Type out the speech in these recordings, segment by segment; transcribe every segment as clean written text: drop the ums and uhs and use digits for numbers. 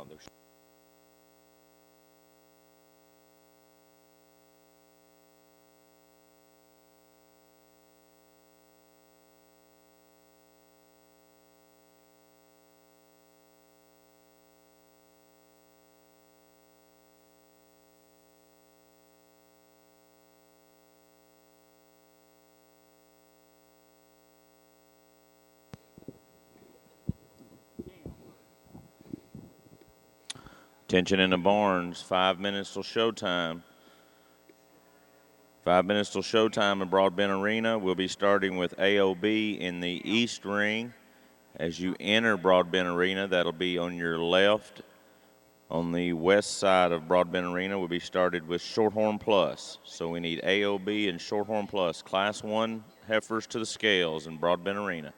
there's Attention in the barns, 5 minutes till showtime. 5 minutes till showtime in Broadbent Arena. We'll be starting with AOB in the East Ring. As you enter Broadbent Arena, that'll be on your left. On the west side of Broadbent Arena, we'll be started with Shorthorn Plus. So we need AOB and Shorthorn Plus, Class 1 heifers to the scales in Broadbent Arena.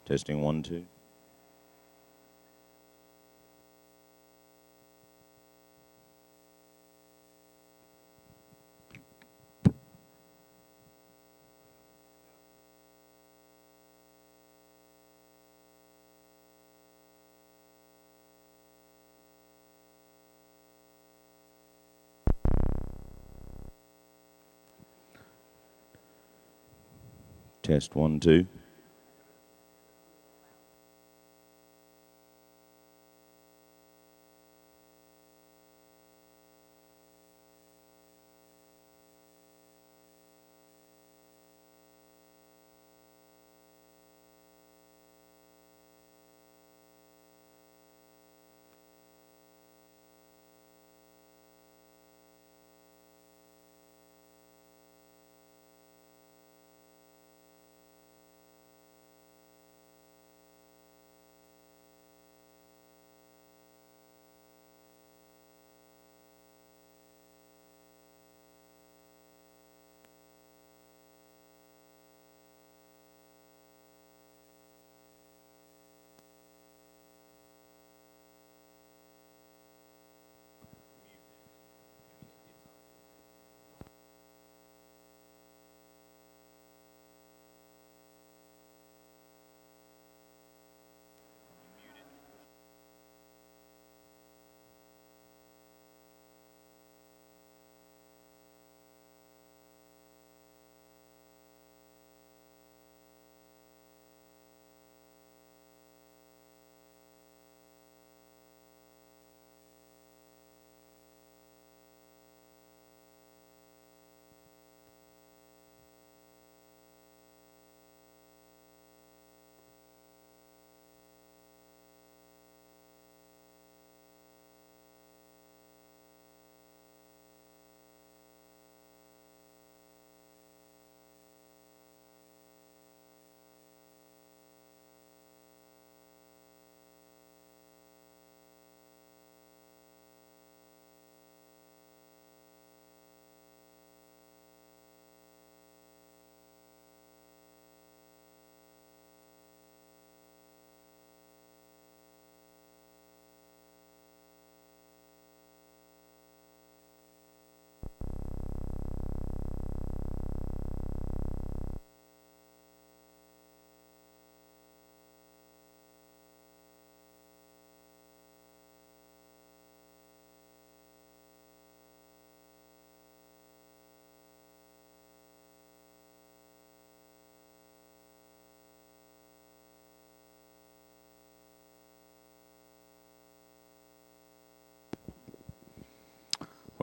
Testing 1, 2. Test 1, 2.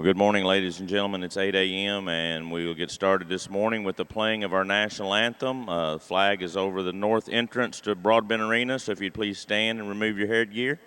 Good morning, ladies and gentlemen. It's 8 a.m. and we will get started this morning with the playing of our national anthem. The flag is over the north entrance to Broadbent Arena, so if you'd please stand and remove your headgear.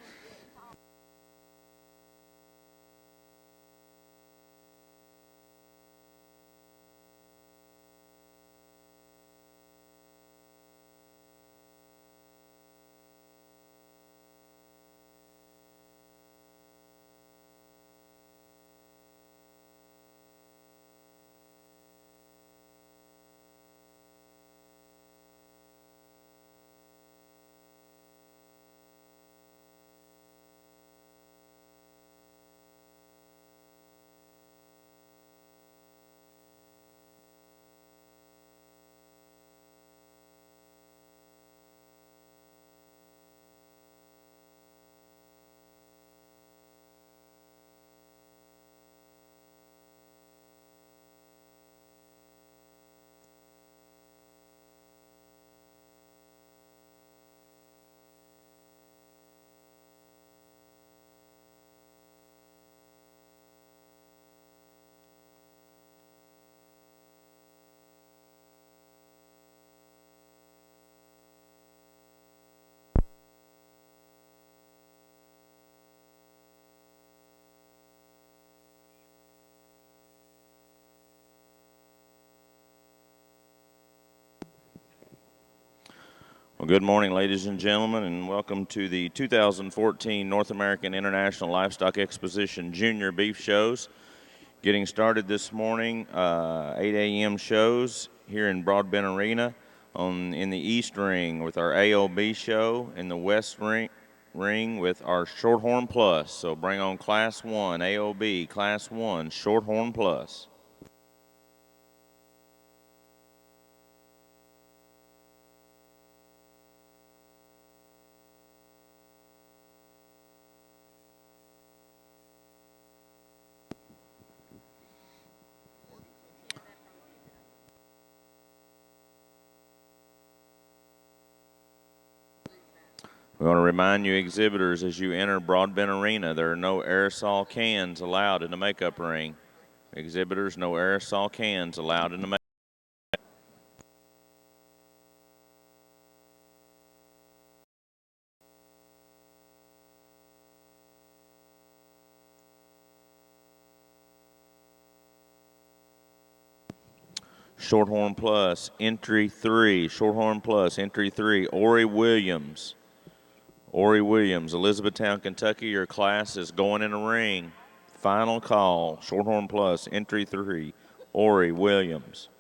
Well, good morning, ladies and gentlemen, and welcome to the 2014 North American International Livestock Exposition Junior Beef Shows. Getting started this morning, 8 a.m. shows here in Broadbent Arena in the East Ring with our AOB show, in the West Ring with our Shorthorn Plus. So bring on Class 1, AOB, Class 1, Shorthorn Plus. We want to remind you exhibitors, as you enter Broadbent Arena, there are no aerosol cans allowed in the makeup ring. Exhibitors, no aerosol cans allowed in the makeup. Shorthorn Plus, entry 3. Shorthorn Plus, entry 3. Ori Williams. Ori Williams, Elizabethtown, Kentucky. Your class is going in the ring. Final call. Shorthorn Plus, entry 3. Ori Williams.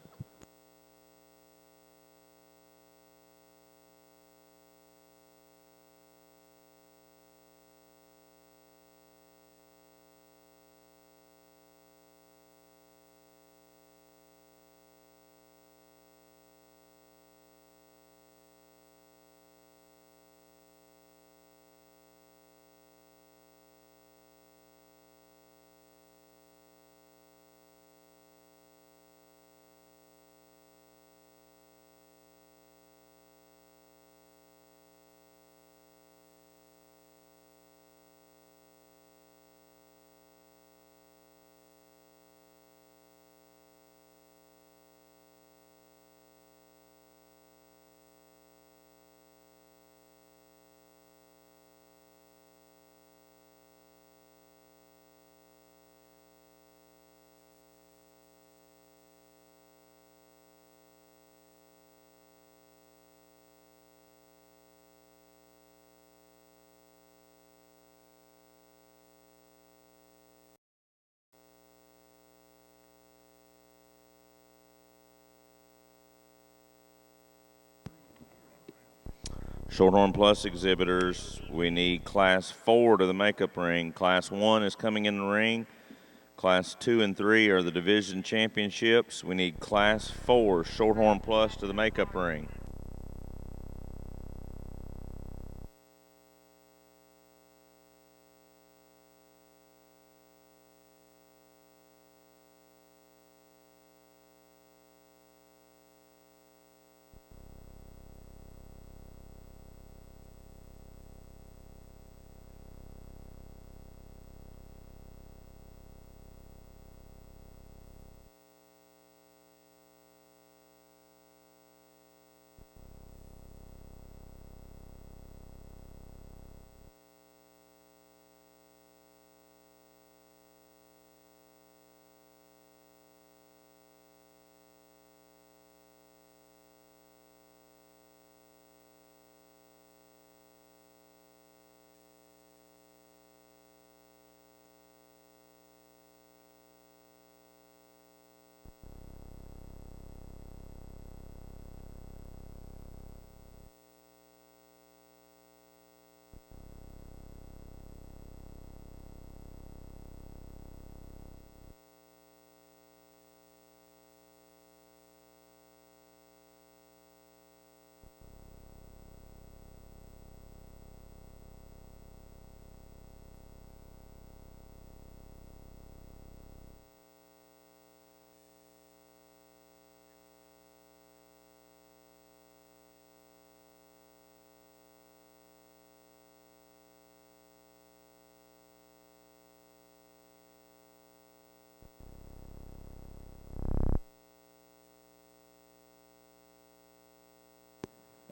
Shorthorn Plus exhibitors, we need Class 4 to the makeup ring. Class 1 is coming in the ring. Class 2 and 3 are the division championships. We need Class 4, Shorthorn Plus, to the makeup ring.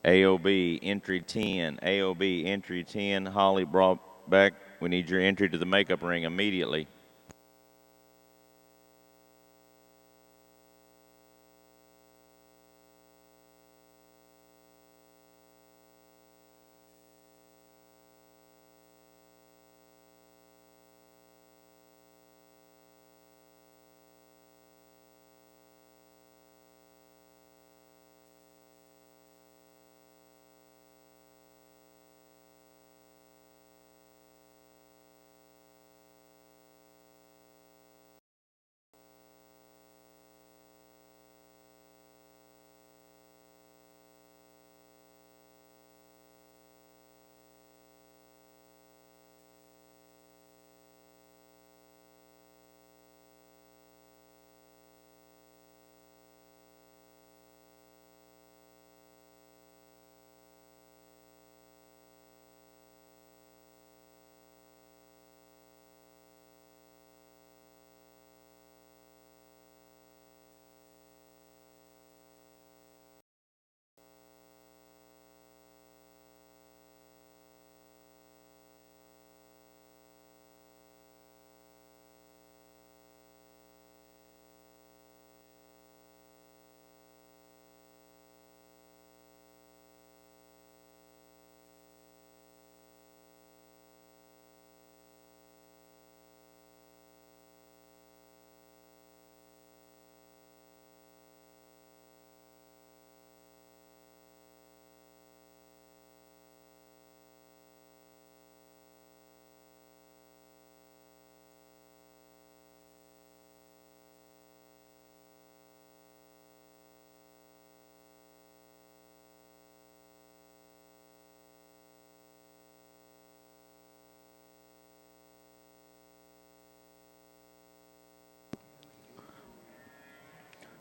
AOB entry 10, AOB entry 10, Holly Broadbeck. We need your entry to the makeup ring immediately.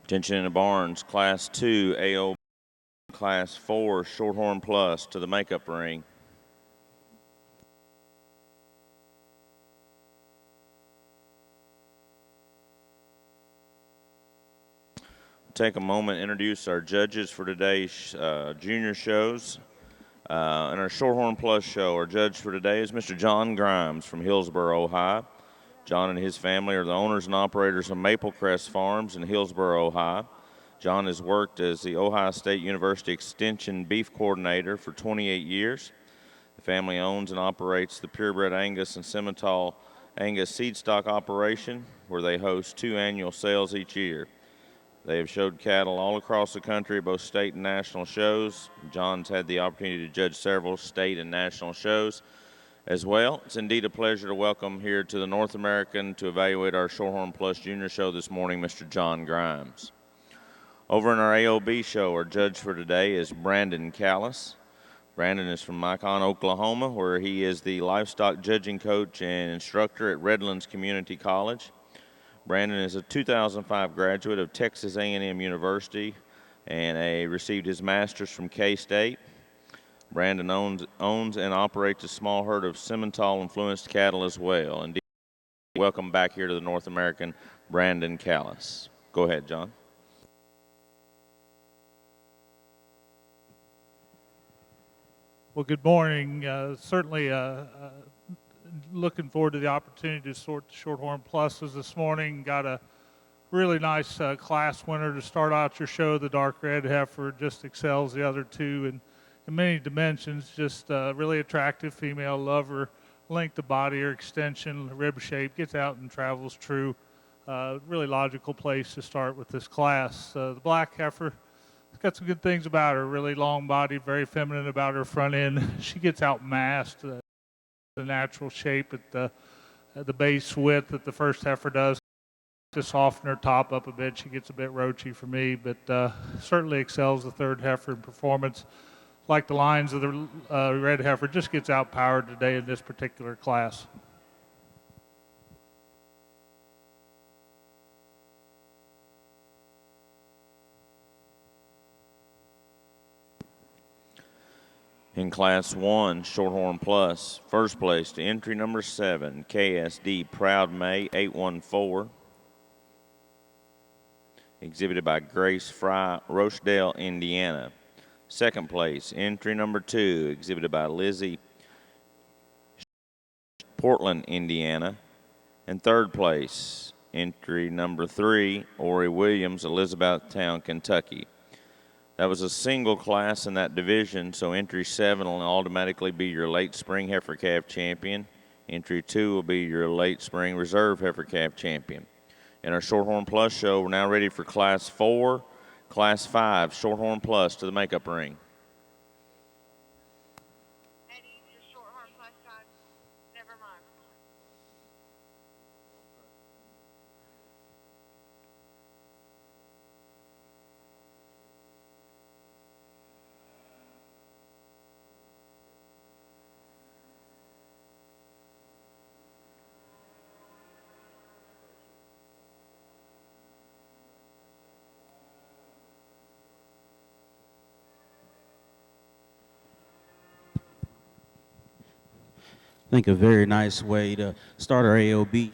Attention in the barns, Class 2, AOB, Class 4, Shorthorn Plus to the makeup ring. Take a moment to introduce our judges for today's junior shows. And our Shorthorn Plus show, our judge for today is Mr. John Grimes from Hillsboro, Ohio. John and his family are the owners and operators of Maple Crest Farms in Hillsboro, Ohio. John has worked as the Ohio State University Extension Beef Coordinator for 28 years. The family owns and operates the Purebred Angus and Simmental Angus seed stock operation, where they host 2 annual sales each year. They have showed cattle all across the country at both state and national shows. John's had the opportunity to judge several state and national shows as well. It's indeed a pleasure to welcome here to the North American to evaluate our Shorthorn Plus Junior show this morning, Mr. John Grimes. Over in our AOB show, our judge for today is Brandon Callis. Brandon is from Macon, Oklahoma, where he is the livestock judging coach and instructor at Redlands Community College. Brandon is a 2005 graduate of Texas A&M University and received his master's from K-State. Brandon owns and operates a small herd of Simmental-influenced cattle as well. Indeed, welcome back here to the North American, Brandon Callis. Go ahead, John. Well, good morning. Certainly looking forward to the opportunity to sort the Shorthorn Pluses this morning. Got a really nice class winner to start out your show. The dark red heifer just excels the other two in many dimensions. Just really attractive female, love her length of body, her extension, rib shape, gets out and travels true. Really logical place to start with this class. The black heifer, it's got some good things about her. Really long body, very feminine about her front end. She gets out masked. The natural shape at the base width that the first heifer does to soften her top up a bit. She gets a bit roachy for me, but certainly excels the third heifer in performance. Like the lines of the red heifer, just gets outpowered today in this particular class. In Class 1, Shorthorn Plus, first place to entry number 7, KSD Proud May 814. Exhibited by Grace Fry, Rochdale, Indiana. Second place, entry number 2, exhibited by Lizzie, Portland, Indiana. And third place, entry number 3, Ori Williams, Elizabethtown, Kentucky. That was a single class in that division, so entry 7 will automatically be your late spring heifer calf champion. Entry 2 will be your late spring reserve heifer calf champion. In our Shorthorn Plus show, we're now ready for Class 4, Class 5, Shorthorn Plus to the makeup ring. Eddie, the Shorthorn Plus side. Never mind. I think a very nice way to start our AOB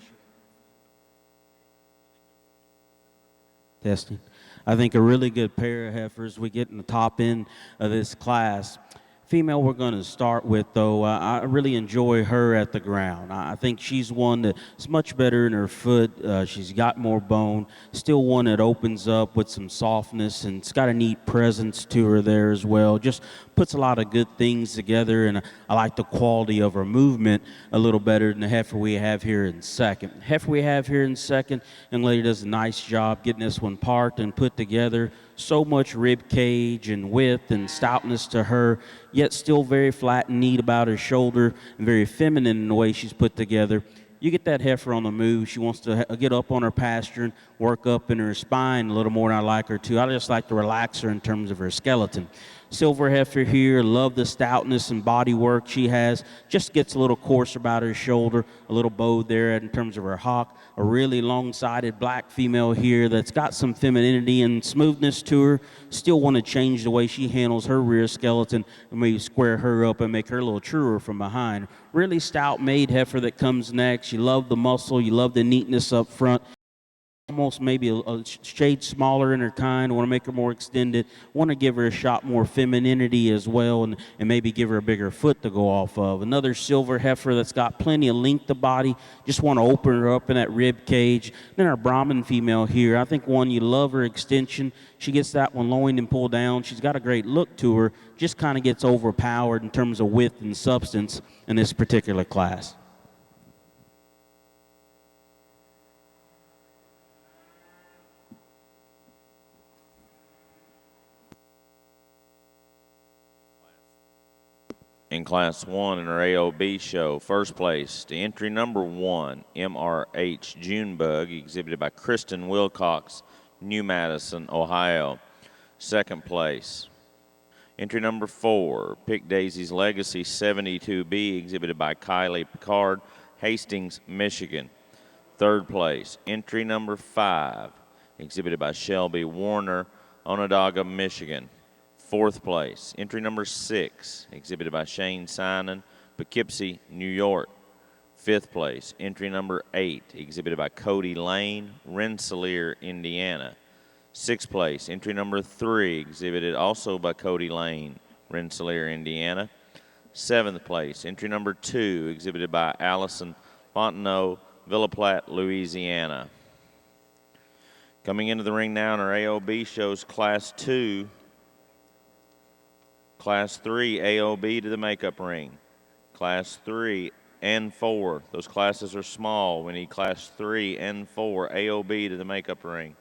testing. I think a really good pair of heifers we get in the top end of this class. Female we're going to start with, though, I really enjoy her at the ground. I think she's one that's much better in her foot. She's got more bone. Still one that opens up with some softness, and it's got a neat presence to her there as well. Just puts a lot of good things together, and I like the quality of her movement a little better than the heifer we have here in second. The heifer we have here in second, young lady does a nice job getting this one parked and put together. So much rib cage and width and stoutness to her, yet still very flat and neat about her shoulder and very feminine in the way she's put together. You get that heifer on the move. She wants to get up on her pasture and work up in her spine a little more than I like her to. I just like to relax her in terms of her skeleton. Silver heifer here, love the stoutness and body work she has. Just gets a little coarse about her shoulder, a little bowed there in terms of her hock. A really long-sided black female here that's got some femininity and smoothness to her. Still want to change the way she handles her rear skeleton and maybe square her up and make her a little truer from behind. Really stout made heifer that comes next. You love the muscle, you love the neatness up front. Almost maybe a shade smaller in her kind. Want to make her more extended. Want to give her a shot more femininity as well, and maybe give her a bigger foot to go off of. Another silver heifer that's got plenty of length to body. Just want to open her up in that rib cage. Then our Brahmin female here. I think one, you love her extension. She gets that one loined and pulled down. She's got a great look to her. Just kind of gets overpowered in terms of width and substance in this particular class. In Class 1 in our AOB show, first place to entry number 1, MRH Junebug, exhibited by Kristen Wilcox, New Madison, Ohio. Second place, entry number 4, Pick Daisy's Legacy 72B, exhibited by Kylie Picard, Hastings, Michigan. Third place, entry number 5, exhibited by Shelby Warner, Onondaga, Michigan. Fourth place, entry number 6, exhibited by Shane Sinan, Poughkeepsie, New York. Fifth place, entry number 8, exhibited by Cody Lane, Rensselaer, Indiana. Sixth place, entry number 3, exhibited also by Cody Lane, Rensselaer, Indiana. Seventh place, entry number 2, exhibited by Allison Fontenot, Villa Platte, Louisiana. Coming into the ring now in our AOB shows Class 2, Class 3 AOB to the makeup ring. Class 3 and 4. Those classes are small. We need Class 3 and 4 AOB to the makeup ring.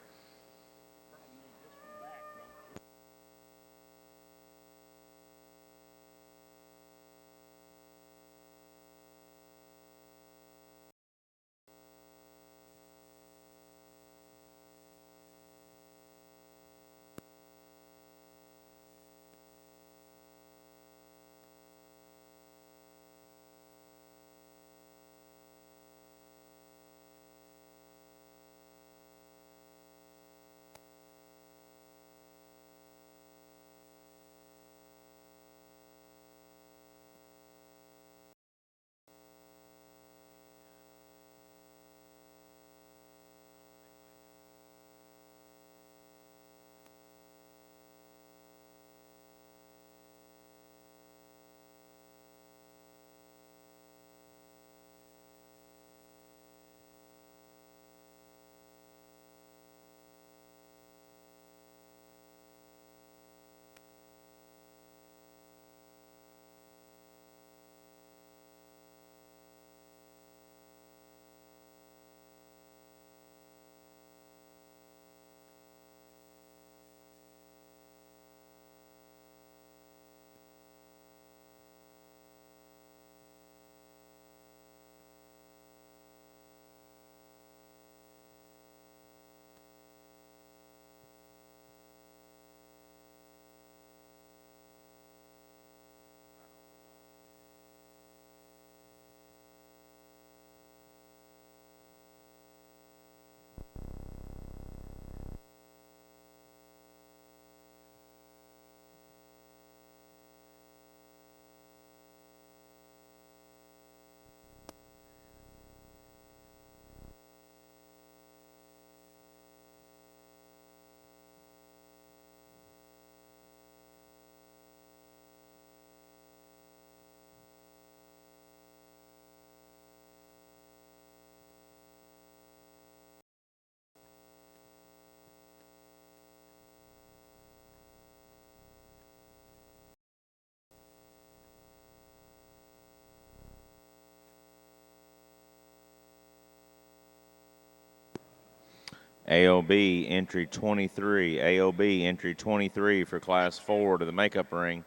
AOB entry 23. AOB entry 23 for Class 4 to the makeup ring.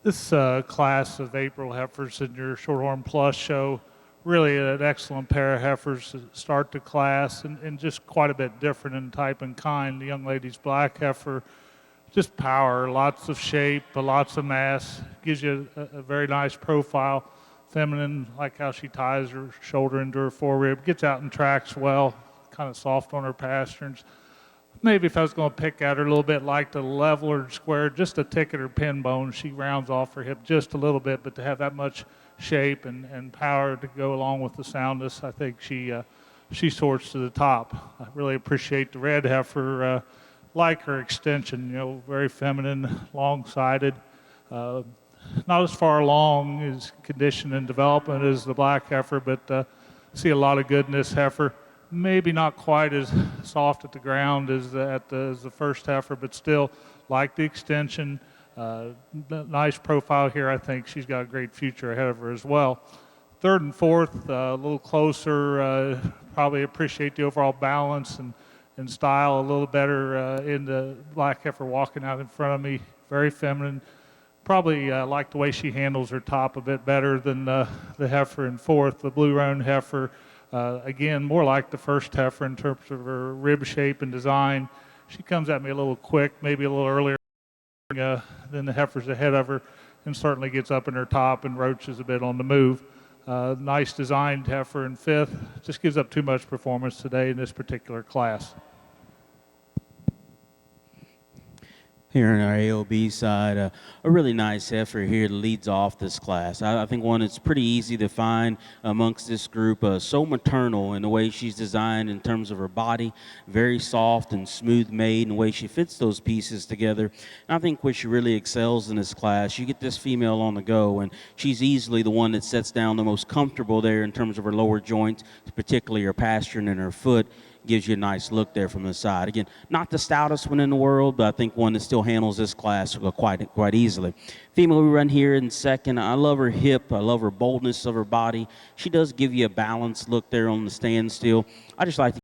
This class of April heifers in your Shorthorn Plus show, really an excellent pair of heifers to start the class, and just quite a bit different in type and kind. The young lady's black heifer, just power, lots of shape, lots of mass, gives you a very nice profile. Feminine, like how she ties her shoulder into her forerib, gets out and tracks well, kind of soft on her pasterns. Maybe if I was going to pick at her a little bit, like to level her square, just a tick at her pin bone, she rounds off her hip just a little bit, but to have that much shape and power to go along with the soundness, I think she soars to the top. I really appreciate the red heifer, like her extension, very feminine, long-sided, not as far along as condition and development as the black heifer, but see a lot of good in this heifer. Maybe not quite as soft at the ground as the first heifer, but still like the extension. Nice profile here. I think she's got a great future ahead of her as well. Third and fourth, a little closer. Probably appreciate the overall balance and style a little better in the black heifer walking out in front of me. Very feminine. Probably like the way she handles her top a bit better than the heifer in fourth. The blue roan heifer. Again, more like the first heifer in terms of her rib shape and design. She comes at me a little quick, maybe a little earlier than the heifers ahead of her, and certainly gets up in her top and roaches a bit on the move. Nice designed heifer in fifth. Just gives up too much performance today in this particular class. Here on our AOB side, a really nice heifer here that leads off this class. I think one that's pretty easy to find amongst this group. So maternal in the way she's designed in terms of her body, very soft and smooth made in the way she fits those pieces together. And I think where she really excels in this class, you get this female on the go, and she's easily the one that sets down the most comfortable there in terms of her lower joints, particularly her pastern and her foot. Gives you a nice look there from the side. Again, not the stoutest one in the world, but I think one that still handles this class quite easily. Female we run here in second. I love her hip. I love her boldness of her body. She does give you a balanced look there on the standstill. I just like to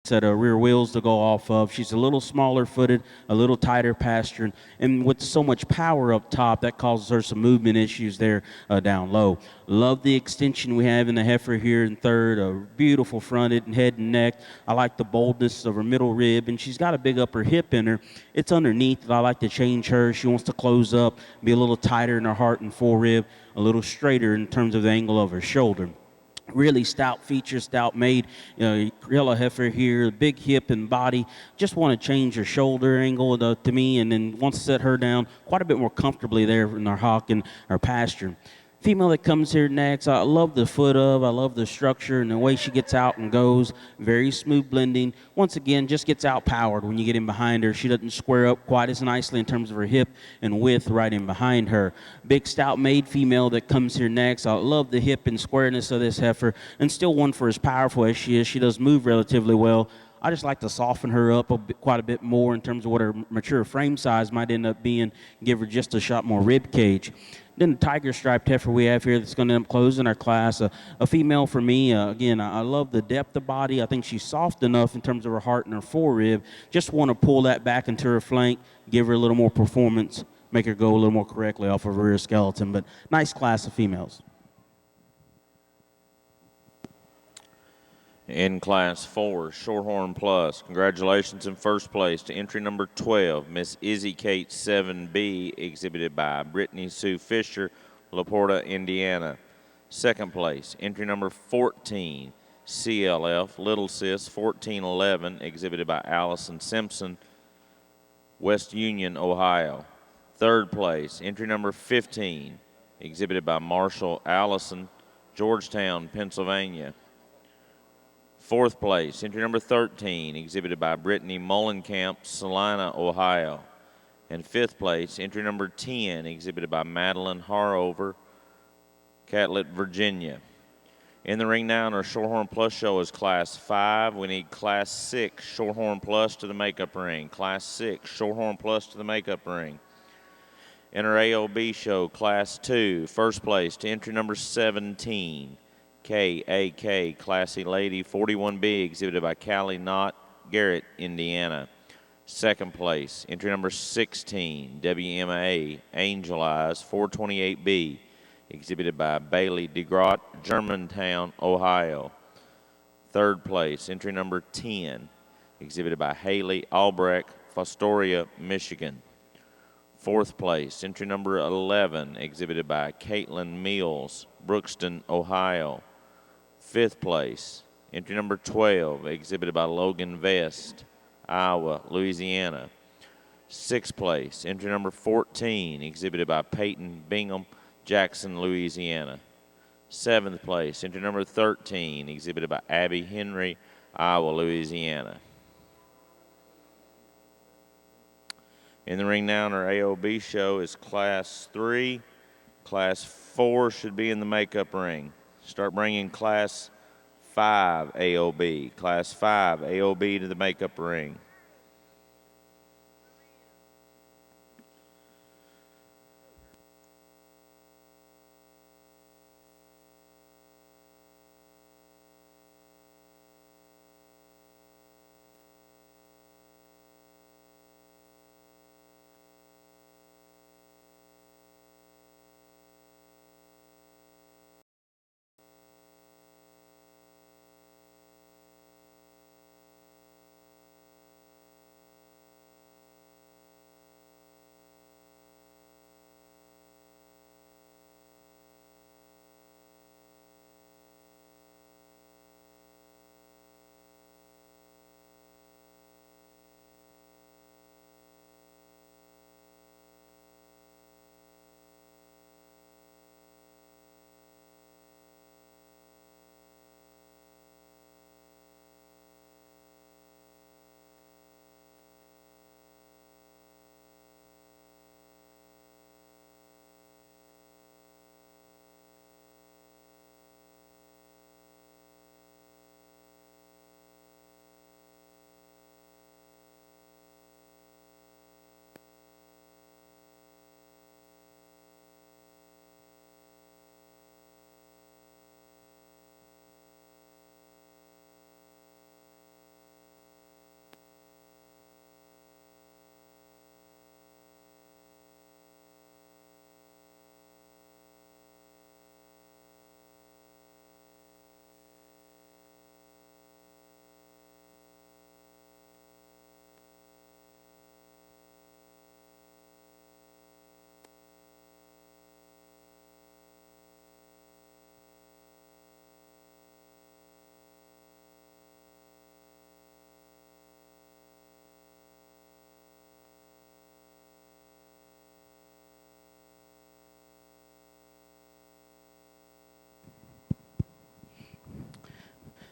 set of rear wheels to go off of. She's a little smaller footed, a little tighter pastern, and with so much power up top, that causes her some movement issues there down low. Love the extension we have in the heifer here in third, a beautiful fronted and head and neck. I like the boldness of her middle rib, and she's got a big upper hip in her. It's underneath that I like to change her. She wants to close up, be a little tighter in her heart and forerib, a little straighter in terms of the angle of her shoulder. Really stout features, stout made. Yellow heifer here, big hip and body. Just want to change her shoulder angle to me, and then wants to set her down quite a bit more comfortably there in our hock and our pasture. Female that comes here next, I love the foot of, I love the structure and the way she gets out and goes. Very smooth blending. Once again, just gets out-powered when you get in behind her. She doesn't square up quite as nicely in terms of her hip and width right in behind her. Big stout-made female that comes here next. I love the hip and squareness of this heifer, and still one for as powerful as she is. She does move relatively well. I just like to soften her up quite a bit more in terms of what her mature frame size might end up being, give her just a shot more rib cage. Then the tiger striped heifer we have here that's going to end up closing our class, a female for me. Again, I love the depth of body. I think she's soft enough in terms of her heart and her forerib. Just want to pull that back into her flank, give her a little more performance, make her go a little more correctly off of her rear skeleton. But nice class of females. In Class 4, Shorthorn Plus, congratulations in first place to entry number 12, Miss Izzy Kate 7B, exhibited by Brittany Sue Fisher, LaPorta, Indiana. Second place, entry number 14, CLF, Little Sis 1411, exhibited by Allison Simpson, West Union, Ohio. Third place, entry number 15, exhibited by Marshall Allison, Georgetown, Pennsylvania. Fourth place, entry number 13, exhibited by Brittany Mullenkamp, Salina, Ohio. And fifth place, entry number 10, exhibited by Madeline Harover, Catlett, Virginia. In the ring now in our Shorthorn Plus show is Class 5. We need Class 6 Shorthorn Plus to the makeup ring. Class 6 Shorthorn Plus to the makeup ring. In our AOB show, Class 2, first place to entry number 17, KAK, Classy Lady 41B, exhibited by Callie Knott, Garrett, Indiana. Second place, entry number 16, WMA, Angel Eyes 428B, exhibited by Bailey DeGrott, Germantown, Ohio. Third place, entry number 10, exhibited by Haley Albrecht, Fostoria, Michigan. Fourth place, entry number 11, exhibited by Caitlin Mills, Brookston, Ohio. Fifth place, entry number 12, exhibited by Logan Vest, Iowa, Louisiana. Sixth place, entry number 14, exhibited by Peyton Bingham, Jackson, Louisiana. Seventh place, entry number 13, exhibited by Abby Henry, Iowa, Louisiana. In the ring now in our AOB show is Class 3. Class 4 should be in the makeup ring. Start bringing Class 5 AOB. Class 5 AOB to the makeup ring.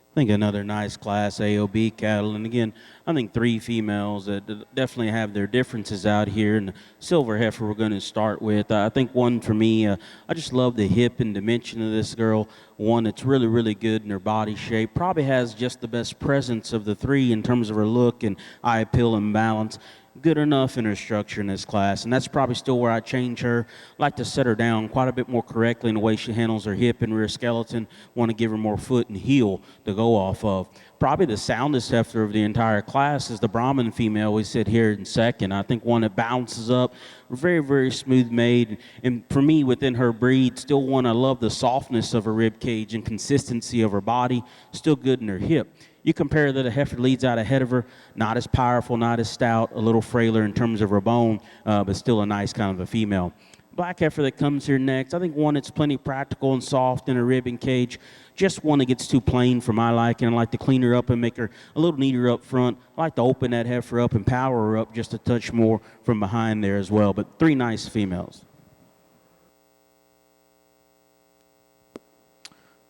I think another nice class AOB cattle, and again, I think three females that definitely have their differences out here. And the silver heifer we're going to start with. I think one for me, I just love the hip and dimension of this girl. One that's really, really good in her body shape. Probably has just the best presence of the three in terms of her look and eye appeal and balance. good enough in her structure in this class, and that's probably still where I change her. Like to set her down quite a bit more correctly in the way she handles her hip and rear skeleton. Want to give her more foot and heel to go off of. Probably the soundest heifer of the entire class is the Brahmin female we sit here in second. I think one that bounces up, very, very smooth made. And for me, within her breed, still one I love the softness of her rib cage and consistency of her body, still good in her hip. You compare that a heifer leads out ahead of her, not as powerful, not as stout, a little frailer in terms of her bone, but still a nice kind of a female. Black heifer that comes here next, I think one that's plenty practical and soft in her rib and cage. Just one that gets too plain for my liking. I like to clean her up and make her a little neater up front. I like to open that heifer up and power her up just a touch more from behind there as well. But three nice females.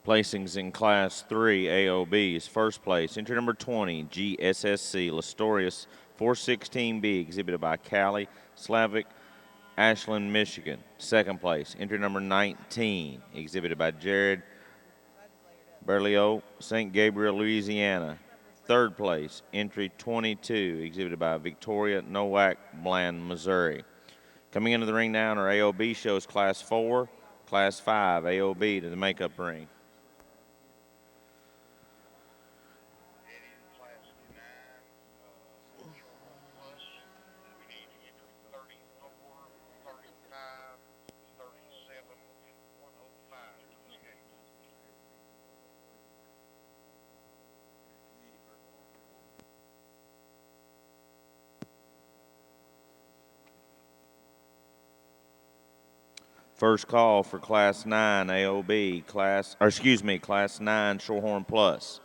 Placings in Class 3 AOBs. First place, entry number 20, GSSC Listorious 416B, exhibited by Callie Slavic, Ashland, Michigan. Second place, entry number 19, exhibited by Jared Berlioz, St. Gabriel, Louisiana. Third place, entry 22, exhibited by Victoria Nowak, Bland, Missouri. Coming into the ring now in our AOB shows Class 4, Class 5 AOB to the makeup ring. First call for Class 9 AOB, Class 9 Shorthorn Plus.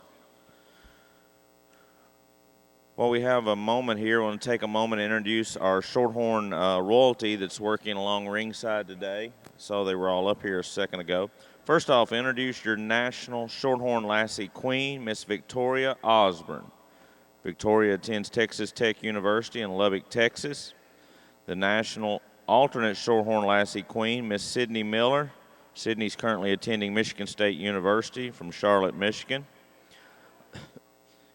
Well, we have a moment here. I want to take a moment to introduce our Shorthorn royalty that's working along ringside today. So they were all up here a second ago. First off, introduce your National Shorthorn Lassie Queen, Miss Victoria Osborne. Victoria attends Texas Tech University in Lubbock, Texas. The National Alternate Shorthorn Lassie Queen, Miss Sydney Miller. Sydney's currently attending Michigan State University from Charlotte, Michigan.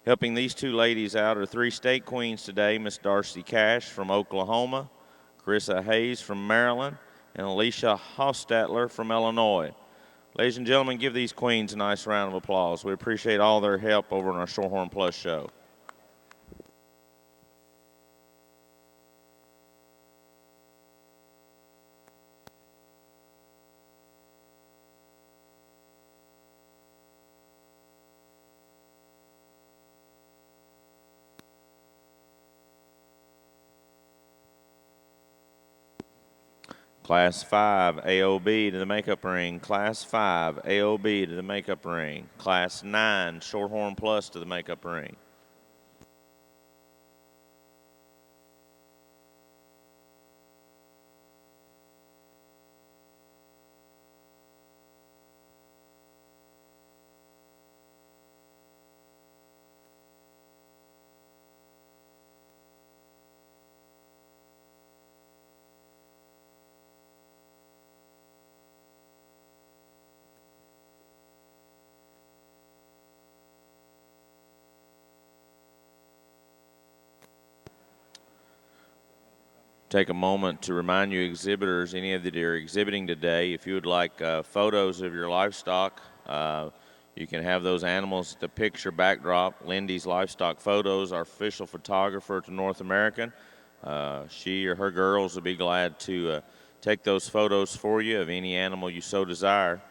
Helping these two ladies out are three state queens today, Miss Darcy Cash from Oklahoma, Carissa Hayes from Maryland, and Alicia Hostetler from Illinois. Ladies and gentlemen, give these queens a nice round of applause. We appreciate all their help over on our Shorthorn Plus show. Class 5 AOB to the makeup ring. Class 5 AOB to the makeup ring. Class 9 Shorthorn Plus to the makeup ring. Take a moment to remind you exhibitors, any of that are exhibiting today, if you would like photos of your livestock, you can have those animals at the picture backdrop. Lindy's Livestock Photos, our official photographer to North American. She or her girls will be glad to take those photos for you of any animal you so desire.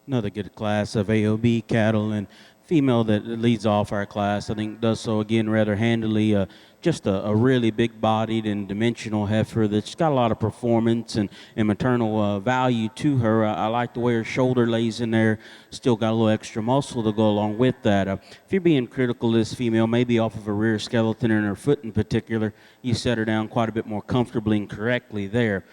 Another good class of AOB cattle, and female that leads off our class, I think does so again rather handily. Just a really big-bodied and dimensional heifer that's got a lot of performance and maternal value to her. I like the way her shoulder lays in there. Still got a little extra muscle to go along with that. If you're being critical of this female, maybe off of her rear skeleton and her foot in particular, you set her down quite a bit more comfortably and correctly there.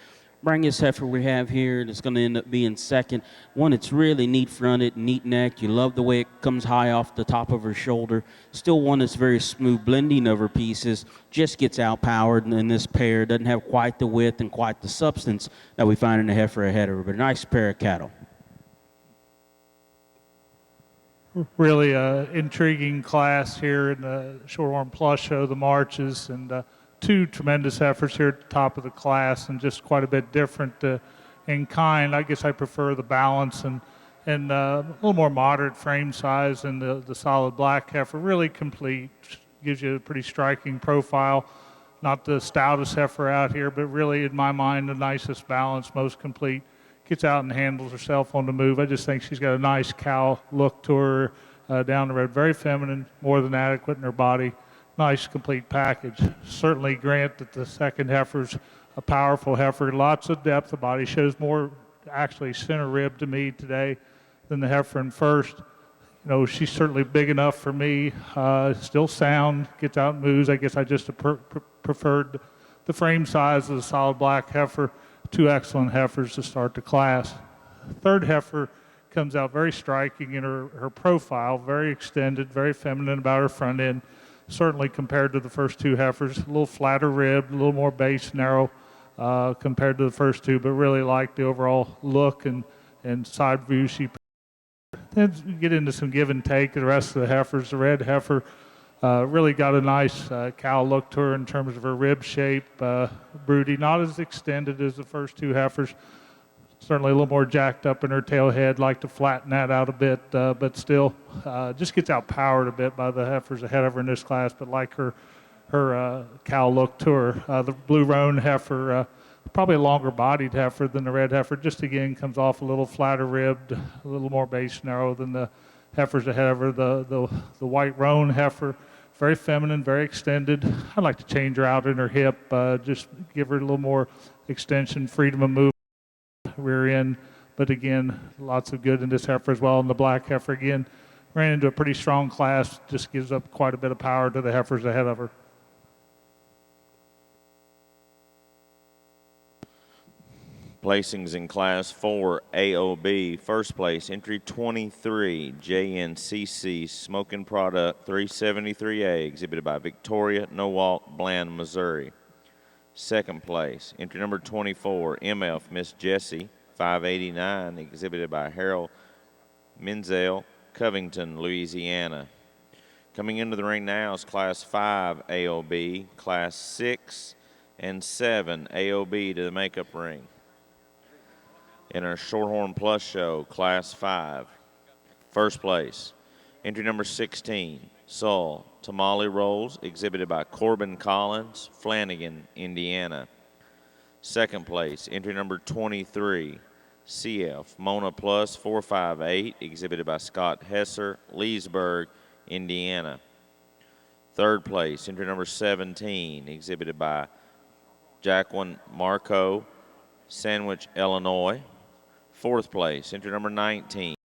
Brightest heifer we have here that's going to end up being second. One that's really neat fronted, neat necked. You love the way it comes high off the top of her shoulder. Still one that's very smooth blending of her pieces. Just gets outpowered in this pair. Doesn't have quite the width and quite the substance that we find in the heifer ahead of her, but a nice pair of cattle. Really intriguing class here in the Shorthorn Plus show, the marches, and two tremendous heifers here at the top of the class, and just quite a bit different in kind. I guess I prefer the balance and a little more moderate frame size, and the solid black heifer. Really complete, gives you a pretty striking profile. Not the stoutest heifer out here, but really, in my mind, the nicest balance, most complete. Gets out and handles herself on the move. I just think she's got a nice cow look to her down the road. Very feminine, more than adequate in her body. Nice, complete package. Certainly grant that the second heifer's a powerful heifer. Lots of depth of body. Shows more actually center rib to me today than the heifer in first. You know, she's certainly big enough for me. Still sound, gets out and moves. I guess I just preferred the frame size of the solid black heifer. Two excellent heifers to start the class. Third heifer comes out very striking in her profile, very extended, very feminine about her front end. Certainly compared to the first two heifers, a little flatter rib, a little more base narrow compared to the first two, but really like the overall look and side view she. Then you get into some give and take. The rest of the heifers, the red heifer really got a nice cow look to her in terms of her rib shape, broody, not as extended as the first two heifers. Certainly a little more jacked up in her tail head, like to flatten that out a bit, but still just gets outpowered a bit by the heifers ahead of her in this class, but like her cow look to her. The blue roan heifer, probably a longer bodied heifer than the red heifer, just again comes off a little flatter ribbed, a little more base narrow than the heifers ahead of her. The white roan heifer, very feminine, very extended. I'd like to change her out in her hip, just give her a little more extension, freedom of movement, rear end. But again, lots of good in this heifer as well. And the black heifer, again, ran into a pretty strong class, just gives up quite a bit of power to the heifers ahead of her. Placings in Class 4 AOB. First place, entry 23, JNCC Smoking Product 373A, exhibited by Victoria Nowalt, Bland, Missouri. Second place, entry number 24, MF Miss Jessie 589, exhibited by Harold Menzel, Covington, Louisiana. Coming into the ring now is Class 5 AOB, Class 6 and 7 AOB to the makeup ring. In our Shorthorn Plus show, Class 5. First place, entry number 16, Saul Tamale Rolls, exhibited by Corbin Collins, Flanagan, Indiana. Second place, entry number 23, CF Mona Plus 458, exhibited by Scott Hesser, Leesburg, Indiana. Third place, entry number 17, exhibited by Jacqueline Marco, Sandwich, Illinois. Fourth place, entry number 19,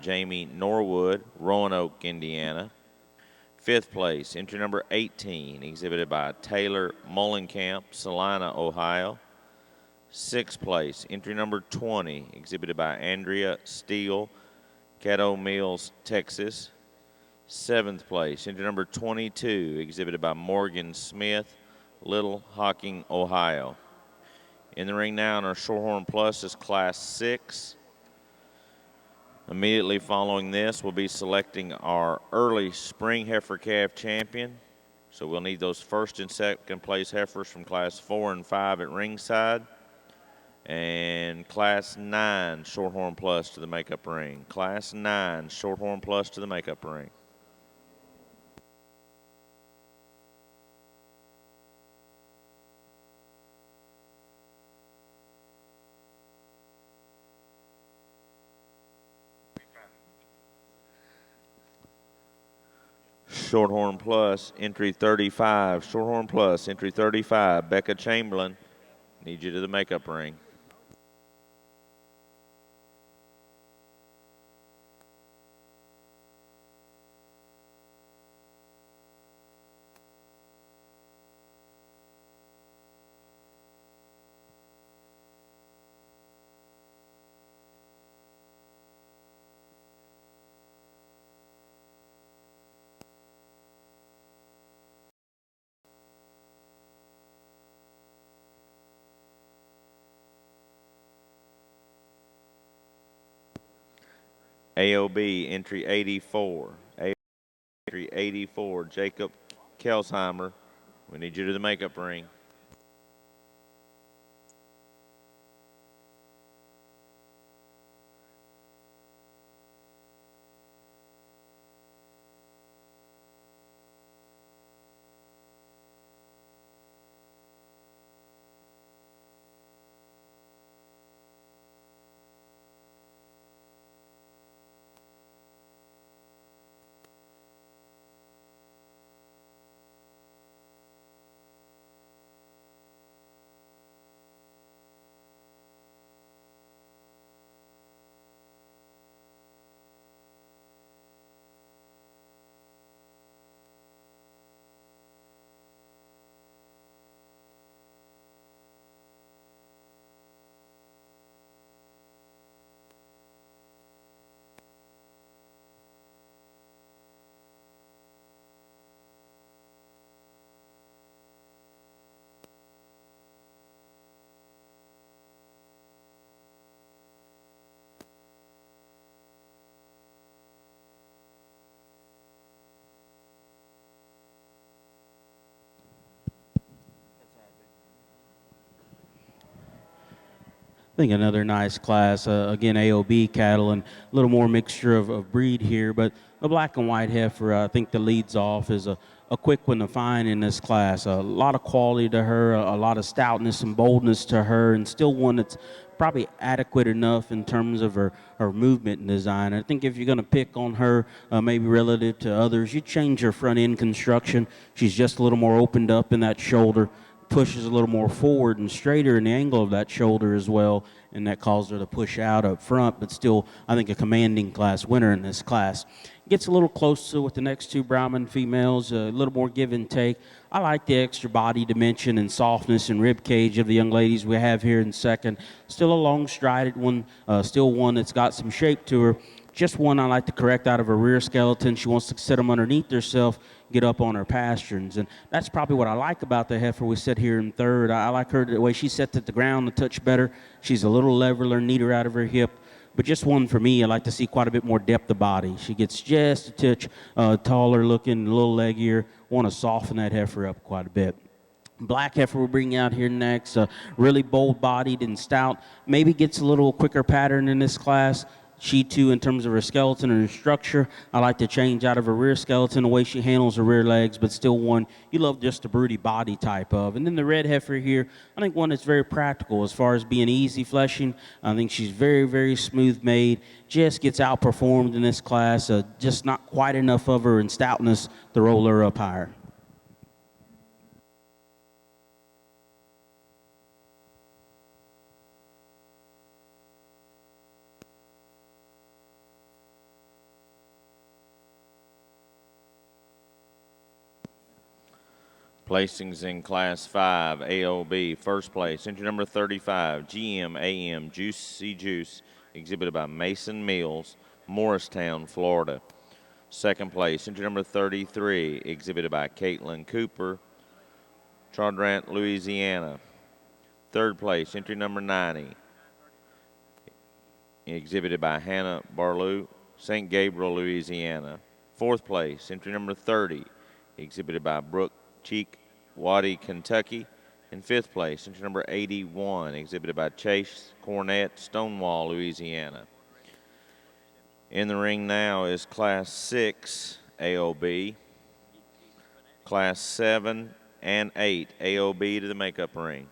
Jamie Norwood, Roanoke, Indiana. Fifth place, entry number 18, exhibited by Taylor Mullenkamp, Salina, Ohio. Sixth place, entry number 20, exhibited by Andrea Steele, Caddo Mills, Texas. Seventh place, entry number 22, exhibited by Morgan Smith, Little Hocking, Ohio. In the ring now in our Shorthorn Plus is Class 6. Immediately following this, we'll be selecting our early spring heifer calf champion. So we'll need those first and second place heifers from Class 4 and 5 at ringside. And Class 9 Shorthorn Plus to the makeup ring. Class 9 Shorthorn Plus to the makeup ring. Shorthorn Plus, entry 35. Shorthorn Plus, entry 35. Becca Chamberlain, need you to the makeup ring. AOB entry 84. AOB entry 84, Jacob Kelsheimer. We need you to the makeup ring. I think another nice class, again, AOB cattle and a little more mixture of breed here, but the black and white heifer, I think that leads off is a quick one to find in this class. A lot of quality to her, a lot of stoutness and boldness to her, and still one that's probably adequate enough in terms of her movement and design. I think if you're going to pick on her, maybe relative to others, you change her front end construction. She's just a little more opened up in that shoulder, pushes a little more forward and straighter in the angle of that shoulder as well, and that caused her to push out up front, but still, I think, a commanding class winner in this class. Gets a little closer with the next two Brahman females, a little more give and take. I like the extra body dimension and softness and rib cage of the young ladies we have here in second. Still a long strided one, still one that's got some shape to her. Just one I like to correct out of her rear skeleton. She wants to sit them underneath herself, get up on her pasterns. And that's probably what I like about the heifer we sit here in third. I like her the way she sets at the ground a touch better. She's a little leveler, neater out of her hip. But just one for me, I like to see quite a bit more depth of body. She gets just a touch taller looking, a little leggier. Want to soften that heifer up quite a bit. Black heifer we'll bring out here next, really bold-bodied and stout. Maybe gets a little quicker pattern in this class. She, too, in terms of her skeleton and her structure, I like to change out of her rear skeleton, the way she handles her rear legs, but still one you love just a broody body type of. And then the red heifer here, I think one that's very practical as far as being easy fleshing. I think she's very, very smooth made, just gets outperformed in this class, just not quite enough of her in stoutness to roll her up higher. Placings in Class 5, AOB, first place, entry number 35, GM Juicy Juice, exhibited by Mason Mills, Morristown, Florida. Second place, entry number 33, exhibited by Caitlin Cooper, Chaudrant, Louisiana. Third place, entry number 90, exhibited by Hannah Barlow, St. Gabriel, Louisiana. Fourth place, entry number 30, exhibited by Brooke Cheek, Waddy, Kentucky. In fifth place, entry number 81, exhibited by Chase Cornett, Stonewall, Louisiana. In the ring now is Class 6 AOB, Class 7 and 8 AOB to the makeup ring.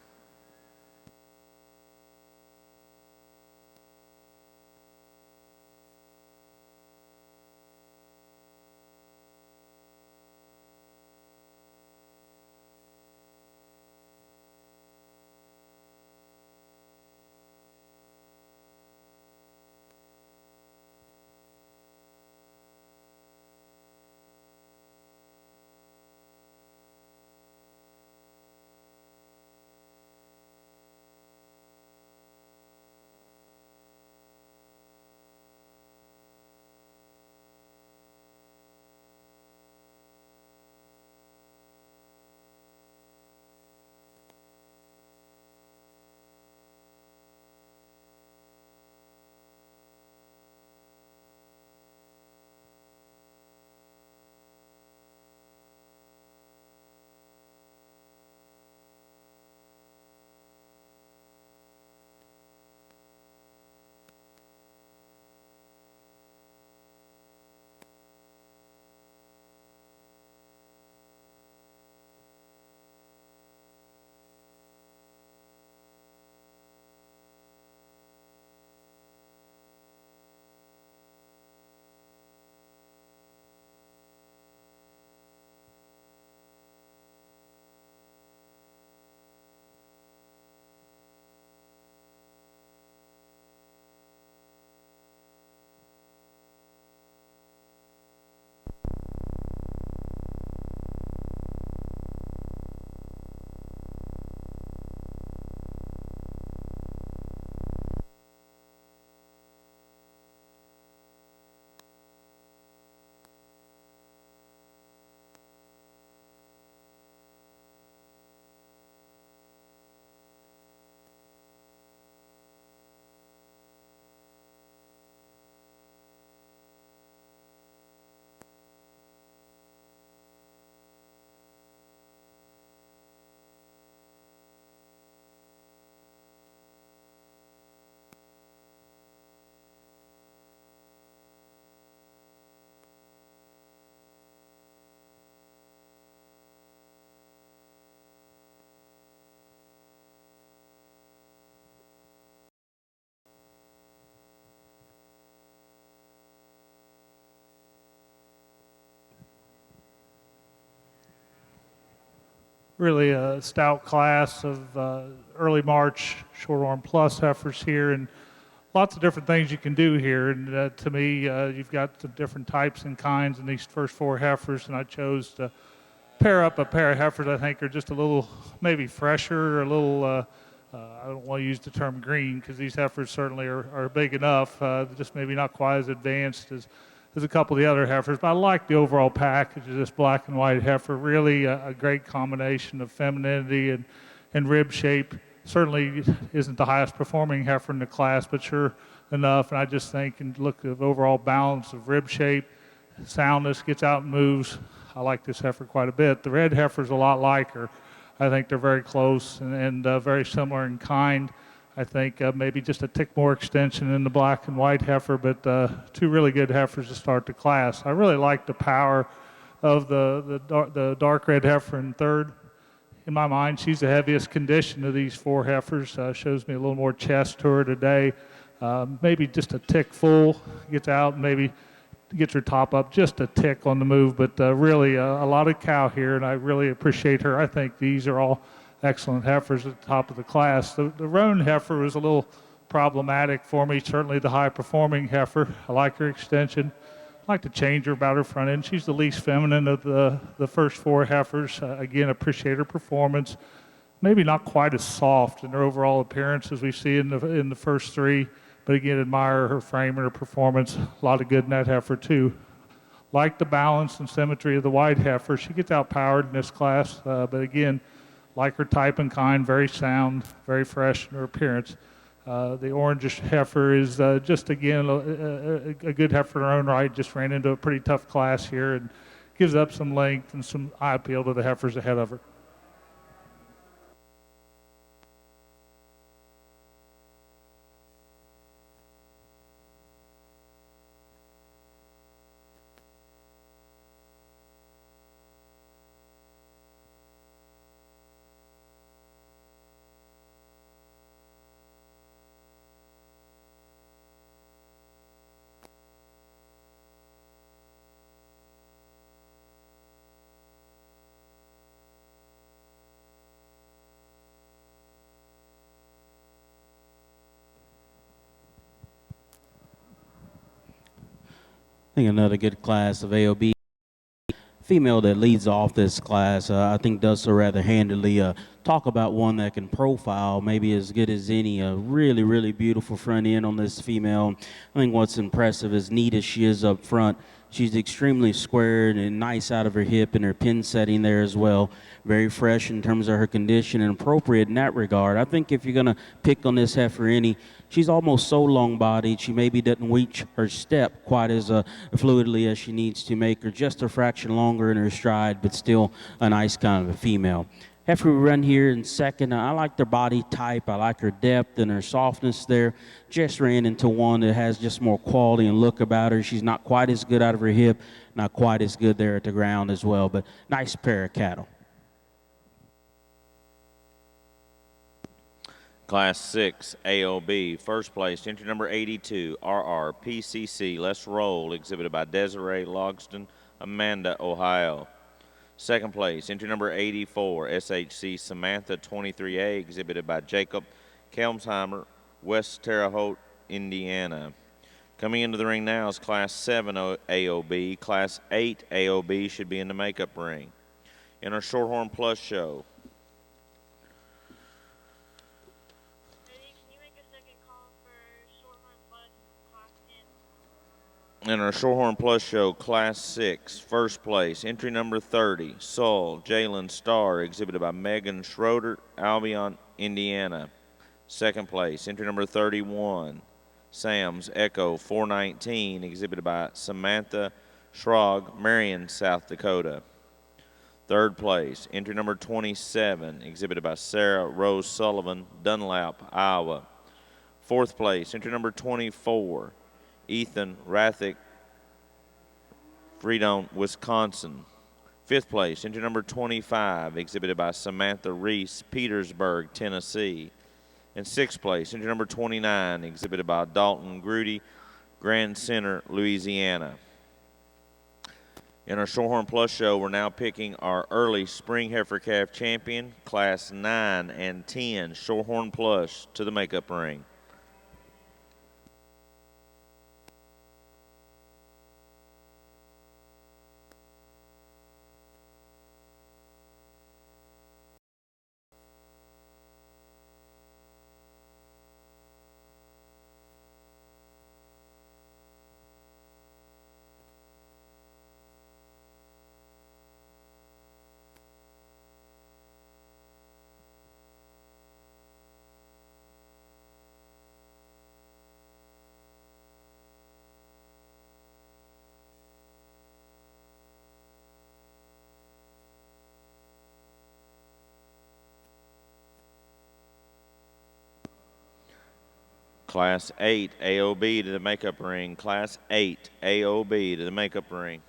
really a stout class of early March Shorthorn Plus heifers here, and lots of different things you can do here. And to me, you've got the different types and kinds in these first 4 heifers, and I chose to pair up a pair of heifers I think are just a little maybe fresher, or a little, I don't want to use the term green because these heifers certainly are big enough, just maybe not quite as advanced as a couple of the other heifers. But I like the overall package of this black and white heifer. Really a great combination of femininity and rib shape. Certainly isn't the highest performing heifer in the class, but sure enough. And I just think, and look at the overall balance of rib shape, soundness, gets out and moves. I like this heifer quite a bit. The red heifer's a lot like her. I think they're very close and very similar in kind. I think maybe just a tick more extension in the black and white heifer, but 2 really good heifers to start the class. I really like the power of the dark red heifer in third. In my mind, she's the heaviest condition of these 4 heifers. Shows me a little more chest to her today. Maybe just a tick full, gets out, maybe gets her top up just a tick on the move, but really a lot of cow here, and I really appreciate her. I think these are all excellent heifers at the top of the class. The roan heifer was a little problematic for me, certainly the high-performing heifer. I like her extension. I'd like to change her about her front end. She's the least feminine of the first 4 heifers. Again, appreciate her performance. Maybe not quite as soft in her overall appearance as we see in the first 3. But again, admire her frame and her performance. A lot of good in that heifer too. Like the balance and symmetry of the white heifer. She gets outpowered in this class, but again, like her type and kind, very sound, very fresh in her appearance. The orangish heifer is just again a good heifer in her own right. Just ran into a pretty tough class here and gives up some length and some eye appeal to the heifers ahead of her. I think another good class of AOB. Female that leads off this class, I think does so rather handily. Talk about one that can profile maybe as good as any. A really, really beautiful front end on this female. I think what's impressive, as neat as she is up front, she's extremely squared and nice out of her hip and her pin setting there as well. Very fresh in terms of her condition and appropriate in that regard. I think if you're going to pick on this heifer any, she's almost so long-bodied, she maybe doesn't reach her step quite as fluidly as she needs to, make her just a fraction longer in her stride, but still a nice kind of a female. Heifer we run here in second. I like their body type. I like her depth and her softness there. Just ran into one that has just more quality and look about her. She's not quite as good out of her hip, not quite as good there at the ground as well, but nice pair of cattle. Class 6 AOB, first place, entry number 82, RRPCC, Let's Roll, exhibited by Desiree Logston, Amanda, Ohio. Second place, entry number 84, SHC Samantha 23A, exhibited by Jacob Kelmsheimer, West Terre Haute, Indiana. Coming into the ring now is Class 7 AOB. Class 8 AOB should be in the makeup ring. In our Shorthorn Plus show, in our Shorthorn Plus show, Class 6, first place, entry number 30, Saul Jalen Starr, exhibited by Megan Schroeder, Albion, Indiana. Second place, entry number 31, Sam's Echo 419, exhibited by Samantha Schrog, Marion, South Dakota. Third place, entry number 27, exhibited by Sarah Rose Sullivan, Dunlap, Iowa. Fourth place, entry number 24, Ethan Rathick, Freedom, Wisconsin. Fifth place, entry number 25, exhibited by Samantha Reese, Petersburg, Tennessee. And sixth place, entry number 29, exhibited by Dalton Grudy, Grand Center, Louisiana. In our Shorthorn Plus show, we're now picking our early spring heifer calf champion, Class 9 and 10 Shorthorn Plus, to the makeup ring. Class 8 AOB to the makeup ring. Class 8 AOB to the makeup ring.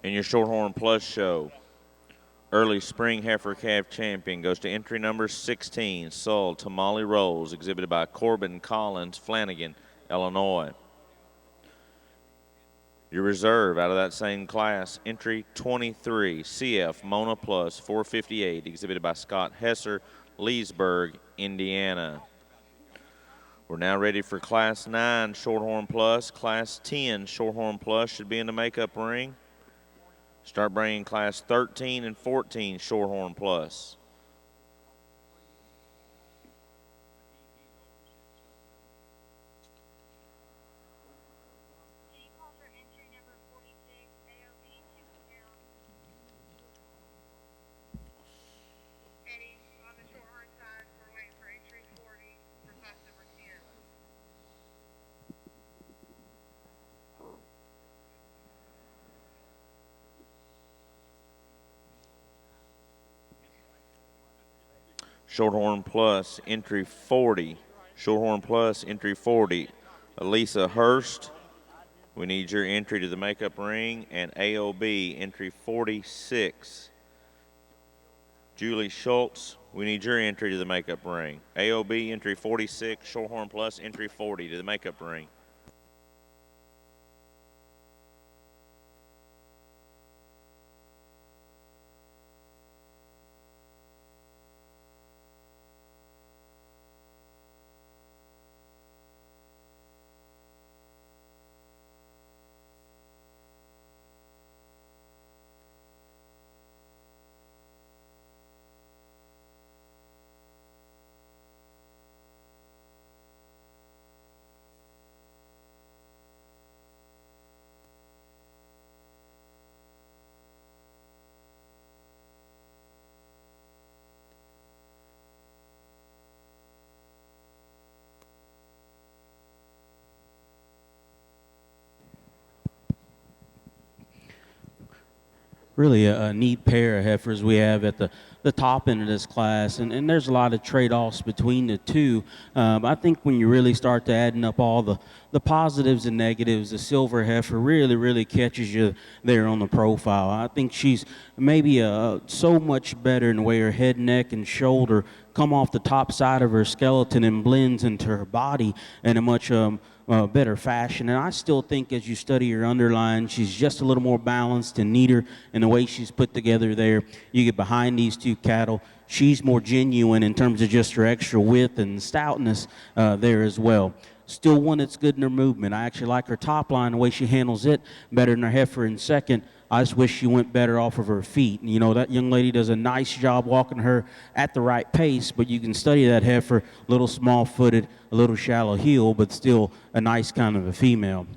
In your Shorthorn Plus show, early spring heifer calf champion goes to entry number 16, Sull Tamale Rolls, exhibited by Corbin Collins, Flanagan, Illinois. Your reserve out of that same class, entry 23, CF Mona Plus 458, exhibited by Scott Hesser, Leesburg, Indiana. We're now ready for Class 9 Shorthorn Plus. Class 10 Shorthorn Plus should be in the makeup ring. Start bringing Class 13 and 14 Shorthorn Plus. Can you call for entry number 46, AOB, Simmental? Eddie, on the Shorthorn side, we're waiting for entry 40 for class number 10. Shorthorn Plus, entry 40. Shorthorn Plus, entry 40. Elisa Hurst, we need your entry to the makeup ring. And AOB, entry 46. Julie Schultz, we need your entry to the makeup ring. AOB, entry 46. Shorthorn Plus, entry 40 to the makeup ring. really a neat pair of heifers we have at the top end of this class, and there's a lot of trade-offs between the two. I think when you really start to adding up all the positives and negatives, the silver heifer really catches you there on the profile. I think she's maybe so much better in the way her head, neck, and shoulder come off the top side of her skeleton and blends into her body in a much better fashion. And I still think as you study her underline, she's just a little more balanced and neater in the way she's put together there. You get behind these two cattle, she's more genuine in terms of just her extra width and stoutness there as well. Still one that's good in her movement. I actually like her top line, the way she handles it, better than her heifer in second. I just wish she went better off of her feet. You know, that young lady does a nice job walking her at the right pace, but you can study that heifer, a little small-footed, a little shallow heel, but still a nice kind of a female.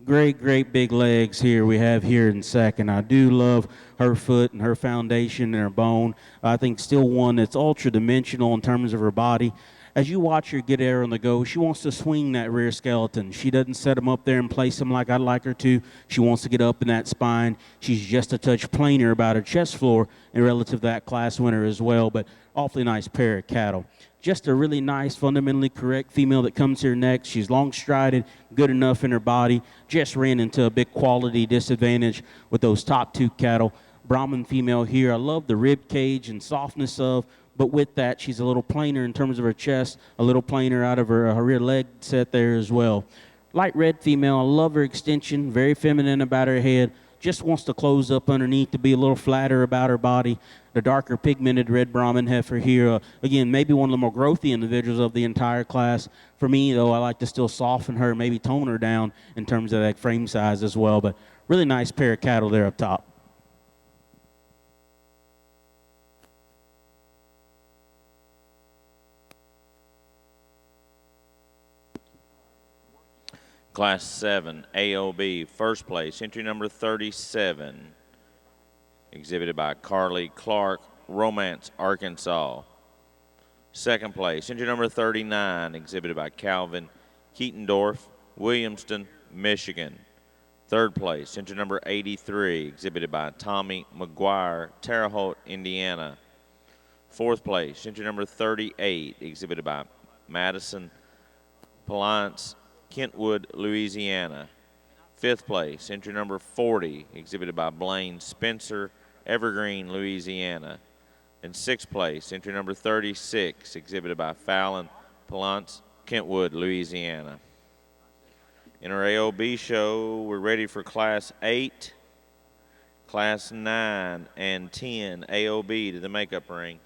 Great big legs here we have here in second. I do love her foot and her foundation and her bone. I think still one that's ultra-dimensional in terms of her body. As you watch her get air on the go, she wants to swing that rear skeleton. She doesn't set them up there and place them like I'd like her to. She wants to get up in that spine. She's just a touch plainer about her chest floor and relative to that class winner as well, but awfully nice pair of cattle. Just a really nice, fundamentally correct female that comes here next. She's long-strided, good enough in her body. Just ran into a big quality disadvantage with those top two cattle. Brahman female here. I love the rib cage and softness of, but with that, she's a little plainer in terms of her chest, a little plainer out of her rear leg set there as well. Light red female, I love her extension, very feminine about her head, just wants to close up underneath to be a little flatter about her body. The darker pigmented red Brahman heifer here, again, maybe one of the more growthy individuals of the entire class. For me, though, I like to still soften her, maybe tone her down in terms of that frame size as well, but really nice pair of cattle there up top. Class 7, AOB, first place, entry number 37, exhibited by Carly Clark, Romance, Arkansas. Second place, entry number 39, exhibited by Calvin Keatendorf, Williamston, Michigan. Third place, entry number 83, exhibited by Tommy McGuire, Terre Haute, Indiana. Fourth place, entry number 38, exhibited by Madison Palance, Kentwood, Louisiana. Fifth place, entry number 40, exhibited by Blaine Spencer, Evergreen, Louisiana. And sixth place, entry number 36, exhibited by Fallon Palance, Kentwood, Louisiana. In our AOB show, we're ready for Class 8, Class 9, and 10 AOB to the makeup ring.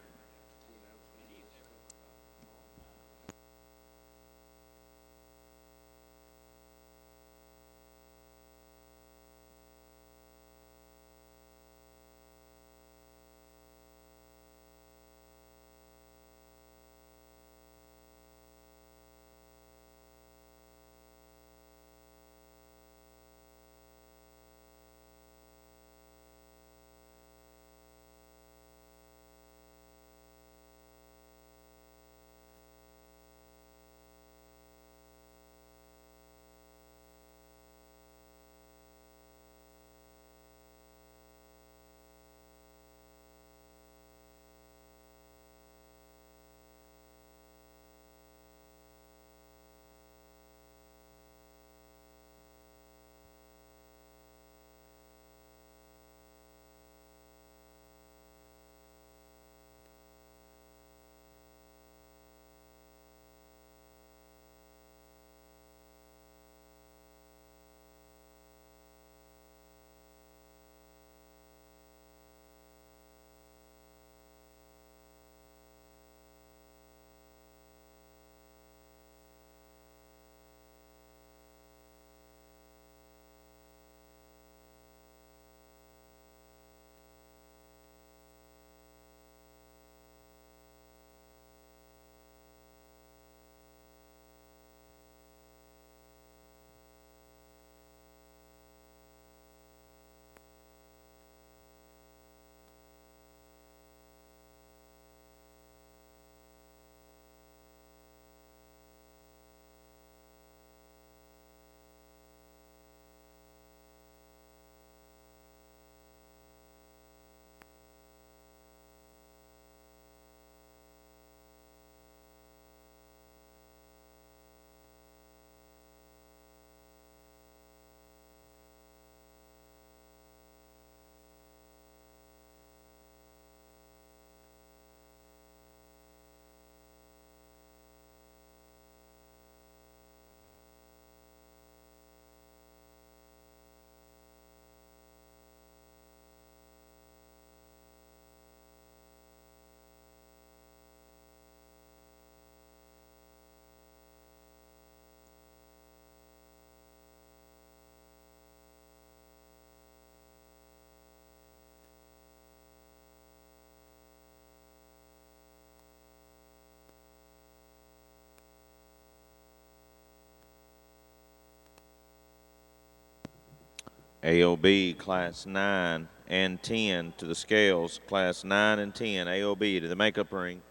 AOB Class 9 and 10 to the scales. Class 9 and 10, AOB to the makeup ring.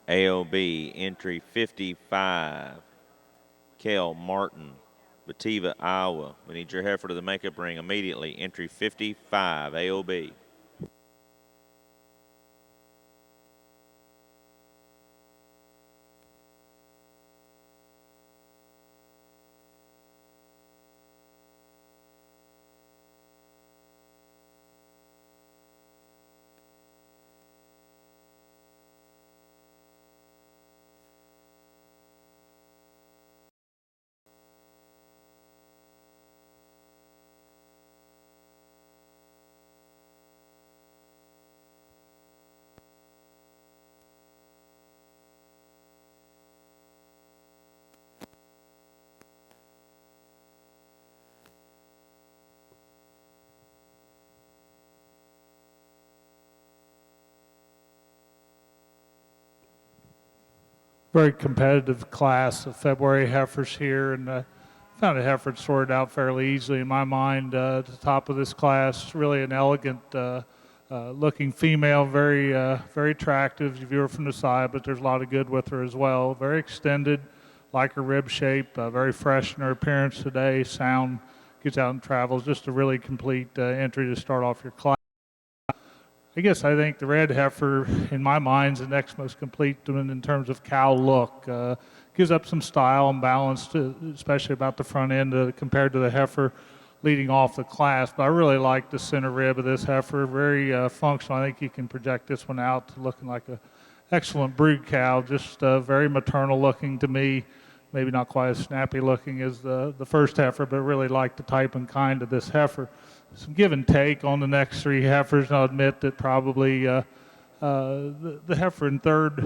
AOB entry 55, Kel Martin, Bativa, Iowa. We need your heifer to the makeup ring immediately. Entry 55, AOB. Very competitive class of February heifers here, and found a heifer sorted out fairly easily in my mind. At the top of this class, really an elegant looking female, very attractive. You view her from the side, but there's a lot of good with her as well. Very extended, like her rib shape, very fresh in her appearance today, sound, gets out and travels. Just a really complete entry to start off your class. I guess I think the red heifer, in my mind, is the next most complete one in terms of cow look. Gives up some style and balance, especially about the front end compared to the heifer leading off the class. But I really like the center rib of this heifer. Very functional. I think you can project this one out to looking like an excellent brood cow. Just very maternal looking to me. Maybe not quite as snappy looking as the first heifer, but really like the type and kind of this heifer. Some give and take on the next three heifers, and I'll admit that probably the heifer in third,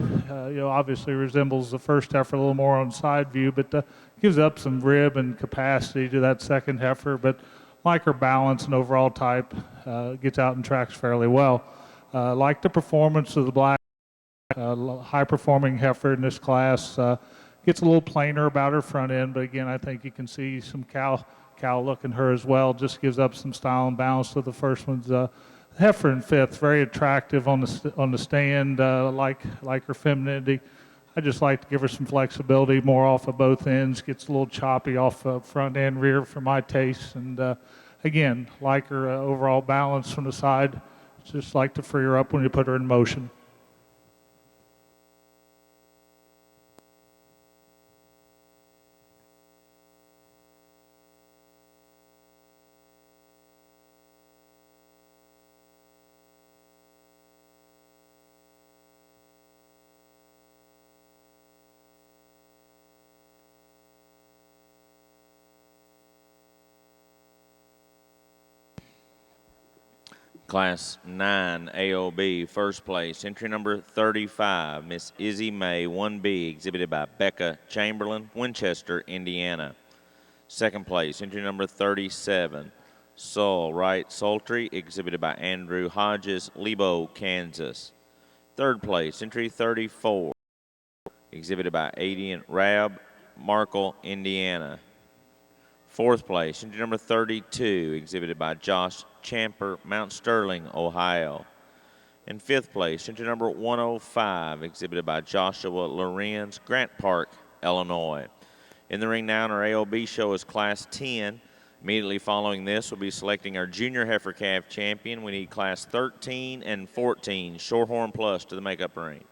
obviously resembles the first heifer a little more on side view, but gives up some rib and capacity to that second heifer. But like her balance and overall type, gets out and tracks fairly well. Like the performance of the black, high-performing heifer in this class. Gets a little plainer about her front end, but again, I think you can see some cow look in her as well. Just gives up some style and balance to the first one's heifer in fifth. Very attractive on the stand, like her femininity. I just like to give her some flexibility, more off of both ends. Gets a little choppy off front and rear for my taste, and again, like her overall balance from the side. Just like to free her up when you put her in motion. Class 9 AOB, first place, entry number 35, Miss Izzy May 1B, exhibited by Becca Chamberlain, Winchester, Indiana. Second place, entry number 37, Saul Wright Sultry, exhibited by Andrew Hodges, Lebo, Kansas. Third place, entry 34, exhibited by Adian Rab, Markle, Indiana. Fourth place, entry number 32, exhibited by Josh Champer, Mount Sterling, Ohio. In fifth place, entry number 105, exhibited by Joshua Lorenz, Grant Park, Illinois. In the ring now in our AOB show is Class 10, Immediately following this, we'll be selecting our junior heifer calf champion. We need class 13 and 14, Shorthorn Plus, to the makeup ring.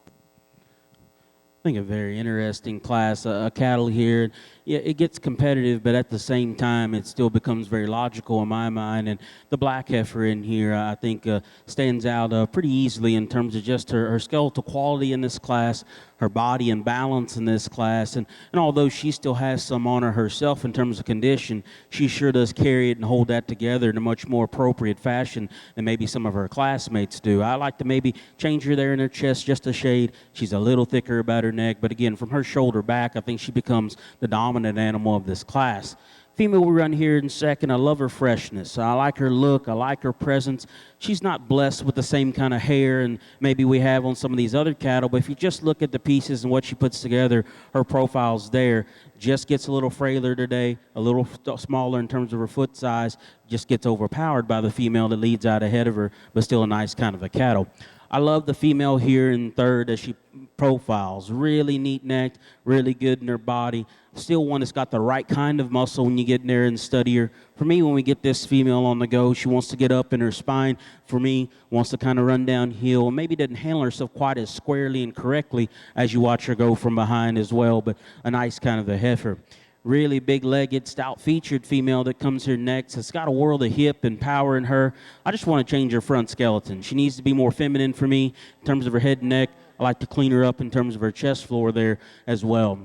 I think a very interesting class, cattle here. Yeah, it gets competitive, but at the same time, it still becomes very logical in my mind. And the black heifer in here, I think, stands out pretty easily in terms of just her skeletal quality in this class, her body and balance in this class. And although she still has some on her herself in terms of condition, she sure does carry it and hold that together in a much more appropriate fashion than maybe some of her classmates do. I like to maybe change her there in her chest just a shade. She's a little thicker about her neck, but again, from her shoulder back, I think she becomes the dominant animal of this class. Female we run here in second. I love her freshness. I like her look. I like her presence. She's not blessed with the same kind of hair and maybe we have on some of these other cattle, but if you just look at the pieces and what she puts together, her profile's there. Just gets a little frailer today, a little smaller in terms of her foot size, just gets overpowered by the female that leads out ahead of her, but still a nice kind of a cattle. I love the female here in third as she profiles. Really neat-necked, really good in her body. Still one that's got the right kind of muscle when you get in there and study her. For me, when we get this female on the go, she wants to get up in her spine. For me, wants to kind of run downhill and maybe doesn't handle herself quite as squarely and correctly as you watch her go from behind as well, but a nice kind of a heifer. Really big-legged, stout-featured female that comes here next. It's got a world of hip and power in her. I just want to change her front skeleton. She needs to be more feminine for me in terms of her head and neck. I like to clean her up in terms of her chest floor there as well.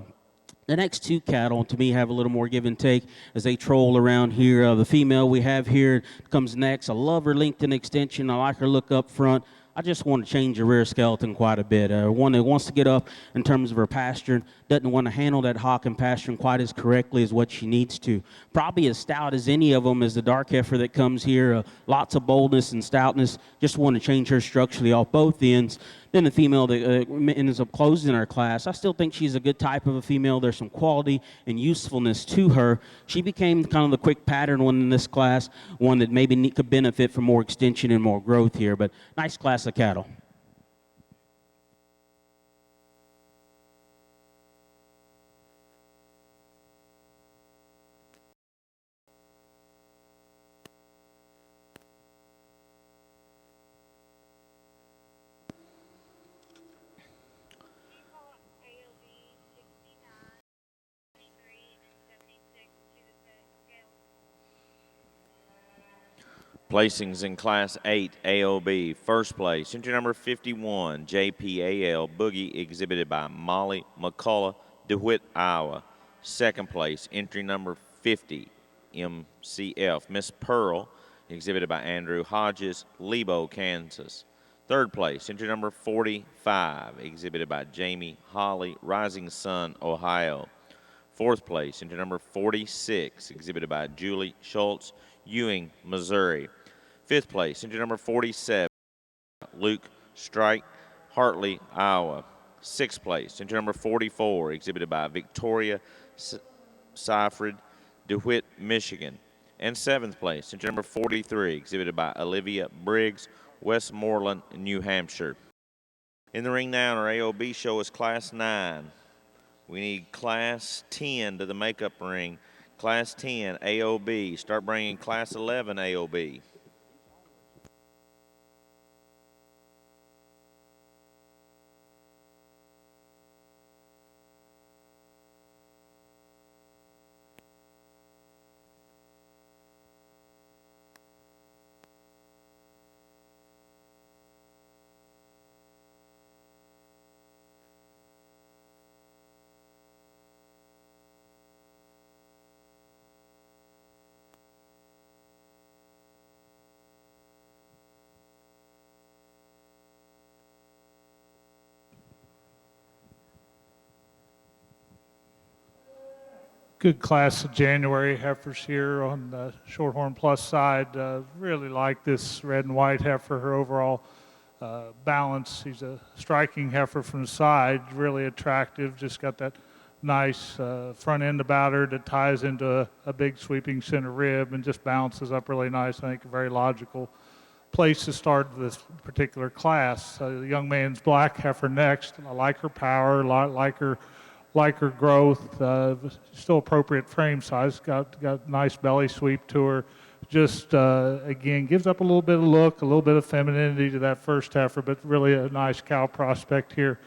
The next two cattle, to me, have a little more give and take as they troll around here. The female we have here comes next. I love her length and extension. I like her look up front. I just want to change the rear skeleton quite a bit. One that wants to get up in terms of her pasturing, doesn't want to handle that hock and pasturing quite as correctly as what she needs to. Probably as stout as any of them is the dark heifer that comes here. Lots of boldness and stoutness. Just want to change her structurally off both ends. Then the female that ends up closing our class, I still think she's a good type of a female. There's some quality and usefulness to her. She became kind of the quick pattern one in this class, one that maybe could benefit from more extension and more growth here, but nice class of cattle. AOB 69, 73, and 76 to the scale. Placings in Class 8 AOB. First place, entry number 51, JPAL Boogie, exhibited by Molly McCullough, DeWitt, Iowa. Second place, entry number 50, MCF Miss Pearl, exhibited by Andrew Hodges, Lebo, Kansas. Third place, entry number 45, exhibited by Jamie Holly, Rising Sun, Ohio. Fourth place, entry number 46, exhibited by Julie Schultz, Ewing, Missouri. Fifth place, entry number 47, Luke Strike, Hartley, Iowa. Sixth place, entry number 44, exhibited by Victoria Seifrid, DeWitt, Michigan. And seventh place, entry number 43, exhibited by Olivia Briggs, Westmoreland, New Hampshire. In the ring now in our AOB show is Class 9. We need Class 10 to the makeup ring. Class 10 AOB. Start bringing Class 11 AOB. Good class of January heifers here on the Shorthorn Plus side. Really like this red and white heifer, her overall balance. She's a striking heifer from the side, really attractive, just got that nice front end about her that ties into a big sweeping center rib and just bounces up really nice. I think a very logical place to start this particular class. The young man's black heifer next. I like her power, like her like her growth, still appropriate frame size, got nice belly sweep to her. Just, again, gives up a little bit of look, a little bit of femininity to that first heifer, but really a nice cow prospect here.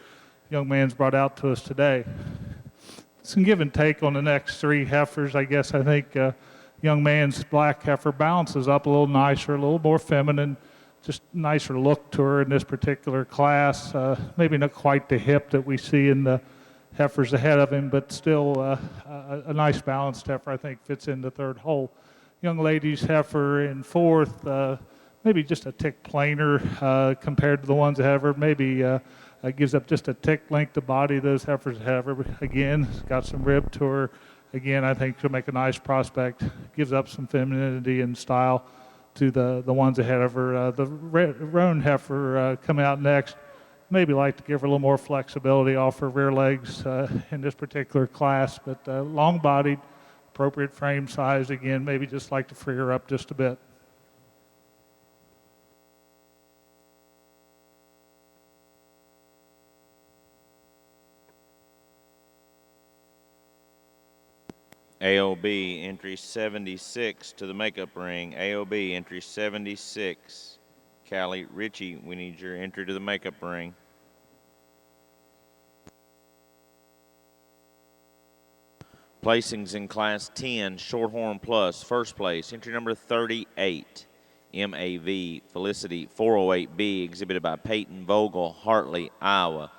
Young man's brought out to us today. Some give and take on the next three heifers. I guess I think young man's black heifer balances up a little nicer, a little more feminine, just nicer look to her in this particular class. Maybe not quite the hip that we see in the heifers ahead of him, but still a nice balanced heifer, I think, fits in the third hole. Young lady's heifer in fourth, maybe just a tick plainer compared to the ones ahead of her. Maybe gives up just a tick length of body those heifers have her. Again, got some rib to her. Again, I think she'll make a nice prospect. Gives up some femininity and style to the ones ahead of her. The roan heifer coming out next. Maybe like to give her a little more flexibility off her rear legs in this particular class, but long-bodied, appropriate frame size. Again, maybe just like to free her up just a bit. AOB entry 76 to the makeup ring. AOB entry 76. Callie Ritchie, we need your entry to the makeup ring. Placings in Class 10, Shorthorn Plus. First place, entry number 38, MAV Felicity 408B, exhibited by Peyton Vogel, Hartley, Iowa.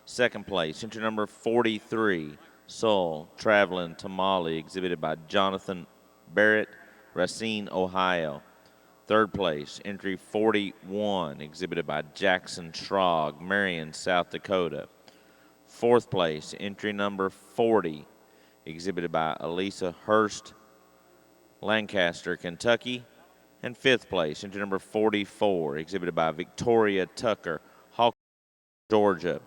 Second place, entry number 43, Soul Traveling Tamale, exhibited by Jonathan Barrett, Racine, Ohio. Third place, entry 41, exhibited by Jackson Schrog, Marion, South Dakota. Fourth place, entry number 40, exhibited by Elisa Hurst, Lancaster, Kentucky. And fifth place, entry number 44, exhibited by Victoria Tucker, Hawkins, Georgia.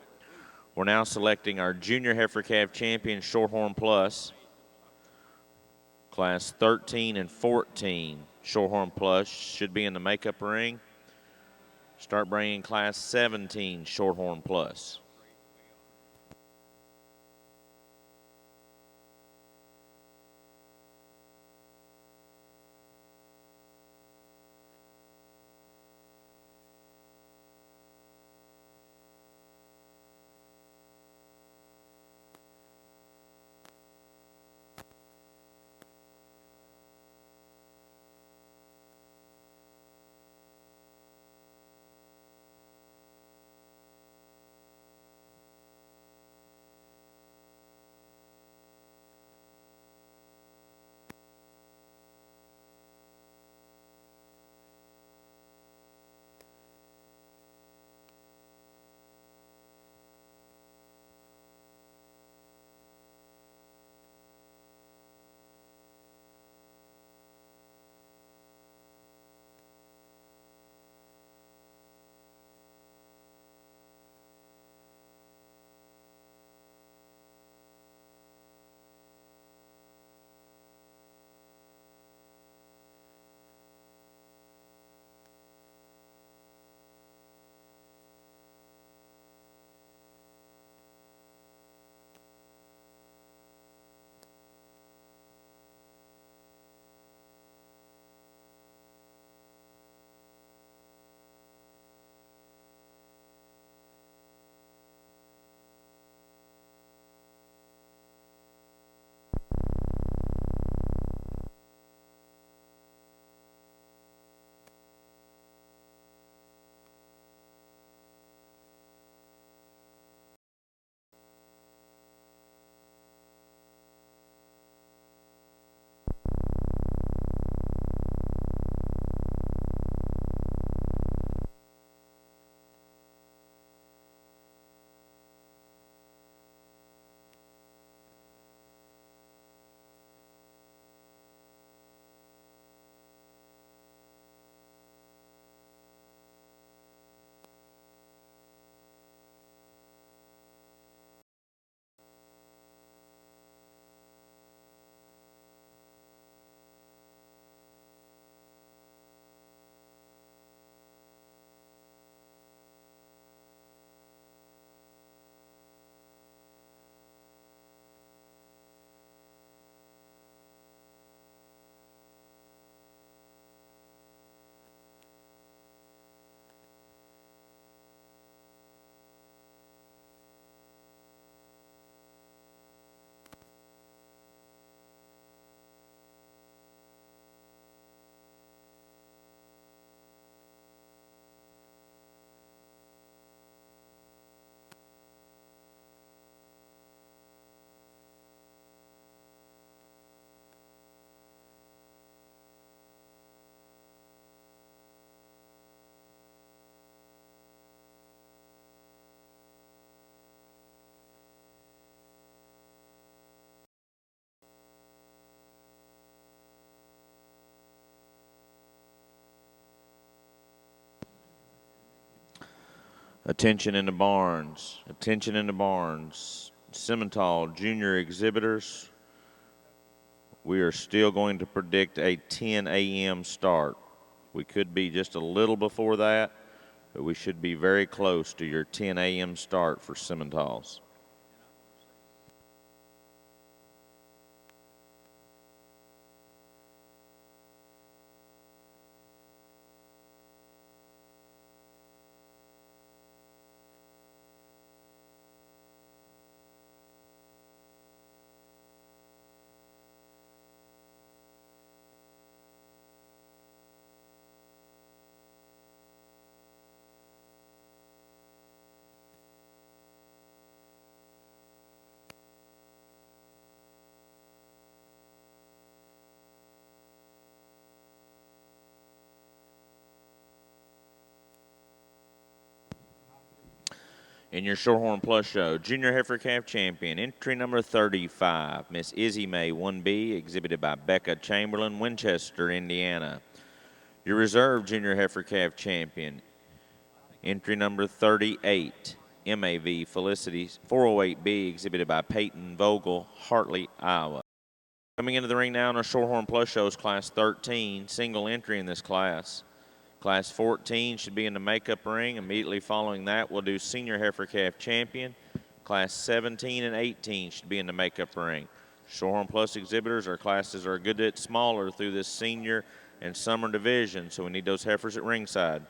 We're now selecting our junior heifer calf champion, Shorthorn Plus. Class 13 and 14, Shorthorn Plus should be in the makeup ring. Start bringing Class 17, Shorthorn Plus. Attention in the barns. Attention in the barns. Simmental junior exhibitors. We are still going to predict a 10 a.m. start. We could be just a little before that, but we should be very close to your 10 a.m. start for Simmentals. In your Shorthorn Plus show, Junior Heifer Calf Champion, entry number 35, Miss Izzy May 1B, exhibited by Becca Chamberlain, Winchester, Indiana. Your Reserve Junior Heifer Calf Champion, entry number 38, MAV Felicity 408B, exhibited by Peyton Vogel, Hartley, Iowa. Coming into the ring now in our Shorthorn Plus show is Class 13, single entry in this class. Class 14 should be in the makeup ring. Immediately following that, we'll do Senior Heifer Calf Champion. Class 17 and 18 should be in the makeup ring. Shorthorn Plus exhibitors, our classes are a good bit smaller through this senior and summer division, so we need those heifers at ringside.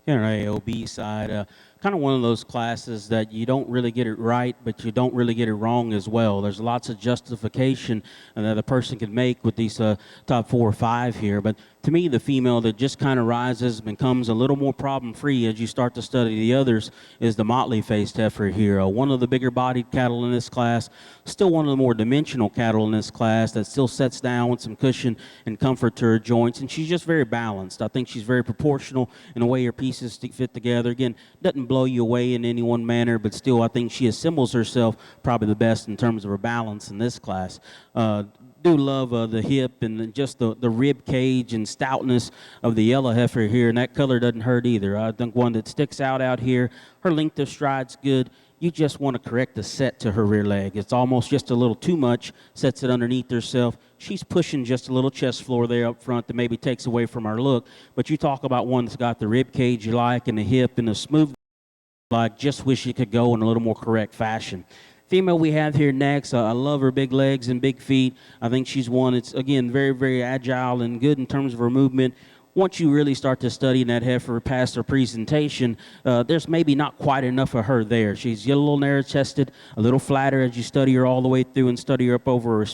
In our AOB side, kind of one of those classes that you don't really get it right, but you don't really get it wrong as well. There's lots of justification that a person can make with these top 4 or 5 here. But to me, the female that just kind of rises, becomes a little more problem-free as you start to study the others is the motley-faced heifer here. One of the bigger-bodied cattle in this class, still one of the more dimensional cattle in this class that still sets down with some cushion and comfort to her joints, and she's just very balanced. I think she's very proportional in the way her pieces fit together. Again, doesn't blow you away in any one manner, but still I think she assembles herself probably the best in terms of her balance in this class. Do love the hip and just the rib cage and stoutness of the yellow heifer here, and that color doesn't hurt either. I think one that sticks out here, her length of stride's good. You just want to correct the set to her rear leg. It's almost just a little too much, sets it underneath herself. She's pushing just a little chest floor there up front that maybe takes away from our look, but you talk about one that's got the rib cage you like and the hip and the smooth, like just wish it could go in a little more correct fashion. Female we have here next, I love her big legs and big feet. I think she's one that's, again, very, very agile and good in terms of her movement. Once you really start to study that heifer past her presentation, there's maybe not quite enough of her there. She's a little narrow-chested, a little flatter as you study her all the way through and study her up over her.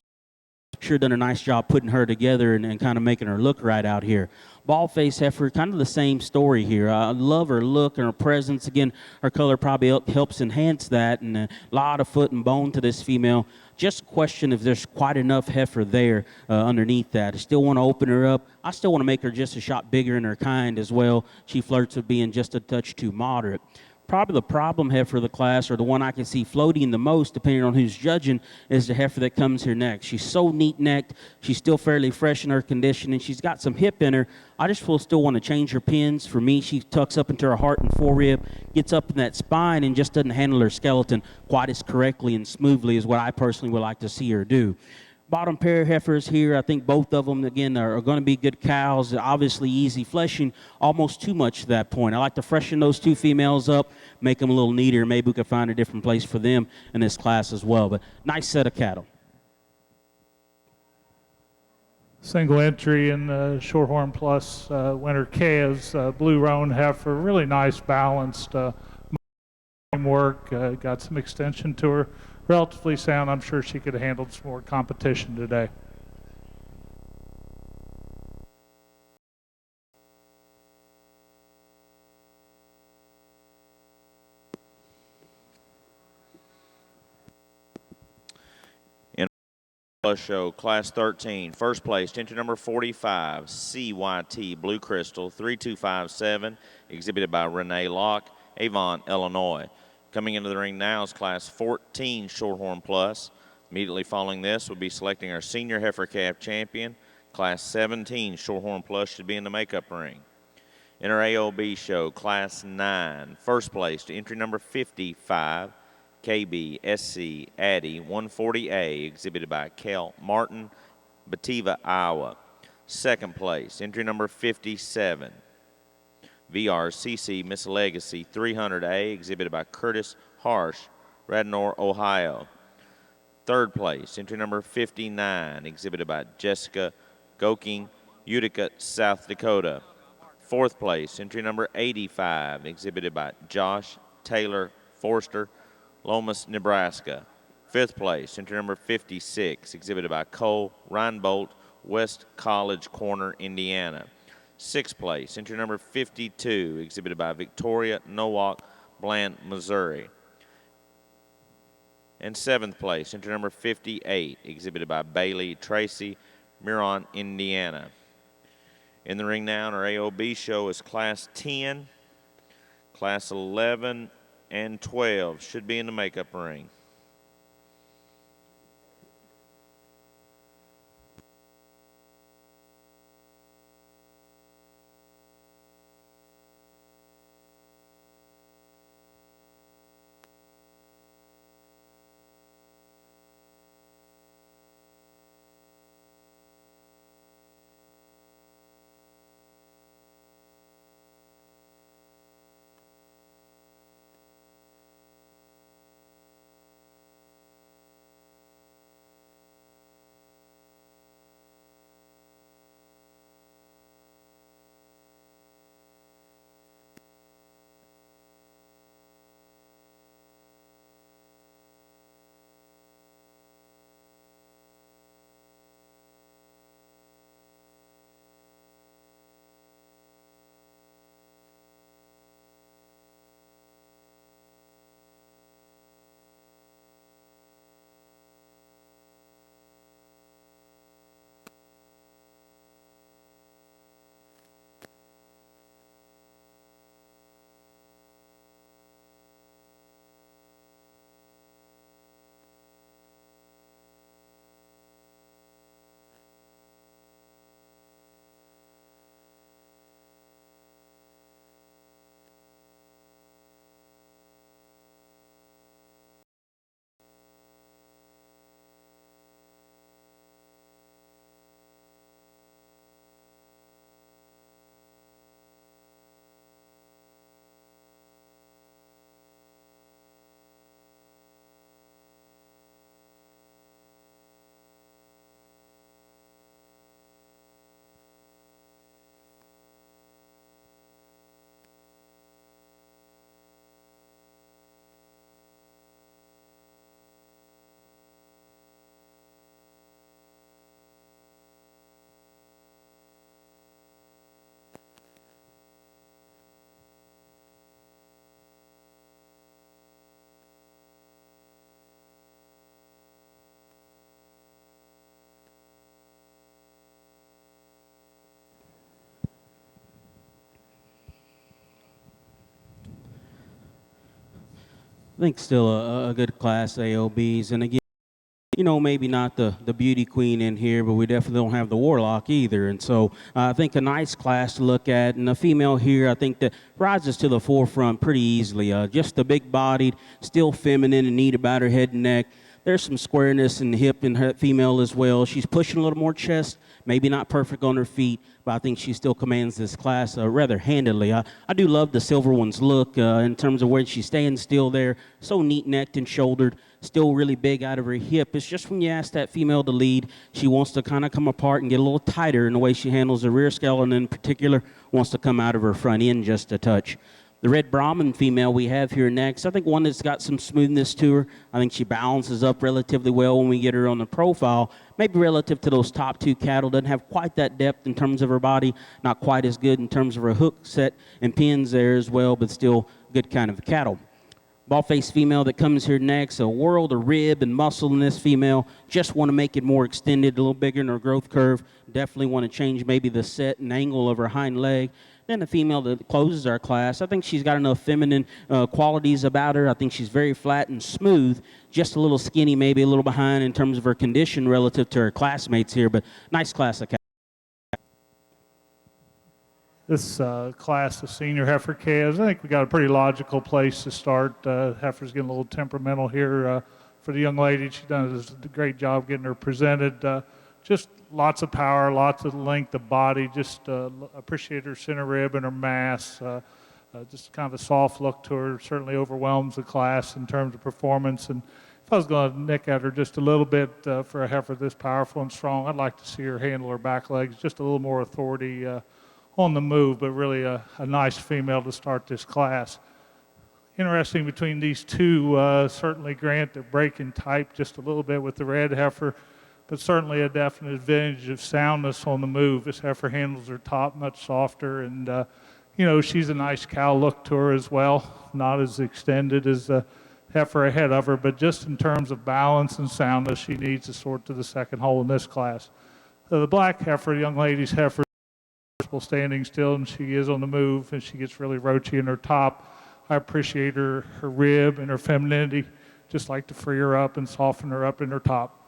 Sure done a nice job putting her together and kind of making her look right out here. Bald-faced heifer, kind of the same story here. I love her look and her presence. Again, her color probably helps enhance that, and a lot of foot and bone to this female. Just question if there's quite enough heifer there underneath that. I still want to open her up. I still want to make her just a shot bigger in her kind as well. She flirts with being just a touch too moderate. Probably the problem heifer of the class, or the one I can see floating the most, depending on who's judging, is the heifer that comes here next. She's so neat-necked. She's still fairly fresh in her condition, and she's got some hip in her. I just still want to change her pins. For me, she tucks up into her heart and forerib, gets up in that spine, and just doesn't handle her skeleton quite as correctly and smoothly as what I personally would like to see her do. Bottom pair of heifers here, I think both of them, again, are going to be good cows. Obviously easy fleshing, almost too much to that point. I like to freshen those two females up, make them a little neater. Maybe we could find a different place for them in this class as well. But nice set of cattle. Single entry in the Shorthorn Plus Winter K is Blue Roan heifer. Really nice balanced work. Got some extension to her. Relatively sound. I'm sure she could have handled some more competition today. In Plus show, Class 13, first place, entry number 45, CYT Blue Crystal 3257, exhibited by Renee Locke, Avon, Illinois. Coming into the ring now is Class 14 Shorthorn Plus. Immediately following this, we'll be selecting our Senior Heifer Calf Champion. Class 17 Shorthorn Plus should be in the makeup ring. In our AOB show, Class 9, first place to entry number 55, KBSC Addy 140A, exhibited by Kel Martin, Batavia, Iowa. Second place, entry number 57, VRCC Miss Legacy 300A, exhibited by Curtis Harsh, Radnor, Ohio. Third place, entry number 59, exhibited by Jessica Goking, Utica, South Dakota. Fourth place, entry number 85, exhibited by Josh Taylor Forster, Lomas, Nebraska. Fifth place, entry number 56, exhibited by Cole Reinbolt, West College Corner, Indiana. Sixth place, entry number 52, exhibited by Victoria Nowak, Bland, Missouri. And seventh place, entry number 58, exhibited by Bailey Tracy, Miron, Indiana. In the ring now in our AOB show is Class 10, Class 11, and 12 should be in the makeup ring. I think still a good class, AOBs. And again, you know, maybe not the beauty queen in here, but we definitely don't have the warlock either. And so I think a nice class to look at. And a female here, I think that rises to the forefront pretty easily. Just the big-bodied, still feminine and neat about her head and neck. There's some squareness in the hip in her female as well. She's pushing a little more chest, maybe not perfect on her feet, but I think she still commands this class rather handily. I do love the silver one's look in terms of where she's staying still there, so neat-necked and shouldered, still really big out of her hip. It's just when you ask that female to lead, she wants to kind of come apart and get a little tighter in the way she handles the rear skeleton in particular, wants to come out of her front end just a touch. The red Brahmin female we have here next, I think one that's got some smoothness to her. I think she balances up relatively well when we get her on the profile. Maybe relative to those top two cattle, doesn't have quite that depth in terms of her body, not quite as good in terms of her hook set and pins there as well, but still good kind of cattle. Ball-faced female that comes here next, a world of rib and muscle in this female. Just want to make it more extended, a little bigger in her growth curve. Definitely want to change maybe the set and angle of her hind leg. Then the female that closes our class, I think she's got enough feminine qualities about her. I think she's very flat and smooth, just a little skinny, maybe a little behind in terms of her condition relative to her classmates here, but nice class of cattle. this class of senior heifer calves. I think we got a pretty logical place to start. Heifer's getting a little temperamental here for the young lady. She's done a great job getting her presented. Just lots of power, lots of length of body. Just appreciate her center rib and her mass. Just kind of a soft look to her. Certainly overwhelms the class in terms of performance. And if I was going to nick at her just a little bit for a heifer this powerful and strong, I'd like to see her handle her back legs, just a little more authority on the move, but really a nice female to start this class. Interesting between these two, certainly Grant, they're breaking type just a little bit with the red heifer, but certainly a definite advantage of soundness on the move. This heifer handles her top much softer, and you know, she's a nice cow look to her as well, not as extended as the heifer ahead of her, but just in terms of balance and soundness, she needs to sort to the second hole in this class. The black heifer, the young lady's heifer, standing still, and she is on the move, and she gets really roachy in her top. I appreciate her rib and her femininity. Just like to free her up and soften her up in her top.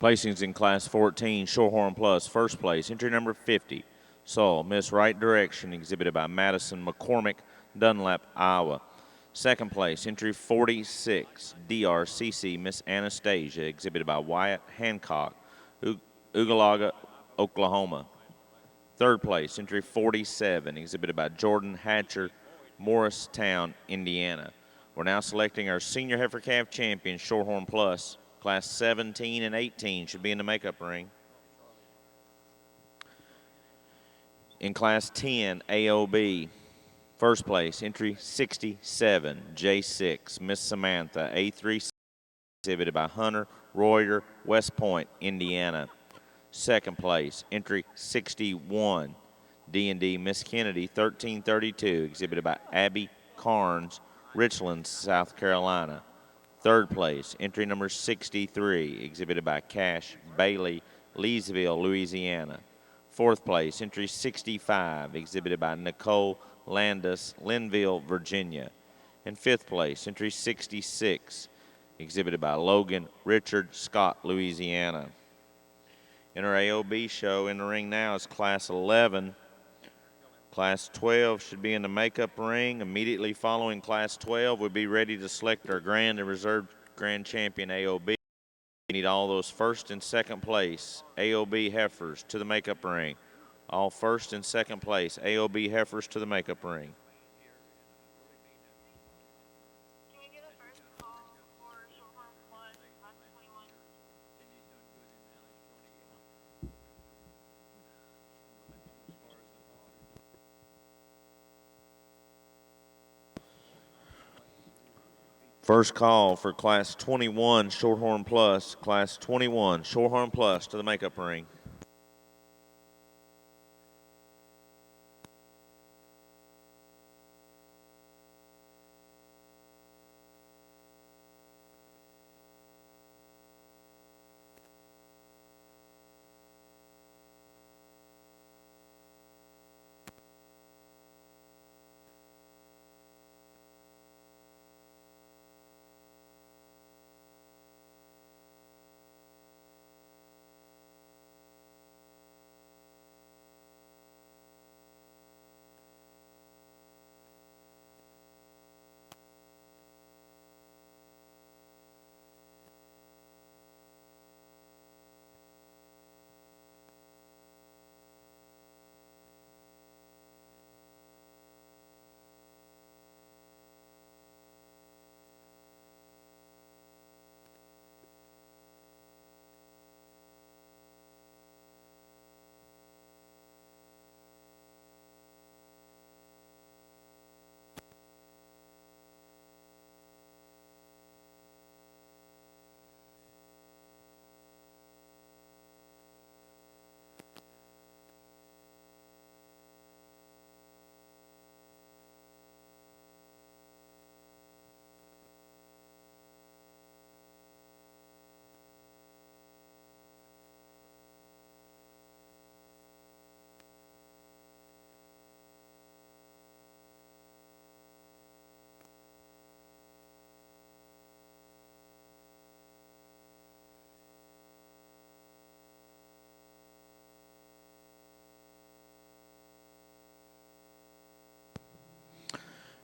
Placings in Class 14, Shorthorn Plus. First place, entry number 50, Saul, Miss Right Direction, exhibited by Madison McCormick, Dunlap, Iowa. Second place, entry 46, DRCC, Miss Anastasia, exhibited by Wyatt Hancock, Oogalaga, Oklahoma. Third place, entry 47, exhibited by Jordan Hatcher, Morristown, Indiana. We're now selecting our senior heifer calf champion, Shorthorn Plus. Class 17 and 18 should be in the makeup ring. In Class 10, AOB, first place, entry 67, J6, Miss Samantha, A3, exhibited by Hunter Royer, West Point, Indiana. Second place, entry 61, D&D, Miss Kennedy, 1332, exhibited by Abby Carnes, Richland, South Carolina. Third place, entry number 63, exhibited by Cash Bailey, Leesville, Louisiana. Fourth place, entry 65, exhibited by Nicole Landis, Linville, Virginia. And fifth place, entry 66, exhibited by Logan Richard, Scott, Louisiana. In our AOB show, in the ring now is Class 11. Class 12 should be in the makeup ring. Immediately following Class 12, we'll be ready to select our grand and reserve grand champion AOB. We need all those first and second place AOB heifers to the makeup ring. All first and second place AOB heifers to the makeup ring. Can we get a first call for Shorthorn Plus, class 21? First call for Class 21 Shorthorn Plus. Class 21 Shorthorn Plus to the makeup ring.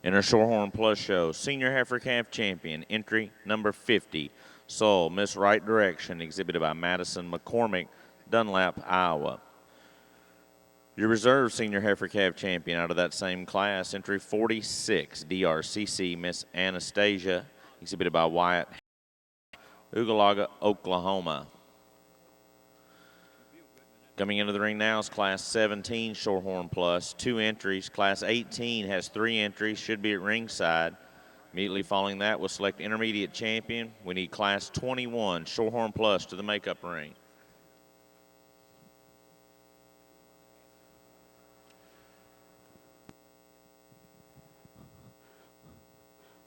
In our Shorthorn Plus show, Senior Heifer Calf Champion, entry number 50, Soul, Miss Right Direction, exhibited by Madison McCormick, Dunlap, Iowa. Your reserve Senior Heifer Calf Champion out of that same class, entry 46, DRCC, Miss Anastasia, exhibited by Wyatt, Oogalaga, Oklahoma. Coming into the ring now is Class 17 Shorthorn Plus, 2 entries. Class 18 has 3 entries, should be at ringside. Immediately following that, we'll select intermediate champion. We need Class 21 Shorthorn Plus to the makeup ring.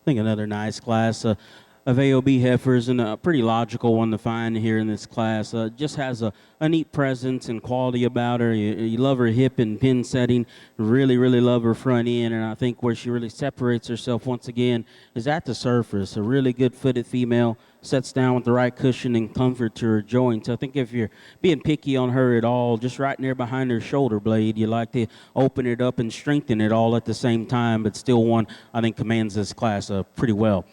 I think another nice class of AOB heifers, and a pretty logical one to find here in this class. Just has a neat presence and quality about her. You love her hip and pin setting. Really, really love her front end, and I think where she really separates herself once again is at the surface. A really good footed female, sets down with the right cushion and comfort to her joints. I think if you're being picky on her at all, just right there behind her shoulder blade, you like to open it up and strengthen it all at the same time, but still one I think commands this class pretty well.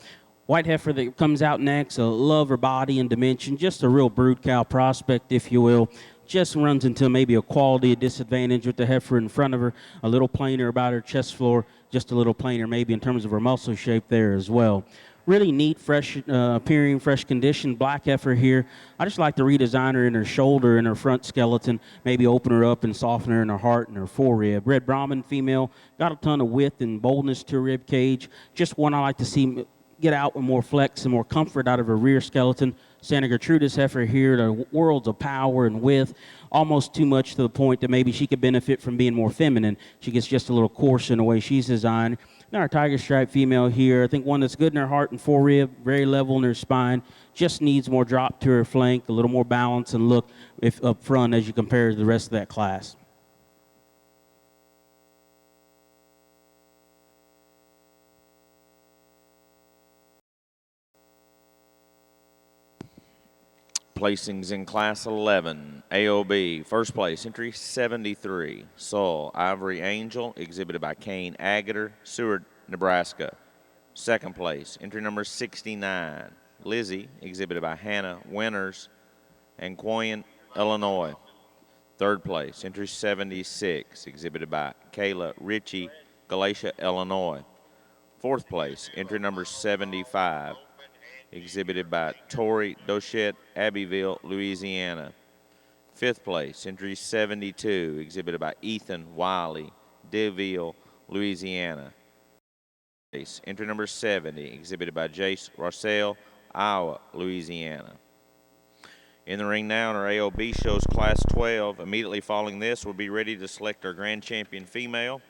White heifer that comes out next, love her body and dimension, just a real brood cow prospect, if you will. Just runs into maybe a quality disadvantage with the heifer in front of her, a little plainer about her chest floor, just a little plainer maybe in terms of her muscle shape there as well. Really neat, fresh appearing, fresh condition black heifer here. I just like to redesign her in her shoulder and her front skeleton, maybe open her up and soften her in her heart and her forerib. Red Brahmin female, got a ton of width and boldness to her rib cage. Just one I like to see get out with more flex and more comfort out of her rear skeleton. Santa Gertrudis heifer here, the worlds of power and width, almost too much to the point that maybe she could benefit from being more feminine. She gets just a little coarse in the way she's designed. Now our tiger stripe female here, I think one that's good in her heart and forerib, very level in her spine, just needs more drop to her flank, a little more balance and look if up front as you compare to the rest of that class. Placings in Class 11, AOB. First place, entry 73, Soul, Ivory Angel, exhibited by Kane Agater, Seward, Nebraska. Second place, entry number 69, Lizzie, exhibited by Hannah Winters and Quoyen, Illinois. Third place, entry 76, exhibited by Kayla Ritchie, Galatia, Illinois. Fourth place, entry number 75, exhibited by Tori Dochette, Abbeville, Louisiana. Fifth place, entry 72, exhibited by Ethan Wiley, DeVille, Louisiana. Entry number 70, exhibited by Jace Rossell, Iowa, Louisiana. In the ring now in our AOB shows Class 12. Immediately following this, we'll be ready to select our grand champion female.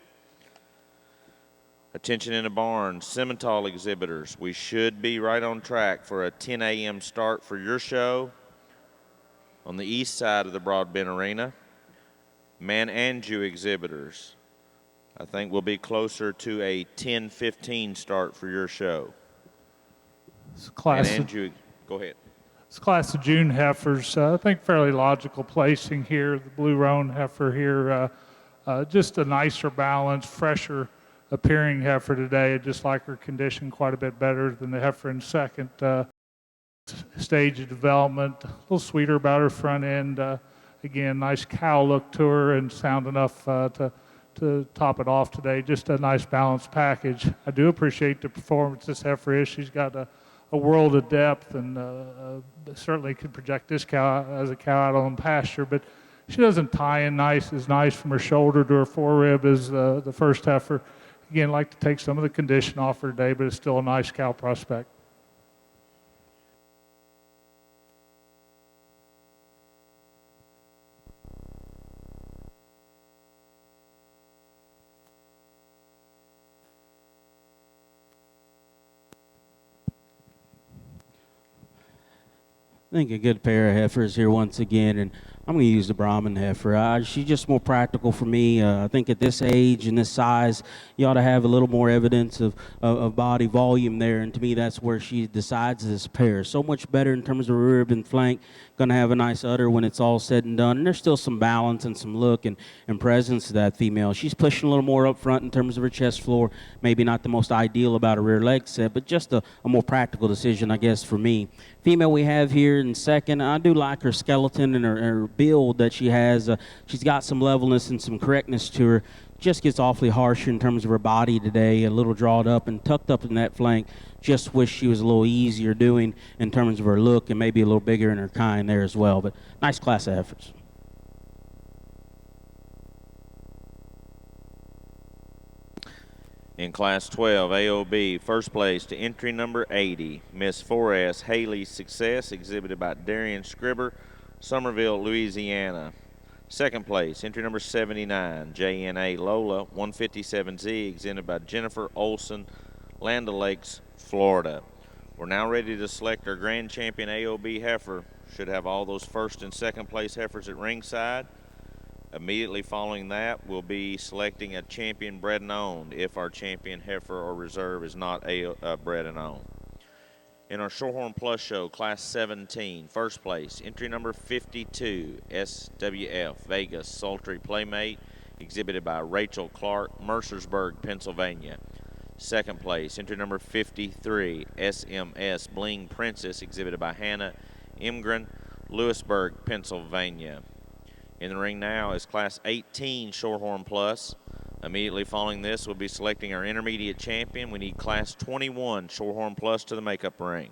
Attention in the barn, Simmental exhibitors. We should be right on track for a 10 a.m. start for your show on the east side of the Broadbent Arena. Maine-Anjou exhibitors. I think we'll be closer to a 10:15 start for your show. Maine-Anjou, go ahead. It's class of June heifers. I think fairly logical placing here. The blue roan heifer here, just a nicer balance, fresher appearing heifer today. I just like her condition quite a bit better than the heifer in second stage of development. A little sweeter about her front end. Again, nice cow look to her and sound enough to top it off today. Just a nice balanced package. I do appreciate the performance this heifer is. She's got a world of depth and certainly could project this cow as a cow out on pasture, but she doesn't tie in as nice from her shoulder to her forerib as the first heifer. Again, like to take some of the condition off her today, but it's still a nice cow prospect. I think a good pair of heifers here once again, and I'm going to use the Brahman heifer. She's just more practical for me. I think at this age and this size, you ought to have a little more evidence of body volume there. And to me, that's where she decides this pair. So much better in terms of rear rib and flank. Going to have a nice udder when it's all said and done. And there's still some balance and some look and presence to that female. She's pushing a little more up front in terms of her chest floor. Maybe not the most ideal about a rear leg set, but just a more practical decision, I guess, for me. Female we have here in second, I do like her skeleton and her build that she has. She's got some levelness and some correctness to her. Just gets awfully harsh in terms of her body today, a little drawed up and tucked up in that flank. Just wish she was a little easier doing in terms of her look and maybe a little bigger in her kind there as well. But nice class of efforts. In Class 12, AOB, first place to entry number 80, Miss 4S Haley Success, exhibited by Darian Scribber, Somerville, Louisiana. Second place, entry number 79, JNA Lola 157Z, exhibited by Jennifer Olson, Land O'Lakes, Florida. We're now ready to select our grand champion AOB heifer. Should have all those first and second place heifers at ringside. Immediately following that, we'll be selecting a champion bred and owned if our champion heifer or reserve is not bred and owned. In our Shorthorn Plus show, Class 17, first place, entry number 52, SWF Vegas Sultry Playmate, exhibited by Rachel Clark, Mercersburg, Pennsylvania. Second place, entry number 53, SMS Bling Princess, exhibited by Hannah Imgren, Lewisburg, Pennsylvania. In the ring now is Class 18 Shorthorn Plus. Immediately following this, we'll be selecting our intermediate champion. We need Class 21 Shorthorn Plus to the makeup ring.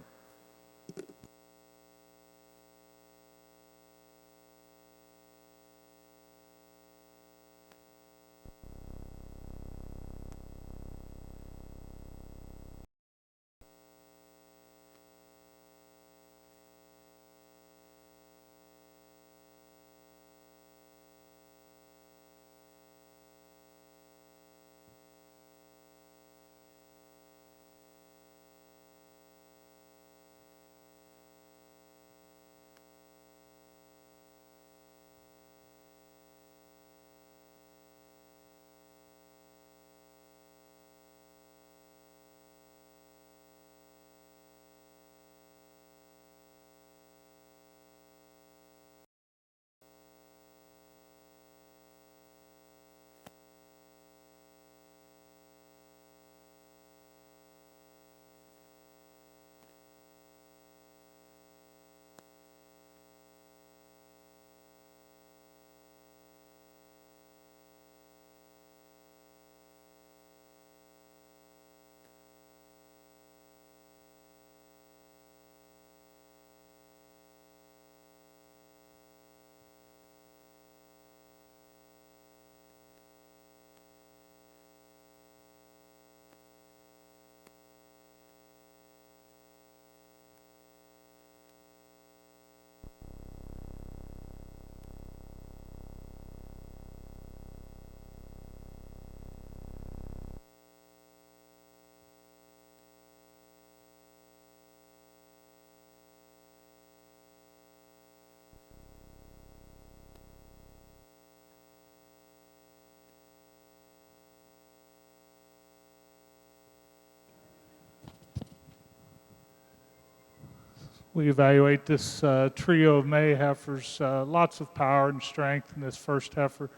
We evaluate this trio of May heifers, lots of power and strength in this first heifer.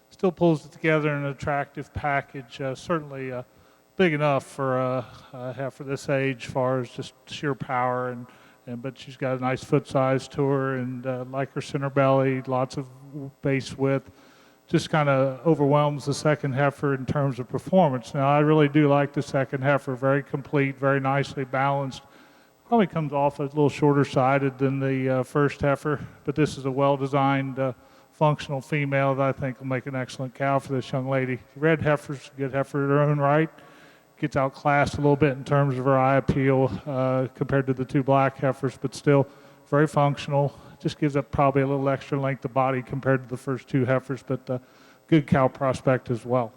Still pulls it together in an attractive package, certainly big enough for a heifer this age as far as just sheer power, but she's got a nice foot size to her and like her center belly, lots of base width. Just kind of overwhelms the second heifer in terms of performance. Now, I really do like the second heifer, very complete, very nicely balanced. Probably comes off a little shorter sided than the first heifer, but this is a well-designed, functional female that I think will make an excellent cow for this young lady. The red heifer's a good heifer in her own right. Gets outclassed a little bit in terms of her eye appeal compared to the two black heifers, but still very functional. Just gives up probably a little extra length of body compared to the first two heifers, but good cow prospect as well.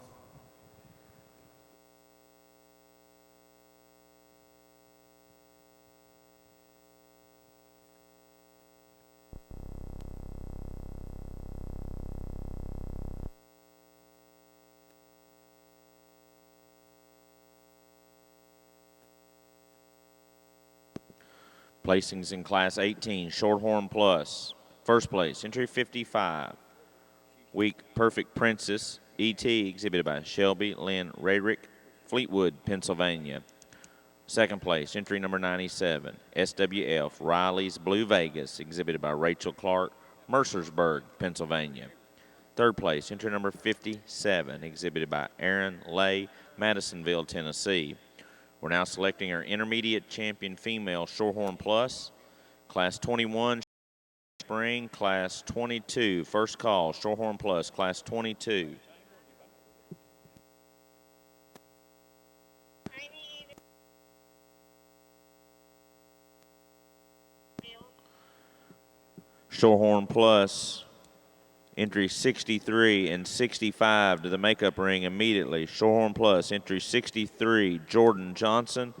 Placings in Class 18, Shorthorn Plus. First place, entry 55, Week Perfect Princess, E.T., exhibited by Shelby Lynn Rayrick, Fleetwood, Pennsylvania. Second place, entry number 97, SWF Riley's Blue Vegas, exhibited by Rachel Clark, Mercersburg, Pennsylvania. Third place, entry number 57, exhibited by Aaron Lay, Madisonville, Tennessee. We're now selecting our intermediate champion female, Shorthorn Plus, Class 21, Spring, Class 22. First call, Shorthorn Plus, Class 22. I need males. Shorthorn Plus, entry 63 and 65 to the makeup ring immediately. Shorthorn Plus, entry 63, Jordan Johnson.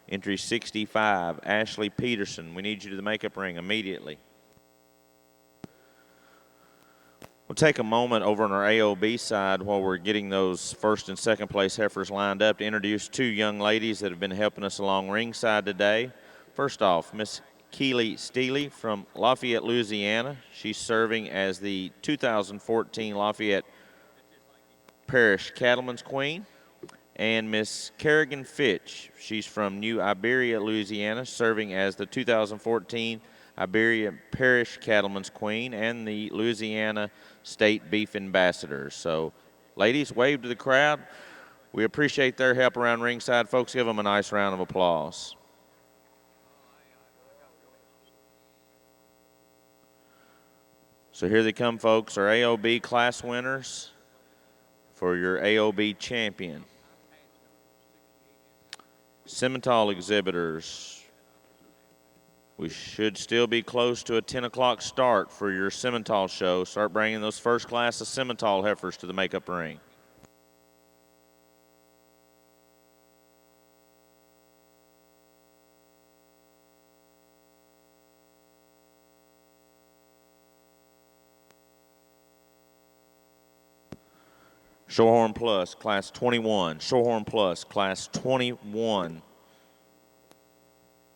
Entry 65, Ashley Peterson. We need you to the makeup ring immediately. We'll take a moment over on our AOB side while we're getting those first and second place heifers lined up to introduce two young ladies that have been helping us along ringside today. First off, Miss Keely Steely from Lafayette, Louisiana. She's serving as the 2014 Lafayette Parish Cattleman's Queen. And Miss Kerrigan Fitch. She's from New Iberia, Louisiana, serving as the 2014 Iberia Parish Cattleman's Queen and the Louisiana State Beef Ambassador. So, ladies, wave to the crowd. We appreciate their help around ringside. Folks, give them a nice round of applause. So here they come, folks, our AOB class winners for your AOB champion. Simmental exhibitors, we should still be close to a 10 o'clock start for your Simmental show. Start bringing those first class of Simmental heifers to the makeup ring. Shorthorn Plus, Class 21. Shorthorn Plus, Class 21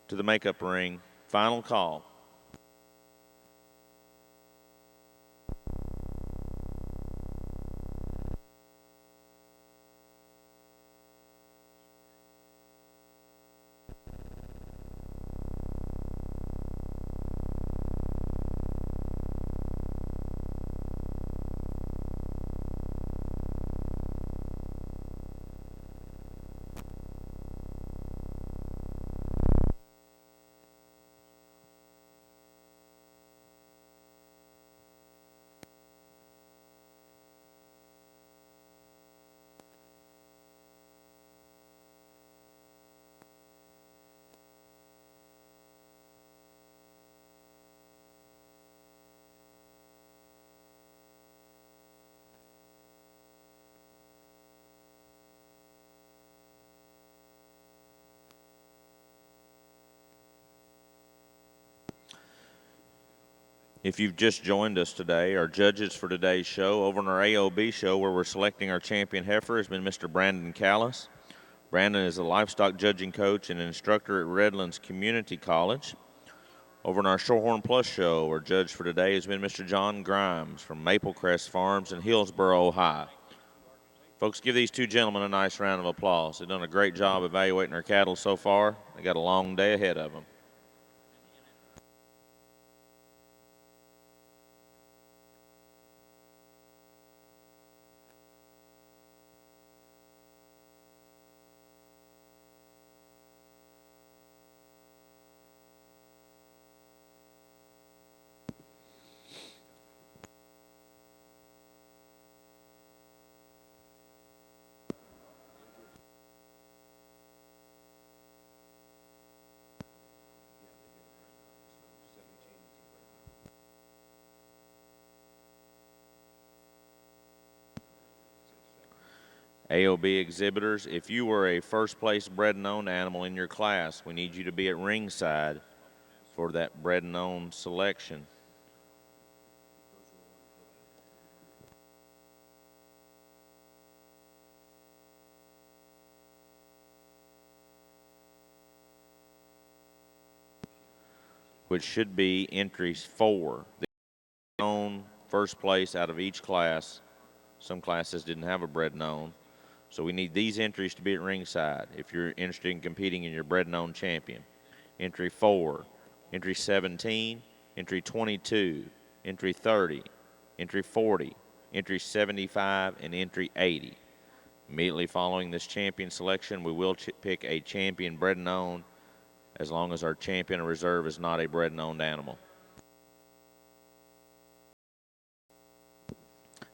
to the makeup ring. Final call. If you've just joined us today, our judges for today's show, over on our AOB show where we're selecting our champion heifer, has been Mr. Brandon Callis. Brandon is a livestock judging coach and instructor at Redlands Community College. Over on our Shorthorn Plus show, our judge for today has been Mr. John Grimes from Maple Crest Farms in Hillsboro, Ohio. Folks, give these two gentlemen a nice round of applause. They've done a great job evaluating our cattle so far. They got a long day ahead of them. AOB exhibitors, if you were a first place bred and owned animal in your class, we need you to be at ringside for that bred and owned selection. which should be entry 4. The known first place out of each class. Some classes didn't have a bred known. So we need these entries to be at ringside if you're interested in competing in your bred known champion. Entry 4, entry 17, entry 22, entry 30, entry 40, entry 75, and entry 80. Immediately following this champion selection, we will pick a champion bred and owned as long as our champion or reserve is not a bred and owned animal.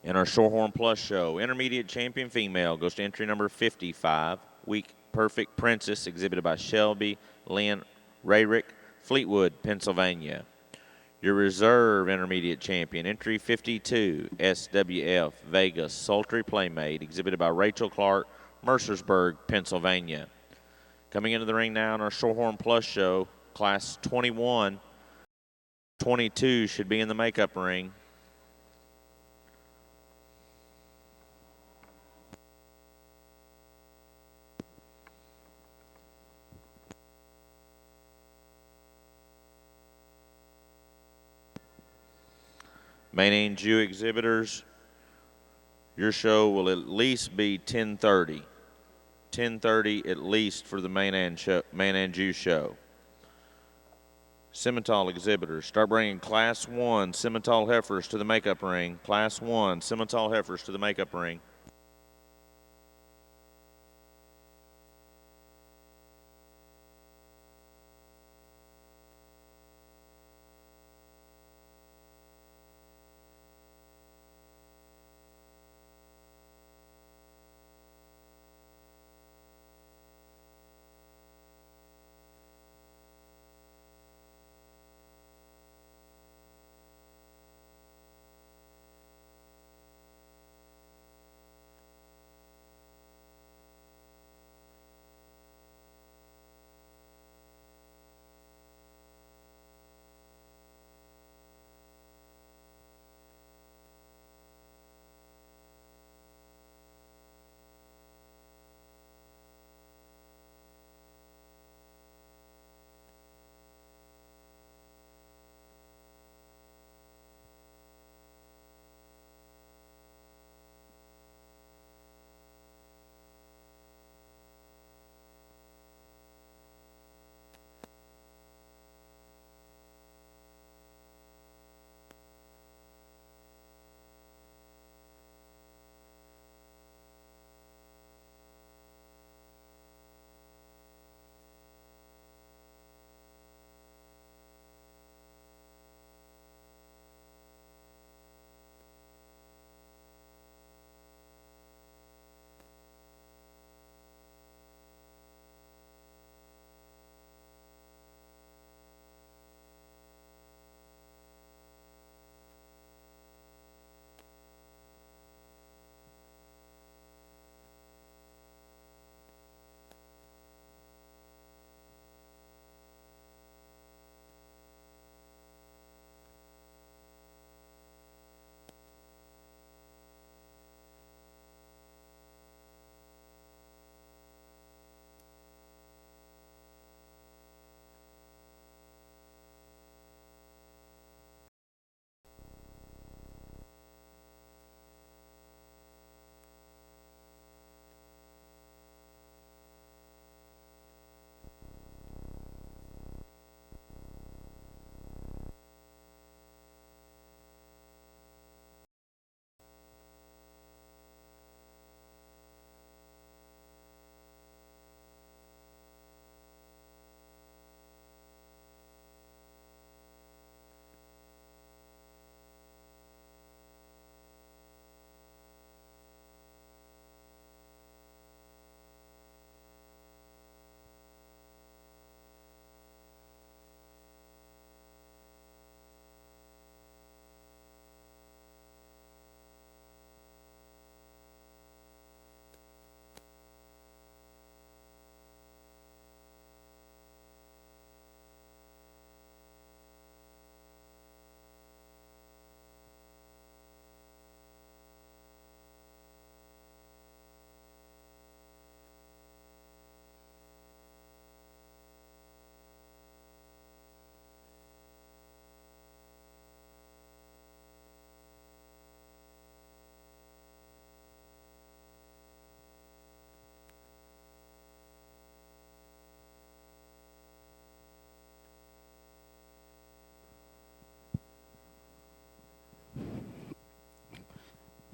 In our Shorthorn Plus show, intermediate champion female goes to entry number 55, Week Perfect Princess, exhibited by Shelby Lynn Rayrick, Fleetwood, Pennsylvania. Your reserve intermediate champion, entry 52, SWF Vegas Sultry Playmate, exhibited by Rachel Clark, Mercersburg, Pennsylvania. Coming into the ring now in our Shorthorn Plus show, class 21, 22 should be in the makeup ring. Maine-Anjou exhibitors, your show will at least be 10:30. 10:30 at least for the Maine-Anjou show. Simmental exhibitors, start bringing Class 1 Simmental heifers to the makeup ring. Class 1 Simmental heifers to the makeup ring.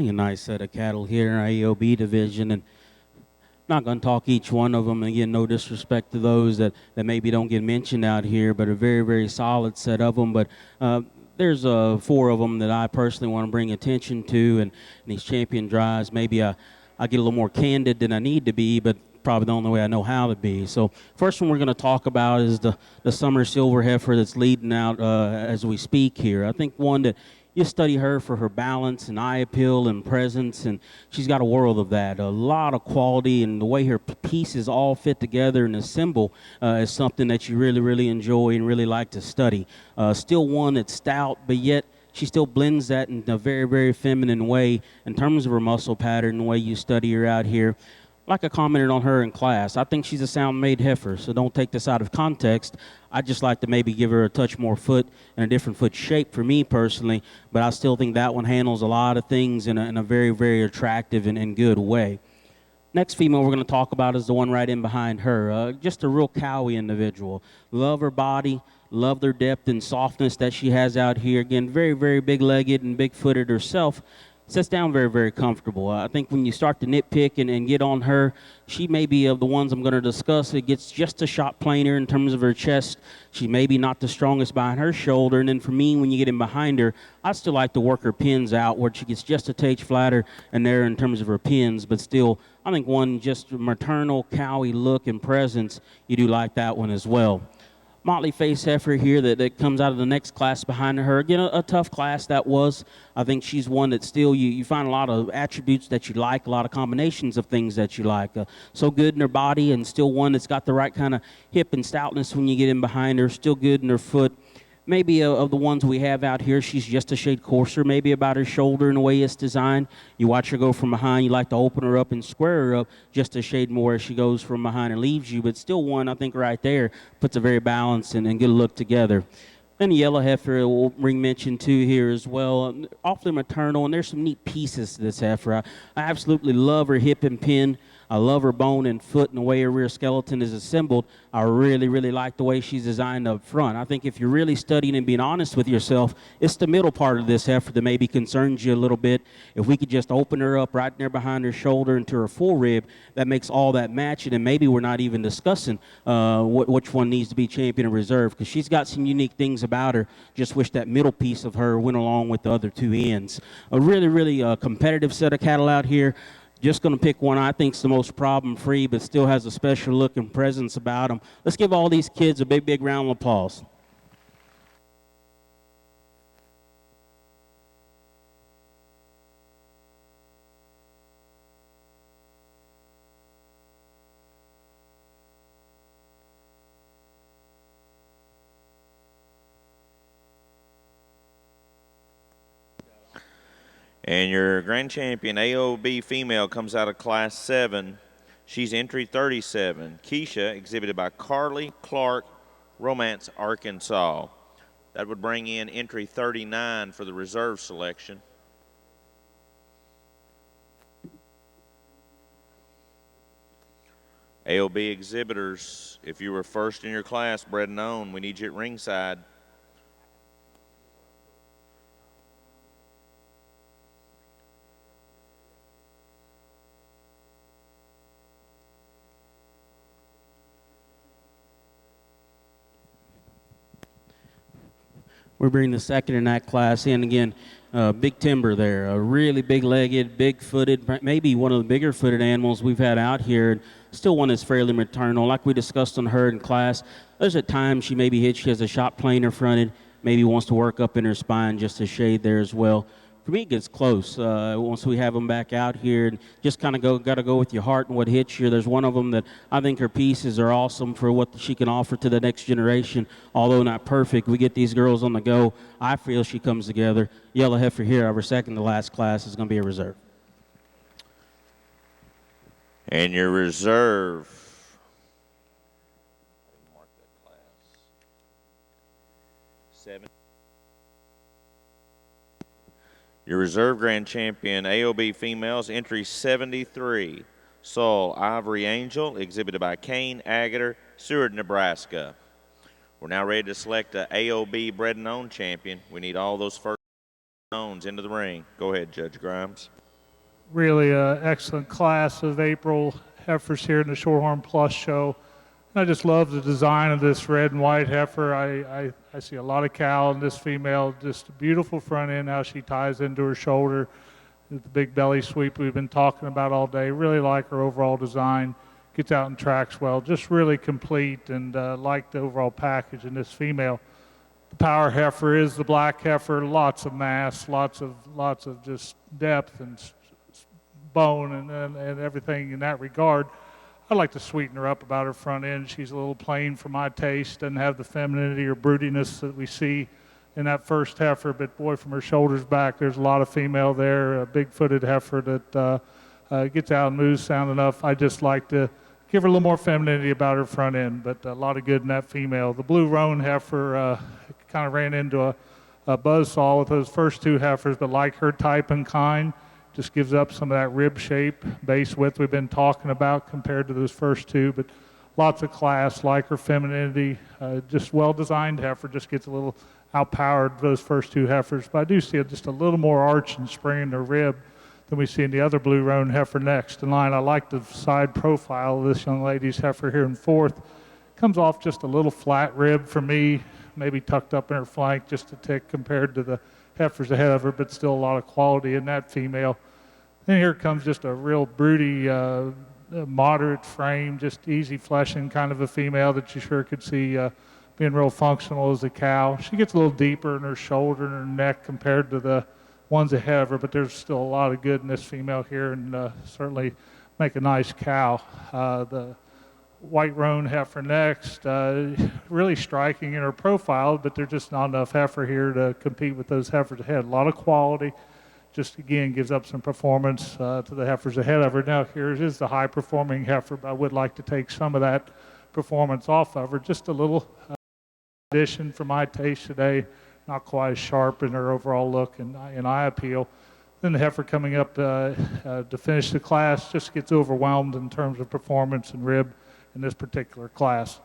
think a nice set of cattle here in our AOB division, and not going to talk each one of them. Again, no disrespect to those that maybe don't get mentioned out here, but a very, very solid set of them. But there's 4 of them that I personally want to bring attention to, and these champion drives, maybe I get a little more candid than I need to be, but probably the only way I know how to be. So first one we're going to talk about is the summer silver heifer that's leading out as we speak here. I think one that you study her for her balance and eye appeal and presence, and she's got a world of that. A lot of quality, and the way her pieces all fit together and assemble is something that you really, really enjoy and really like to study. Still one that's stout, but yet she still blends that in a very, very feminine way in terms of her muscle pattern, the way you study her out here. Like I commented on her in class, I think she's a sound-made heifer, so don't take this out of context. I'd just like to maybe give her a touch more foot and a different foot shape for me personally, but I still think that one handles a lot of things in a very, very attractive and good way. Next female we're going to talk about is the one right in behind her. Just a real cowy individual. Love her body, love their depth and softness that she has out here. Again, very, very big-legged and big-footed herself. Sits down very, very comfortable. I think when you start to nitpick and get on her, she may be of the ones I'm going to discuss. It gets just a shot plainer in terms of her chest. She may be not the strongest behind her shoulder. And then for me, when you get in behind her, I still like to work her pins out where she gets just a touch flatter and there in terms of her pins. But still, I think one just maternal, cowy look and presence, you do like that one as well. Motley face heifer here that comes out of the next class behind her. Again, a tough class that was. I think she's one that still you find a lot of attributes that you like, a lot of combinations of things that you like. So good in her body, and still one that's got the right kind of hip and stoutness when you get in behind her. Still good in her foot. Maybe of the ones we have out here, she's just a shade coarser, maybe about her shoulder in the way it's designed. You watch her go from behind, you like to open her up and square her up just a shade more as she goes from behind and leaves you. But still one, I think, right there puts a very balanced and good look together. Then the yellow heifer we'll bring mention to here as well. Awfully maternal, and there's some neat pieces to this heifer. I absolutely love her hip and pin. I love her bone and foot and the way her rear skeleton is assembled. I really, really like the way she's designed up front. I think if you're really studying and being honest with yourself, it's the middle part of this heifer that maybe concerns you a little bit. If we could just open her up right there behind her shoulder into her full rib, that makes all that matching, and maybe we're not even discussing which one needs to be champion or reserve, because she's got some unique things about her. Just wish that middle piece of her went along with the other 2 ends. A really, really competitive set of cattle out here. Just going to pick one I think is the most problem-free, but still has a special look and presence about them. Let's give all these kids a big, big round of applause. And your grand champion AOB female comes out of class 7. She's entry 37. Keisha, exhibited by Carly Clark, Romance, Arkansas. That would bring in entry 39 for the reserve selection. AOB exhibitors, if you were first in your class, bred and owned, we need you at ringside. We're bringing the second in that class in again. Big timber there, a really big-legged, big-footed, maybe one of the bigger-footed animals we've had out here. Still one that's fairly maternal. Like we discussed on her in class, there's at times she maybe hits, she has a shot planer fronted, maybe wants to work up in her spine just a shade there as well. For me, it gets close once we have them back out here, and just kind of got to go with your heart and what hits you. There's one of them that I think her pieces are awesome for what she can offer to the next generation. Although not perfect, we get these girls on the go. I feel she comes together. Yellow heifer here, our second to last class, is going to be a reserve. And your reserve. Mark that class. 7. Your reserve grand champion, AOB females, entry 73. Saul Ivory Angel, exhibited by Kane Agater, Seward, Nebraska. We're now ready to select a AOB bred and owned champion. We need all those first owns into the ring. Go ahead, Judge Grimes. really excellent class of April heifers here in the Shorthorn Plus show. I just love the design of this red and white heifer. I see a lot of cow in this female, just a beautiful front end, how she ties into her shoulder, the big belly sweep we've been talking about all day. Really like her overall design. Gets out and tracks well, just really complete, and like the overall package in this female. The power heifer is the black heifer, lots of mass, lots of just depth and bone and everything in that regard. I'd like to sweeten her up about her front end. She's a little plain for my taste, doesn't have the femininity or broodiness that we see in that first heifer, but boy, from her shoulders back, there's a lot of female there, a big-footed heifer that gets out and moves sound enough. I just like to give her a little more femininity about her front end, but a lot of good in that female. The blue roan heifer kind of ran into a buzzsaw with those first two heifers, but like her type and kind, just gives up some of that rib shape, base width we've been talking about compared to those first two, but lots of class, like her femininity, just well-designed heifer, just gets a little outpowered those first two heifers, but I do see just a little more arch and spring in the rib than we see in the other blue roan heifer next in line. I like the side profile of this young lady's heifer here in fourth. Comes off just a little flat rib for me, maybe tucked up in her flank just a tick compared to the heifers ahead of her, but still a lot of quality in that female. Then here comes just a real broody, moderate frame, just easy fleshing kind of a female that you sure could see being real functional as a cow. She gets a little deeper in her shoulder and her neck compared to the ones ahead of her, but there's still a lot of good in this female here, and certainly make a nice cow. The white roan heifer next, really striking in her profile, but there's just not enough heifer here to compete with those heifers ahead. A lot of quality, just again gives up some performance to the heifers ahead of her. Now here is the high performing heifer, but I would like to take some of that performance off of her. Just a little addition for my taste today, not quite as sharp in her overall look and eye appeal. Then the heifer coming up to finish the class just gets overwhelmed in terms of performance and rib in this particular class.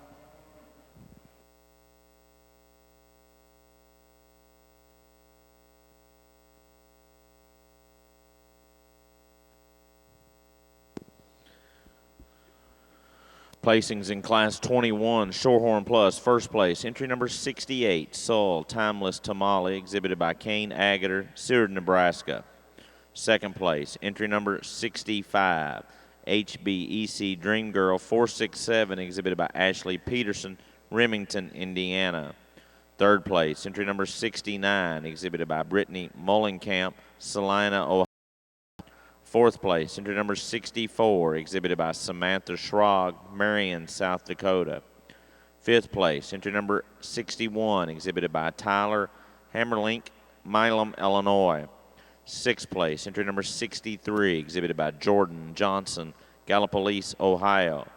Placings in Class 21, Shorthorn Plus, first place. Entry number 68, Soul Timeless Tamale, exhibited by Kane Agater, Seward, Nebraska. Second place, entry number 65, HBEC Dream Girl 467, exhibited by Ashley Peterson, Remington, Indiana. Third place, entry number 69, exhibited by Brittany Mullenkamp, Salina, Ohio. Fourth place, entry number 64, exhibited by Samantha Schrog, Marion, South Dakota. Fifth place, entry number 61, exhibited by Tyler Hammerlink, Milam, Illinois. Sixth place, entry number 63, exhibited by Jordan Johnson, Gallipolis, Ohio.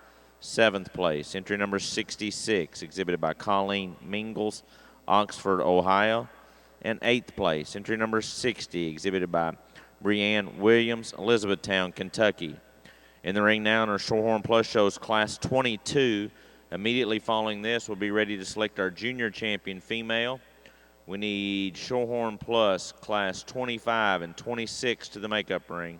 Seventh place, entry number 66, exhibited by Colleen Mingles, Oxford, Ohio. And eighth place, entry number 60, exhibited by Breanne Williams, Elizabethtown, Kentucky. In the ring now in our Shorthorn Plus shows Class 22. Immediately following this, we'll be ready to select our junior champion female. We need Shorthorn Plus Class 25 and 26 to the makeup ring.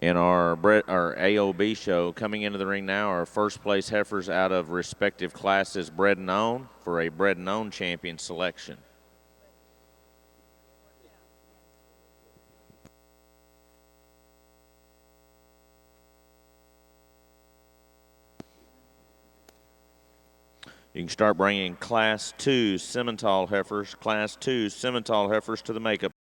In our AOB show, coming into the ring now, our first place heifers out of respective classes bred and owned for a bred and owned champion selection. You can start bringing Class 2 Simmental heifers, Class 2 Simmental heifers to the makeup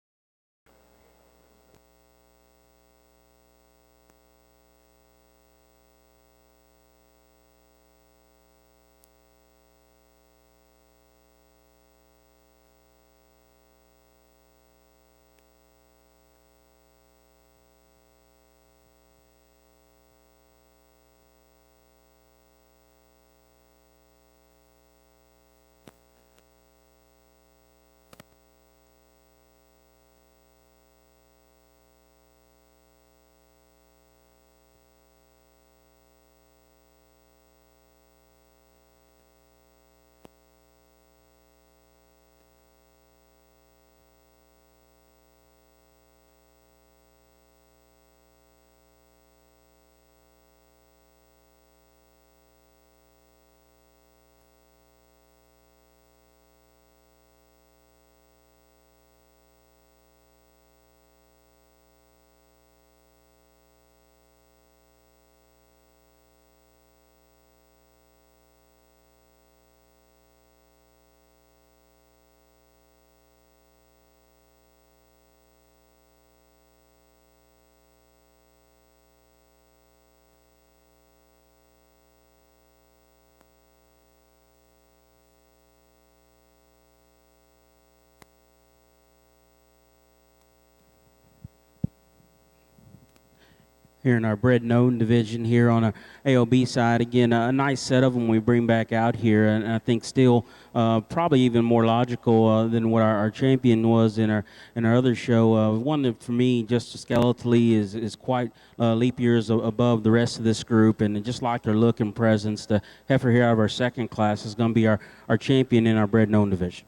here in our bred known division here on our AOB side. Again, a nice set of them we bring back out here, and I think still probably even more logical than what our champion was in our other show. One that for me just skeletally is quite leap years above the rest of this group, and just like their look and presence, the heifer here out of our second class is going to be our champion in our bred known division.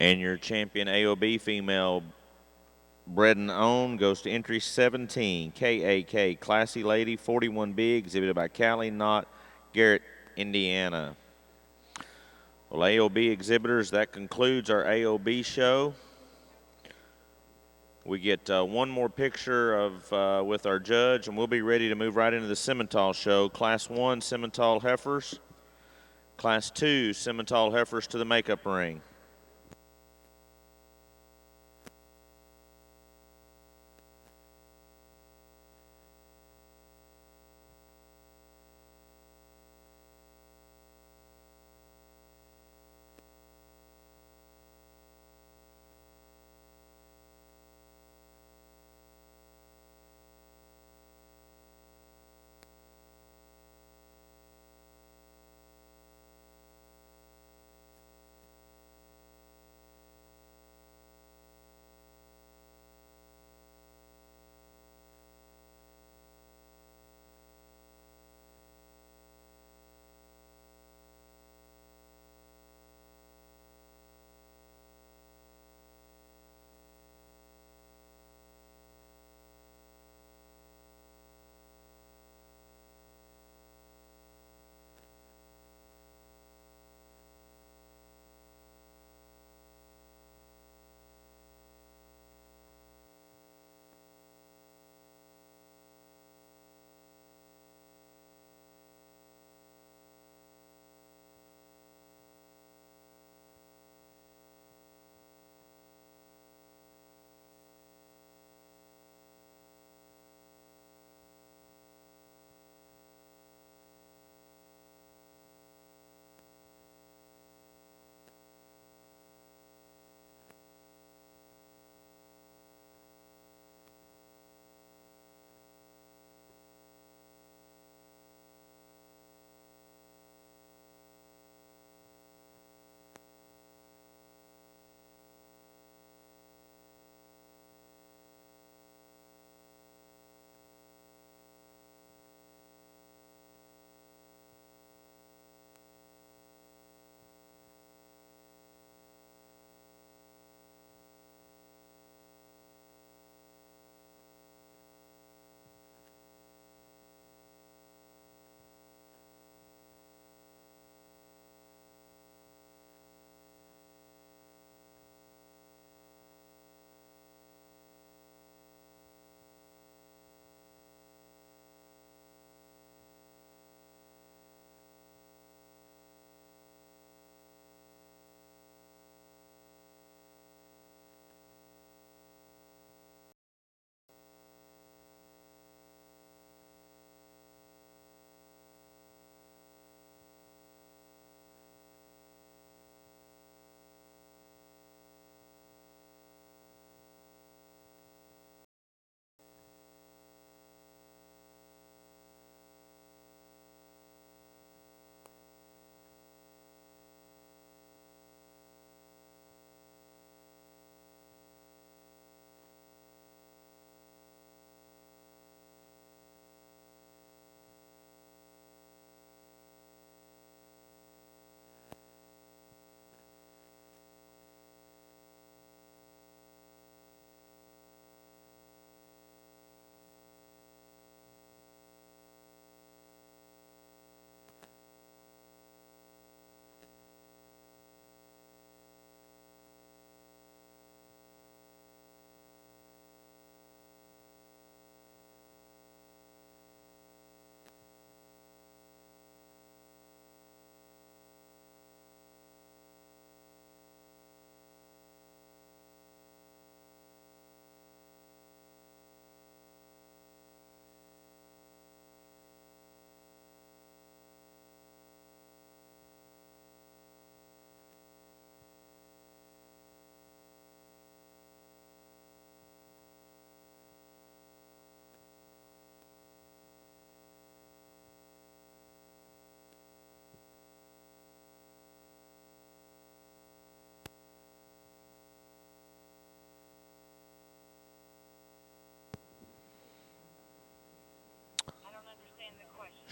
And your champion AOB female bred and owned goes to entry 17, KAK, Classy Lady, 41B, exhibited by Callie Knott, Garrett, Indiana. Well, AOB exhibitors, that concludes our AOB show. We get one more picture of with our judge, and we'll be ready to move right into the Simmental show. Class 1 Simmental heifers, Class 2 Simmental heifers to the makeup ring.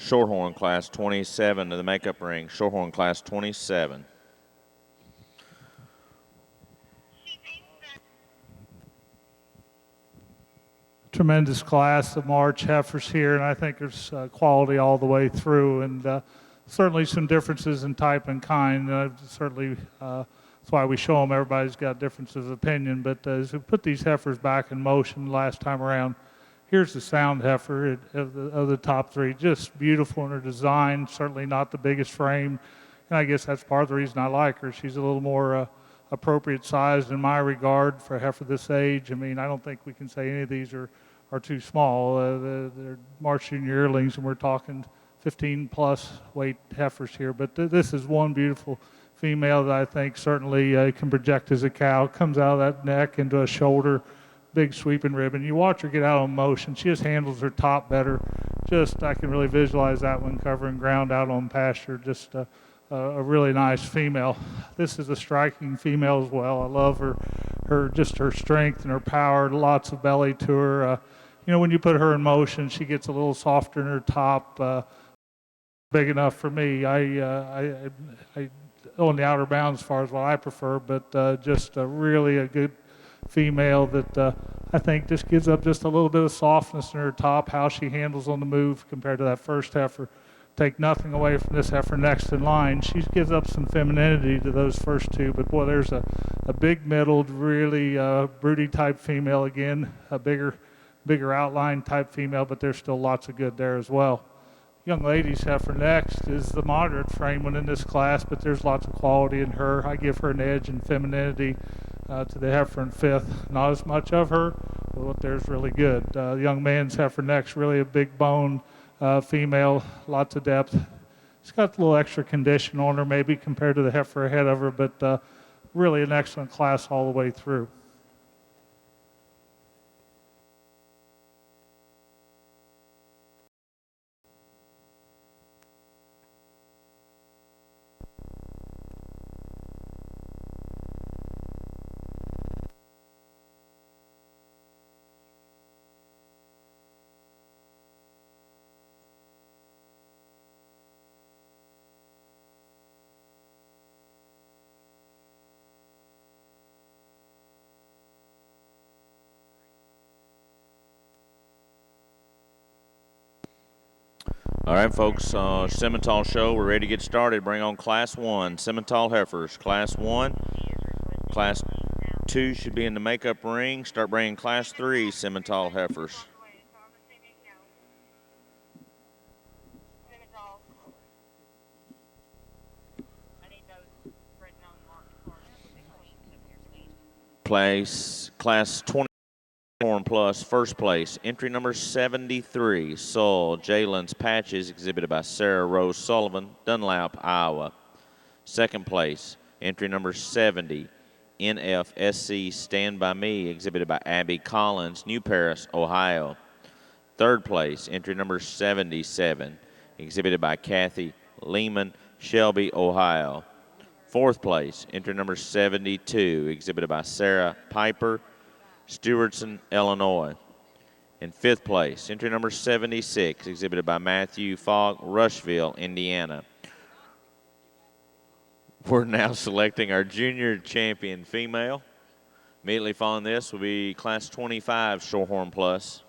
Shorthorn Class 27 to the makeup ring. Shorthorn Class 27. Tremendous class of March heifers here, and I think there's quality all the way through, and certainly some differences in type and kind. Certainly, that's why we show them. Everybody's got differences of opinion, but as we put these heifers back in motion last time around, here's the sound heifer of the top three. Just beautiful in her design, certainly not the biggest frame, and I guess that's part of the reason I like her. She's a little more appropriate sized in my regard for a heifer this age. I mean, I don't think we can say any of these are too small. They're March Junior yearlings, and we're talking 15 plus weight heifers here. But this is one beautiful female that I think certainly can project as a cow. Comes out of that neck into a shoulder, big sweeping ribbon. You watch her get out on motion. She just handles her top better. Just, I can really visualize that one covering ground out on pasture. Just a really nice female. This is a striking female as well. I love her just her strength and her power. Lots of belly to her. You know, when you put her in motion, she gets a little softer in her top. Big enough for me. I on the outer bounds as far as what I prefer, but just really a good female that I think just gives up just a little bit of softness in her top. How she handles on the move compared to that first heifer. Take nothing away from this heifer next in line. She gives up some femininity to those first two, but boy, there's a big middled, really broody type female again, a bigger outline type female, but there's still lots of good there as well. Young lady's heifer next is the moderate frame one in this class, but there's lots of quality in her. I give her an edge in femininity to the heifer in fifth. Not as much of her, but there's really good. The young man's heifer next, really a big bone female, lots of depth. She's got a little extra condition on her maybe compared to the heifer ahead of her, but really an excellent class all the way through. All right, folks, Simmental show. We're ready to get started. Bring on Class 1, Simmental heifers. Class 1, Class 2 should be in the makeup ring. Start bringing Class 3 Simmental heifers. Class 20. Shorthorn Plus, first place, entry number 73, Sol Jalen's Patches, exhibited by Sarah Rose Sullivan, Dunlap, Iowa. Second place, entry number 70, NFSC Stand By Me, exhibited by Abby Collins, New Paris, Ohio. Third place, entry number 77, exhibited by Kathy Lehman, Shelby, Ohio. Fourth place, entry number 72, exhibited by Sarah Piper, Stewartson, Illinois. In fifth place, entry number 76, exhibited by Matthew Fogg, Rushville, Indiana. We're now selecting our junior champion female. Immediately following this will be Class 25 Shorthorn Plus.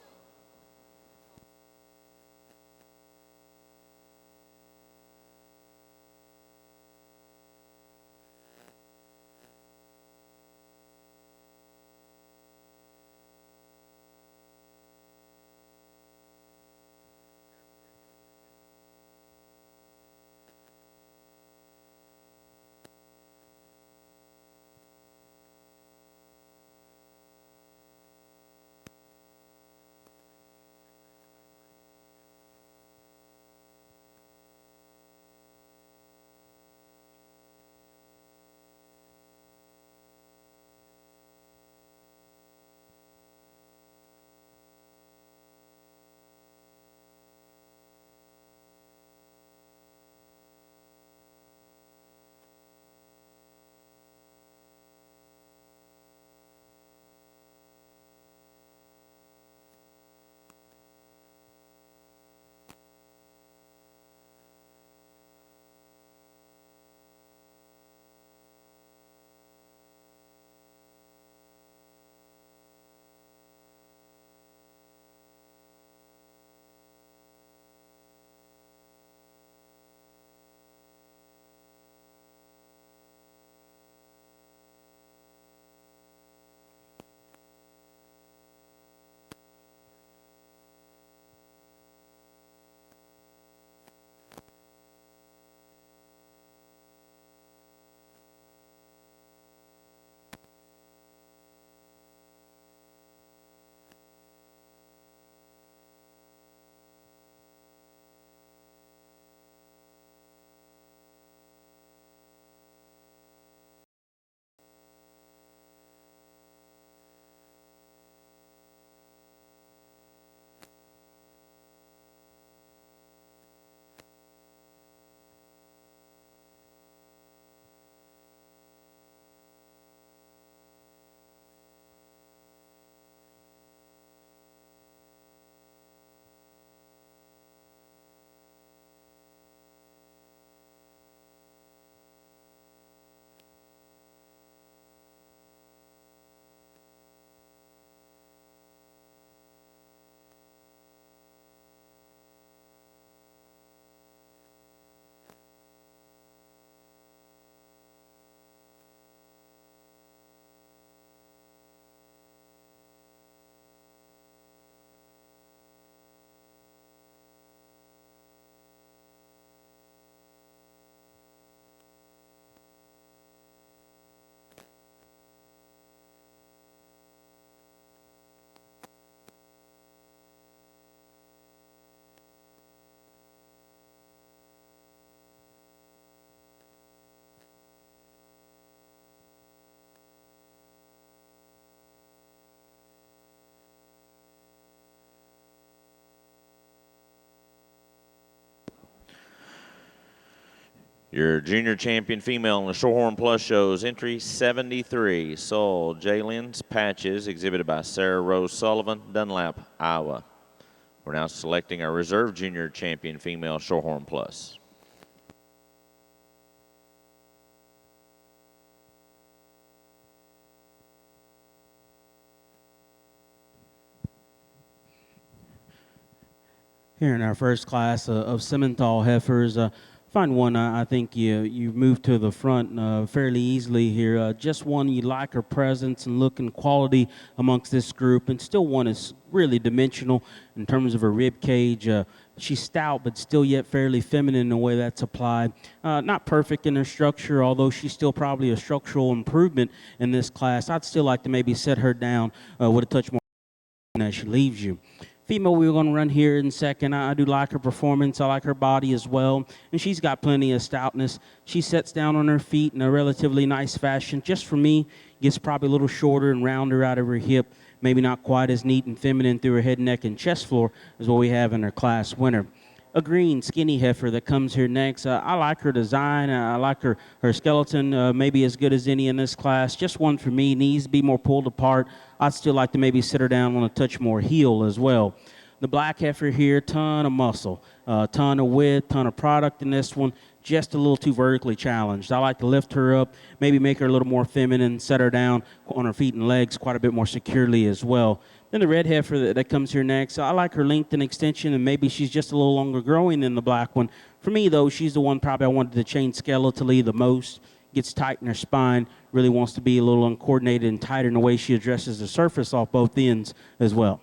Your junior champion female in the Shorthorn Plus shows entry 73, sold Jalen's Patches, exhibited by Sarah Rose Sullivan, Dunlap, Iowa. We're now selecting our reserve junior champion female Shorthorn Plus. Here in our first class of Simmental heifers, find one I think you moved to the front fairly easily here. Just one you like her presence and look and quality amongst this group, and still one is really dimensional in terms of her rib cage. She's stout, but still yet fairly feminine in the way that's applied. Not perfect in her structure, although she's still probably a structural improvement in this class. I'd still like to maybe set her down with a touch more as she leaves you. Female we're going to run here in second. I do like her performance. I like her body as well. And she's got plenty of stoutness. She sets down on her feet in a relatively nice fashion. Just for me, gets probably a little shorter and rounder out of her hip. Maybe not quite as neat and feminine through her head, neck, and chest floor as what we have in her class winner. A green skinny heifer that comes here next. I like her design. I like her skeleton, maybe as good as any in this class. Just one for me. Needs to be more pulled apart. I'd still like to maybe sit her down on a touch more heel as well. The black heifer here, ton of muscle, ton of width, ton of product in this one. Just a little too vertically challenged. I like to lift her up, maybe make her a little more feminine, set her down on her feet and legs quite a bit more securely as well. Then the red heifer that comes here next, I like her length and extension, and maybe she's just a little longer growing than the black one. For me, though, she's the one probably I wanted to change skeletally the most. Gets tight in her spine, really wants to be a little uncoordinated and tighter in the way she addresses the surface off both ends as well.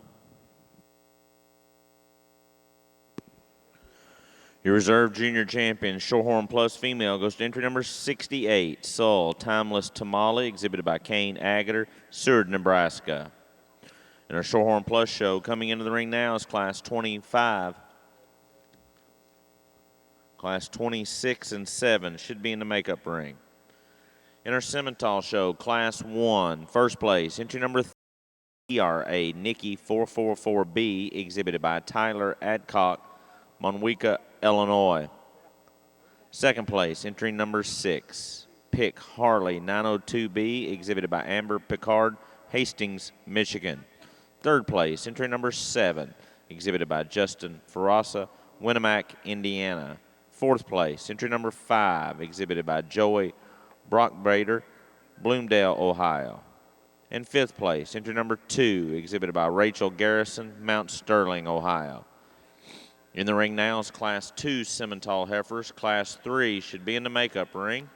Your reserve junior champion Shorthorn Plus female goes to entry number 68, sold Timeless Tamale, exhibited by Kane Agater, Seward, Nebraska. In our Shorthorn Plus show, coming into the ring now is Class 25. Class 26 and 7 should be in the makeup ring. In our Simmental show, Class 1, first place, entry number 3, ERA Nikki 444B, exhibited by Tyler Adcock, Monweka, Illinois. Second place, entry number 6, Pick Harley 902B, exhibited by Amber Picard, Hastings, Michigan. Third place, entry number 7, exhibited by Justin Ferrasa, Winnemac, Indiana. Fourth place, entry number 5, exhibited by Joey Brockbrader, Bloomdale, Ohio. And fifth place, entry number 2, exhibited by Rachel Garrison, Mount Sterling, Ohio. In the ring now is Class 2 Simmental heifers. Class 3 should be in the makeup ring.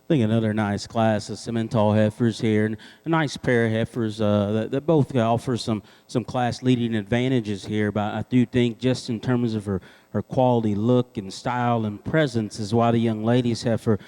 I think another nice class of Simmental heifers here, and a nice pair of heifers that both offer some class leading advantages here. But I do think just in terms of her quality look and style and presence is why the young lady's heifer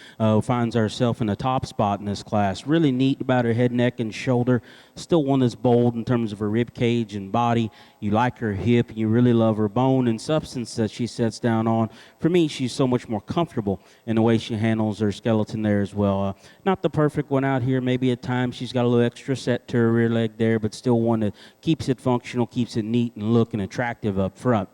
finds herself in the top spot in this class. Really neat about her head, neck, and shoulder. Still one that's bold in terms of her rib cage and body. You like her hip, and you really love her bone and substance that she sets down on. For me, she's so much more comfortable in the way she handles her skeleton there as well. Not the perfect one out here. Maybe at times she's got a little extra set to her rear leg there, but still one that keeps it functional, keeps it neat and looking attractive up front.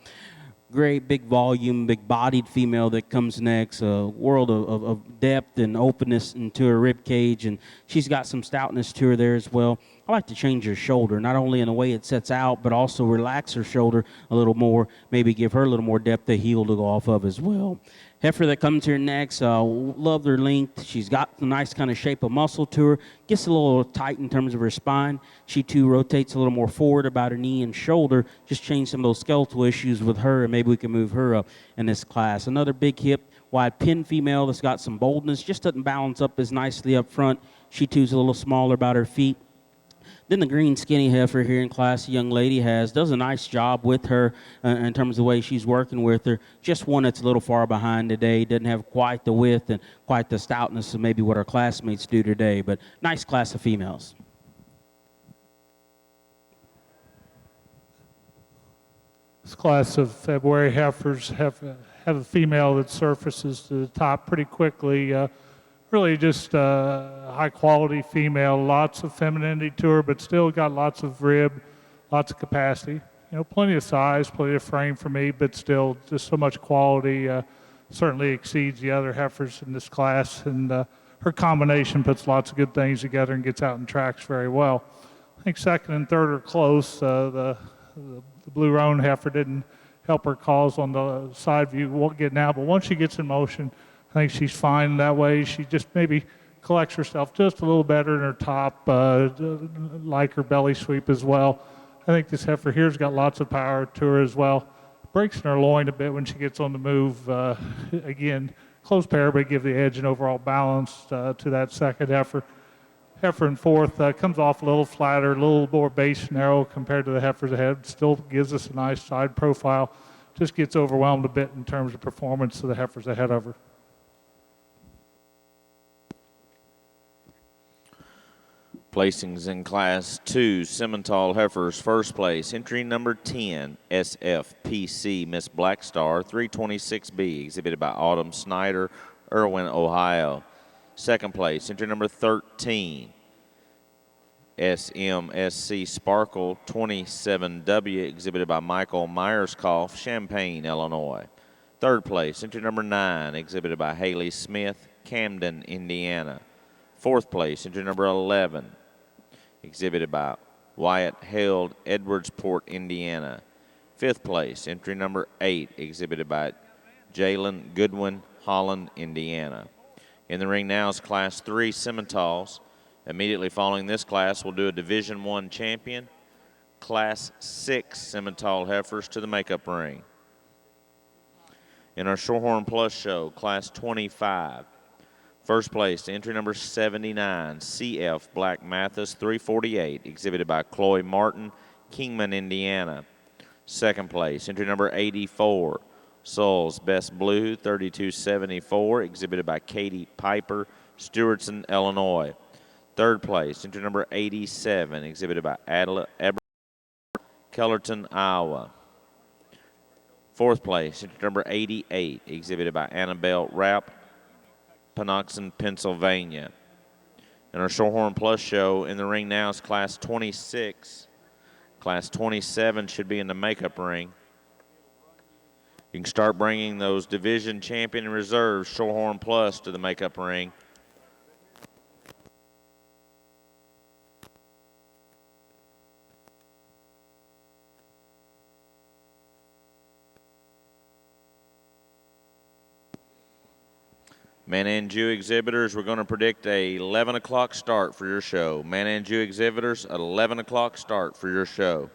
Great big volume, big bodied female that comes next, a world of depth and openness into her rib cage, and she's got some stoutness to her there as well. I like to change her shoulder, not only in the way it sets out, but also relax her shoulder a little more, maybe give her a little more depth of heel to go off of as well. Heifer that comes here next, love her length. She's got a nice kind of shape of muscle to her. Gets a little tight in terms of her spine. She too rotates a little more forward about her knee and shoulder. Just change some of those skeletal issues with her, and maybe we can move her up in this class. Another big hip, wide pin female that's got some boldness. Just doesn't balance up as nicely up front. She too's a little smaller about her feet. Then the green skinny heifer here in class, the young lady does a nice job with her in terms of the way she's working with her. Just one that's a little far behind today, doesn't have quite the width and quite the stoutness of maybe what our classmates do today, but nice class of females. This class of February heifers have a female that surfaces to the top pretty quickly. Really just a high-quality female, lots of femininity to her, but still got lots of rib, lots of capacity. You know, plenty of size, plenty of frame for me, but still just so much quality. Certainly exceeds the other heifers in this class, and her combination puts lots of good things together and gets out in tracks very well. I think second and third are close. The blue roan heifer didn't help her cause on the side view. Won't get now, but once she gets in motion, I think she's fine that way. She just maybe collects herself just a little better in her top, like her belly sweep as well. I think this heifer here's got lots of power to her as well. Breaks in her loin a bit when she gets on the move. Again, close pair, but give the edge and overall balance to that second heifer. Heifer in fourth comes off a little flatter, a little more base narrow compared to the heifers ahead. Still gives us a nice side profile. Just gets overwhelmed a bit in terms of performance of the heifers ahead of her. Placings in Class 2, Simmental heifers, first place. Entry number 10, SFPC Miss Black Star, 326B, exhibited by Autumn Snyder, Irwin, Ohio. Second place, entry number 13, SMSC Sparkle, 27W, exhibited by Michael Myerscough, Champaign, Illinois. Third place, entry number 9, exhibited by Haley Smith, Camden, Indiana. Fourth place, entry number 11, exhibited by Wyatt Held, Edwardsport, Indiana. Fifth place, entry number 8, exhibited by Jalen Goodwin, Holland, Indiana. In the ring now is Class 3 Simmentals. Immediately following this class, we'll do a Division I champion, Class 6 Simmental heifers to the makeup ring. In our Shorthorn Plus show, Class 25. First place, entry number 79, CF Black Mathis 348, exhibited by Chloe Martin, Kingman, Indiana. Second place, entry number 84, Souls Best Blue 3274, exhibited by Katie Piper, Stewartson, Illinois. Third place, entry number 87, exhibited by Adela Eber, Kellerton, Iowa. Fourth place, entry number 88, exhibited by Annabelle Rapp, Panoxen, Pennsylvania. In our Shorthorn Plus show, in the ring now is Class 26. Class 27 should be in the makeup ring. You can start bringing those division champion reserves, Shorthorn Plus, to the makeup ring. Maine-Anjou exhibitors, we're going to predict a 11 o'clock start for your show. Maine-Anjou exhibitors, 11 o'clock start for your show.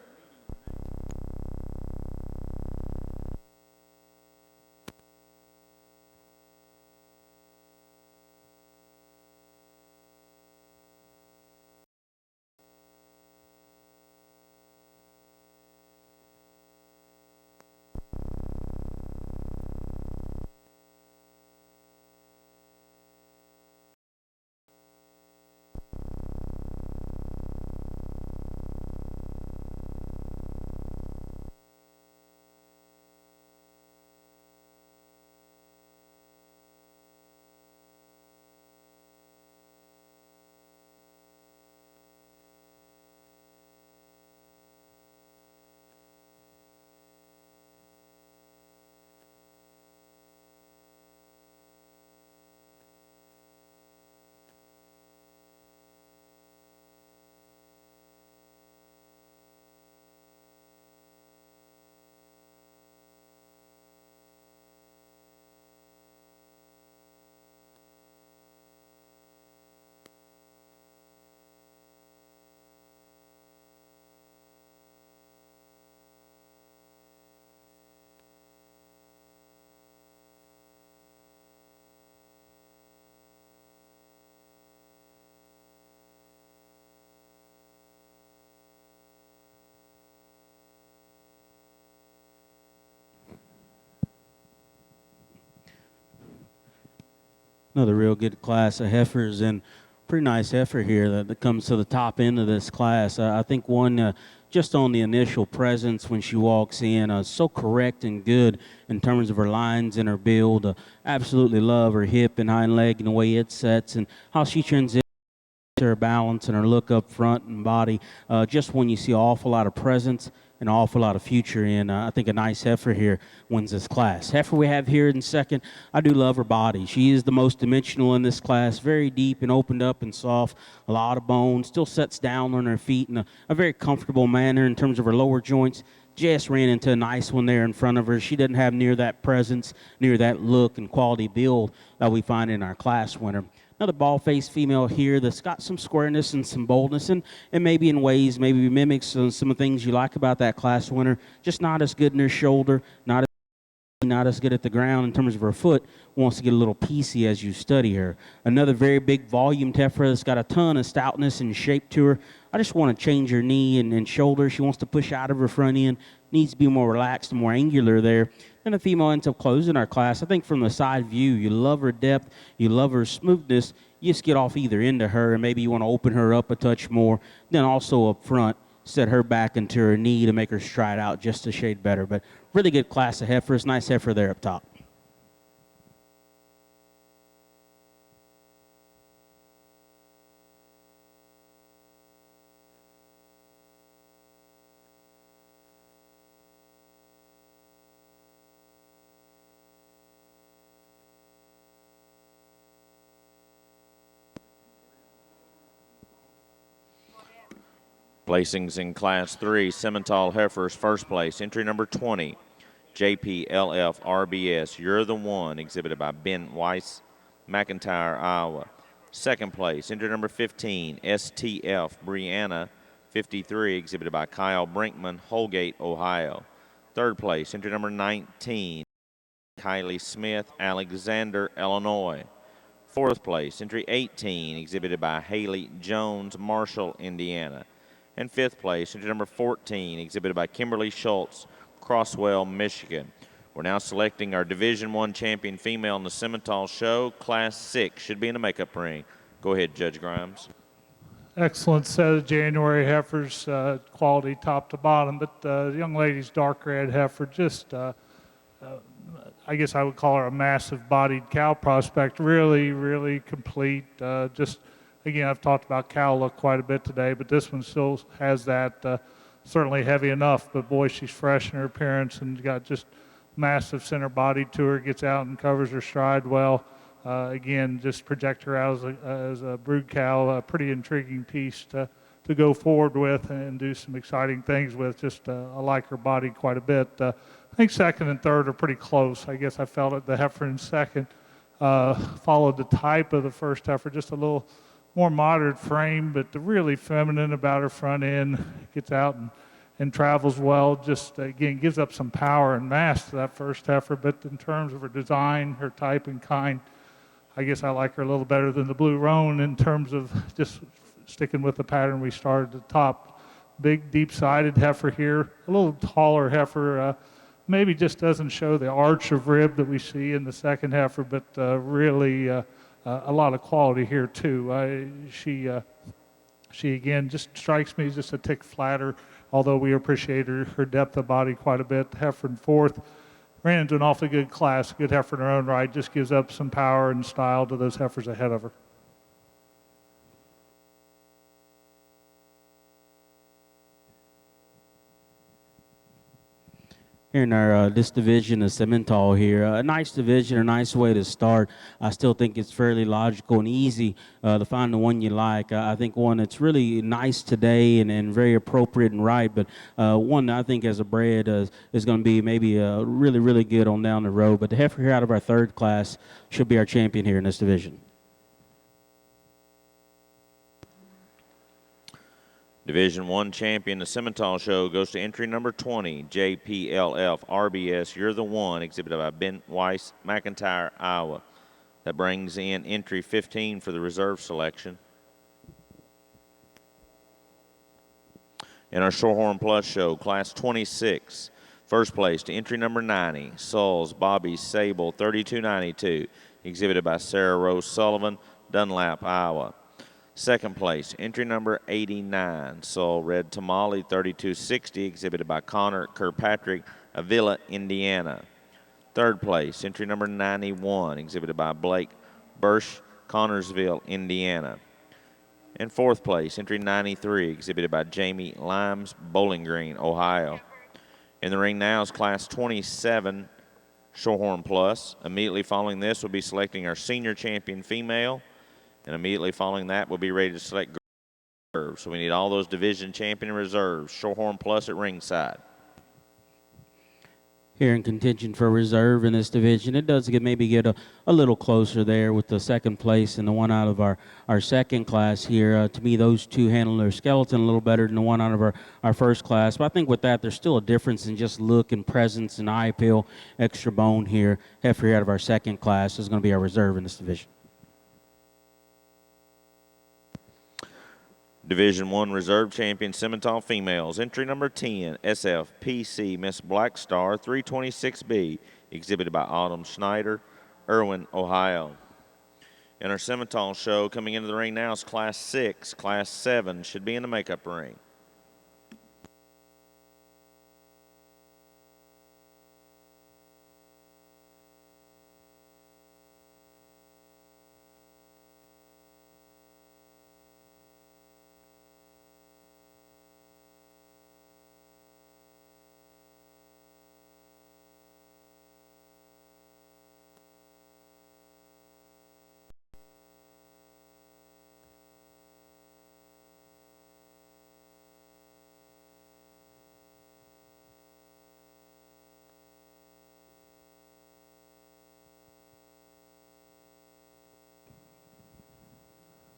Another real good class of heifers, and pretty nice heifer here that comes to the top end of this class. I think one just on the initial presence when she walks in, so correct and good in terms of her lines and her build. Absolutely love her hip and hind leg and the way it sets and how she transitions her balance and her look up front and body. Just when you see an awful lot of presence and an awful lot of future in, I think a nice heifer here wins this class. Heifer we have here in second, I do love her body. She is the most dimensional in this class, very deep and opened up and soft, a lot of bone, still sets down on her feet in a very comfortable manner in terms of her lower joints. Just ran into a nice one there in front of her. She doesn't have near that presence, near that look and quality build that we find in our class winner. Another ball-faced female here that's got some squareness and some boldness, and maybe in ways maybe mimics some of the things you like about that class winner. Just not as good in her shoulder, not as good at the ground in terms of her foot. Wants to get a little piecey as you study her. Another very big volume heifer that's got a ton of stoutness and shape to her. I just want to change her knee and shoulder. She wants to push out of her front end. Needs to be more relaxed and more angular there. And the female ends up closing our class. I think from the side view, you love her depth, you love her smoothness. You just get off either end of her, and maybe you want to open her up a touch more. Then also up front, set her back into her knee to make her stride out just a shade better. But really good class of heifers. Nice heifer there up top. Placings in Class 3, Simmental Heifers, first place. Entry number 20, JPLF RBS, You're the One, exhibited by Ben Weiss, McIntyre, Iowa. Second place, entry number 15, STF Brianna, 53, exhibited by Kyle Brinkman, Holgate, Ohio. Third place, entry number 19, Kylie Smith, Alexander, Illinois. Fourth place, entry 18, exhibited by Haley Jones, Marshall, Indiana. And fifth place, entry number 14, exhibited by Kimberly Schultz, Crosswell, Michigan. We're now selecting our Division I champion female in the Simmental show. Class 6 should be in the makeup ring. Go ahead, Judge Grimes. Excellent set of January heifers, quality top to bottom. But the young lady's dark red heifer, just I guess I would call her a massive bodied cow prospect. Really, really complete. Again, I've talked about cow look quite a bit today, but this one still has that, certainly heavy enough, but boy, she's fresh in her appearance and got just massive center body to her, gets out and covers her stride well. Again, just project her out as a brood cow, a pretty intriguing piece to go forward with and do some exciting things with. I like her body quite a bit. I think second and third are pretty close. I guess I felt it, the heifer in second followed the type of the first heifer, just a little more moderate frame, but really feminine about her front end, gets out and travels well. Just again, gives up some power and mass to that first heifer, but in terms of her design, her type and kind, I guess I like her a little better than the Blue Roan in terms of just sticking with the pattern we started at the top. Big, deep-sided heifer here, a little taller heifer, maybe just doesn't show the arch of rib that we see in the second heifer, but really a lot of quality here too. She again just strikes me as just a tick flatter, although we appreciate her depth of body quite a bit. Heifer in fourth, ran into an awfully good class, good heifer in her own right, just gives up some power and style to those heifers ahead of her. Here in our this division of Simmental here, a nice division, a nice way to start. I still think it's fairly logical and easy to find the one you like. I think one that's really nice today and very appropriate and right, but one that I think as a bred is going to be maybe really, really good on down the road. But the heifer here out of our third class should be our champion here in this division. Division I champion, the Simmental show, goes to entry number 20, JPLF RBS, You're the One, exhibited by Ben Weiss, McIntyre, Iowa. That brings in entry 15 for the reserve selection. In our Shorthorn Plus show, class 26, first place to entry number 90, Souls, Bobby, Sable, 3292, exhibited by Sarah Rose Sullivan, Dunlap, Iowa. Second place, entry number 89, Soul Red Tamale 3260, exhibited by Connor Kirkpatrick, Avila, Indiana. Third place, entry number 91, exhibited by Blake Bursch, Connorsville, Indiana. And fourth place, entry 93, exhibited by Jamie Limes, Bowling Green, Ohio. In the ring now is Class 27, Shorthorn Plus. Immediately following this, we'll be selecting our senior champion female. And immediately following that, we'll be ready to select reserves. So we need all those division champion reserves. Shorthorn Plus at ringside. Here in contention for reserve in this division, it does maybe get a little closer there with the second place and the one out of our second class here. To me, those two handle their skeleton a little better than the one out of our first class. But I think with that, there's still a difference in just look and presence and eye appeal. Extra bone here. Heifer out of our second class is going to be our reserve in this division. Division 1 Reserve Champion Simmental Females. Entry number 10, SFPC Miss Black Star 326B, exhibited by Autumn Schneider, Irwin, Ohio. In our Simmental show, coming into the ring now is Class 6. Class 7 should be in the makeup ring.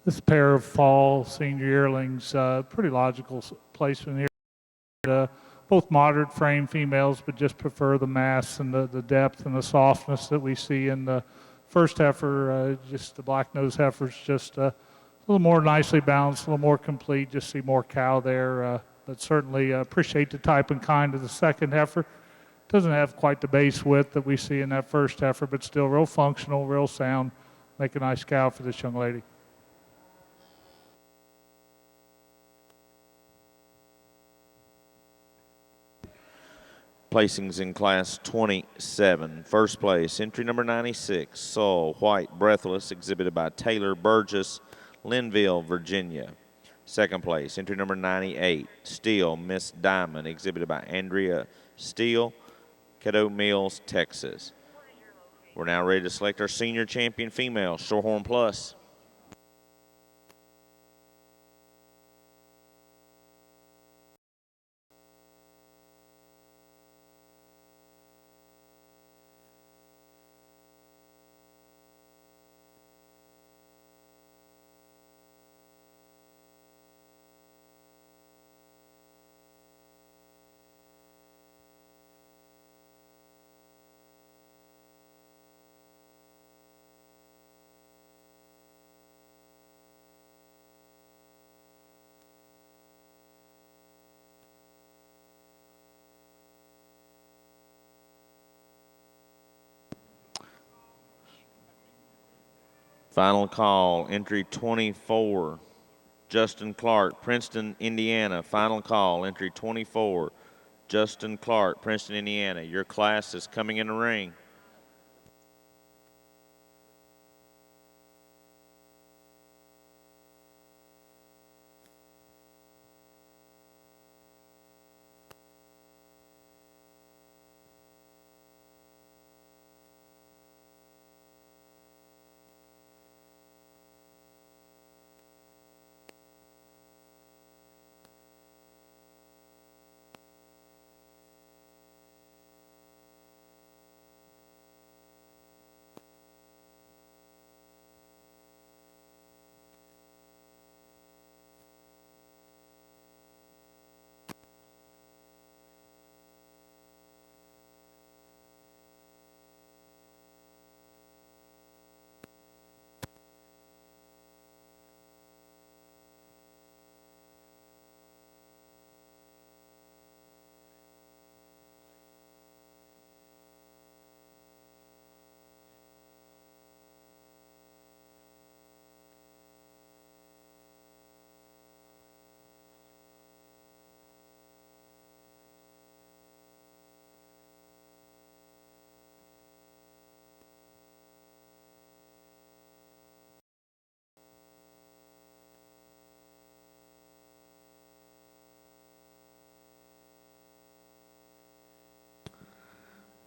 This pair of fall senior yearlings, pretty logical placement here. Both moderate frame females, but just prefer the mass and the depth and the softness that we see in the first heifer. Just the black nose heifer's just a little more nicely balanced, a little more complete. Just see more cow there, but certainly appreciate the type and kind of the second heifer. Doesn't have quite the base width that we see in that first heifer, but still real functional, real sound. Make a nice cow for this young lady. Placings in Class 27. First place, entry number 96, Soul White Breathless, exhibited by Taylor Burgess, Linville, Virginia. Second place, entry number 98, Steel Miss Diamond, exhibited by Andrea Steele, Caddo Mills, Texas. We're now ready to select our senior champion female, Shorthorn Plus. Final call, entry 24, Justin Clark, Princeton, Indiana. Final call, entry 24, Justin Clark, Princeton, Indiana. Your class is coming in the ring.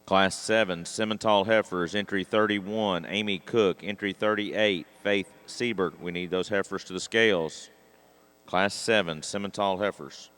Class 7, Simmental Heifers, entry 31, Amy Cook, entry 38, Faith Siebert. We need those heifers to the scales. Class 7, Simmental Heifers.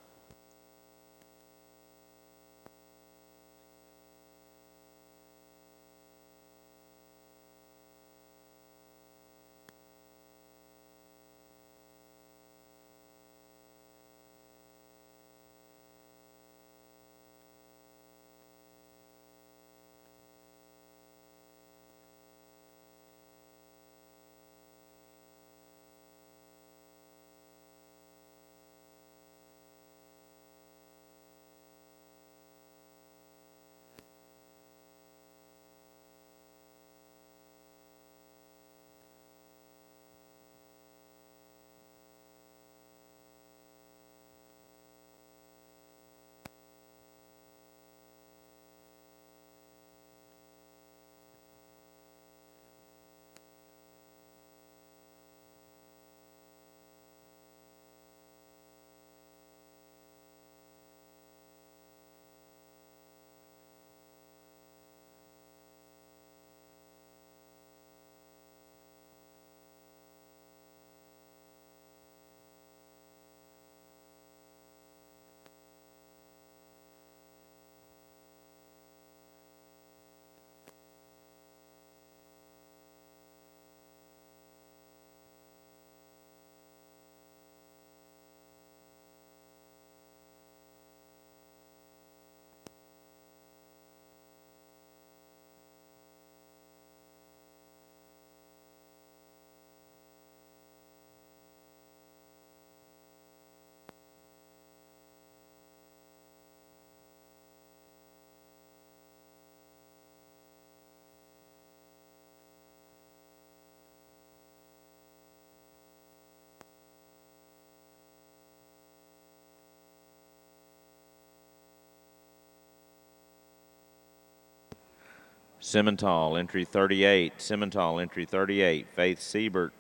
Simmental, entry 38, Simmental, entry 38, Faith Siebert.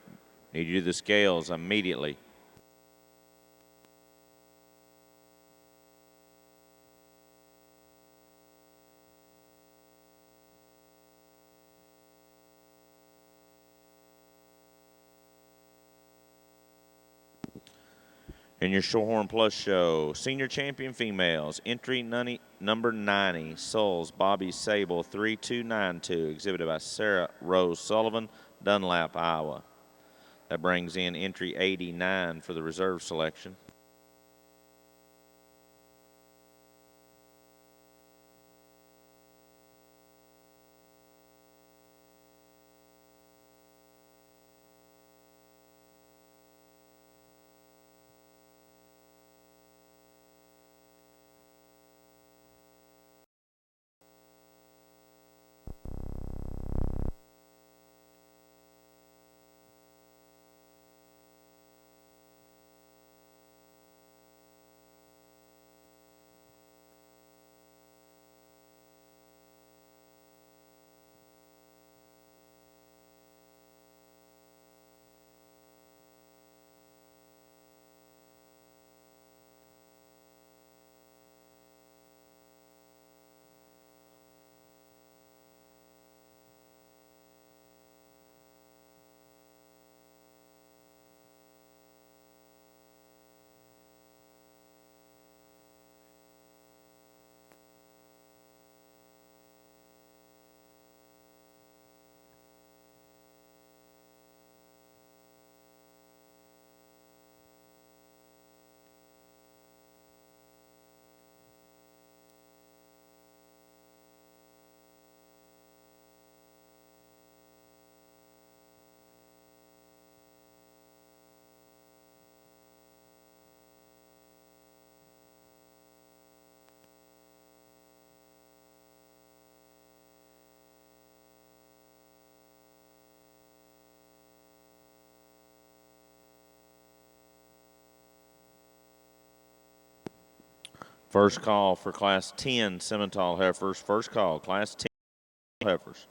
Need you to the scales immediately. In your Shorthorn Plus show, senior champion females, entry number 90, Souls Bobby Sable 3292, exhibited by Sarah Rose Sullivan, Dunlap, Iowa. That brings in entry 89 for the reserve selection. First call for Class 10 Simmental Heifers. First call, Class 10 Heifers.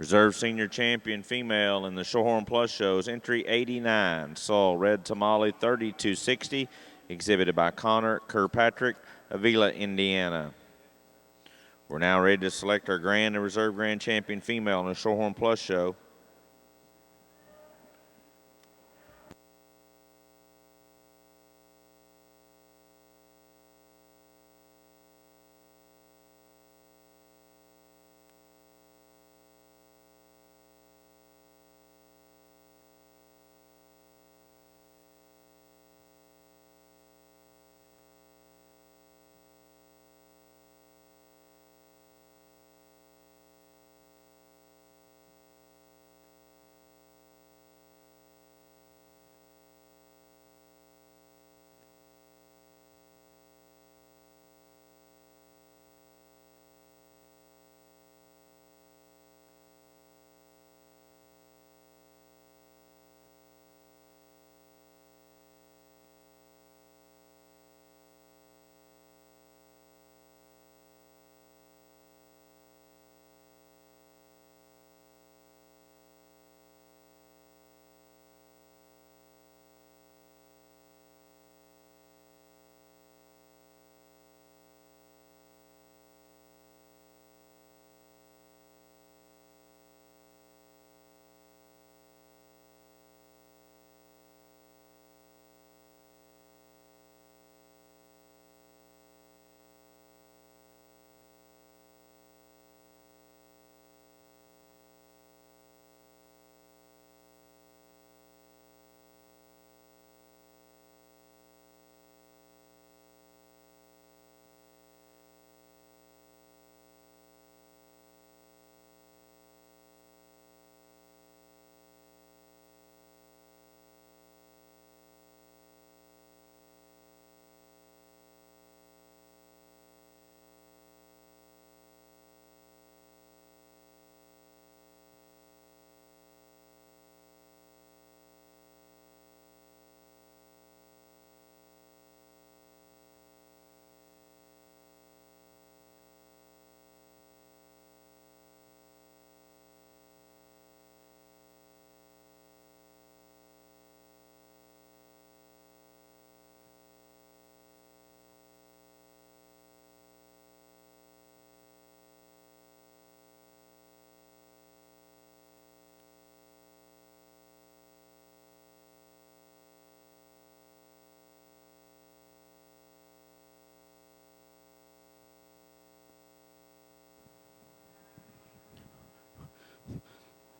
Reserve Senior Champion female in the Shorthorn Plus shows, entry 89, Saw Red Tamale 3260, exhibited by Connor Kirkpatrick, Avila, Indiana. We're now ready to select our Grand and Reserve Grand Champion female in the Shorthorn Plus show.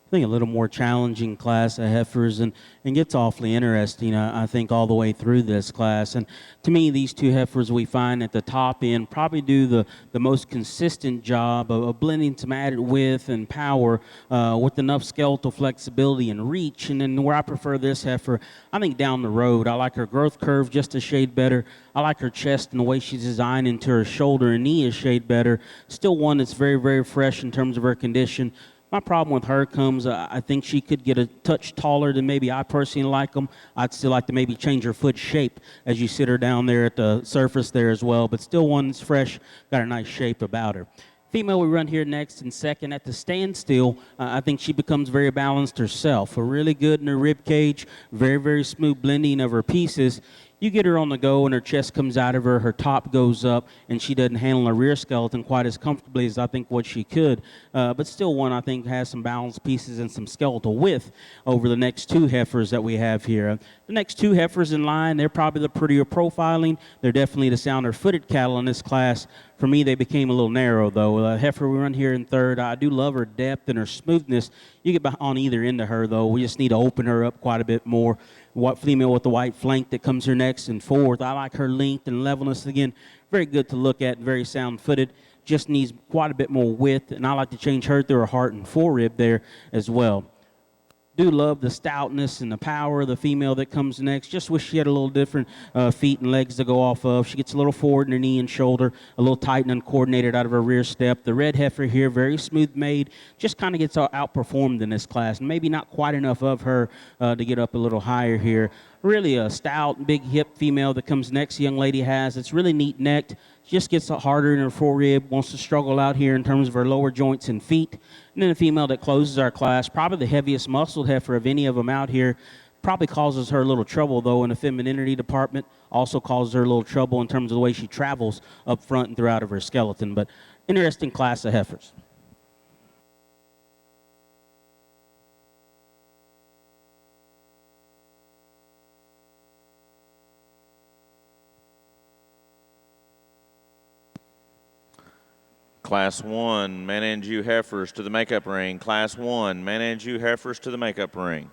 I think a little more challenging class of heifers and gets awfully interesting, I think, all the way through this class. And to me, these two heifers we find at the top end probably do the most consistent job of blending some added width and power with enough skeletal flexibility and reach. And then where I prefer this heifer, I think down the road, I like her growth curve just a shade better. I like her chest and the way she's designed into her shoulder and knee a shade better. Still one that's very, very fresh in terms of her condition. My problem with her comes, I think she could get a touch taller than maybe I personally like them. I'd still like to maybe change her foot shape as you sit her down there at the surface there as well, but still one that's fresh, got a nice shape about her. Female we run here next and second at the standstill, I think she becomes very balanced herself. Really good in her rib cage, very, very smooth blending of her pieces. You get her on the go and her chest comes out of her, her top goes up, and she doesn't handle her rear skeleton quite as comfortably as I think what she could. But still one I think has some balanced pieces and some skeletal width over the next two heifers that we have here. The next two heifers in line, they're probably the prettier profiling. They're definitely the sounder footed cattle in this class. For me, they became a little narrow, though. Heifer we run here in third, I do love her depth and her smoothness. You get on either end of her, though. We just need to open her up quite a bit more. What female with the white flank that comes here next in fourth. I like her length and levelness. Again, very good to look at, very sound-footed. Just needs quite a bit more width, and I like to change her through her heart and forerib there as well. Do love the stoutness and the power of the female that comes next. Just wish she had a little different feet and legs to go off of. She gets a little forward in her knee and shoulder, a little tight and uncoordinated out of her rear step. The red heifer here, very smooth made, just kind of gets outperformed in this class. And maybe not quite enough of her to get up a little higher here. Really a stout, big hip female that comes next. The young lady has. It's really neat necked, She just gets harder in her forerib, wants to struggle out here in terms of her lower joints and feet. And then a female that closes our class, probably the heaviest muscled heifer of any of them out here, probably causes her a little trouble, though, in the femininity department. Also causes her a little trouble in terms of the way she travels up front and throughout of her skeleton. But interesting class of heifers. Class 1, Maine-Anjou heifers to the makeup ring. Class 1, Maine-Anjou heifers to the makeup ring.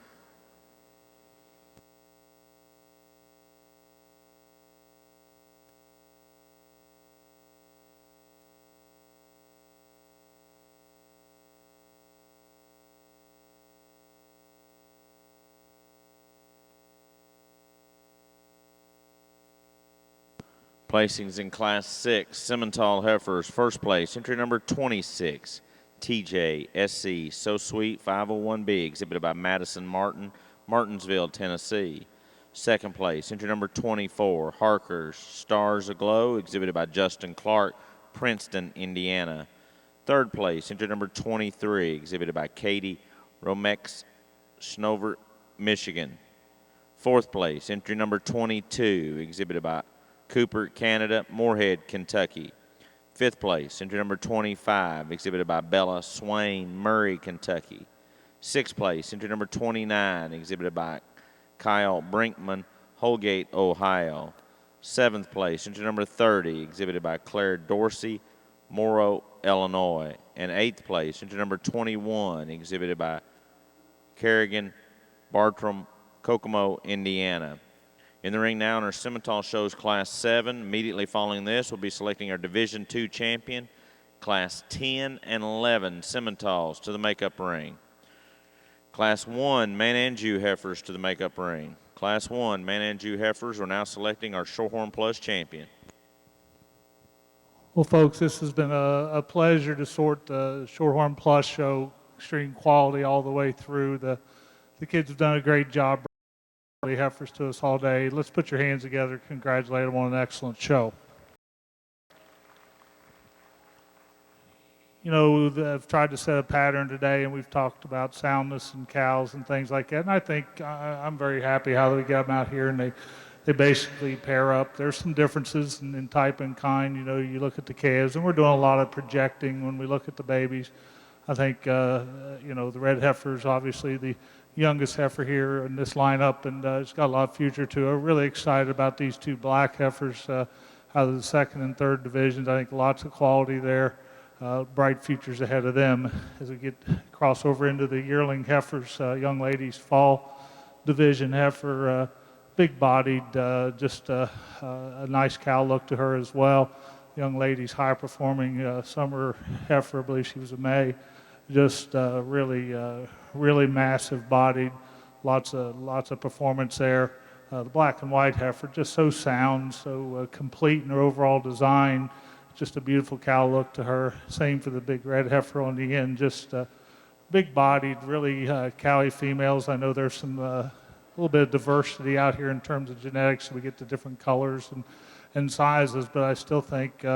Placings in Class 6, Simmental heifers. First place, entry number 26, TJ SC So Sweet 501B, exhibited by Madison Martin, Martinsville, Tennessee. Second place, entry number 24, Harker's Stars Aglow, exhibited by Justin Clark, Princeton, Indiana. Third place, entry number 23, exhibited by Katie Romex, Schnover, Michigan. Fourth place, entry number 22, exhibited by Cooper, Canada, Moorhead, Kentucky. Fifth place, entry number 25, exhibited by Bella Swain, Murray, Kentucky. Sixth place, entry number 29, exhibited by Kyle Brinkman, Holgate, Ohio. Seventh place, entry number 30, exhibited by Claire Dorsey, Morrow, Illinois. And eighth place, entry number 21, exhibited by Kerrigan Bartram, Kokomo, Indiana. In the ring now in our Simmental shows Class 7. Immediately following this, we'll be selecting our Division II champion, Class 10 and 11 Simmentals to the makeup ring. Class 1 Maine-Anjou heifers to the makeup ring. Class 1 Maine-Anjou heifers are now selecting our Shorthorn Plus champion. Well, folks, this has been a pleasure to sort the Shorthorn Plus show, extreme quality all the way through. The kids have done a great job bringing heifers to us all day. Let's put your hands together, congratulate them on an excellent show. You know, I've tried to set a pattern today, and we've talked about soundness and cows and things like that. And I think I'm very happy how we got them out here, and they basically pair up. There's some differences in type and kind. You know, you look at the calves, and we're doing a lot of projecting when we look at the babies. I think, you know, the red heifer is obviously the youngest heifer here in this lineup, and it's got a lot of future to it. I'm really excited about these two black heifers out of the second and third divisions. I think lots of quality there. Bright futures ahead of them as we get cross over into the yearling heifers, young ladies fall division heifer, big bodied, just a nice cow look to her as well. Young ladies, high performing summer heifer, I believe she was a May, just really massive bodied, lots of performance there. The black and white heifer, just so sound, so complete in her overall design. Just a beautiful cow look to her. Same for the big red heifer on the end, just big-bodied, really cowy females. I know there's some a little bit of diversity out here in terms of genetics, so we get the different colors and sizes, but I still think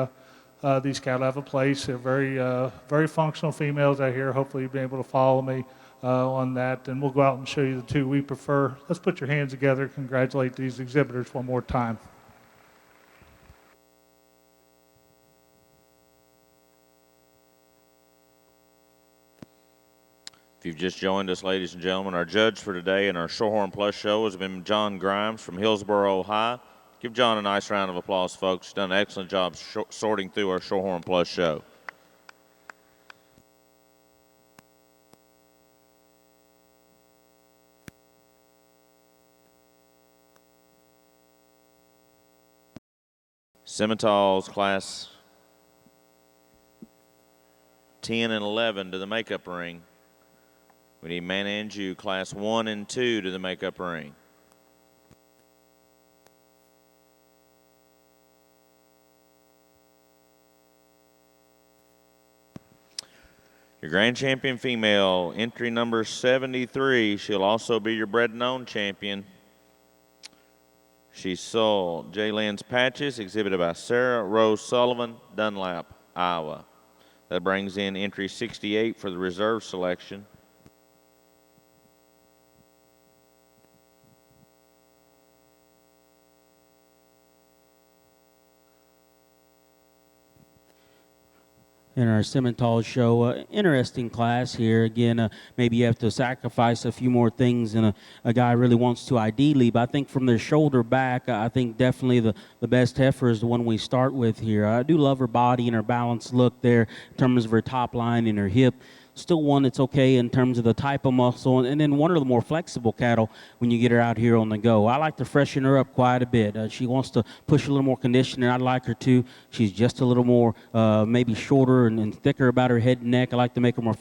these cattle have a place. They're very functional females out here. Hopefully you'll be able to follow me on that, and we'll go out and show you the two we prefer. Let's put your hands together. Congratulate these exhibitors one more time. If you've just joined us, ladies and gentlemen, our judge for today in our Shorthorn Plus show has been John Grimes from Hillsboro, Ohio. Give John a nice round of applause, folks. He's done an excellent job sorting through our Shorthorn Plus show. Simmentals class 10 and 11 to the makeup ring. We need Maine-Anjou class 1 and 2 to the makeup ring. Your grand champion female, entry number 73. She'll also be your bred and owned champion. She sold J-Lynn's Patches, exhibited by Sarah Rose Sullivan, Dunlap, Iowa. That brings in entry 68 for the reserve selection. In our Simmental show, interesting class here. Again, maybe you have to sacrifice a few more things than a guy really wants to ideally, but I think from their shoulder back, I think definitely the best heifer is the one we start with here. I do love her body and her balanced look there in terms of her top line and her hip. Still one that's okay in terms of the type of muscle, and then one of the more flexible cattle when you get her out here on the go. I like to freshen her up quite a bit. She wants to push a little more conditioning. I'd like her to. She's just a little more maybe shorter and thicker about her head and neck. I like to make her more.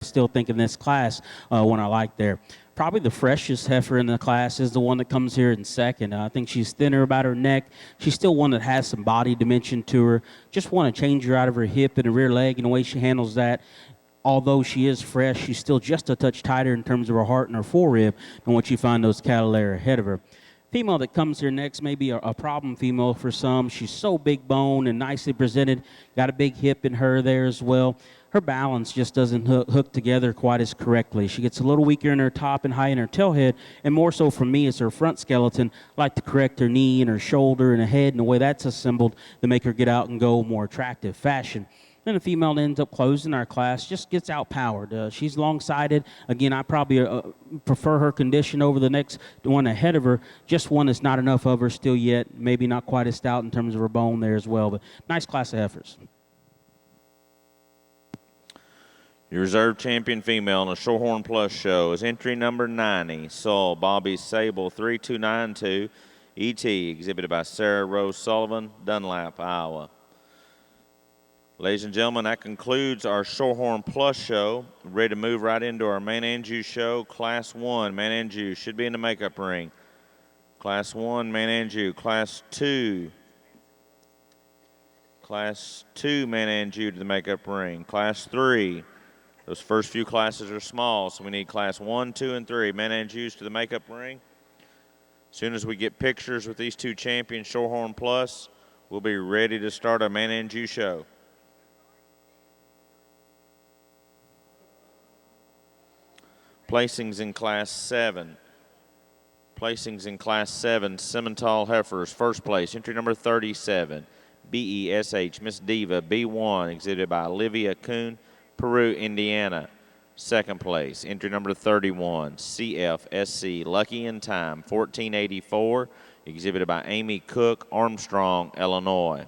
Still think in this class one I like there. Probably the freshest heifer in the class is the one that comes here in second. I think she's thinner about her neck. She's still one that has some body dimension to her. Just want to change her out of her hip and her rear leg and the way she handles that. Although she is fresh, she's still just a touch tighter in terms of her heart and her forerib than what you find those cattle there ahead of her. Female that comes here next may be a problem female for some. She's so big bone and nicely presented. Got a big hip in her there as well. Her balance just doesn't hook together quite as correctly. She gets a little weaker in her top and high in her tail head, and more so for me is her front skeleton. I like to correct her knee and her shoulder and her head and the way that's assembled to make her get out and go more attractive fashion. Then the female that ends up closing our class just gets outpowered. She's long-sided. Again, I probably prefer her condition over the next one ahead of her. Just one that's not enough of her still yet. Maybe not quite as stout in terms of her bone there as well. But nice class of heifers. Your reserve champion female in the Shorthorn Plus show is entry number 90, sold Bobby Sable 3292, ET, exhibited by Sarah Rose Sullivan, Dunlap, Iowa. Ladies and gentlemen, that concludes our Shorthorn Plus show. We're ready to move right into our Maine-Anjou show, Class 1. Maine-Anjou should be in the makeup ring. Class 1, Maine-Anjou. Class 2. Class 2, Maine-Anjou to the makeup ring. Class 3. Those first few classes are small, so we need Class 1, 2, and 3. Maine-Anjous to the makeup ring. As soon as we get pictures with these two champions, Shorthorn Plus, we'll be ready to start our Maine-Anjou show. Placings in Class 7. Placings in Class 7, Simmental Heifers. First place, entry number 37, BESH, Miss Diva, B1, exhibited by Olivia Kuhn, Peru, Indiana. Second place, entry number 31, CFSC, Lucky in Time, 1484, exhibited by Amy Cook, Armstrong, Illinois.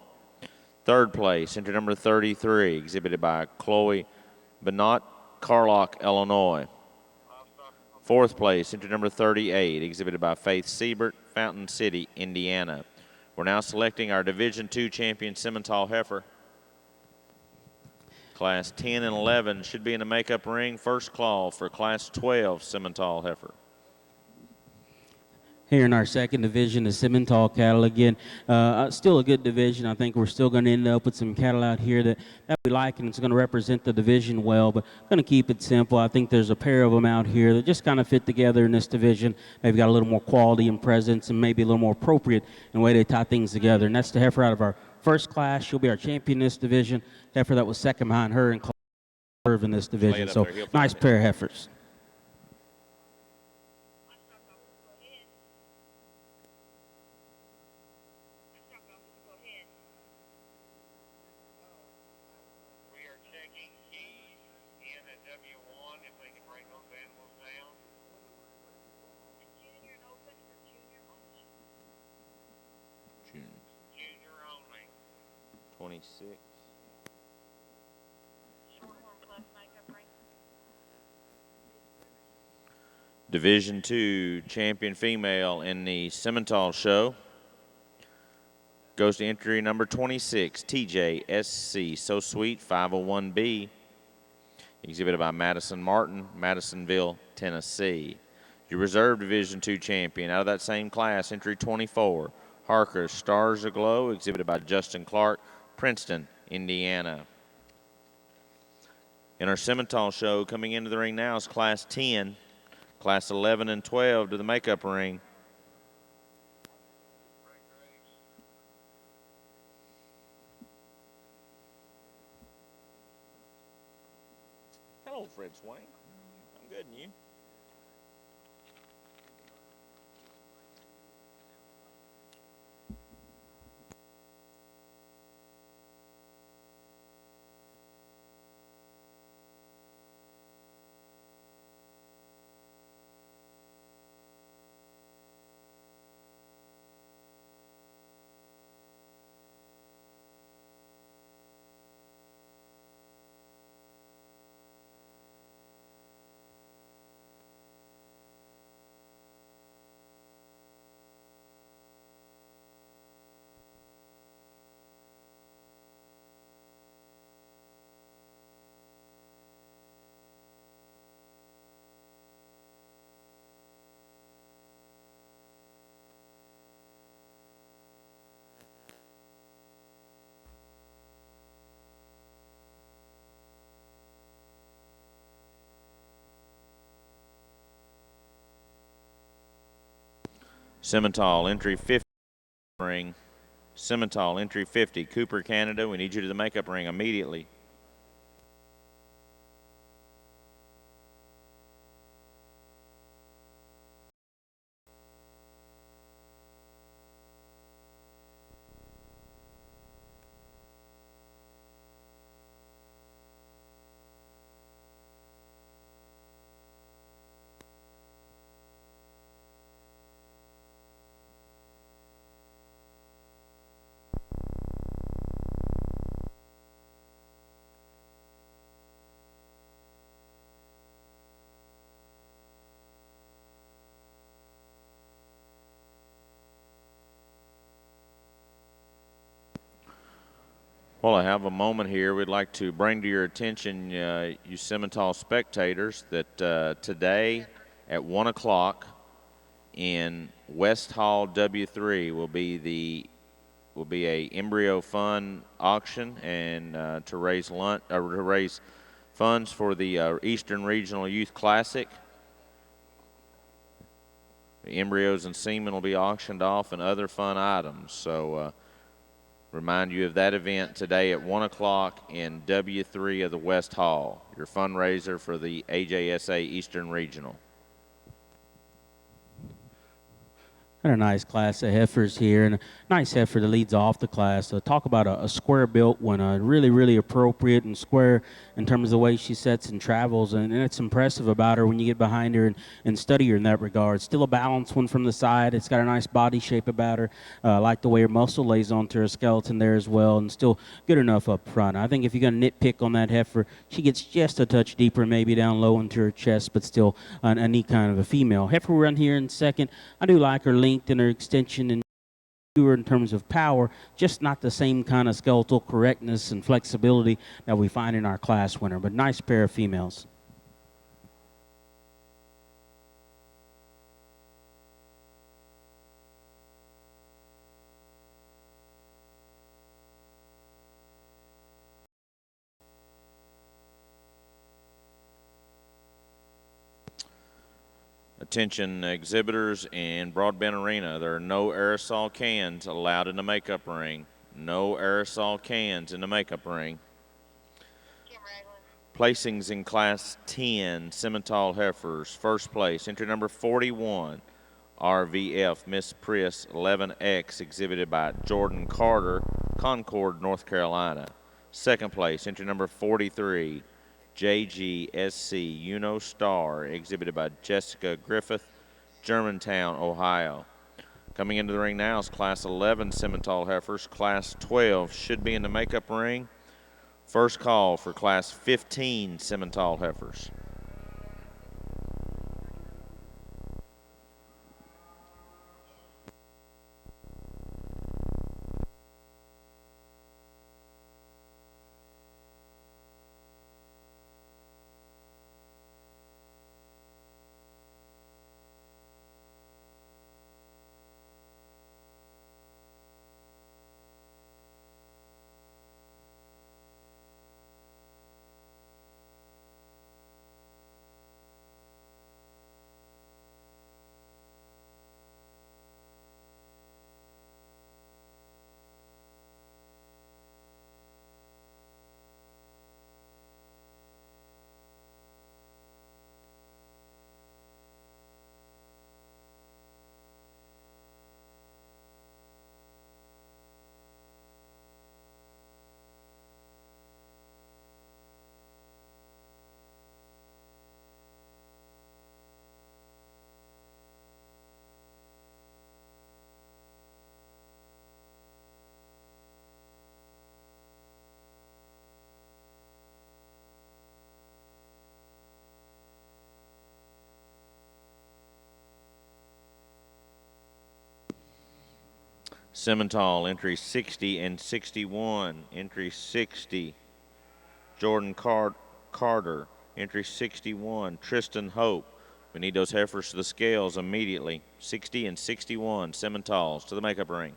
Third place, entry number 33, exhibited by Chloe Benot, Carlock, Illinois. Fourth place, entry number 38, exhibited by Faith Siebert, Fountain City, Indiana. We're now selecting our Division II champion Simmental heifer. Class 10 and 11 should be in the makeup ring. First call for Class 12 Simmental heifer. Here in our second division, the Simmental cattle again. Still a good division. I think we're still going to end up with some cattle out here that we like, and it's going to represent the division well, but going to keep it simple. I think there's a pair of them out here that just kind of fit together in this division. Maybe got a little more quality and presence and maybe a little more appropriate in the way they tie things together, and that's the heifer out of our first class. She'll be our champion in this division. Heifer that was second behind her in serve in this division. So nice pair of heifers. Junior only. 26. Division II champion female in the Simmental show goes to entry number 26, TJSC So Sweet 501B, exhibited by Madison Martin, Madisonville, Tennessee. Your reserve Division II champion out of that same class, entry 24, Harker Stars Aglow, exhibited by Justin Clark, Princeton, Indiana. In our Simmental show, coming into the ring now is Class 10, Class 11 and 12 to the makeup ring. old Fred Swain. I'm good, and you? Simmental, entry 50 ring. Simmental, entry 50. Cooper, Canada, we need you to the makeup ring immediately. Well, I have a moment here. We'd like to bring to your attention, you Simmental spectators, that today at 1 o'clock in West Hall W3 will be a embryo fund auction and to raise funds for the Eastern Regional Youth Classic. The embryos and semen will be auctioned off and other fun items. So remind you of that event today at 1 o'clock in W3 of the West Hall, your fundraiser for the AJSA Eastern Regional. Got a nice class of heifers here, and a nice heifer that leads off the class. Talk about a square built one, really, really appropriate and square in terms of the way she sets and travels, and it's impressive about her when you get behind her and study her in that regard. Still a balanced one from the side. It's got a nice body shape about her. I like the way her muscle lays onto her skeleton there as well, and still good enough up front. I think if you're going to nitpick on that heifer, she gets just a touch deeper, maybe down low into her chest, but still a neat kind of a female. Heifer will run here in second. I do like her length and her extension and in terms of power, just not the same kind of skeletal correctness and flexibility that we find in our class winner, but nice pair of females. Attention exhibitors in Broadbent Arena, there are no aerosol cans allowed in the makeup ring. No aerosol cans in the makeup ring. Placings in Class 10, Simmental heifers. First place, entry number 41, RVF Miss Priss 11X, exhibited by Jordan Carter, Concord, North Carolina. Second place, entry number 43, JGSC Uno Star, exhibited by Jessica Griffith, Germantown, Ohio. Coming into the ring now is Class 11 Simmental heifers. Class 12 should be in the makeup ring. First call for Class 15 Simmental heifers. Simmental, entry 60 and 61. Entry 60, Jordan Carter. Entry 61, Tristan Hope. We need those heifers to the scales immediately. 60 and 61, Simmentals to the makeup ring.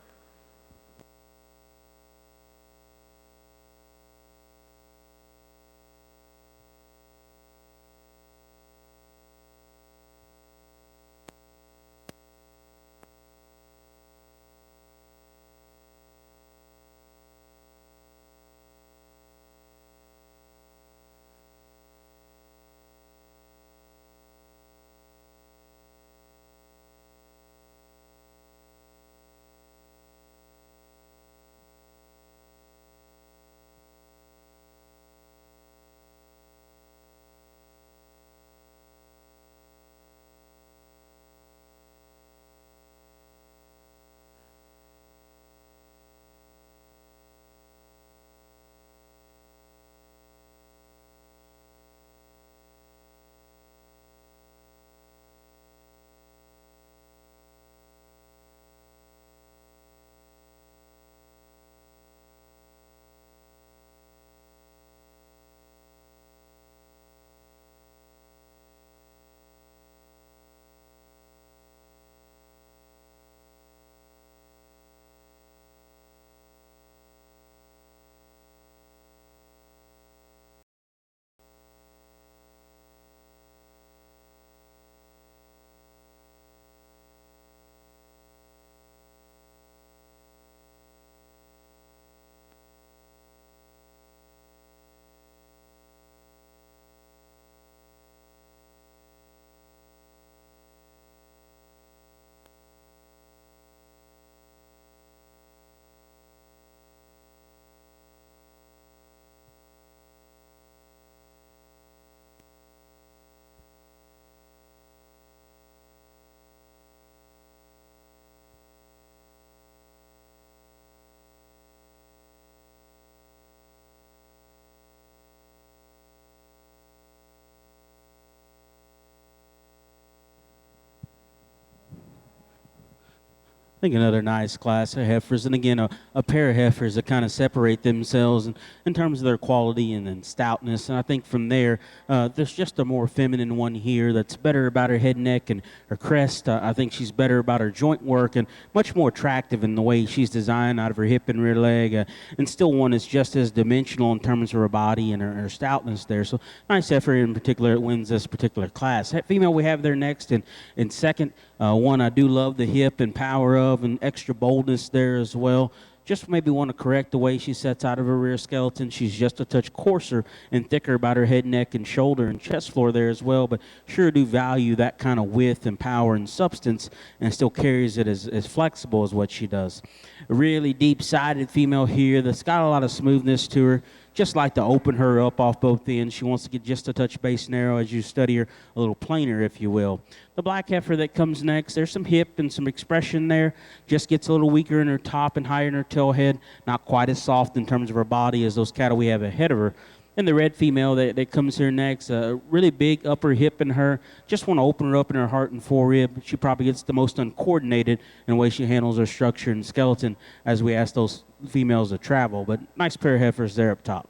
I think another nice class of heifers, and again, a pair of heifers that kind of separate themselves in terms of their quality and then stoutness. And I think from there, there's just a more feminine one here that's better about her head, neck, and her crest. I think she's better about her joint work and much more attractive in the way she's designed out of her hip and rear leg, and still one that's just as dimensional in terms of her body and her stoutness there. So nice heifer in particular wins this particular class. Female we have there next in second. One I do love the hip and power of, and extra boldness there as well. Just maybe want to correct the way she sets out of her rear skeleton. She's just a touch coarser and thicker about her head, neck, and shoulder and chest floor there as well, but sure do value that kind of width and power and substance, and still carries it as flexible as what she does. A really deep-sided female here that's got a lot of smoothness to her. Just like to open her up off both ends. She wants to get just a touch base narrow as you study her, a little plainer, if you will. The black heifer that comes next, there's some hip and some expression there. Just gets a little weaker in her top and higher in her tail head. Not quite as soft in terms of her body as those cattle we have ahead of her. And the red female that comes here next, a really big upper hip in her. Just want to open her up in her heart and forerib. She probably gets the most uncoordinated in the way she handles her structure and skeleton as we ask those females to travel. But nice pair of heifers there up top.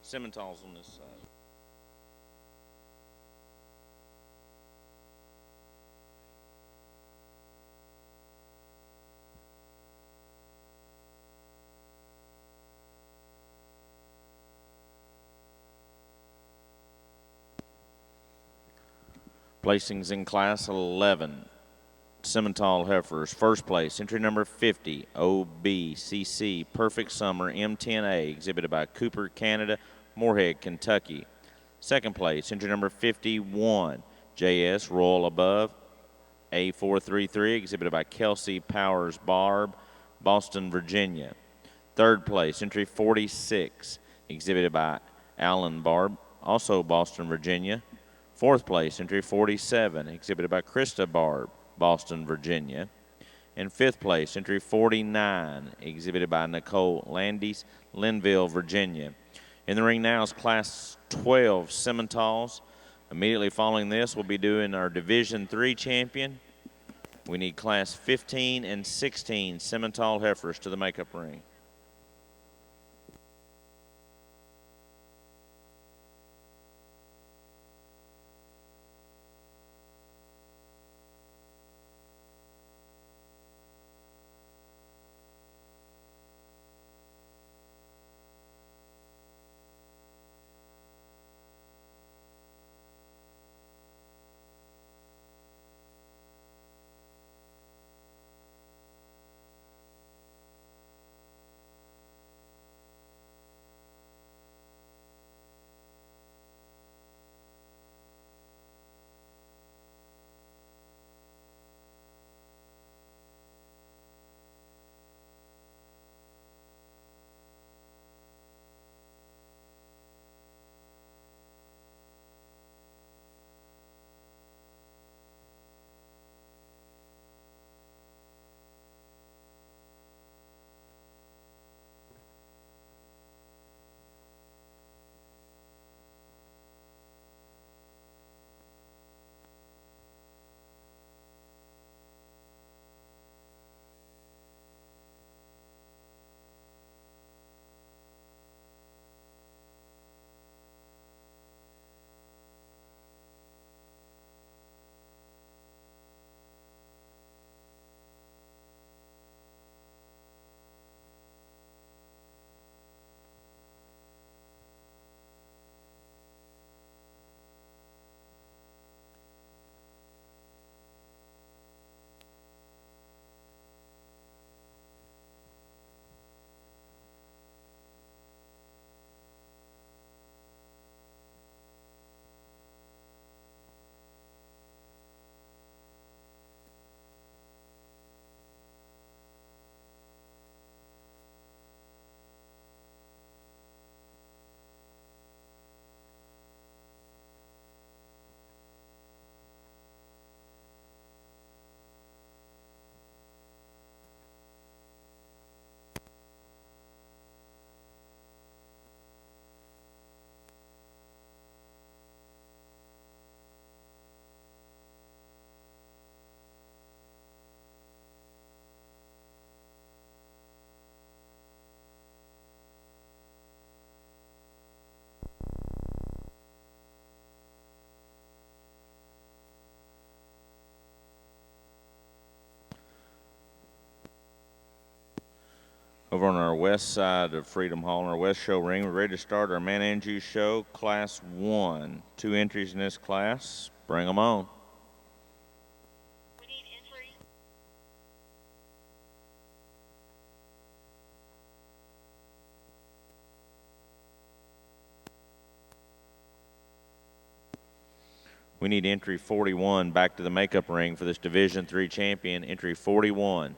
Simmental's on this side. Placings in class 11. Simmental heifers. First place, entry number 50, OBCC, Perfect Summer, M10A, exhibited by Cooper, Canada, Moorhead, Kentucky. Second place, entry number 51, JS, Royal Above, A433, exhibited by Kelsey Powers Barb, Boston, Virginia. Third place, entry 46, exhibited by Alan Barb, also Boston, Virginia. Fourth place, entry 47, exhibited by Krista Barb, Boston, Virginia. In fifth place, entry 49, exhibited by Nicole Landis, Linville, Virginia. In the ring now is Class 12 Simmentals. Immediately following this, we'll be doing our Division III champion. We need Class 15 and 16 Simmental heifers to the makeup ring. Over on our west side of Freedom Hall, in our west show ring, we're ready to start our Maine-Anjou show, Class 1. 2 entries in this class. Bring them on. We need entry. We need entry 41 back to the makeup ring for this Division III champion, entry 41.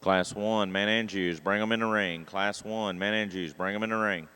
Class 1, Maine-Anjous, bring them in the ring. Class 1, Maine-Anjous, bring them in the ring.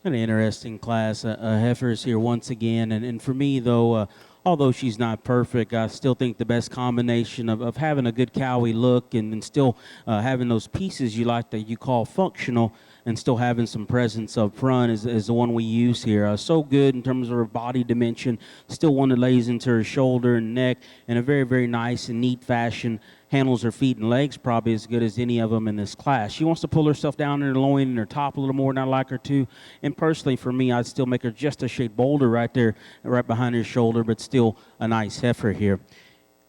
An interesting class. Heifer is here once again, and for me, though, although she's not perfect, I still think the best combination of having a good cowie look and still having those pieces you like that you call functional and still having some presence up front is the one we use here. So good in terms of her body dimension, still one that lays into her shoulder and neck in a very, very nice and neat fashion. Handles her feet and legs probably as good as any of them in this class. She wants to pull herself down in her loin and her top a little more than I'd like her to. And personally, for me, I'd still make her just a shade bolder right there, right behind her shoulder, but still a nice heifer here.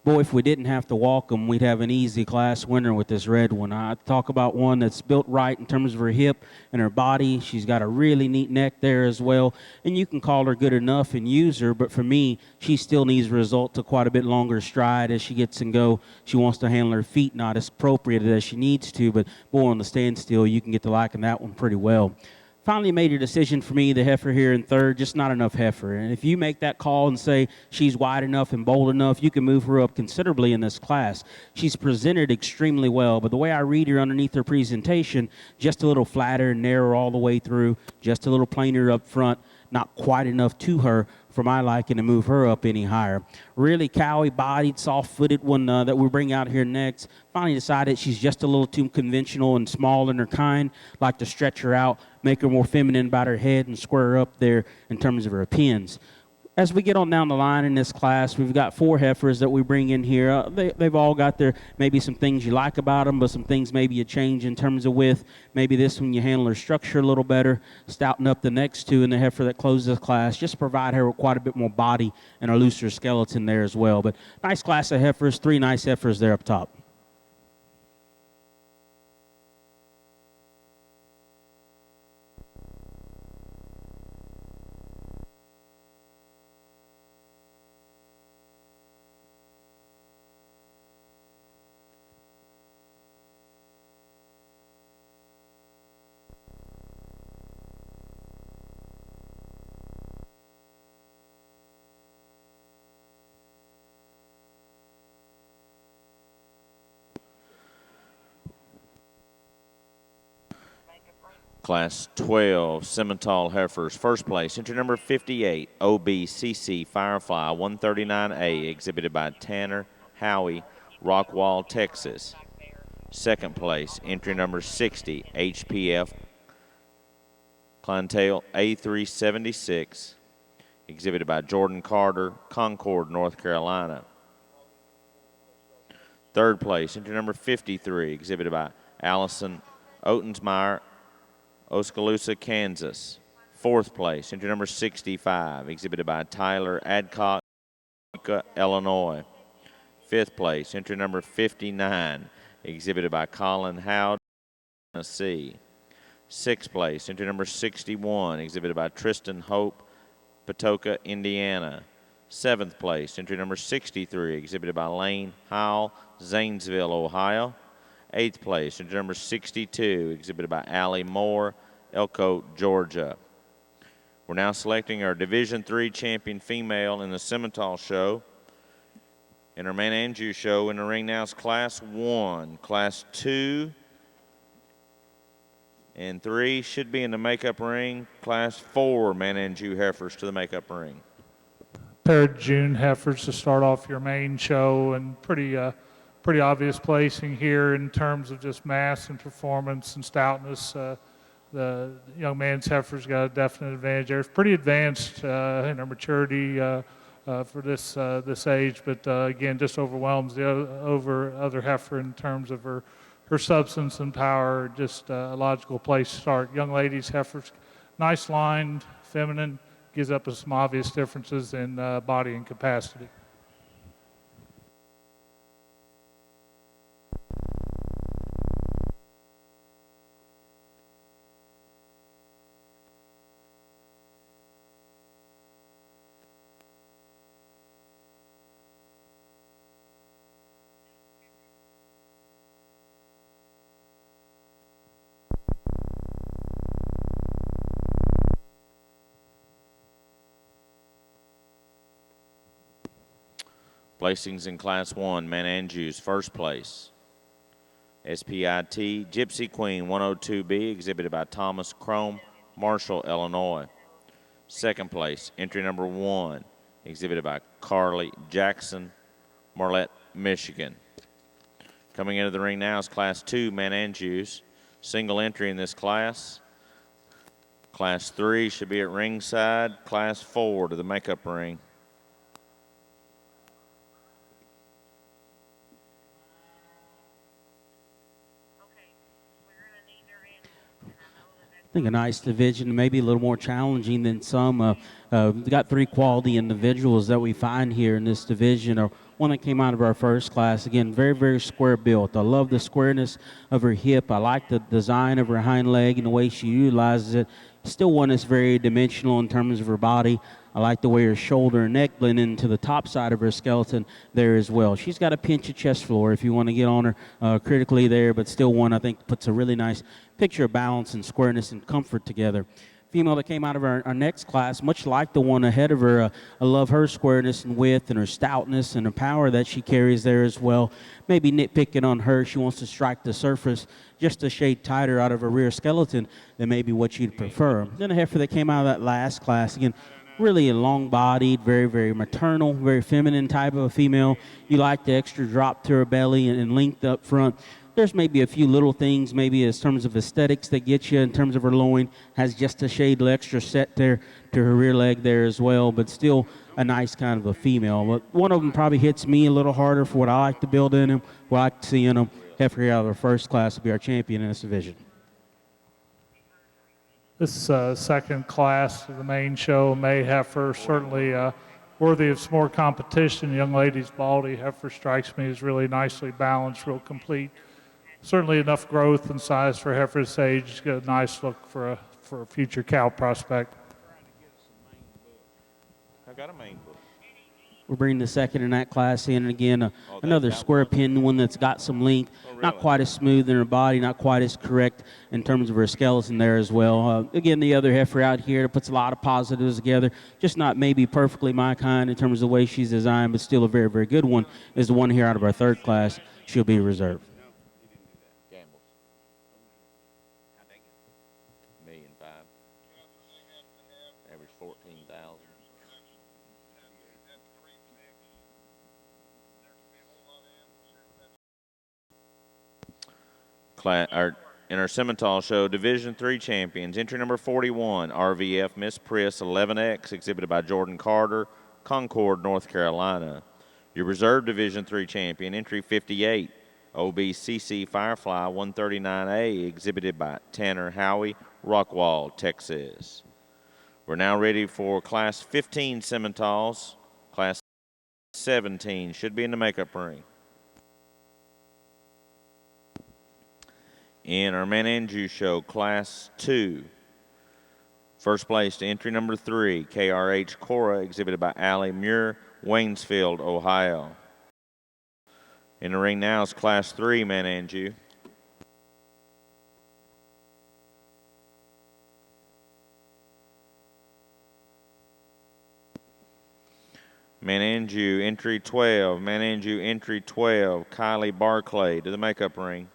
Boy, if we didn't have to walk them, we'd have an easy class winner with this red one. I talk about one that's built right in terms of her hip and her body. She's got a really neat neck there as well. And you can call her good enough and use her, but for me, she still needs to result to quite a bit longer stride as she gets and go. She wants to handle her feet not as appropriate as she needs to, but boy, on the standstill, you can get to liking that one pretty well. Finally made a decision for me, the heifer here in third, just not enough heifer. And if you make that call and say she's wide enough and bold enough, you can move her up considerably in this class. She's presented extremely well, but the way I read her underneath her presentation, just a little flatter and narrow all the way through, just a little plainer up front, not quite enough to her for my liking to move her up any higher. Really cowie-bodied, soft-footed one that we bring out here next. Finally decided she's just a little too conventional and small in her kind. Like to stretch her out, make her more feminine about her head, and square her up there in terms of her pins. As we get on down the line in this class, we've got 4 heifers that we bring in here. They've all got their maybe some things you like about them, but some things maybe you change in terms of width. Maybe this one you handle her structure a little better, stouten up the next 2 in the heifer that closes the class, just to provide her with quite a bit more body and a looser skeleton there as well. But nice class of heifers, 3 nice heifers there up top. Class 12, Simmental heifers. First place, entry number 58, OBCC Firefly 139A, exhibited by Tanner Howie, Rockwall, Texas. Second place, entry number 60, HPF Clientele A376, exhibited by Jordan Carter, Concord, North Carolina. Third place, entry number 53, exhibited by Allison Otensmeyer, Oskaloosa, Kansas. Fourth place, entry number 65, exhibited by Tyler Adcock, Illinois. Fifth place, entry number 59, exhibited by Colin Howd, Tennessee. Sixth place, entry number 61, exhibited by Tristan Hope, Patoka, Indiana. Seventh place, entry number 63, exhibited by Lane Howell, Zanesville, Ohio. 8th place, entry number 62, exhibited by Allie Moore, Elko, Georgia. We're now selecting our Division III champion female in the Simmental show. In our Maine-Anjou show, in the ring now is Class 1. Class 2 and 3 should be in the makeup ring. Class 4 Maine-Anjou heifers to the makeup ring. Pair of June heifers to start off your main show, and pretty obvious placing here in terms of just mass and performance and stoutness. The young man's heifer's got a definite advantage there. It's pretty advanced in her maturity for this age, but again, just overwhelms the other heifer in terms of her substance and power. Just a logical place to start. Young ladies heifers, nice lined, feminine, gives up some obvious differences in body and capacity. Placings in Class 1, Maine-Anjou's first place. SPIT Gypsy Queen 102B, exhibited by Thomas Crome, Marshall, Illinois. Second place, entry number 1, exhibited by Carly Jackson, Marlette, Michigan. Coming into the ring now is Class 2, Maine-Anjou's. Single entry in this class. Class 3 should be at ringside. Class 4 to the makeup ring. I think a nice division, maybe a little more challenging than some. We've got 3 quality individuals that we find here in this division. One that came out of our first class, again, very, very square built. I love the squareness of her hip. I like the design of her hind leg and the way she utilizes it. Still one that's very dimensional in terms of her body. I like the way her shoulder and neck blend into the top side of her skeleton there as well. She's got a pinch of chest floor if you want to get on her critically there, but still one I think puts a really nice picture of balance and squareness and comfort together. Female that came out of our next class, much like the one ahead of her, I love her squareness and width and her stoutness and the power that she carries there as well. Maybe nitpicking on her, she wants to strike the surface just a shade tighter out of her rear skeleton than maybe what you'd prefer. Then a heifer that came out of that last class, again, really a long-bodied, very, very maternal, very feminine type of a female. You like the extra drop to her belly and length up front. There's maybe a few little things, maybe in terms of aesthetics that get you in terms of her loin. Has just a shade extra set there to her rear leg there as well, but still a nice kind of a female. But one of them probably hits me a little harder for what I like to build in them, what I like to see in them. Heifer out of our first class will be our champion in this division. This second class of the main show, May heifer, certainly worthy of some more competition. Young lady's baldy heifer strikes me as really nicely balanced, real complete. Certainly enough growth and size for heifer's age. Got a nice look for a future cow prospect. I got a main book. We're bringing the second in that class in, and again, another square pin, one that's got some length, not quite as smooth in her body, not quite as correct in terms of her skeleton there as well. Again, the other heifer out here that puts a lot of positives together, just not maybe perfectly my kind in terms of the way she's designed, but still a very, very good one, is the one here out of our third class. She'll be reserved. In our Simmental show, Division III champions, entry number 41, RVF Miss Priss 11X, exhibited by Jordan Carter, Concord, North Carolina. Your reserve Division III champion, entry 58, OBCC Firefly 139A, exhibited by Tanner Howie, Rockwall, Texas. We're now ready for Class 15 Simmentals. Class 17 should be in the makeup ring. In our Maine-Anjou show, Class 2, first place to entry number 3, KRH Cora, exhibited by Allie Muir, Waynesfield, Ohio. In the ring now is Class 3 Maine-Anjou. Maine-Anjou, entry 12. Maine-Anjou, entry 12. Kylie Barclay to the makeup ring.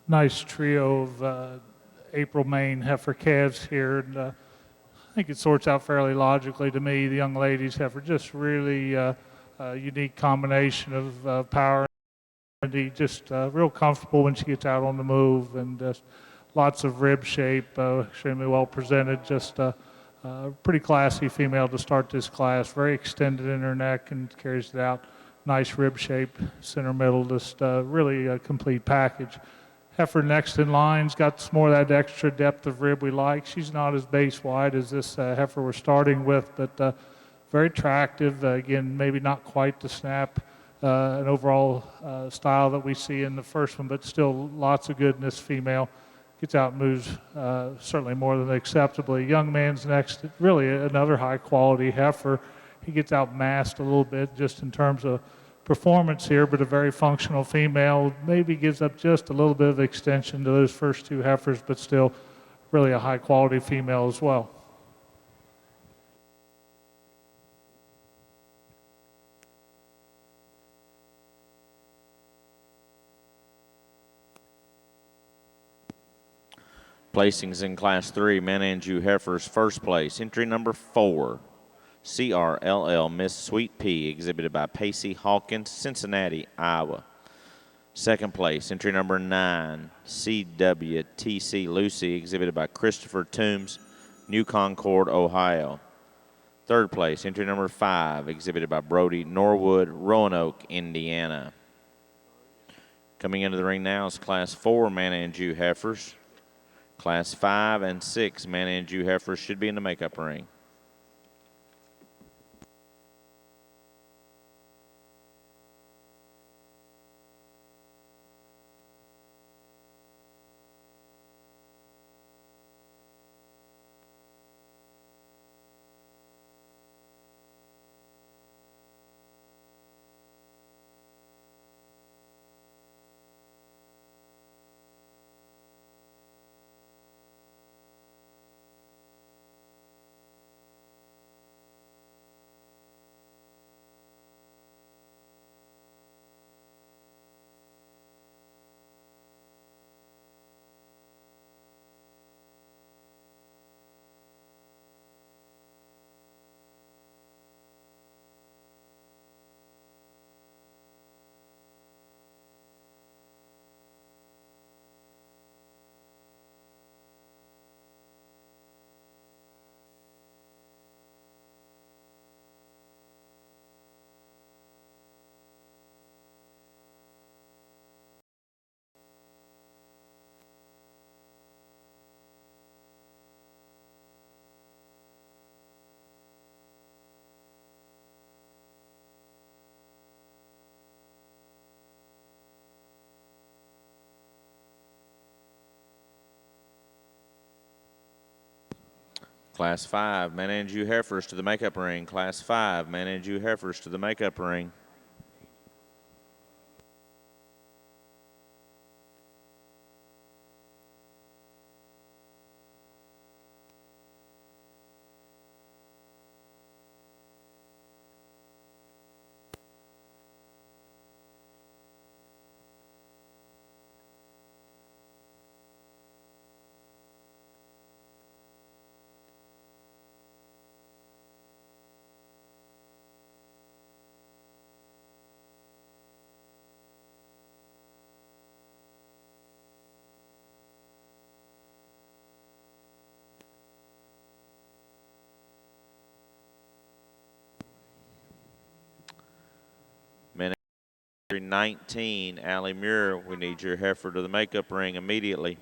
Nice trio of April Maine heifer calves here, and I think it sorts out fairly logically to me. The young ladies heifer just really a unique combination of power and just real comfortable when she gets out on the move, and lots of rib shape, extremely well presented. Just pretty classy female to start this class. Very extended in her neck and carries it out. Nice rib shape, center middle, just really a complete package. Heifer next in line's got some more of that extra depth of rib we like. She's not as base wide as this heifer we're starting with, but very attractive. Again, maybe not quite the snap and overall style that we see in the first one, but still lots of good in this female. Gets out and moves certainly more than acceptably. Young man's next, really another high quality heifer. He gets out masked a little bit just in terms of performance here, but a very functional female. Maybe gives up just a little bit of extension to those first two heifers, but still really a high quality female as well. Placings in Class 3, Maine-Anjou heifers, first place. Entry number 4, CRLL Miss Sweet Pea, exhibited by Pacey Hawkins, Cincinnati, Iowa. Second place, entry number 9, CWTC Lucy, exhibited by Christopher Toombs, New Concord, Ohio. Third place, entry number 5, exhibited by Brody Norwood, Roanoke, Indiana. Coming into the ring now is Class 4 Maine-Anjou heifers. Class 5 and 6 Maine-Anjou heifers should be in the makeup ring. Class 5, Maine-Anjou Heifers to the makeup ring. Class 5, Maine-Anjou Heifers to the makeup ring. Maine-Anjou 19, Allie Muir, we need your heifer to the makeup ring immediately.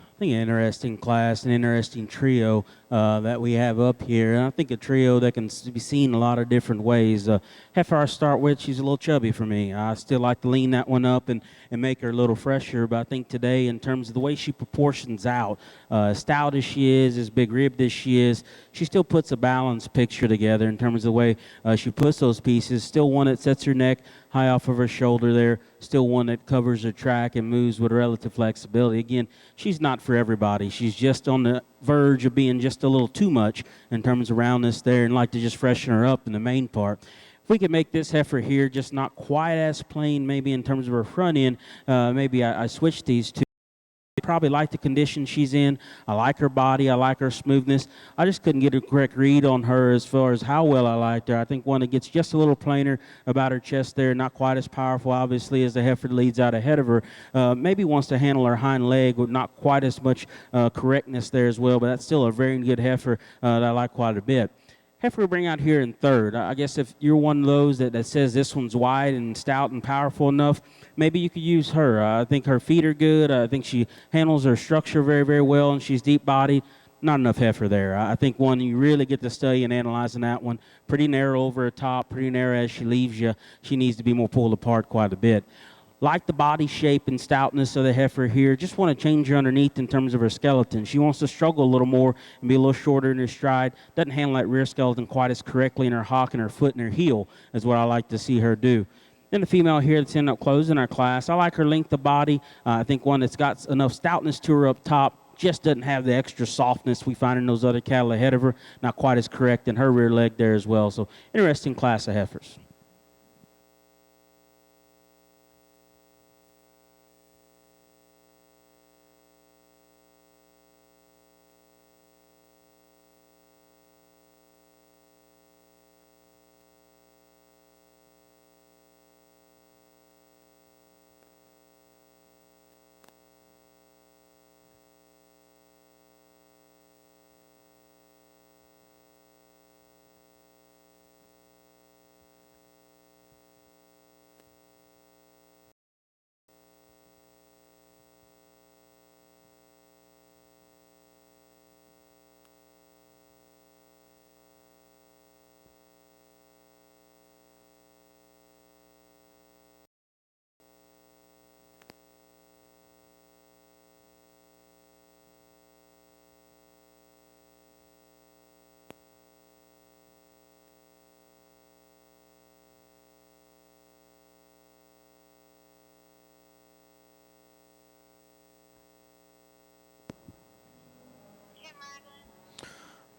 I think an interesting class, an interesting trio that we have up here. And I think a trio that can be seen a lot of different ways. Heifer I start with, she's a little chubby for me. I still like to lean that one up and make her a little fresher. But I think today, in terms of the way she proportions out, stout as she is, as big-ribbed as she is, she still puts a balanced picture together in terms of the way she puts those pieces. Still one that sets her neck high off of her shoulder there. Still one that covers her track and moves with relative flexibility. Again, she's not for everybody. She's just on the verge of being just a little too much in terms of roundness there, and like to just freshen her up in the main part. If we could make this heifer here just not quite as plain, maybe in terms of her front end, maybe I switch these two. Probably like the condition she's in. I like her body. I like her smoothness. I just couldn't get a correct read on her as far as how well I liked her. I think one that gets just a little plainer about her chest there, not quite as powerful, obviously, as the heifer that leads out ahead of her. Maybe wants to handle her hind leg with not quite as much correctness there as well, but that's still a very good heifer that I like quite a bit. Heifer we bring out here in third. I guess if you're one of those that says this one's wide and stout and powerful enough, maybe you could use her. I think her feet are good. I think she handles her structure very, very well, and she's deep-bodied. not enough heifer there. I think one you really get to study and analyzing that one. Pretty narrow over her top, pretty narrow as she leaves you. She needs to be more pulled apart quite a bit. Like the body shape and stoutness of the heifer here, just want to change her underneath in terms of her skeleton. She wants to struggle a little more and be a little shorter in her stride. Doesn't handle that rear skeleton quite as correctly in her hock and her foot and her heel is what I like to see her do. Then the female here that's ended up closing our class, I like her length of body. I think one that's got enough stoutness to her up top, just doesn't have the extra softness we find in those other cattle ahead of her. Not quite as correct in her rear leg there as well. So interesting class of heifers.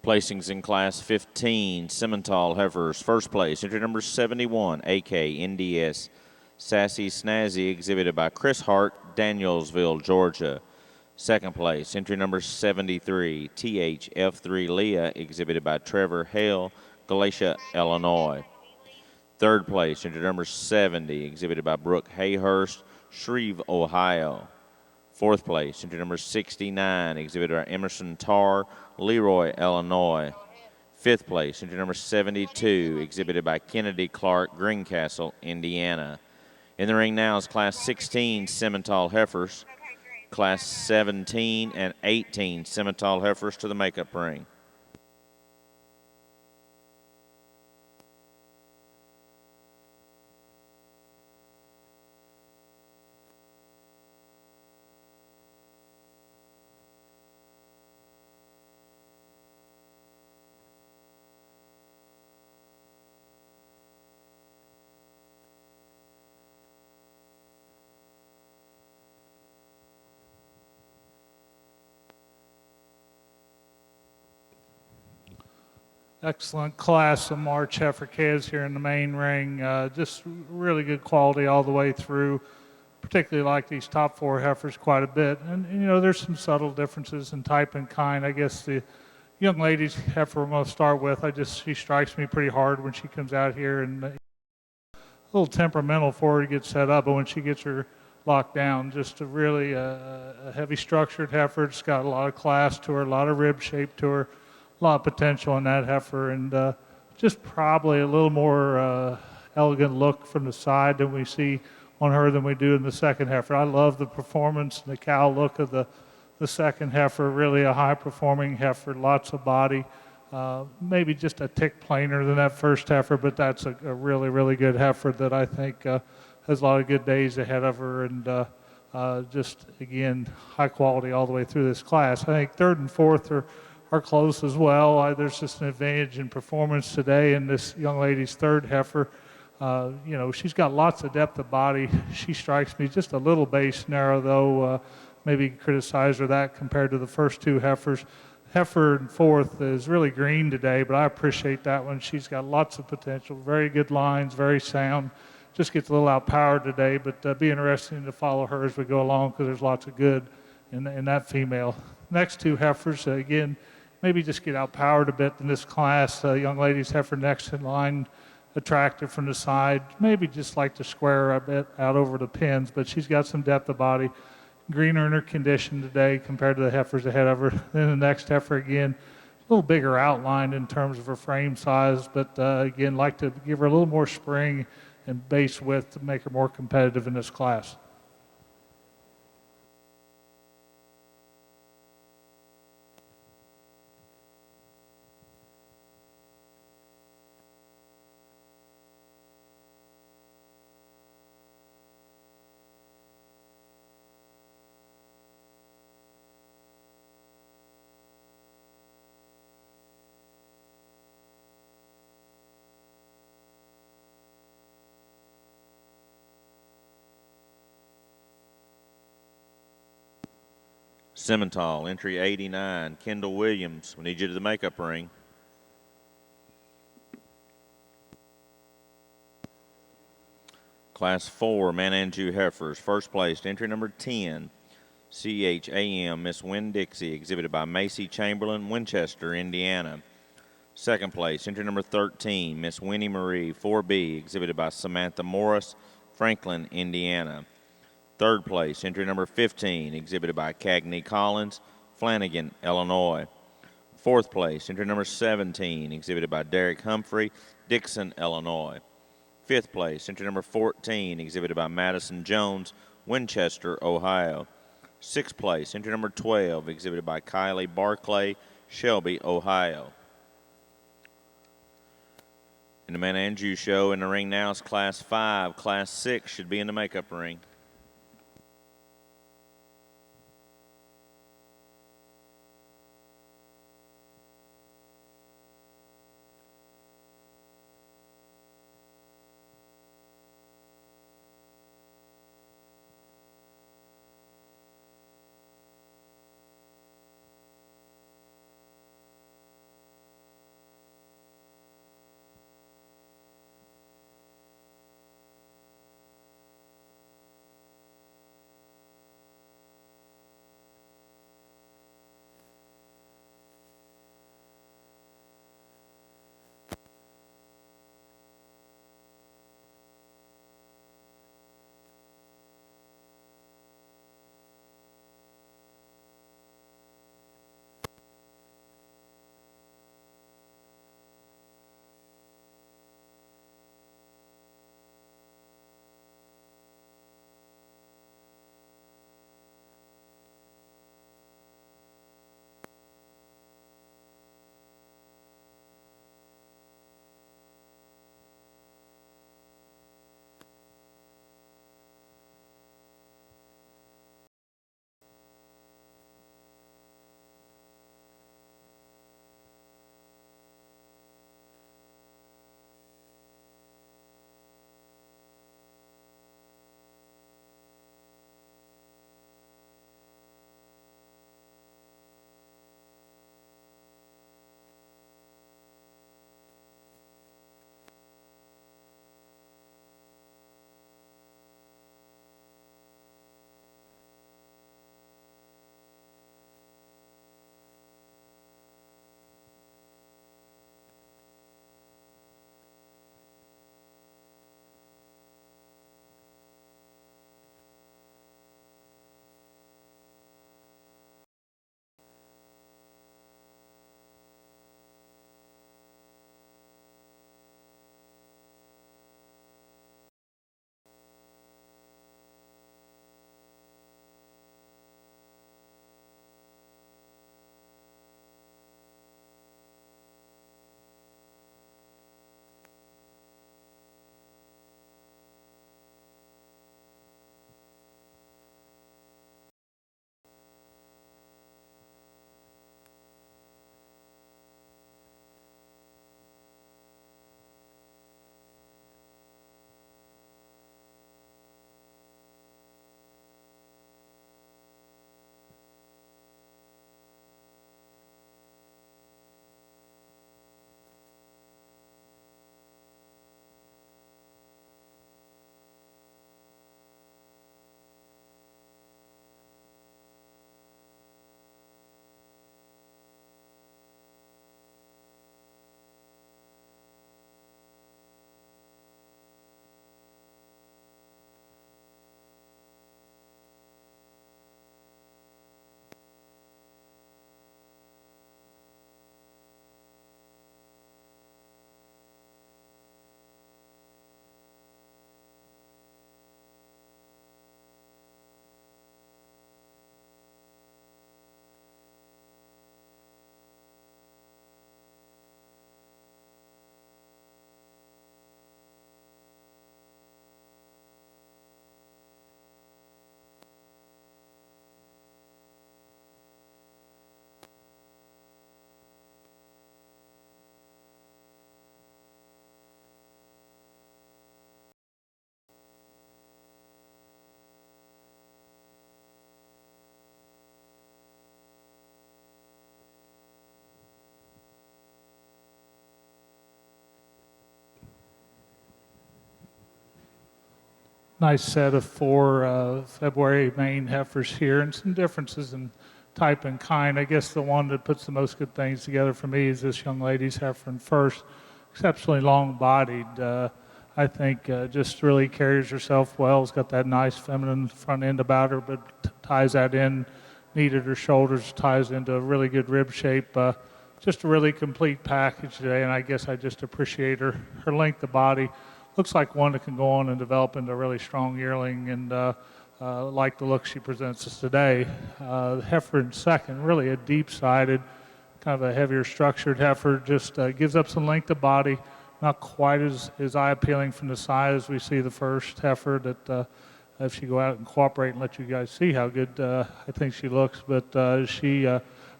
Placings in Class 15, Simmental heifers. First place, entry number 71, AK NDS Sassy Snazzy, exhibited by Chris Hart, Danielsville, Georgia. Second place, entry number 73, THF3 Leah, exhibited by Trevor Hale, Galatia, Illinois. Third place, entry number 70, exhibited by Brooke Hayhurst, Shreve, Ohio. Fourth place, entry number 69, exhibited by Emerson Tarr, Leroy, Illinois. Fifth place, entry number 72, exhibited by Kennedy Clark, Greencastle, Indiana. In the ring now is Class 16 Simmental heifers, Class 17 and 18 Simmental heifers to the makeup ring. Excellent class of March heifer calves here in the main ring. Just really good quality all the way through. Particularly like these top four heifers quite a bit. And you know, there's some subtle differences in type and kind. I guess the young lady's heifer I'm going to start with, she strikes me pretty hard when she comes out here, and a little temperamental for her to get set up, but when she gets her locked down, just a really a heavy structured heifer. It's got a lot of class to her, a lot of rib shape to her, a lot of potential in that heifer, and just probably a little more elegant look from the side than we see on her than we do in the second heifer. I love the performance and the cow look of the second heifer, really a high-performing heifer, lots of body, maybe just a tick plainer than that first heifer, but that's a really, really good heifer that I think has a lot of good days ahead of her, and just, again, high quality all the way through this class. I think third and fourth are close as well. There's just an advantage in performance today in this young lady's third heifer. You know, she's got lots of depth of body. She strikes me just a little base narrow, though. Maybe criticize her that compared to the first two heifers. Heifer in fourth is really green today, but I appreciate that one. She's got lots of potential, very good lines, very sound. Just gets a little outpowered today, but be interesting to follow her as we go along because there's lots of good in that female. Next two heifers, again, maybe just get outpowered a bit in this class. Young lady's heifer next in line, attractive from the side. Maybe just like to square her a bit out over the pins, but she's got some depth of body. Greener in her condition today compared to the heifers ahead of her. Then the next heifer, again, a little bigger outlined in terms of her frame size, but again, like to give her a little more spring and base width to make her more competitive in this class. Simmental, entry 89, Kendall Williams. We need you to the makeup ring. Class 4, Maine-Anjou Heifers. First place, entry number 10, CHAM, Miss Winn-Dixie, exhibited by Macy Chamberlain, Winchester, Indiana. Second place, entry number 13, Miss Winnie Marie, 4B, exhibited by Samantha Morris, Franklin, Indiana. Third place, entry number 15, exhibited by Cagney Collins, Flanagan, Illinois. Fourth place, entry number 17, exhibited by Derek Humphrey, Dixon, Illinois. Fifth place, entry number 14, exhibited by Madison Jones, Winchester, Ohio. Sixth place, entry number 12, exhibited by Kylie Barclay, Shelby, Ohio. In the Maine-Anjou show, in the ring now is Class 5. Class 6 should be in the makeup ring. nice set of 4 February Maine heifers here, and some differences in type and kind. I guess the one that puts the most good things together for me is this young lady's heifer in first, exceptionally long-bodied. I think just really carries herself well. It's got that nice feminine front end about her, but ties that in neat at her shoulders, ties into a really good rib shape. Just a really complete package today, and I guess I just appreciate her length of body. Looks like one that can go on and develop into a really strong yearling, and like the look she presents us today. Heifer in second, really a deep-sided, kind of a heavier structured heifer, just gives up some length of body, not quite as eye-appealing from the side as we see the first heifer that if she go out and cooperate and let you guys see how good I think she looks, but she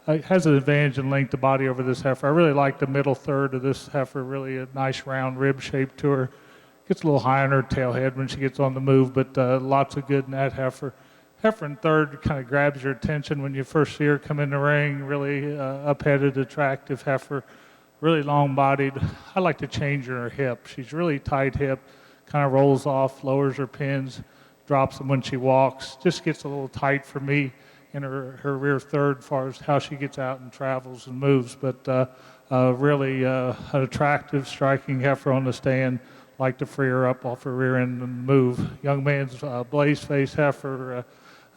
has an advantage in length of body over this heifer. I really like the middle third of this heifer, really a nice round rib shape to her. Gets a little high on her tail head when she gets on the move, but lots of good in that heifer. Heifer in third kind of grabs your attention when you first see her come in the ring, really up-headed, attractive heifer, really long-bodied. I like to change her hip. She's really tight hip, kind of rolls off, lowers her pins, drops them when she walks. Just gets a little tight for me in her rear third as far as how she gets out and travels and moves, but really an attractive, striking heifer on the stand. Like to free her up off her rear end and move. Young man's blaze face heifer,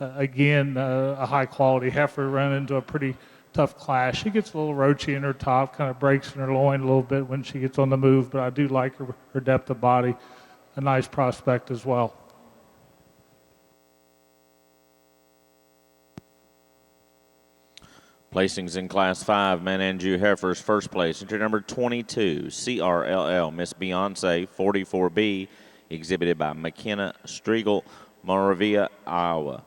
again, a high quality heifer run into a pretty tough class. She gets a little roachy in her top, kind of breaks in her loin a little bit when she gets on the move, but I do like her depth of body. A nice prospect as well. Placings in Class 5, Maine-Anjou heifers. First place, entry number 22, CRLL, Miss Beyonce, 44B, exhibited by McKenna Striegel, Moravia, Iowa.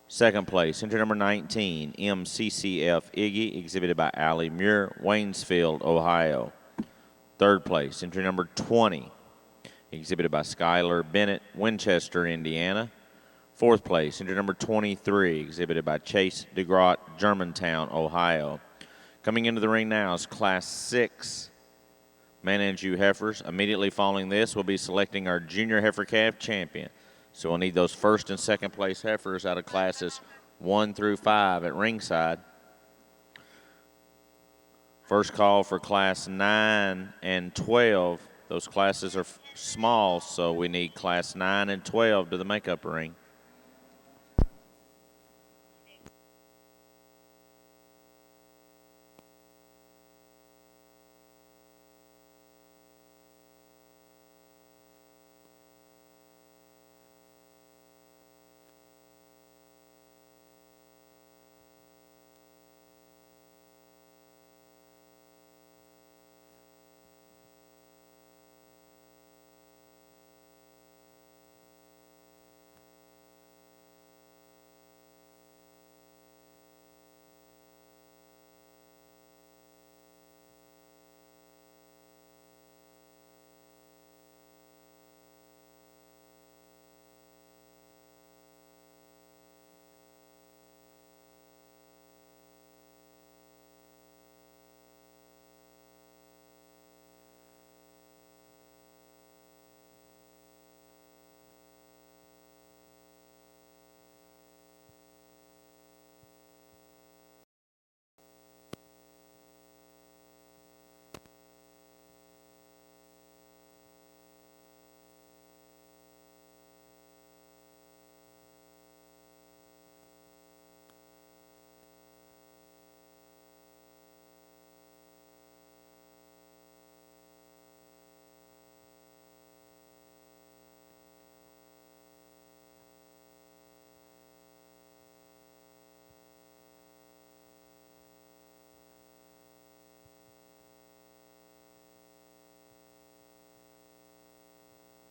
Second place, entry number 19, MCCF Iggy, exhibited by Allie Muir, Waynesfield, Ohio. Third place, entry number 20, exhibited by Skylar Bennett, Winchester, Indiana. Fourth place, entry number 23, exhibited by Chase DeGrott, Germantown, Ohio. Coming into the ring now is Class 6 Maine-Anjou heifers. Immediately following this, we'll be selecting our junior heifer calf champion. So we'll need those first and second place heifers out of classes 1 through 5 at ringside. First call for Class 9 and 12. Those classes are small, so we need Class 9 and 12 to the makeup ring.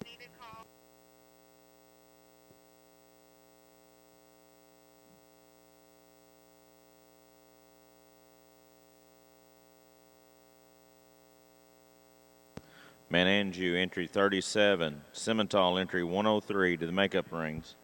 Need a call. Maine-Anjou entry 37, Simmental entry 103 to the makeup rings.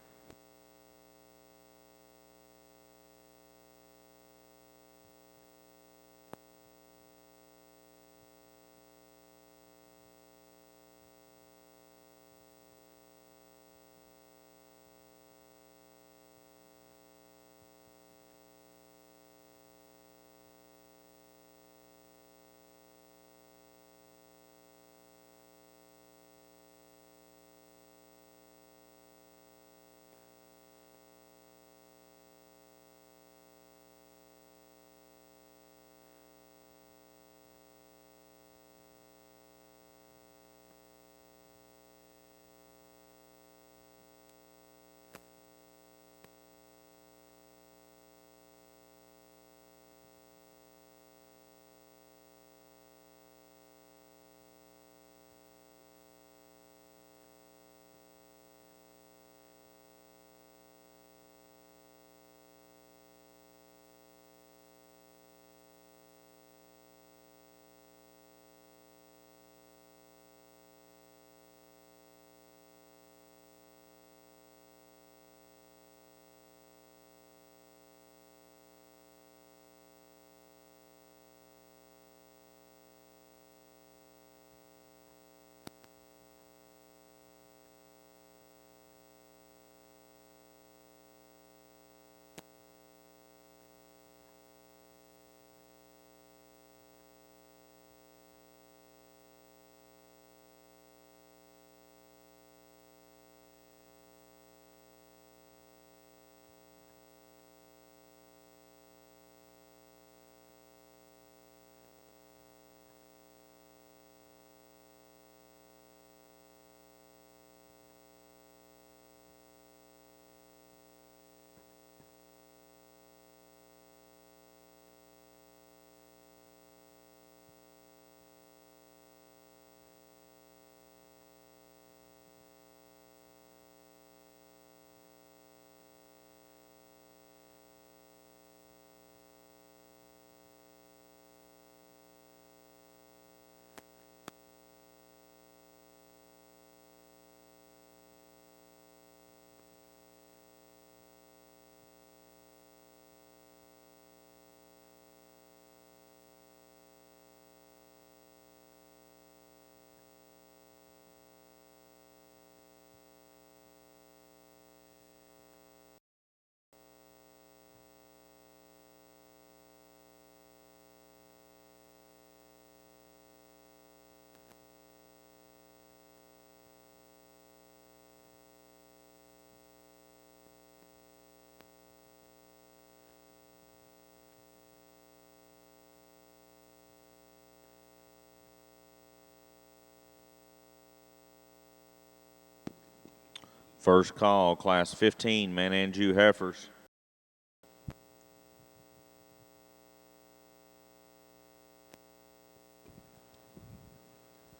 First call, Class 15, Maine-Anjou Heifers.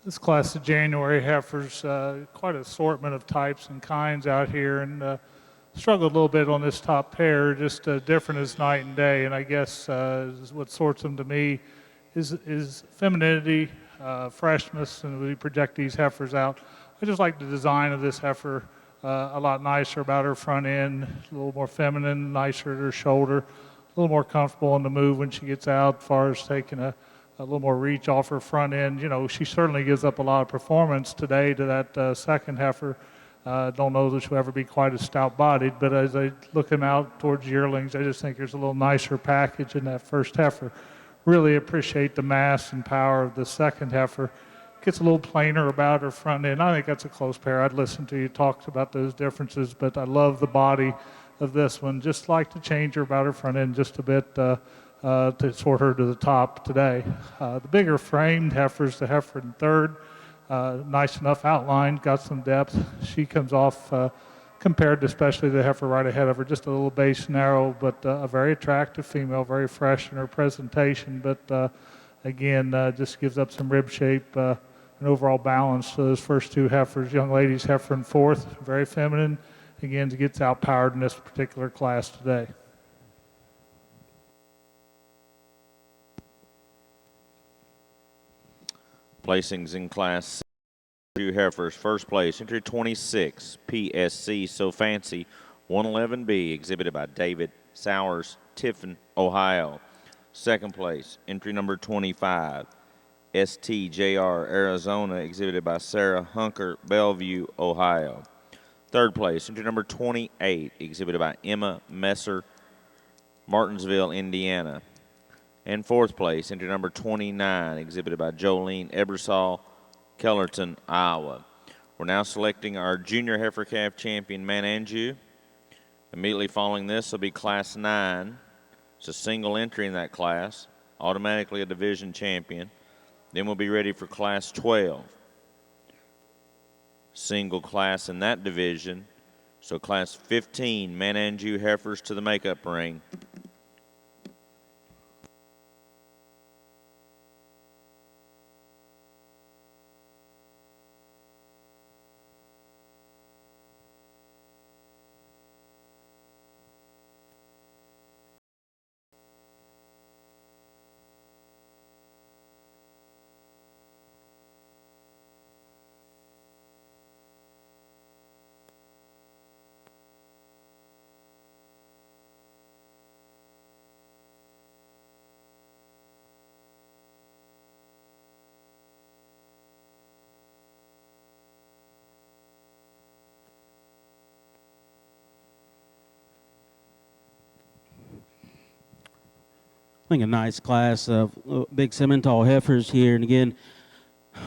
This class of January heifers, quite an assortment of types and kinds out here, and struggled a little bit on this top pair, just different as night and day. And I guess is what sorts them to me is femininity, freshness, and we project these heifers out. I just like the design of this heifer, a lot nicer about her front end, a little more feminine, nicer at her shoulder, a little more comfortable on the move when she gets out, as far as taking a little more reach off her front end. You know, she certainly gives up a lot of performance today to that second heifer. Don't know that she'll ever be quite as stout-bodied, but as I look them out towards yearlings, I just think there's a little nicer package in that first heifer. Really appreciate the mass and power of the second heifer. Gets a little plainer about her front end. I think that's a close pair. I'd listen to you talk about those differences, but I love the body of this one. Just like to change her about her front end just a bit to sort her to the top today. The bigger framed heifers, the heifer in third, nice enough outline, got some depth. She comes off, compared to especially the heifer right ahead of her, just a little base narrow, but a very attractive female, very fresh in her presentation, but again, just gives up some rib shape and overall balance to those first two heifers. Young ladies, heifer in fourth, very feminine, again, gets outpowered in this particular class today. Placings in Class 2 heifers. First place, entry 26, PSC So Fancy 111B, exhibited by David Sowers, Tiffin, Ohio. Second place, entry number 25, STJR Arizona, exhibited by Sarah Hunker, Bellevue, Ohio. Third place, entry number 28, exhibited by Emma Messer, Martinsville, Indiana. And fourth place, entry number 29, exhibited by Jolene Ebersol, Kellerton, Iowa. We're now selecting our junior heifer calf champion, Maine-Anjou. Immediately following this will be Class 9. It's a single entry in that class, automatically a division champion. Then we'll be ready for Class 12. Single class in that division. So Class 15, Maine-Anjou heifers to the makeup ring. I think a nice class of big Simmental heifers here. And again,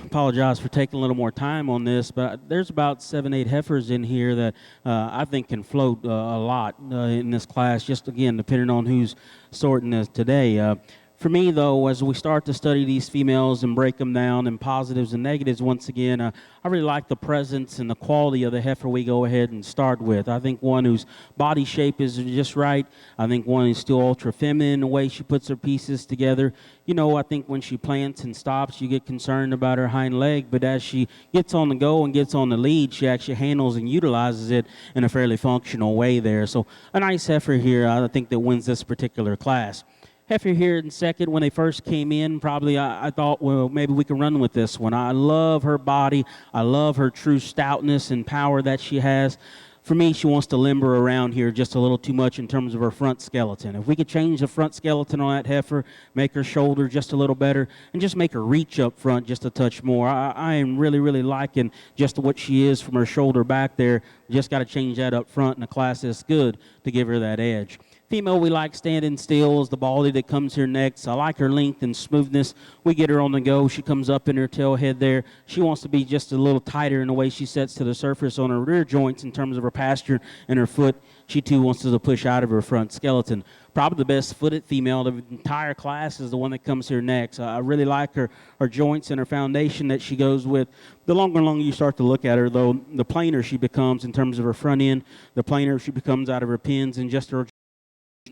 apologize for taking a little more time on this, but there's about 7-8 heifers in here that I think can float a lot in this class, just again, depending on who's sorting this today. For me, though, as we start to study these females and break them down in positives and negatives, once again, I really like the presence and the quality of the heifer we go ahead and start with. I think one whose body shape is just right. I think one is still ultra feminine in the way she puts her pieces together. You know, I think when she plants and stops, you get concerned about her hind leg, but as she gets on the go and gets on the lead, she actually handles and utilizes it in a fairly functional way there. So a nice heifer here, I think, that wins this particular class. Heifer here in second, when they first came in, probably I thought, well, maybe we can run with this one. I love her body. I love her true stoutness and power that she has. For me, she wants to limber around here just a little too much in terms of her front skeleton. If we could change the front skeleton on that heifer, make her shoulder just a little better, and just make her reach up front just a touch more. I am really, really liking just what she is from her shoulder back there. Just got to change that up front in a class that's good to give her that edge. Female we like standing still is the baldy that comes here next. I like her length and smoothness. We get her on the go. She comes up in her tail head there. She wants to be just a little tighter in the way she sets to the surface on her rear joints in terms of her posture and her foot. She too wants to push out of her front skeleton. Probably the best footed female of the entire class is the one that comes here next. I really like her joints and her foundation that she goes with. The longer and longer you start to look at her, though, the plainer she becomes in terms of her front end, the plainer she becomes out of her pins and just her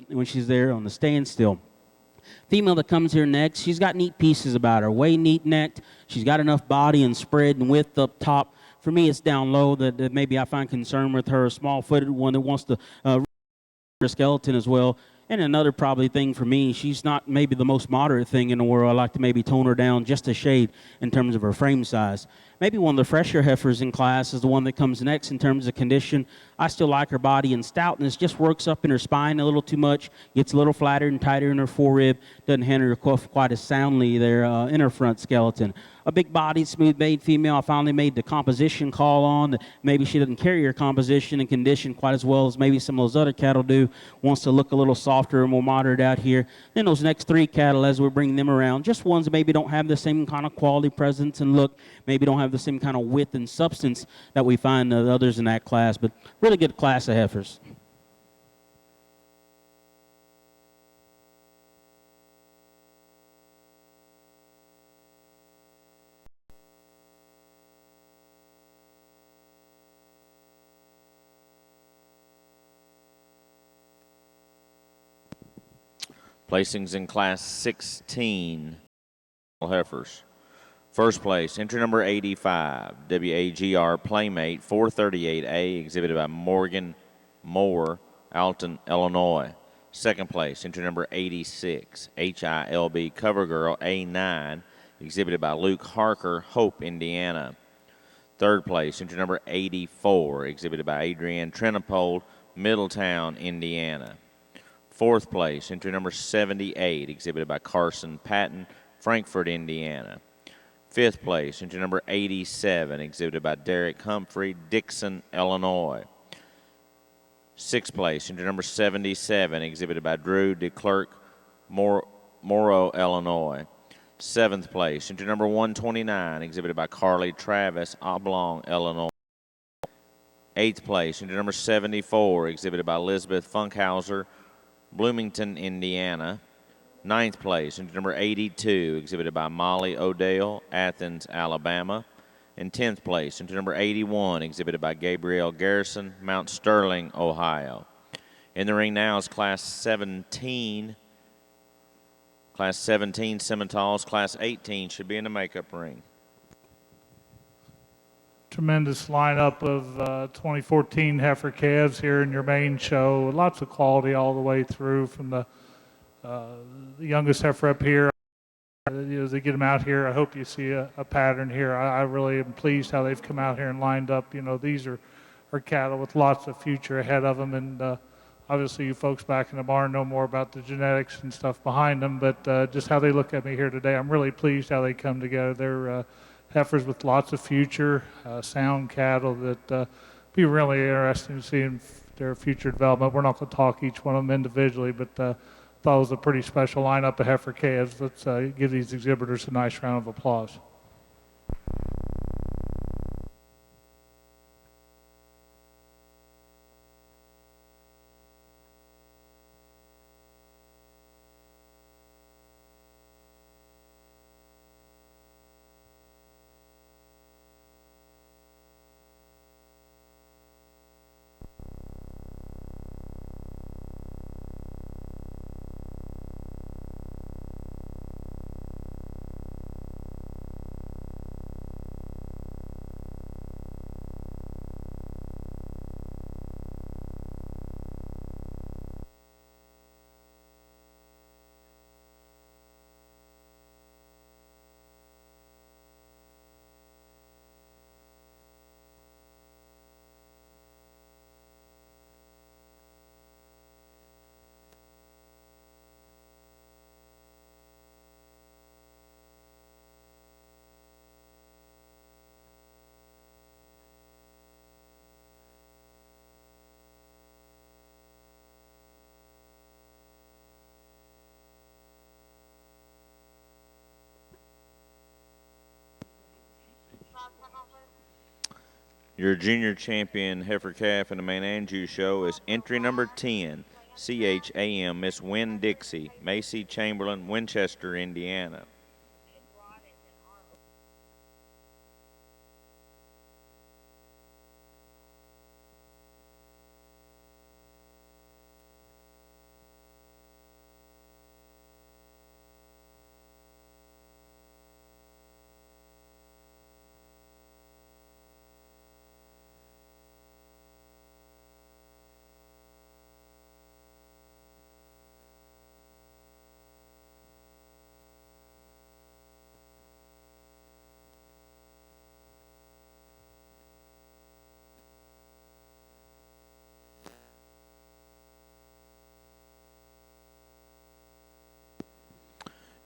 when she's there on the standstill. Female that comes here next, she's got neat pieces about her. Way neat necked. She's got enough body and spread and width up top. For me, it's down low that maybe I find concern with her. A small-footed one that wants to her skeleton as well. And another probably thing for me, she's not maybe the most moderate thing in the world. I like to maybe tone her down just a shade in terms of her frame size. Maybe one of the fresher heifers in class is the one that comes next in terms of condition. I still like her body and stoutness, just works up in her spine a little too much, gets a little flatter and tighter in her forerib, doesn't handle her quite as soundly there in her front skeleton. A big-bodied, smooth-made female I finally made the composition call on. Maybe she doesn't carry her composition and condition quite as well as maybe some of those other cattle do. Wants to look a little softer and more moderate out here. Then those next three cattle, as we're bringing them around, just ones that maybe don't have the same kind of quality, presence, and look, maybe don't have the same kind of width and substance that we find the others in that class, but really good class of heifers. Placings in Class 16 heifers. First place, entry number 85, WAGR Playmate 438A, exhibited by Morgan Moore, Alton, Illinois. Second place, entry number 86, HILB Covergirl A9, exhibited by Luke Harker, Hope, Indiana. Third place, entry number 84, exhibited by Adrienne Trenipold, Middletown, Indiana. Fourth place, entry number 78, exhibited by Carson Patton, Frankfort, Indiana. Fifth place, entry number 87, exhibited by Derek Humphrey, Dixon, Illinois. Sixth place, entry number 77, exhibited by Drew DeClerc, Morrow, Illinois. Seventh place, entry number 129, exhibited by Carly Travis, Oblong, Illinois. Eighth place, entry number 74, exhibited by Elizabeth Funkhauser, Bloomington, Indiana. Ninth place, entry number 82, exhibited by Molly Odell, Athens, Alabama. And 10th place, entry number 81, exhibited by Gabrielle Garrison, Mount Sterling, Ohio. In the ring now is Class 17. Class 17 Simmentals. Class 18 should be in the makeup ring. Tremendous lineup of 2014 heifer calves here in your main show. Lots of quality all the way through from the youngest heifer up here. As they get them out here, I hope you see a pattern here. I really am pleased how they've come out here and lined up. You know, these are cattle with lots of future ahead of them, and obviously you folks back in the barn know more about the genetics and stuff behind them, but just how they look at me here today, I'm really pleased how they come together. They're heifers with lots of future, sound cattle that be really interesting to see in their future development. We're not going to talk each one of them individually, but thought it was a pretty special lineup of heifer calves. Let's give these exhibitors a nice round of applause. Your junior champion heifer calf in the Maine-Anjou show is entry number 10, CHAM Miss Win Dixie, Macy Chamberlain, Winchester, Indiana.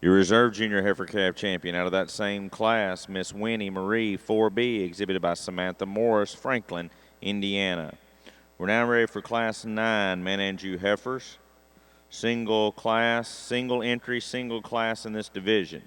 Your reserve junior heifer calf champion out of that same class, Miss Winnie Marie 4B, exhibited by Samantha Morris, Franklin, Indiana. We're now ready for Class 9 Maine-Anjou heifers. Single class, single entry, single class in this division.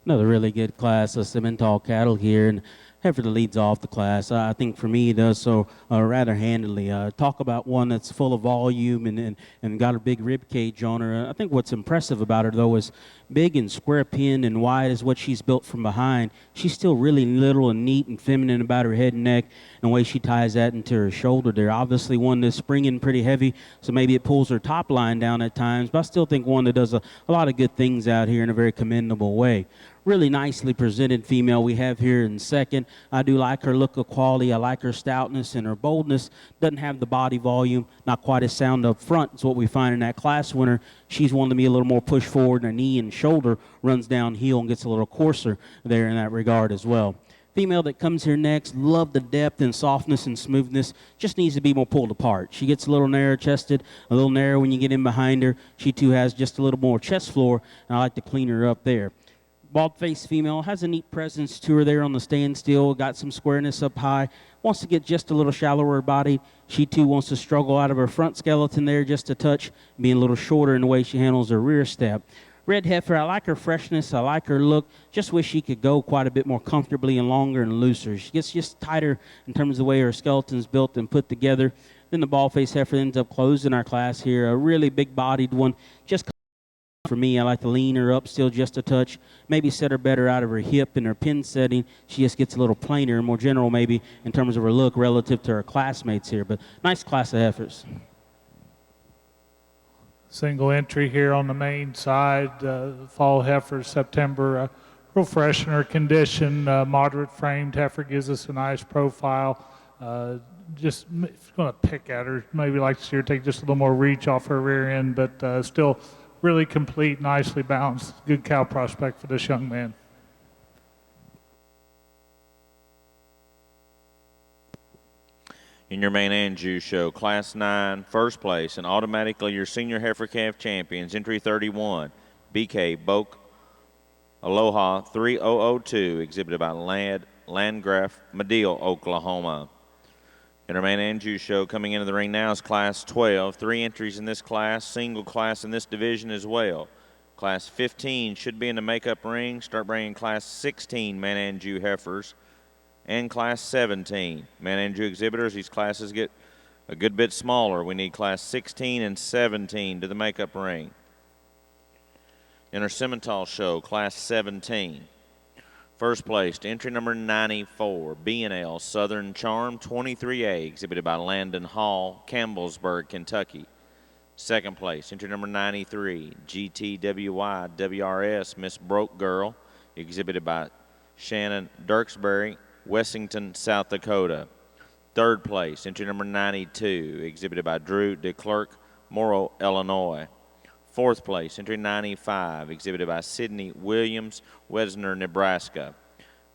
Another really good class of Simmental cattle here, and heifer that leads off the class. I think for me, he does so rather handily. Talk about one that's full of volume and got a big rib cage on her. I think what's impressive about her, though, is big and square pinned and wide is what she's built from behind. She's still really little and neat and feminine about her head and neck, and the way she ties that into her shoulder there. Obviously one that's springing pretty heavy, so maybe it pulls her top line down at times, but I still think one that does a lot of good things out here in a very commendable way. Really nicely presented female we have here in second. I do like her look of quality. I like her stoutness and her boldness. Doesn't have the body volume, not quite as sound up front. It's what we find in that class winner. She's one to be a little more push forward, and her knee and shoulder runs downhill and gets a little coarser there in that regard as well. Female that comes here next, love the depth and softness and smoothness, just needs to be more pulled apart. She gets a little narrow chested, a little narrow when you get in behind her. She too has just a little more chest floor, and I like to clean her up there. Bald-faced female, has a neat presence to her there on the standstill, got some squareness up high, wants to get just a little shallower body. She too wants to struggle out of her front skeleton there just a touch, being a little shorter in the way she handles her rear step. Red heifer, I like her freshness, I like her look, just wish she could go quite a bit more comfortably and longer and looser. She gets just tighter in terms of the way her skeleton's built and put together. Then the bald-faced heifer ends up closing our class here, a really big-bodied one, just for me, I like to lean her up still just a touch, maybe set her better out of her hip and her pin setting. She just gets a little plainer and more general maybe in terms of her look relative to her classmates here. But nice class of heifers. Single entry here on the main side, fall heifer, September, real fresh in her condition, moderate framed heifer gives us a nice profile. Just if you're going to pick at her, maybe like to see her take just a little more reach off her rear end, but still really complete, nicely balanced, good cow prospect for this young man. In your Maine-Anjou show, Class 9, first place, and automatically your senior heifer calf champions, entry 31, BK Boke Aloha 3002, exhibited by Landgraf, Madill, Oklahoma. In our Maine-Anjou show, coming into the ring now is Class 12. 3 entries in this class, single class in this division as well. Class 15 should be in the makeup ring. Start bringing Class 16 Maine-Anjou heifers and Class 17 Maine-Anjou exhibitors. These classes get a good bit smaller. We need Class 16 and 17 to the makeup ring. In our Simmental show, Class 17. First placed, entry number 94, B&L Southern Charm 23A, exhibited by Landon Hall, Campbellsburg, Kentucky. Second place, entry number 93, GTWY WRS Miss Broke Girl, exhibited by Shannon Dirksbury, Wessington, South Dakota. Third place, entry number 92, exhibited by Drew DeClerc, Morrow, Illinois. Fourth place, entry 95, exhibited by Sidney Williams, Wesner, Nebraska.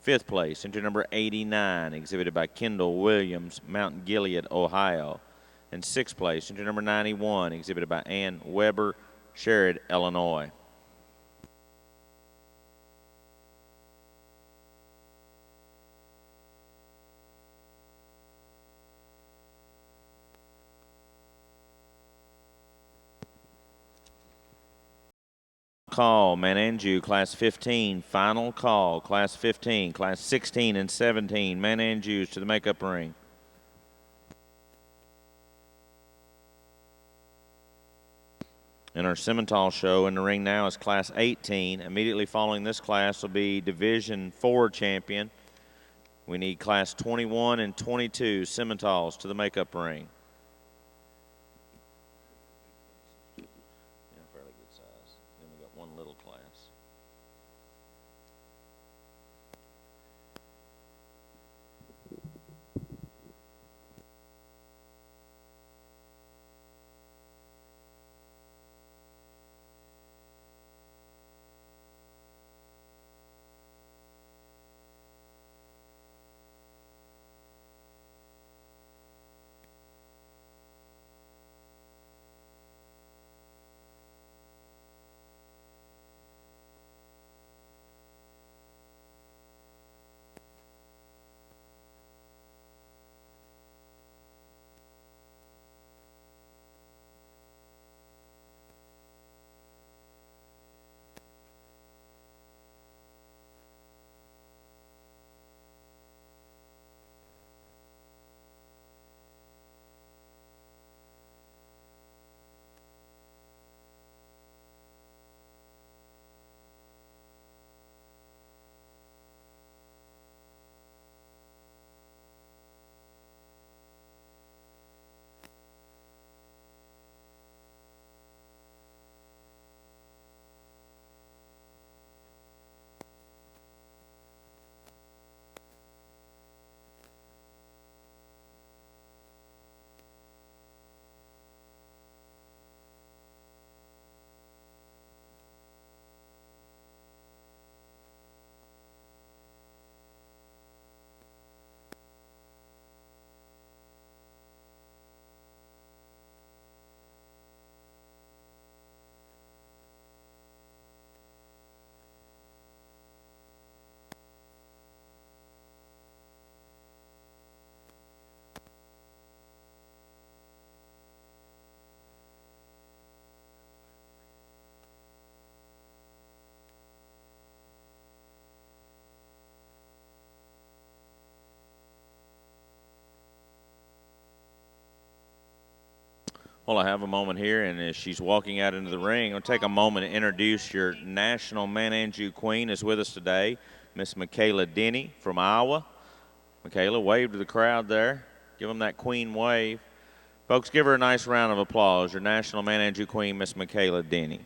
Fifth place, entry number 89, exhibited by Kendall Williams, Mount Gilead, Ohio. And sixth place, entry number 91, exhibited by Ann Weber, Sherrod, Illinois. Call, Maine-Anjou, Class 15, final call, Class 15, Class 16 and 17, Maine-Anjous to the makeup ring. In our Simmental show, in the ring now is Class 18. Immediately following this class will be Division 4 champion. We need Class 21 and 22 Simmentals to the makeup ring. One little class. Well, I have a moment here, and as she's walking out into the ring, I'm going to take a moment to introduce your National Maine-Anjou Queen is with us today, Miss Michaela Denny from Iowa. Michaela, wave to the crowd there. Give them that queen wave. Folks, give her a nice round of applause. Your National Maine-Anjou Queen, Miss Michaela Denny.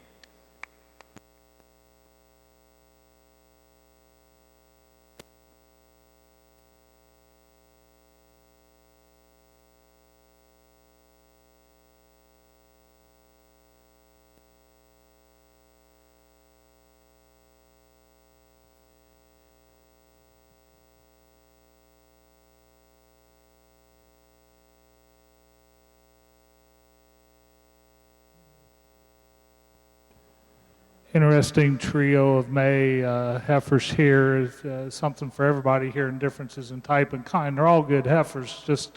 Interesting trio of May heifers here. Something for everybody here in differences in type and kind. They're all good heifers. Just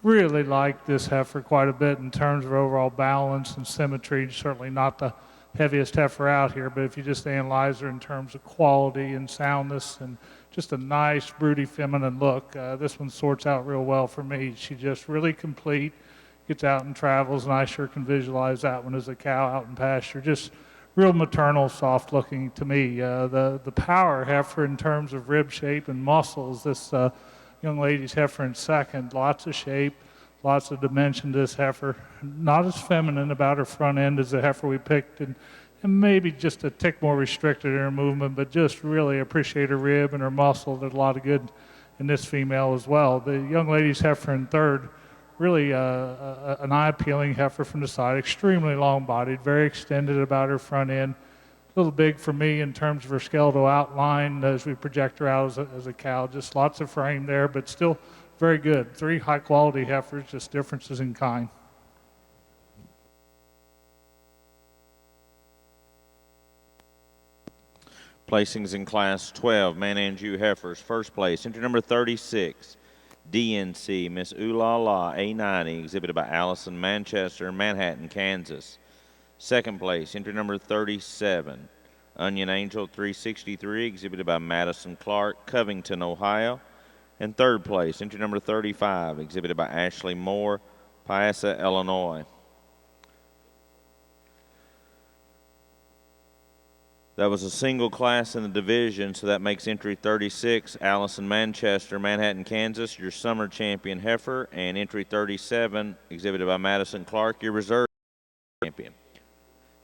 really like this heifer quite a bit in terms of overall balance and symmetry. Certainly not the heaviest heifer out here, but if you just analyze her in terms of quality and soundness and just a nice, broody, feminine look, this one sorts out real well for me. She's just really complete, gets out and travels, and I sure can visualize that one as a cow out in pasture. Just real maternal, soft looking to me. The power heifer in terms of rib shape and muscles, this young lady's heifer in second, lots of shape, lots of dimension to this heifer. Not as feminine about her front end as the heifer we picked, and maybe just a tick more restricted in her movement, but just really appreciate her rib and her muscle. There's a lot of good in this female as well. The young lady's heifer in third, really an eye-appealing heifer from the side, extremely long-bodied, very extended about her front end. A little big for me in terms of her skeletal outline as we project her out as a cow. Just lots of frame there, but still very good. 3 high-quality heifers, just differences in kind. Placings in Class 12, Maine-Anjou heifers. First place, entry number 36, DNC, Miss Ooh La La, A90, exhibited by Allison Manchester, Manhattan, Kansas. Second place, entry number 37, Onion Angel 363, exhibited by Madison Clark, Covington, Ohio. And third place, entry number 35, exhibited by Ashley Moore, Piasa, Illinois. That was a single class in the division, so that makes entry 36, Allison Manchester, Manhattan, Kansas, your summer champion heifer, and entry 37, exhibited by Madison Clark, your reserve champion.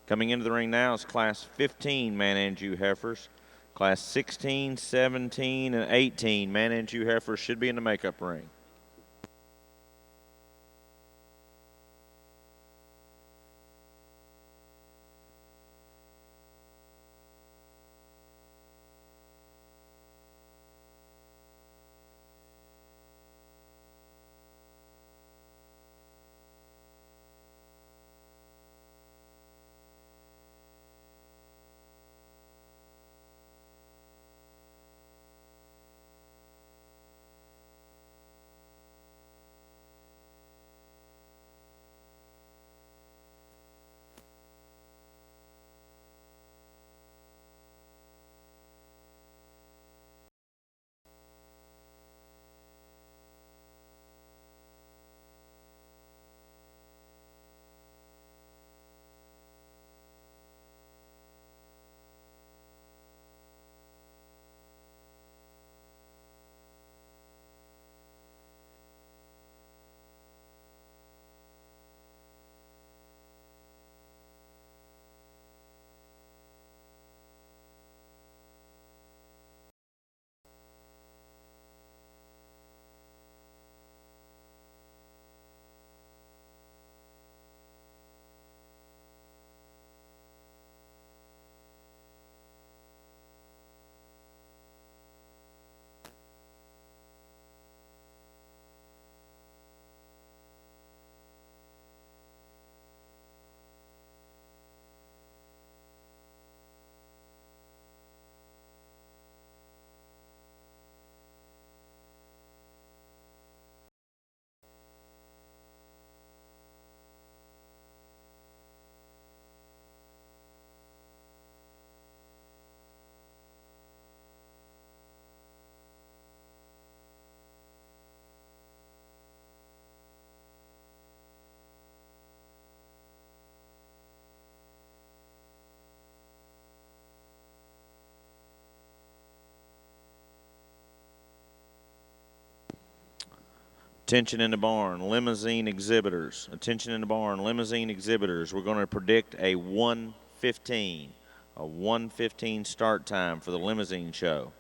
Coming into the ring now is Class 15 Maine-Anjou heifers. Class 16, 17, and 18 Maine-Anjou heifers should be in the makeup ring. Attention in the barn, Limousin exhibitors. Attention in the barn, Limousin exhibitors. We're going to predict a 1:15 start time for the Limousin show.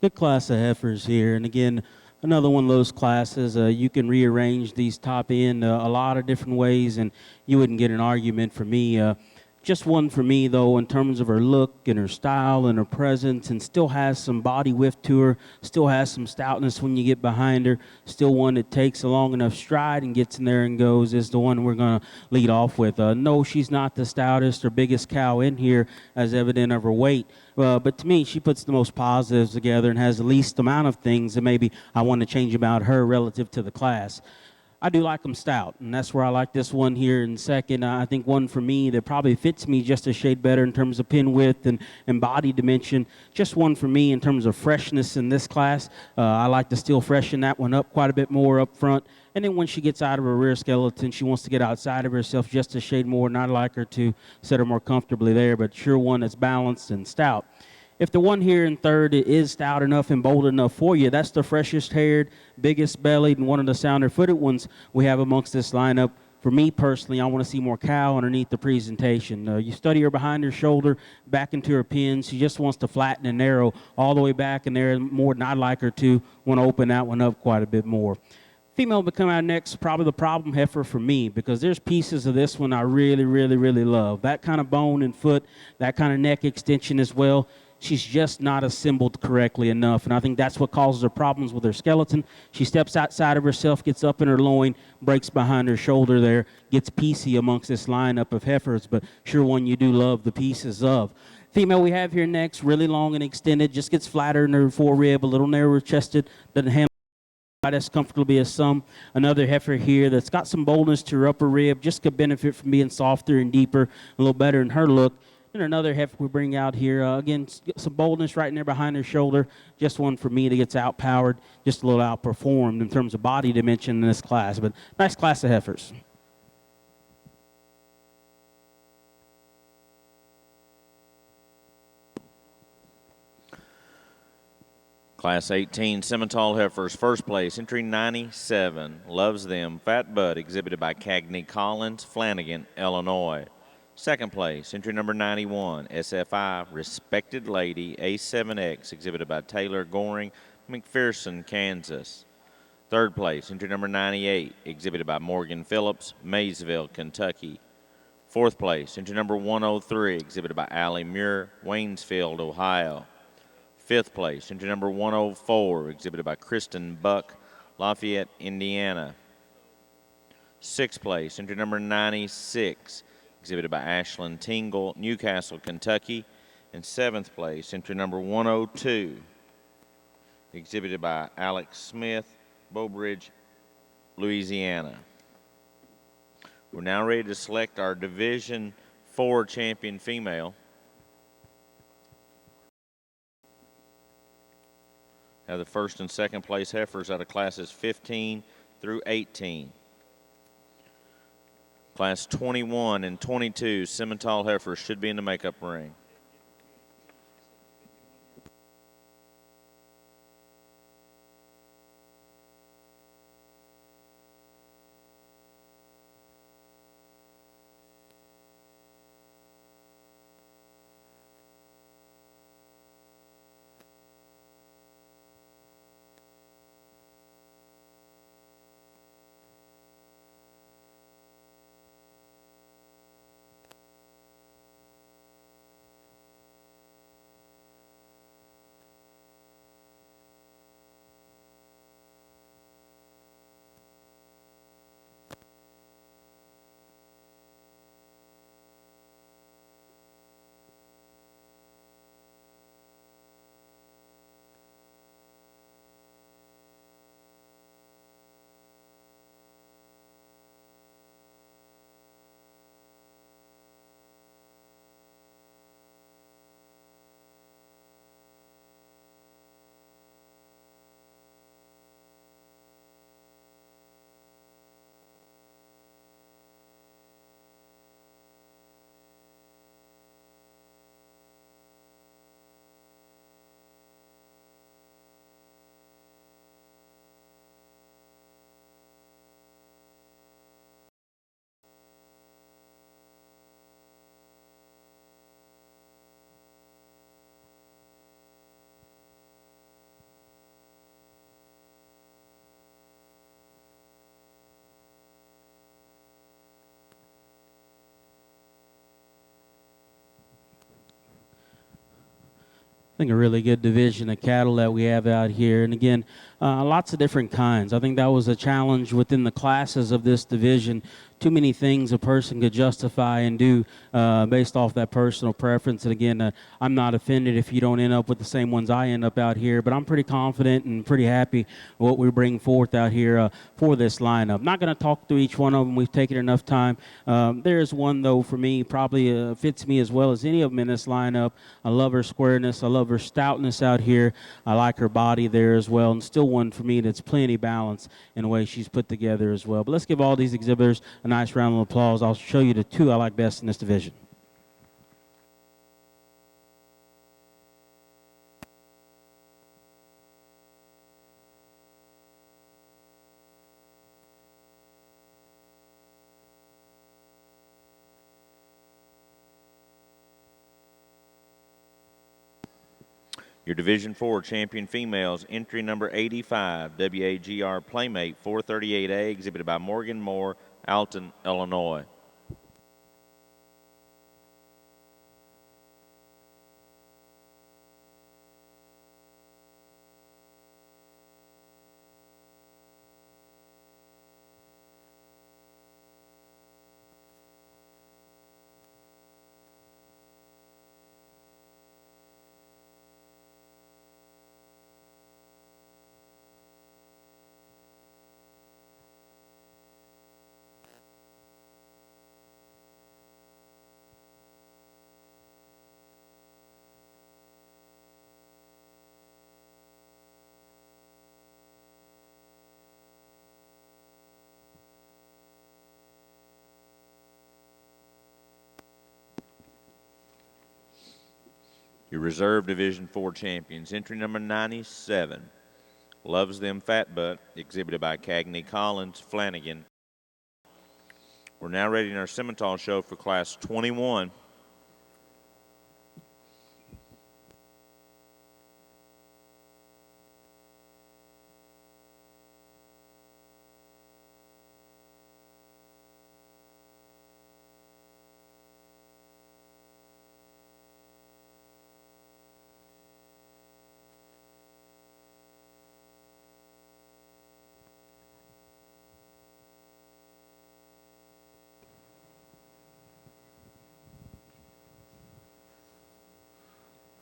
Good class of heifers here. And again, another one of those classes, you can rearrange these top end a lot of different ways, and you wouldn't get an argument for me. Just one for me, though, in terms of her look and her style and her presence, and still has some body width to her, still has some stoutness when you get behind her, still one that takes a long enough stride and gets in there and goes, is the one we're going to lead off with. No, she's not the stoutest or biggest cow in here, as evident of her weight. But to me, she puts the most positives together and has the least amount of things that maybe I want to change about her relative to the class. I do like them stout, and that's where I like this one here in second. I think one for me that probably fits me just a shade better in terms of pin width and body dimension. Just one for me in terms of freshness in this class. I like to still freshen that one up quite a bit more up front. And then when she gets out of her rear skeleton, she wants to get outside of herself just a shade more, and I'd like her to set her more comfortably there, but sure one that's balanced and stout. If the one here in third is stout enough and bold enough for you, that's the freshest haired, biggest bellied, and one of the sounder footed ones we have amongst this lineup. For me personally, I want to see more cow underneath the presentation. You study her behind her shoulder, back into her pins. She just wants to flatten and narrow all the way back in there more than I'd like her to. Want to open that one up quite a bit more. Female to come out next, probably the problem heifer for me, because there's pieces of this one I really, really, really love. That kind of bone and foot, that kind of neck extension as well. She's just not assembled correctly enough, and I think that's what causes her problems with her skeleton. She steps outside of herself, gets up in her loin, breaks behind her shoulder there, gets piecey amongst this lineup of heifers, but sure one you do love the pieces of. Female we have here next, really long and extended, just gets flatter in her forerib, a little narrower chested, doesn't handle as comfortably as some. Another heifer here that's got some boldness to her upper rib, just could benefit from being softer and deeper, a little better in her look. And another heifer we bring out here, again, some boldness right in there behind her shoulder. Just one for me that gets outpowered, just a little outperformed in terms of body dimension in this class. But nice class of heifers. Class 18 Simmental heifers, first place, entry 97, Loves Them, Fat Bud, exhibited by Cagney Collins, Flanagan, Illinois. Second place, entry number 91, SFI, Respected Lady, A7X, exhibited by Taylor Goring, McPherson, Kansas. Third place, entry number 98, exhibited by Morgan Phillips, Maysville, Kentucky. Fourth place, entry number 103, exhibited by Allie Muir, Waynesfield, Ohio. Fifth place, entry number 104, exhibited by Kristen Buck, Lafayette, Indiana. Sixth place, entry number 96, exhibited by Ashlyn Tingle, Newcastle, Kentucky. And seventh place, entry number 102, exhibited by Alex Smith, Beaubridge, Louisiana. We're now ready to select our Division 4 champion female. Have the first and second place heifers out of classes 15 through 18. Class 21 and 22 Simmental heifers should be in the makeup ring. think a really good division of cattle that we have out here. And again, lots of different kinds. I think that was a challenge within the classes of this division. Too many things a person could justify and do based off that personal preference. And again, I'm not offended if you don't end up with the same ones I end up out here, but I'm pretty confident and pretty happy what we bring forth out here for this lineup. Not going to talk through each one of them. We've taken enough time. There is one, though, for me, probably fits me as well as any of them in this lineup. I love her squareness. I love her stoutness out here. I like her body there as well. And still one for me that's plenty balanced in the way she's put together as well. But let's give all these exhibitors a nice round of applause. I'll show you the two I like best in this division. Your Division 4 champion females, entry number 85, WAGR Playmate 438A, exhibited by Morgan Moore, Alton, Illinois. Your Reserve Division 4 champions, entry number 97, Loves Them Fat Butt, exhibited by Cagney Collins, Flanagan. We're now ready in our Simmental show for Class 21.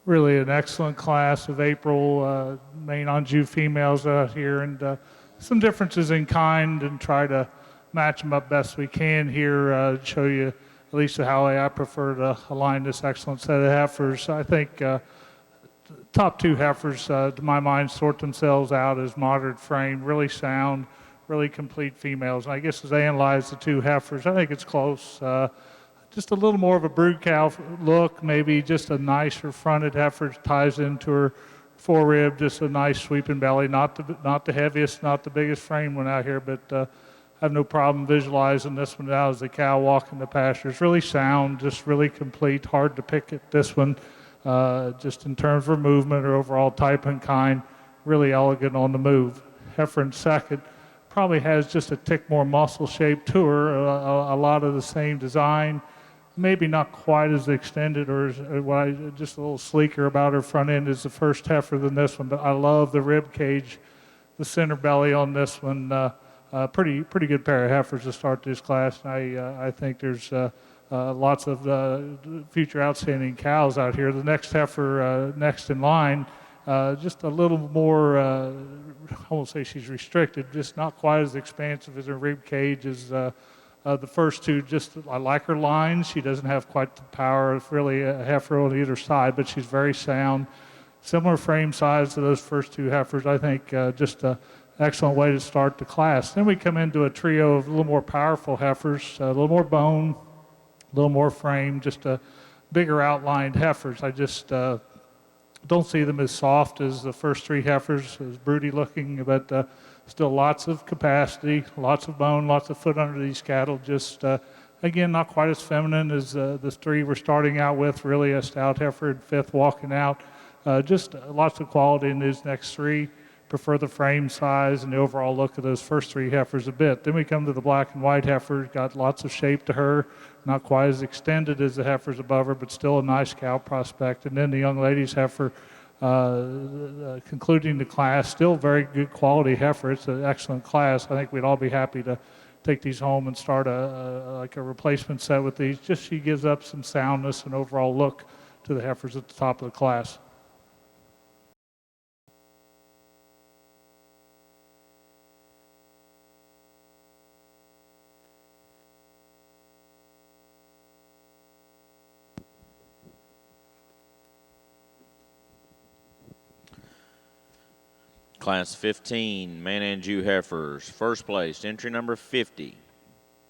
Really an excellent class of April Maine-Anjou females out here, and some differences in kind, and try to match them up best we can here. Show you at least how I prefer to align this excellent set of heifers. I think top two heifers, to my mind, sort themselves out as moderate frame, really sound, really complete females. And I guess as I analyze the two heifers, I think it's close. Just a little more of a brood cow look, maybe just a nicer fronted heifer, ties into her forerib, just a nice sweeping belly, not the heaviest, not the biggest frame one out here, but I have no problem visualizing this one out as a cow walking the pastures. Really sound, just really complete, hard to pick at this one, just in terms of movement or overall type and kind, really elegant on the move. Heifer in second probably has just a tick more muscle shape to her, a lot of the same design. Maybe not quite as extended or just a little sleeker about her front end as the first heifer than this one, but I love the rib cage, the center belly on this one. Pretty good pair of heifers to start this class. And I think there's lots of future outstanding cows out here. The next heifer next in line, just a little more, I won't say she's restricted, just not quite as expansive as her rib cage as the first two. Just, I like her lines. She doesn't have quite the power of really a heifer on either side, but she's very sound. Similar frame size to those first two heifers. I think just an excellent way to start the class. Then we come into a trio of a little more powerful heifers, a little more bone, a little more frame, just a bigger outlined heifers. I just don't see them as soft as the first three heifers, as broody looking, but still lots of capacity, lots of bone, lots of foot under these cattle. Just, again, not quite as feminine as the three we're starting out with, really a stout heifer and fifth walking out. Just lots of quality in these next three. Prefer the frame size and the overall look of those first three heifers a bit. Then we come to the black and white heifer, got lots of shape to her, not quite as extended as the heifers above her, but still a nice cow prospect. And then the young lady's heifer, concluding the class. Still very good quality heifer. It's an excellent class. I think we'd all be happy to take these home and start like a replacement set with these. Just she gives up some soundness and overall look to the heifers at the top of the class. Class 15, Maine-Anjou heifers. First place, entry number 50,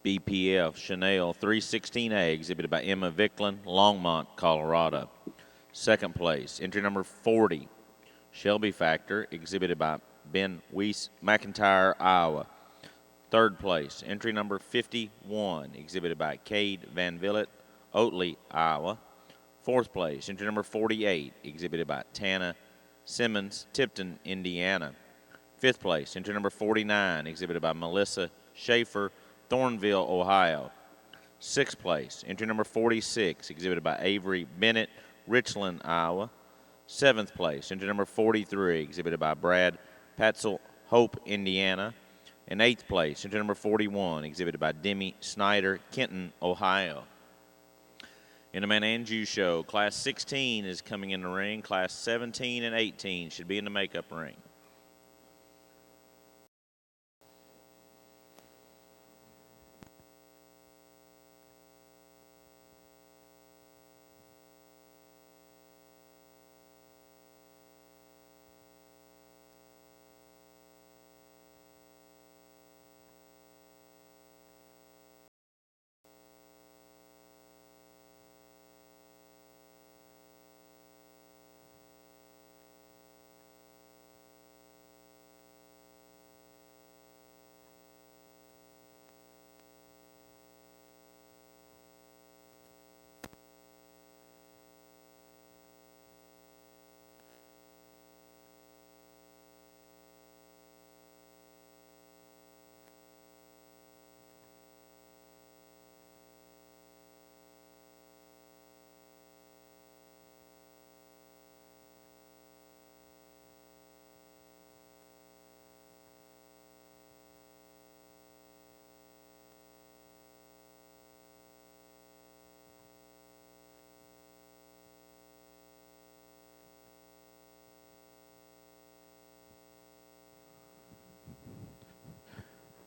BPF Chanel 316A, exhibited by Emma Vicklin, Longmont, Colorado. Second place, entry number 40, Shelby Factor, exhibited by Ben Weiss, McIntyre, Iowa. Third place, entry number 51, exhibited by Cade Van Villet, Oatley, Iowa. Fourth place, entry number 48, exhibited by Tana Simmons, Tipton, Indiana. Fifth place, entry number 49, exhibited by Melissa Schaefer, Thornville, Ohio. Sixth place, entry number 46, exhibited by Avery Bennett, Richland, Iowa. Seventh place, entry number 43, exhibited by Brad Patzel, Hope, Indiana. And eighth place, entry number 41, exhibited by Demi Snyder, Kenton, Ohio. In the Maine-Anjou show, Class 16 is coming in the ring. Class 17 and 18 should be in the makeup ring.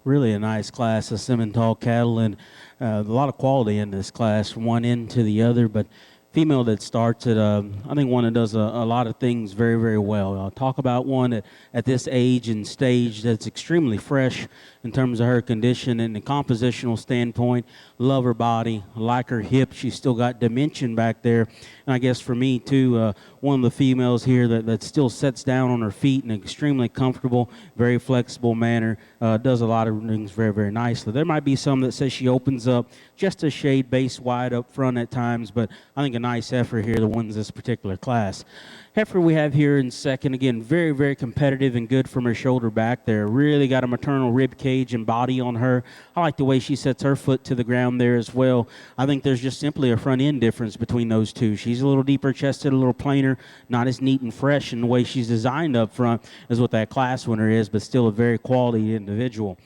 Really a nice class of Simmental cattle, and a lot of quality in this class from one end to the other. But female that starts at, I think one that does a lot of things very, very well. I'll talk about one at this age and stage that's extremely fresh in terms of her condition and the compositional standpoint. Love her body, like her hip. She's still got dimension back there. And I guess for me, too, one of the females here that still sets down on her feet in an extremely comfortable, very flexible manner, does a lot of things very, very nicely. There might be some that says she opens up just a shade base wide up front at times, but I think a nice heifer here that wins this particular class. Heifer we have here in second, again, very, very competitive and good from her shoulder back there. Really got a maternal rib cage and body on her. I like the way she sets her foot to the ground there as well. I think there's just simply a front end difference between those two. She's a little deeper chested, a little plainer, not as neat and fresh in the way she's designed up front as what that class winner is, but still a very quality individual.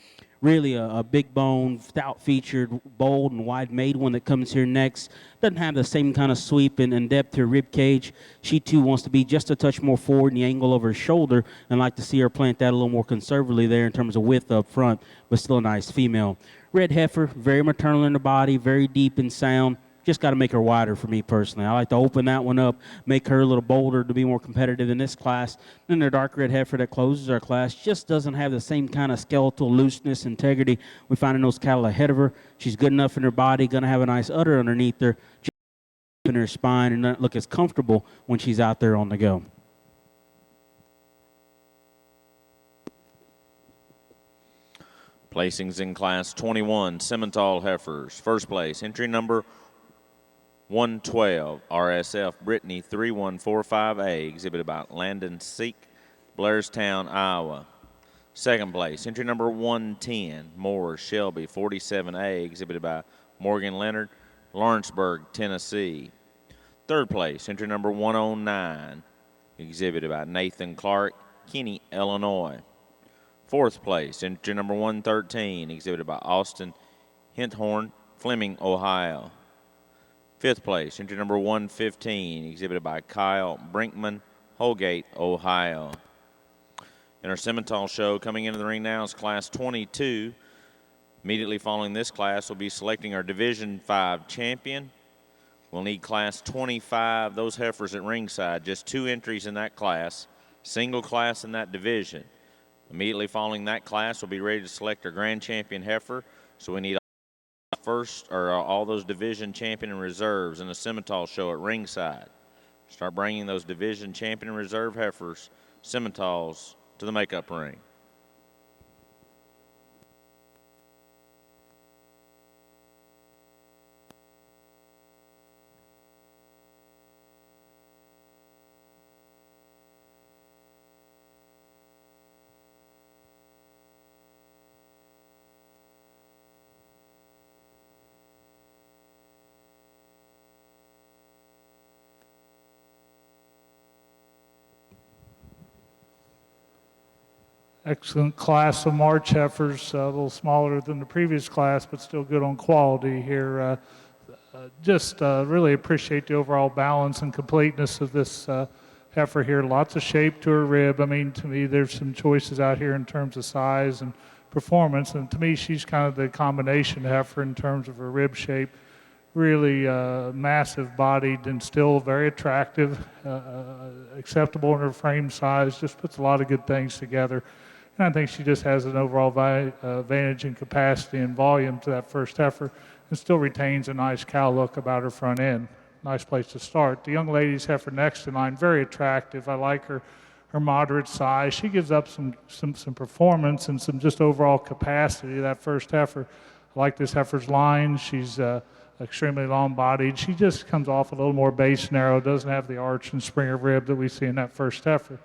Really a big bone, stout-featured, bold and wide-made one that comes here next. Doesn't have the same kind of sweep and depth to her rib cage. She, too, wants to be just a touch more forward in the angle of her shoulder, and like to see her plant that a little more conservatively there in terms of width up front, but still a nice female. Red heifer, very maternal in the body, very deep and sound. Just got to make her wider for me personally. I like to open that one up, make her a little bolder to be more competitive in this class. Then the dark red heifer that closes our class just doesn't have the same kind of skeletal looseness, integrity we find in those cattle ahead of her. She's good enough in her body, going to have a nice udder underneath her, just in her spine, and not look as comfortable when she's out there on the go. Placings in Class 21, Simmental heifers. First place, entry number 112, RSF Brittany 3145A, exhibited by Landon Seek, Blairstown, Iowa. Second place, entry number 110, Moore Shelby 47A, exhibited by Morgan Leonard, Lawrenceburg, Tennessee. Third place, entry number 109, exhibited by Nathan Clark, Kenny, Illinois. Fourth place, entry number 113, exhibited by Austin Hinthorn, Fleming, Ohio. Fifth place, entry number 115, exhibited by Kyle Brinkman, Holgate, Ohio. In our Simmental show, coming into the ring now is Class 22. Immediately following this class, we'll be selecting our Division 5 champion. We'll need Class 25, those heifers at ringside, just 2 entries in that class, single class in that division. Immediately following that class, we'll be ready to select our Grand Champion heifer, so we need all those division champion and reserves in the Simmental show at ringside. Start bringing those division champion and reserve heifers, Simmentals, to the makeup ring. Excellent class of March heifers, a little smaller than the previous class, but still good on quality here. Just really appreciate the overall balance and completeness of this heifer here. Lots of shape to her rib. I mean, to me, there's some choices out here in terms of size and performance, and to me, she's kind of the combination heifer in terms of her rib shape. Really massive bodied and still very attractive, acceptable in her frame size, just puts a lot of good things together. And I think she just has an overall advantage in capacity and volume to that first heifer and still retains a nice cow look about her front end. Nice place to start. The young lady's heifer next in line, very attractive. I like her moderate size. She gives up some performance and some just overall capacity to that first heifer. I like this heifer's line. She's extremely long-bodied. She just comes off a little more base narrow, doesn't have the arch and spring of rib that we see in that first heifer.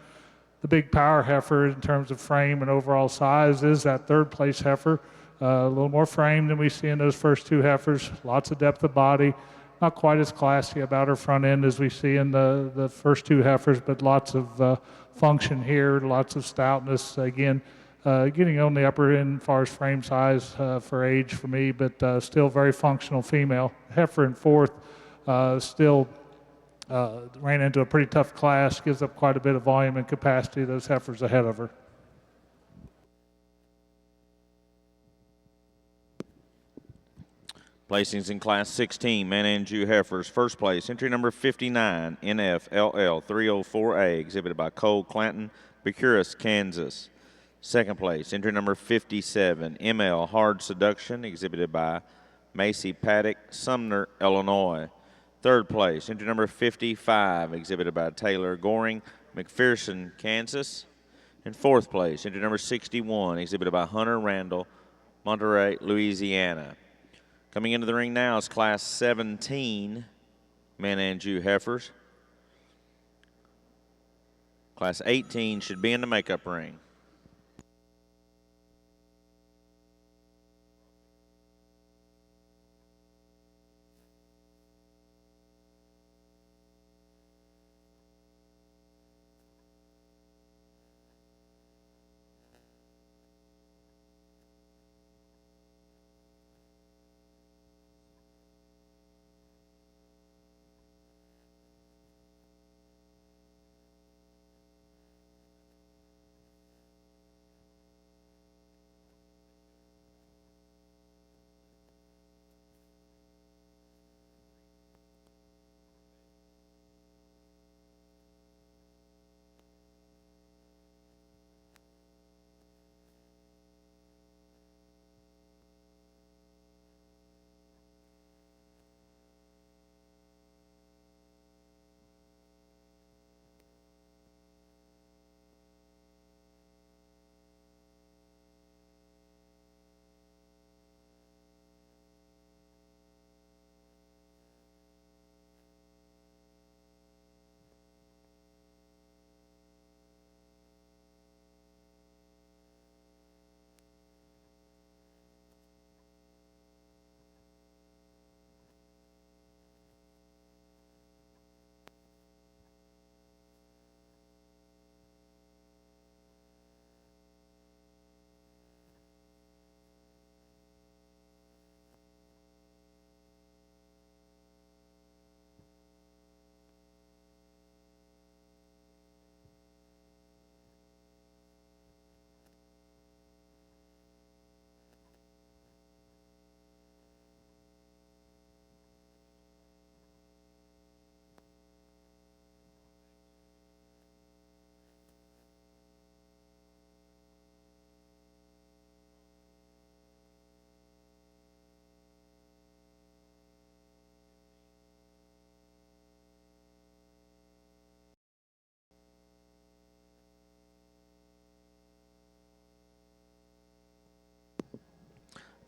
The big power heifer in terms of frame and overall size is that third place heifer. A little more frame than we see in those first 2 heifers. Lots of depth of body. Not quite as classy about her front end as we see in the first 2 heifers, but lots of function here, lots of stoutness. Again, getting on the upper end as far as frame size for age for me, but still very functional female. Heifer in fourth still ran into a pretty tough class, gives up quite a bit of volume and capacity. Those heifers ahead of her. Placings in Class 16, Maine-Anjou heifers. First place, entry number 59, NFLL 304A, exhibited by Cole Clanton, Bucyrus, Kansas. Second place, entry number 57, ML Hard Seduction, exhibited by Macy Paddock, Sumner, Illinois. Third place, entry number 55, exhibited by Taylor Goring, McPherson, Kansas. And fourth place, entry number 61, exhibited by Hunter Randall, Monterey, Louisiana. Coming into the ring now is Class 17, Maine-Anjou heifers. Class 18 should be in the makeup ring.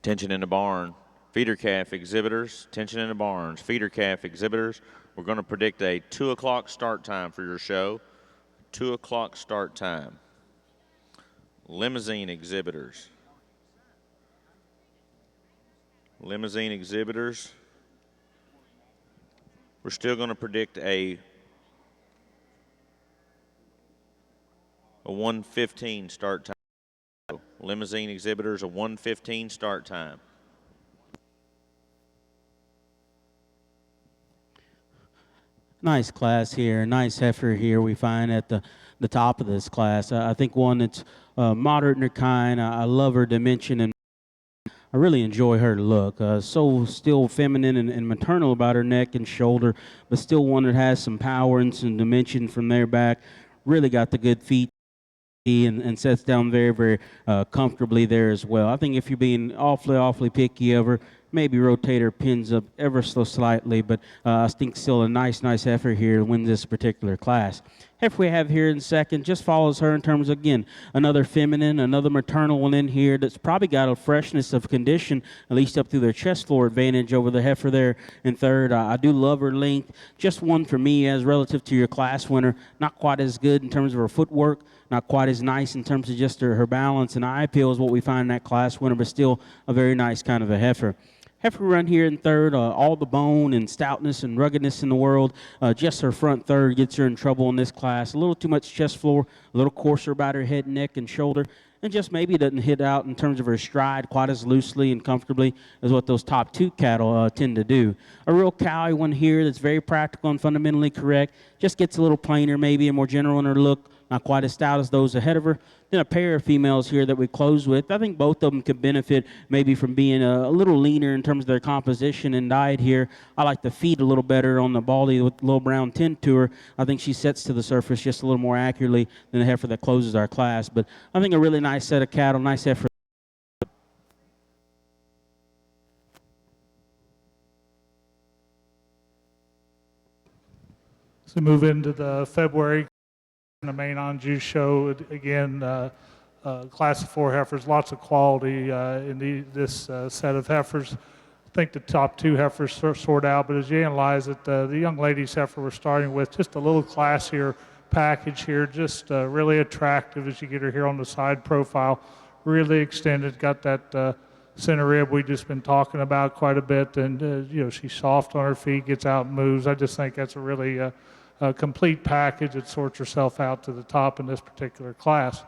Attention in the barn. Feeder calf exhibitors. Attention in the barns. Feeder calf exhibitors. We're going to predict a 2 o'clock start time for your show. 2 o'clock start time. Limousin exhibitors. Limousin exhibitors. We're still going to predict a 1:15 start time. Limousin exhibitors, a 1:15 start time. Nice class here, nice heifer here we find at the top of this class. I think one that's moderate in her kind. I love her dimension, and I really enjoy her look. So still feminine and maternal about her neck and shoulder, but still one that has some power and some dimension from there back. Really got the good feet and sets down very, very comfortably there as well. I think if you're being awfully picky of her, maybe rotate her pins up ever so slightly, but I think still a nice heifer here to win this particular class. Heifer we have here in second just follows her in terms of, again, another feminine, another maternal one in here that's probably got a freshness of condition, at least up through their chest floor advantage over the heifer there in third. I do love her length. Just one for me as relative to your class winner. Not quite as good in terms of her footwork, not quite as nice in terms of just her balance and eye appeal is what we find in that class winner, but still a very nice kind of a heifer. Heifer run here in third, all the bone and stoutness and ruggedness in the world. Just her front third gets her in trouble in this class. A little too much chest floor, a little coarser about her head, neck, and shoulder, and just maybe doesn't hit out in terms of her stride quite as loosely and comfortably as what those top two cattle tend to do. A real cowy one here that's very practical and fundamentally correct. Just gets a little plainer maybe and more general in her look. Not quite as stout as those ahead of her. Then a pair of females here that we close with. I think both of them could benefit maybe from being a little leaner in terms of their composition and diet here. I like the feet a little better on the Baldy with a little brown tint to her. I think she sets to the surface just a little more accurately than the heifer that closes our class. But I think a really nice set of cattle, nice heifer. So move into the February the Maine-Anjou show. Again, class of 4 heifers, lots of quality in this set of heifers. I think the top 2 heifers sort out, but as you analyze it, the young lady's heifer we're starting with, just a little classier package here, just really attractive as you get her here on the side profile, really extended, got that center rib we just been talking about quite a bit, and she's soft on her feet, gets out and moves. I just think that's a really a complete package that sorts herself out to the top in this particular class.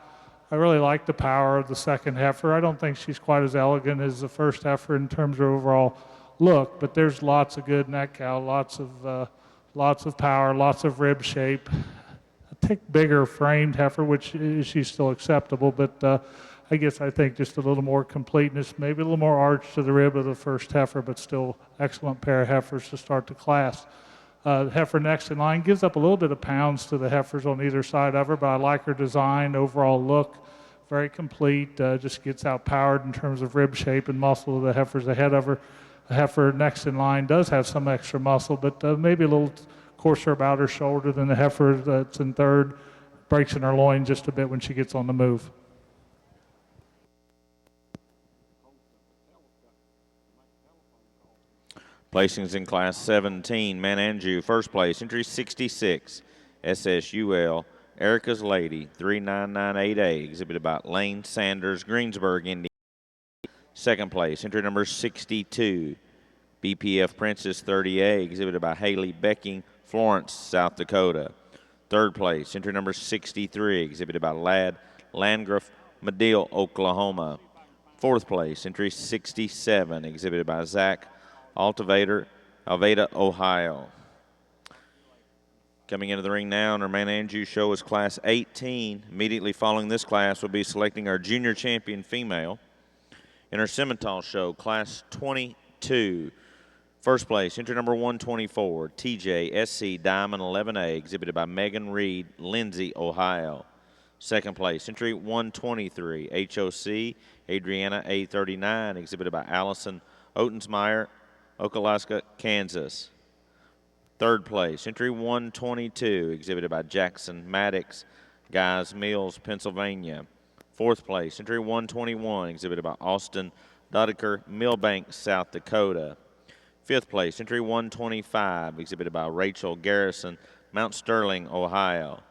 I really like the power of the second heifer. I don't think she's quite as elegant as the first heifer in terms of overall look, but there's lots of good in that cow, lots of power, lots of rib shape. A tick bigger framed heifer, which she's still acceptable, but I think just a little more completeness, maybe a little more arch to the rib of the first heifer, but still excellent pair of heifers to start the class. The heifer next in line gives up a little bit of pounds to the heifers on either side of her, but I like her design, overall look, very complete, just gets out powered in terms of rib shape and muscle of the heifers ahead of her. The heifer next in line does have some extra muscle, but maybe a little coarser about her shoulder than the heifer that's in third. Breaks in her loin just a bit when she gets on the move. Placings in Class 17, Maine-Anjou, first place, entry 66, SSUL, Erica's Lady, 3998A, exhibited by Lane Sanders, Greensburg, Indiana. Second place, entry number 62, BPF Princess 30A, exhibited by Haley Becking, Florence, South Dakota. Third place, entry number 63, exhibited by Ladd Landgraf, Madill, Oklahoma. Fourth place, entry 67, exhibited by Zach Alveda, Ohio. Coming into the ring now in our Maine-Anjou show is Class 18. Immediately following this class, we'll be selecting our junior champion female. In our Simmental show, Class 22. First place, entry number 124, TJ SC Diamond 11A, exhibited by Megan Reed, Lindsay, Ohio. Second place, entry 123, HOC Adriana A39, exhibited by Allison Otensmeyer, Okalaska, Kansas. Third place, entry 122, exhibited by Jackson Maddox, Guys Mills, Pennsylvania. Fourth place, entry 121, exhibited by Austin Dodeker, Millbank, South Dakota. Fifth place, entry 125, exhibited by Rachel Garrison, Mount Sterling, Ohio.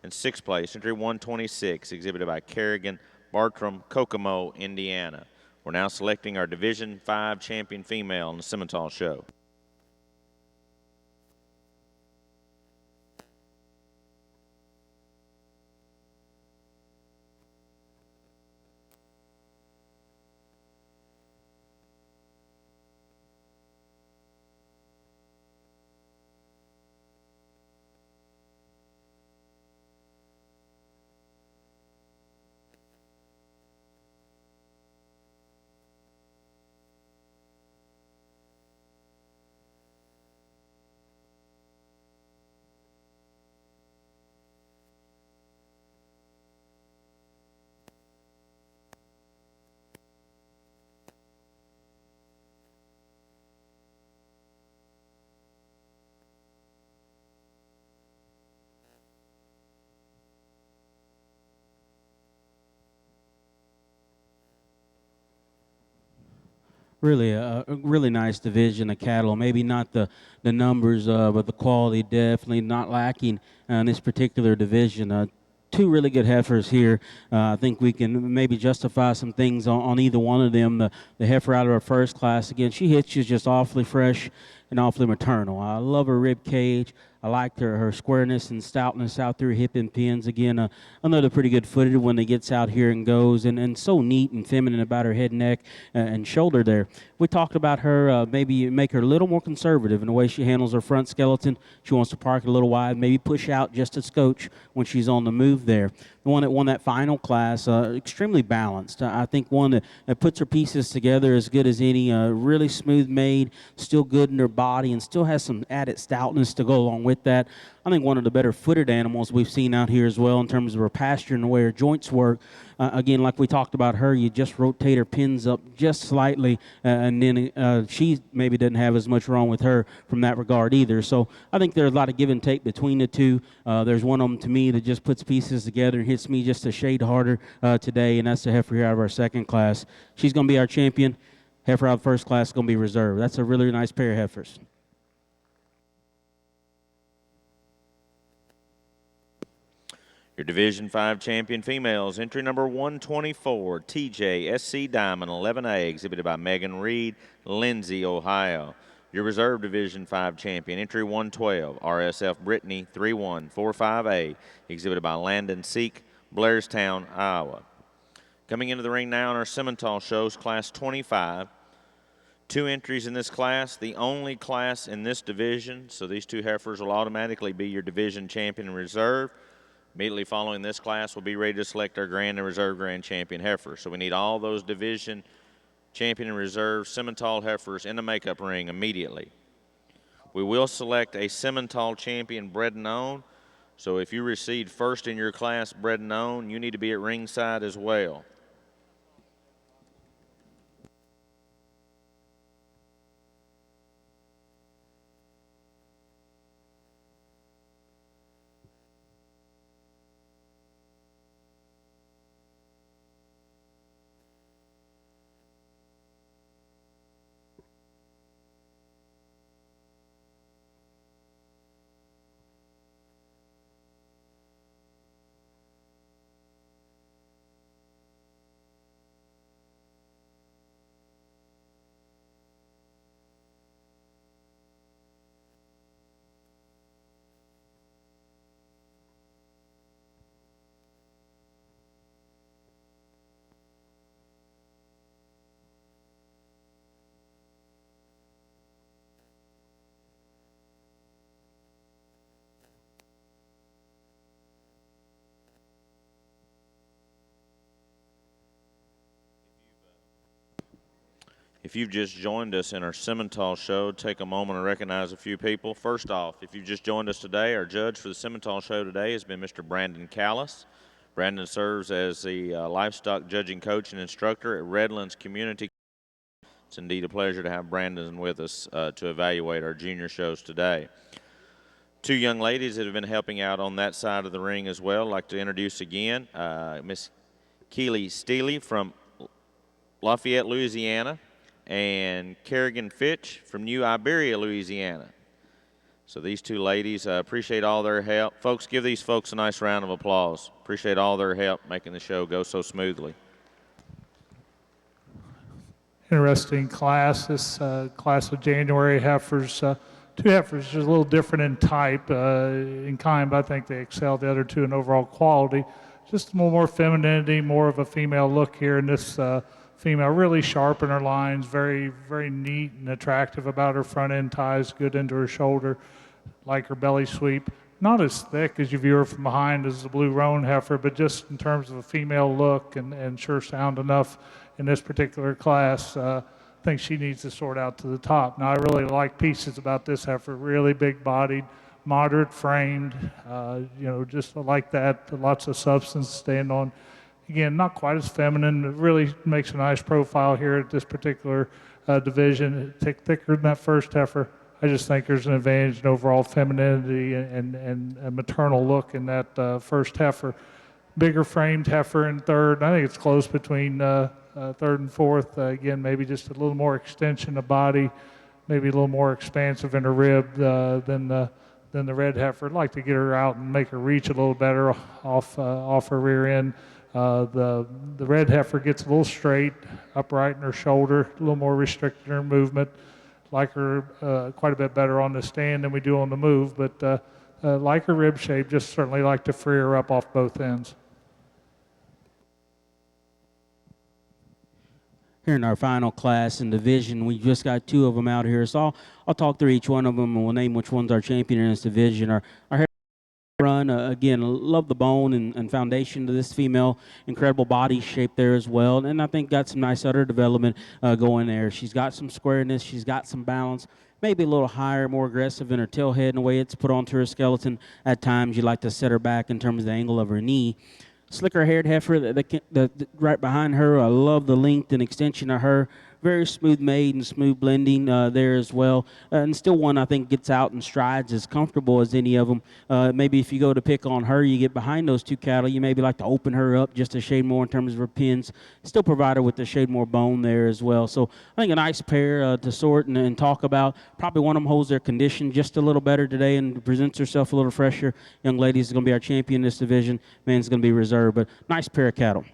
And sixth place, entry 126, exhibited by Kerrigan Bartram, Kokomo, Indiana. We're now selecting our Division 5 champion female in the Simmental show. Really a really nice division of cattle. Maybe not the numbers, but the quality definitely not lacking in this particular division. Two really good heifers here. I think we can maybe justify some things on either one of them. The heifer out of our first class, again, she hits you just awfully fresh and awfully maternal. I love her rib cage. I liked her squareness and stoutness out through hip and pins. Again, another pretty good footed when it gets out here and goes, and so neat and feminine about her head, neck, and shoulder there. We talked about her, maybe make her a little more conservative in the way she handles her front skeleton. She wants to park it a little wide, maybe push out just a scotch when she's on the move there. The one that won that final class, extremely balanced. I think one that puts her pieces together as good as any, really smooth made, still good in her body, and still has some added stoutness to go along with that. I think one of the better footed animals we've seen out here as well in terms of her posture and the way her joints work. Again, like we talked about her, you just rotate her pins up just slightly, and then she maybe doesn't have as much wrong with her from that regard either. So I think there's a lot of give and take between the two. There's one of them to me that just puts pieces together and hits me just a shade harder today, and that's the heifer here out of our second class. She's going to be our champion. Heifer out of first class is going to be reserved. That's a really nice pair of heifers. Your Division 5 champion females, entry number 124, TJ SC Diamond 11A, exhibited by Megan Reed, Lindsay, Ohio. Your reserve Division 5 champion, entry 112, RSF Brittany 3145A, exhibited by Landon Seek, Blairstown, Iowa. Coming into the ring now in our Simmental shows, class 25. Two entries in this class, the only class in this division, so these two heifers will automatically be your division champion and reserve. Immediately following this class, we'll be ready to select our grand and reserve grand champion heifers. So we need all those division champion and reserve Simmental heifers in the makeup ring immediately. We will select a Simmental champion bred and owned. So if you received first in your class bred and owned, you need to be at ringside as well. If you've just joined us in our Simmental show, take a moment to recognize a few people. First off, if you've just joined us today, our judge for the Simmental show today has been Mr. Brandon Callis. Brandon serves as the livestock judging coach and instructor at Redlands Community. It's indeed a pleasure to have Brandon with us to evaluate our junior shows today. Two young ladies that have been helping out on that side of the ring as well. I'd like to introduce again Miss Keely Steely from Lafayette, Louisiana, and Kerrigan Fitch from New Iberia, Louisiana. So these two ladies, appreciate all their help. Folks, give these folks a nice round of applause. Appreciate all their help making the show go so smoothly. Interesting class. This class of January heifers, two heifers, just a little different in type, in kind, but I think they excel the other two in overall quality. Just a little more femininity, more of a female look here in this female. Really sharp in her lines, very, very neat and attractive about her front end ties, good into her shoulder, like her belly sweep. Not as thick as you view her from behind as the blue roan heifer, but just in terms of a female look and sure sound enough in this particular class. I think she needs to sort out to the top. Now, I really like pieces about this heifer, really big bodied, moderate framed, just like that, lots of substance to stand on. Again, not quite as feminine. It really makes a nice profile here at this particular division. Thicker than that first heifer. I just think there's an advantage in overall femininity and a maternal look in that first heifer. Bigger framed heifer in third. I think it's close between third and fourth. Again, maybe just a little more extension of body, maybe a little more expansive in her rib than the red heifer. I'd like to get her out and make her reach a little better off her rear end. The red heifer gets a little straight, upright in her shoulder, a little more restricted in her movement. Like her quite a bit better on the stand than we do on the move, but like her rib shape, just certainly like to free her up off both ends. Here in our final class and division, we just got two of them out here, so I'll talk through each one of them, and we'll name which one's our champion in this division. Our run, again, love the bone and foundation to this female. Incredible body shape there as well, and I think got some nice udder development going there. She's got some squareness, she's got some balance, maybe a little higher, more aggressive in her tail head and the way it's put onto her skeleton. At times, you like to set her back in terms of the angle of her knee. Slicker haired heifer, right behind her. I love the length and extension of her. Very smooth made and smooth blending there as well. And still one I think gets out and strides as comfortable as any of them. Maybe if you go to pick on her, you get behind those two cattle, you maybe like to open her up just a shade more in terms of her pins. Still provide her with a shade more bone there as well. So I think a nice pair to sort and talk about. Probably one of them holds their condition just a little better today and presents herself a little fresher. Young lady is going to be our champion in this division. Man's going to be reserved, but nice pair of cattle.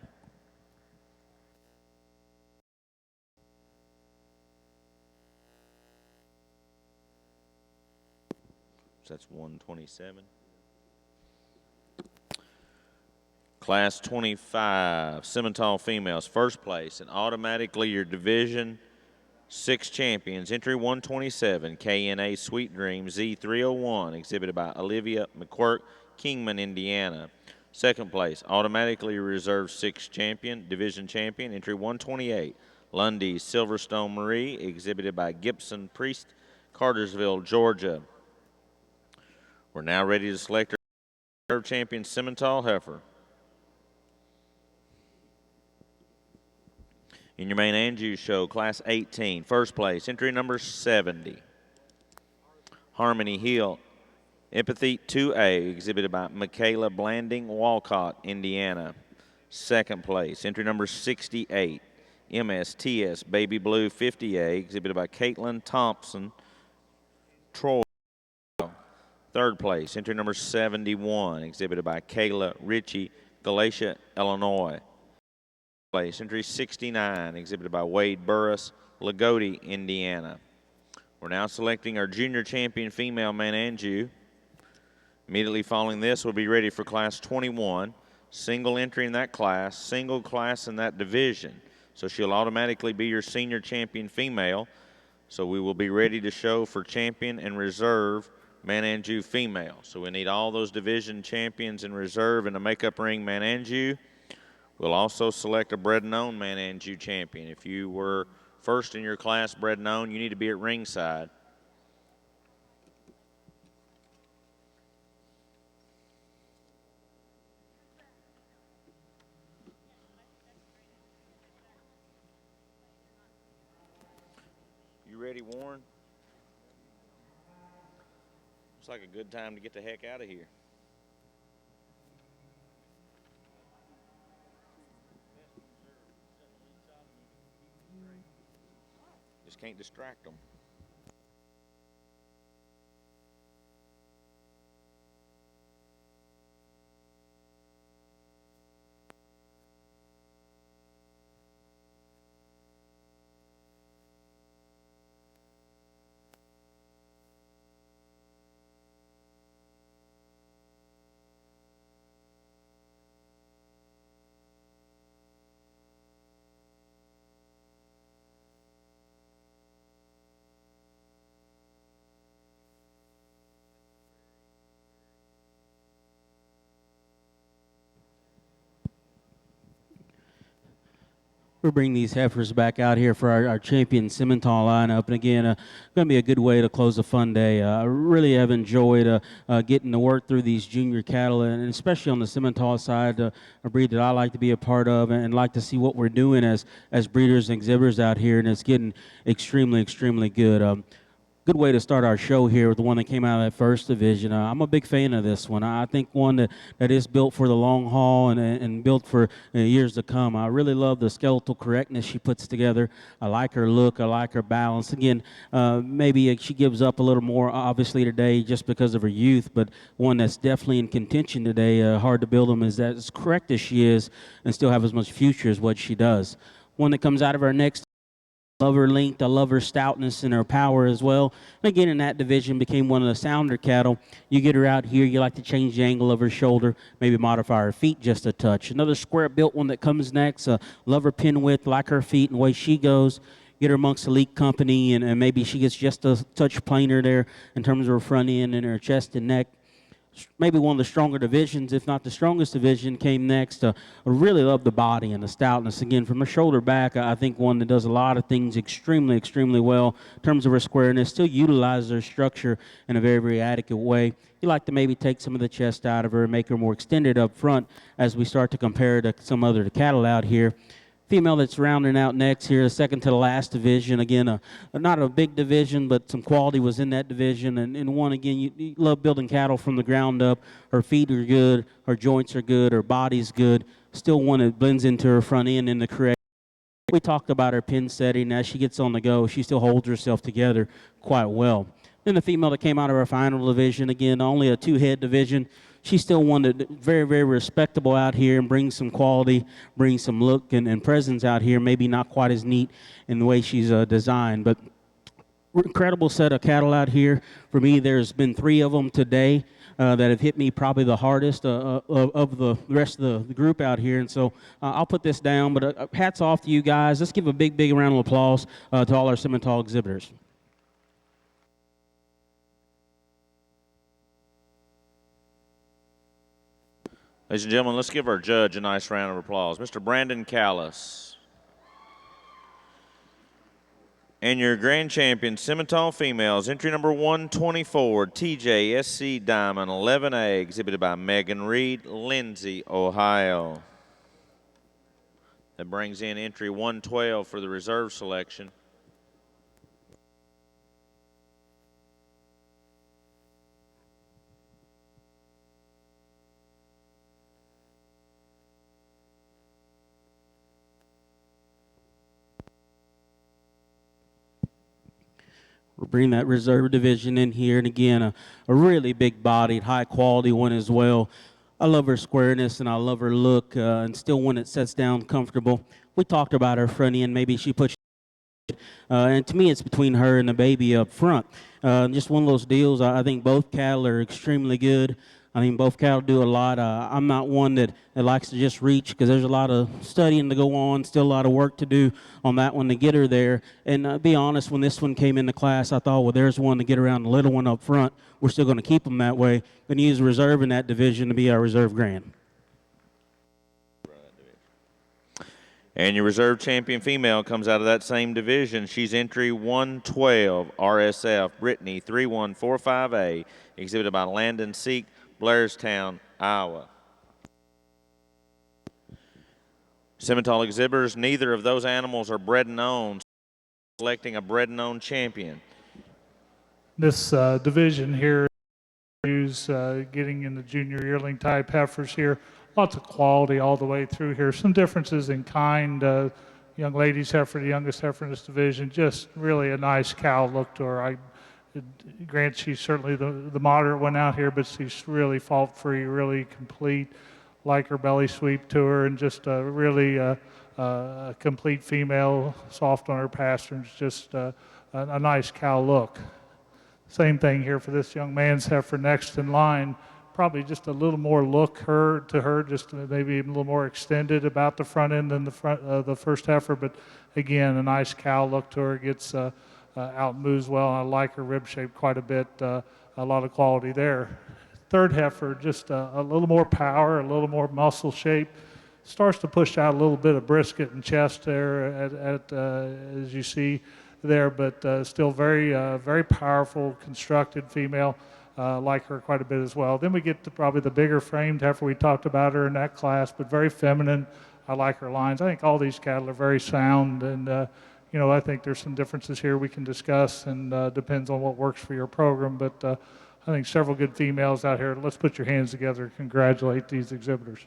That's 127. Class 25, Simmental females, first place, and automatically your Division 6 champions. Entry 127, KNA Sweet Dream Z301, exhibited by Olivia McQuirk, Kingman, Indiana. Second place, automatically reserved 6 champion, Division champion. Entry 128, Lundy Silverstone Marie, exhibited by Gibson Priest, Cartersville, Georgia. We're now ready to select our reserve champion, Simmental heifer. In your Maine-Anjou show, Class 18, first place, entry number 70. Harmony Hill, Empathy 2A, exhibited by Michaela Blanding, Walcott, Indiana. Second place, entry number 68. MSTS Baby Blue 50A, exhibited by Caitlin Thompson, Troy. Third place, entry number 71, exhibited by Kayla Ritchie, Galatia, Illinois. Place, entry 69, exhibited by Wade Burris, Lagodi, Indiana. We're now selecting our junior champion female Maine-Anjou. Immediately following this, we'll be ready for Class 21. Single entry in that class, single class in that division. So she'll automatically be your senior champion female. So we will be ready to show for champion and reserve Maine-Anjou female. So we need all those division champions in reserve in a makeup ring Maine-Anjou. We'll also select a bred and owned Maine-Anjou champion. If you were first in your class bred and owned, you need to be at ringside. You ready, Warren? Looks like a good time to get the heck out of here. Just can't distract them. We'll bring these heifers back out here for our champion Simmental lineup. And again, going to be a good way to close a fun day. I really have enjoyed getting to work through these junior cattle, and especially on the Simmental side, a breed that I like to be a part of and like to see what we're doing as breeders and exhibitors out here. And it's getting extremely, extremely good. Good way to start our show here with the one that came out of that first division. I'm a big fan of this one. I think one that is built for the long haul and built for years to come. I really love the skeletal correctness she puts together. I like her look. I like her balance. Again, maybe she gives up a little more obviously today just because of her youth, but one that's definitely in contention today. Hard to build them is that as correct as she is and still have as much future as what she does. One that comes out of our next. Love her length, I love her stoutness and her power as well. And again, in that division, became one of the sounder cattle. You get her out here, you like to change the angle of her shoulder, maybe modify her feet just a touch. Another square-built one that comes next, love her pin width, like her feet and the way she goes. Get her amongst elite company, and maybe she gets just a touch plainer there in terms of her front end and her chest and neck. Maybe one of the stronger divisions, if not the strongest division, came next. I really love the body and the stoutness. Again, from the shoulder back, I think one that does a lot of things extremely, extremely well in terms of her squareness, still utilizes her structure in a very, very adequate way. You like to maybe take some of the chest out of her and make her more extended up front as we start to compare to some other cattle out here. Female that's rounding out next here, second to the last division. Again, not a big division, but some quality was in that division. And one, again, you love building cattle from the ground up. Her feet are good, her joints are good, her body's good. Still one that blends into her front end in the correct. We talked about her pin setting. As she gets on the go, she still holds herself together quite well. Then the female that came out of our final division, again, only a two-head division. She's still one that very, very respectable out here and brings some quality, brings some look and presence out here. Maybe not quite as neat in the way she's designed, but incredible set of cattle out here. For me, there's been 3 of them today that have hit me probably the hardest of the rest of the group out here. And so I'll put this down, but hats off to you guys. Let's give a big, big round of applause to all our Simmental exhibitors. Ladies and gentlemen, let's give our judge a nice round of applause. Mr. Brandon Callis. And your grand champion, Simmental females, entry number 124, TJSC Diamond 11A, exhibited by Megan Reed, Lindsay, Ohio. That brings in entry 112 for the reserve selection. We'll bring that reserve division in here, and again, a really big-bodied, high-quality one as well. I love her squareness, and I love her look, and still one that sets down comfortable. We talked about her front end. Maybe she puts, and to me, it's between her and the baby up front. Just one of those deals. I think both cattle are extremely good. I mean, both cattle do a lot. I'm not one that likes to just reach because there's a lot of studying to go on, still a lot of work to do on that one to get her there. And be honest, when this one came into class, I thought, well, there's one to get around the little one up front. We're still going to keep them that way. Going to use reserve in that division to be our reserve grand. And your reserve champion female comes out of that same division. She's entry 112, RSF, Brittany 3145A, exhibited by Landon Seek, Blairstown, Iowa. Simmental exhibitors, neither of those animals are bred and owned, selecting a bred and owned champion. This division here is getting in the junior yearling type heifers here. Lots of quality all the way through here. Some differences in kind, young ladies heifer, the youngest heifer in this division. Just really a nice cow look to her. Grant, she's certainly the moderate one out here, but she's really fault-free, really complete. Like her belly sweep to her, and just really a complete female, soft on her pasterns, just a nice cow look. Same thing here for this young man's heifer next in line. Probably just a little more look to her, just maybe even a little more extended about the front end than the first heifer, but again, a nice cow look to her. Gets out and moves well. I like her rib shape quite a bit. A lot of quality there. Third heifer, just a little more power, a little more muscle shape. Starts to push out a little bit of brisket and chest there as you see there, but still very powerful, constructed female. Like her quite a bit as well. Then we get to probably the bigger framed heifer. We talked about her in that class, but very feminine. I like her lines. I think all these cattle are very sound, and I think there's some differences here we can discuss, and depends on what works for your program. But I think several good females out here. Let's put your hands together and congratulate these exhibitors.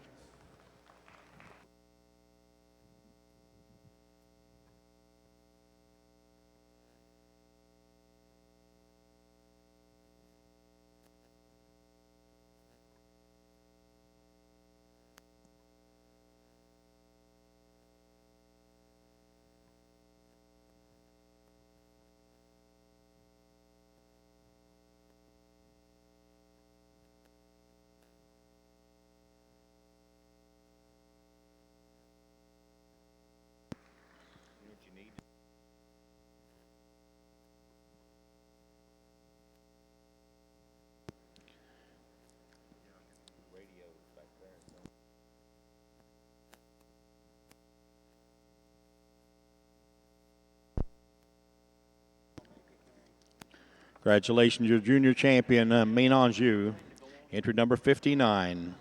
Congratulations, your junior champion, Maine-Anjou, entry number 59.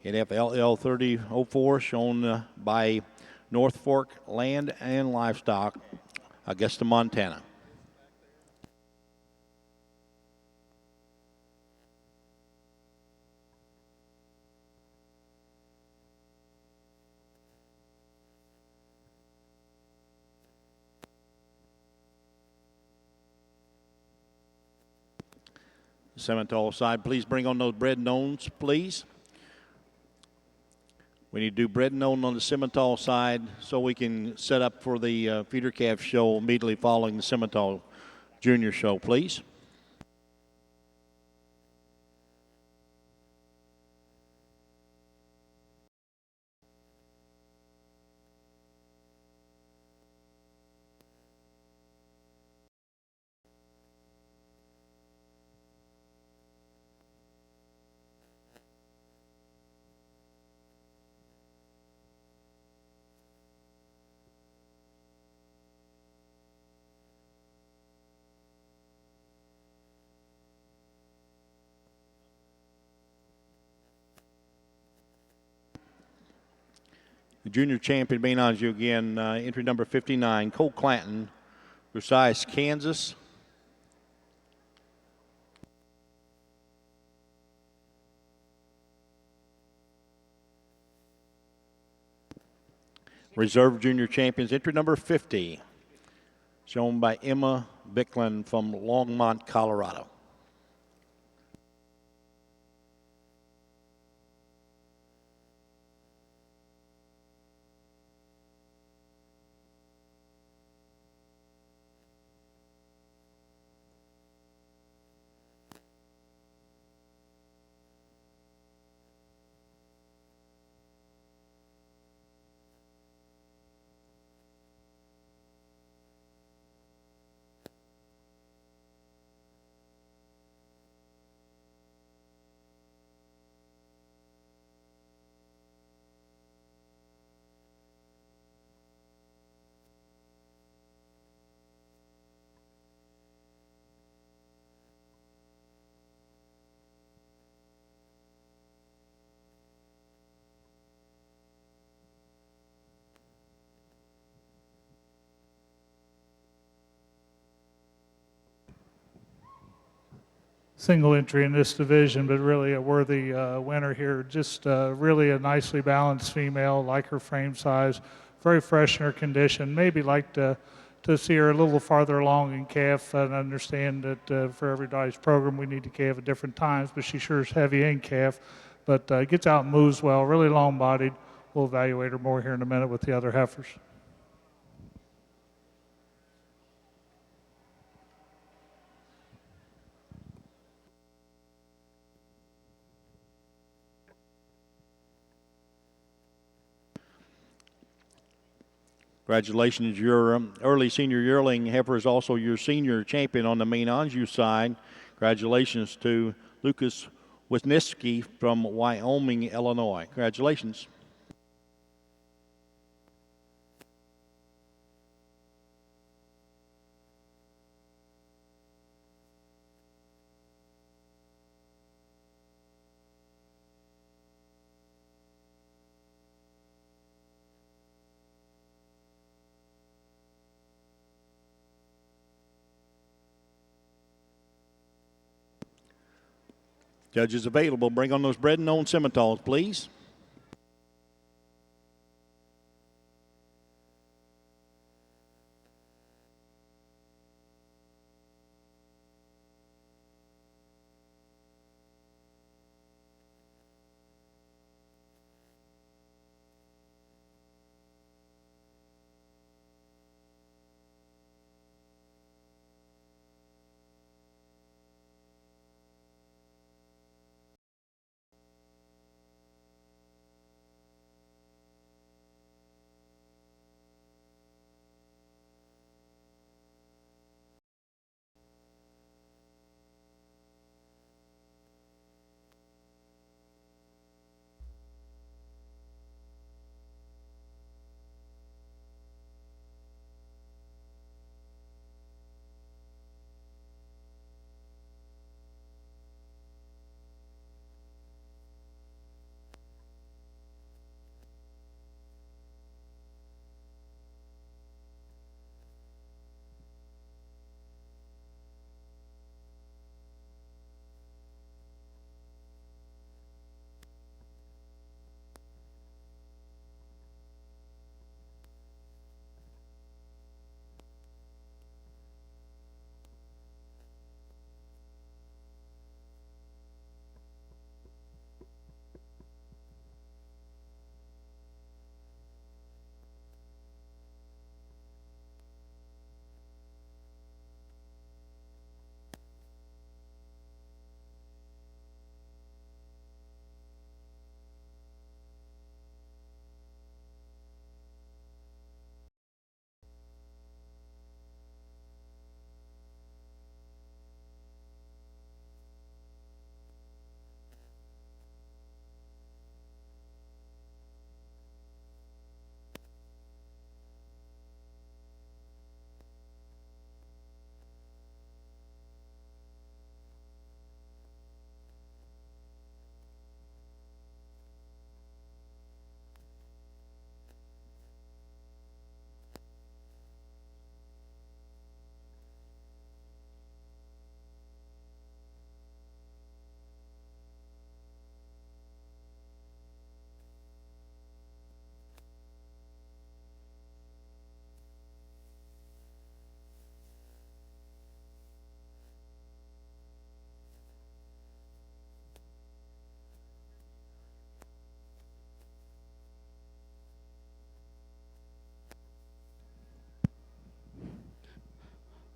NFLL 3004, shown by North Fork Land and Livestock, Augusta, Montana. Simmental side, please bring on those bread knowns, please. We need to do bread known on the Simmental side so we can set up for the feeder calf show immediately following the Simmental Junior show, please. The junior champion, Maine-Anjou again, entry number 59, Cole Clanton, Versailles, Kansas. Reserve junior champions, entry number 50, shown by Emma Bicklin from Longmont, Colorado. Single entry in this division, but really a worthy winner here. Just really a nicely balanced female, like her frame size, very fresh in her condition. Maybe like to see her a little farther along in calf, and understand that for everybody's program we need to calve at different times, but she sure is heavy in calf, but gets out and moves well, really long-bodied. We'll evaluate her more here in a minute with the other heifers. Congratulations, your early senior yearling heifer is also your senior champion on the Maine-Anjou side. Congratulations to Lucas Wisniewski from Wyoming, Illinois. Congratulations. Judges available. Bring on those bred and owned Simmentals, please.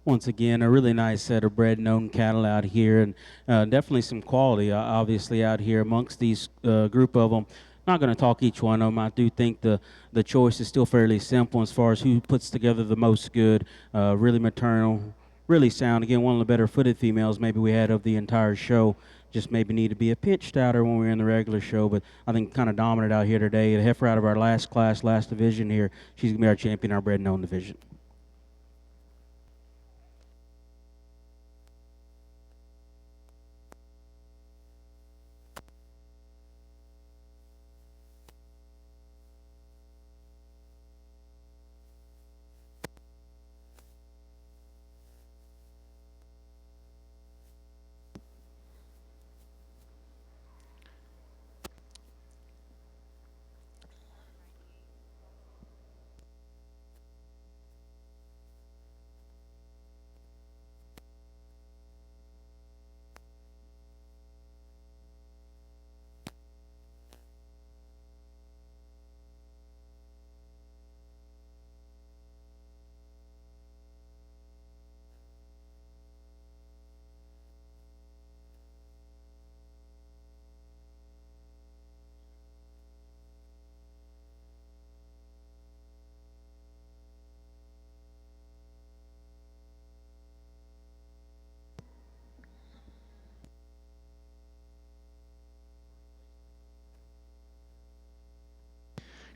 Once again, a really nice set of bred and owned cattle out here, and definitely some quality, obviously, out here amongst these group of them. Not going to talk each one of them. I do think the choice is still fairly simple as far as who puts together the most good, really maternal, really sound. Again, one of the better footed females maybe we had of the entire show. Just maybe need to be a pitch stouter when we were in the regular show, but I think kind of dominant out here today. The heifer out of our last class, last division here, she's going to be our champion, our bred and owned division.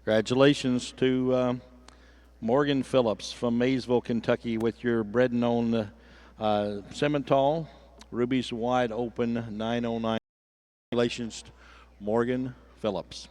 Congratulations to Morgan Phillips from Maysville, Kentucky, with your bred and owned Simmental Ruby's Wide Open 909. Congratulations to Morgan Phillips.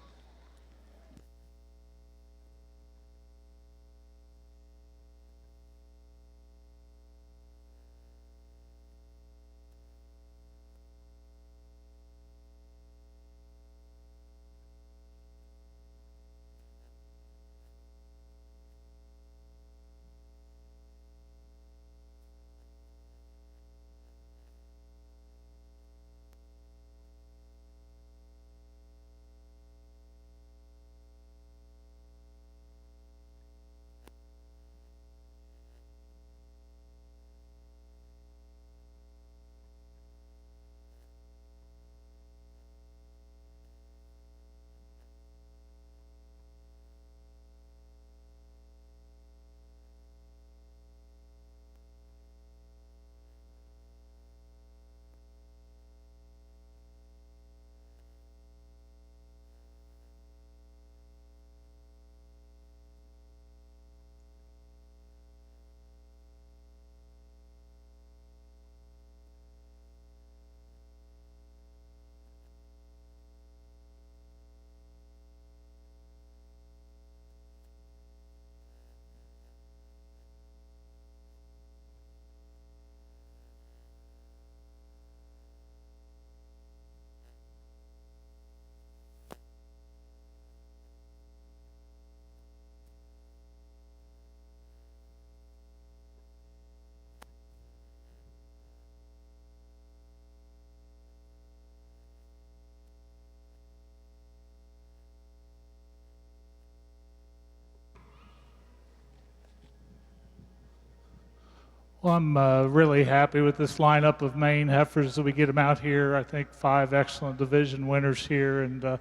Well, I'm really happy with this lineup of Maine heifers that we get them out here. I think 5 excellent division winners here, and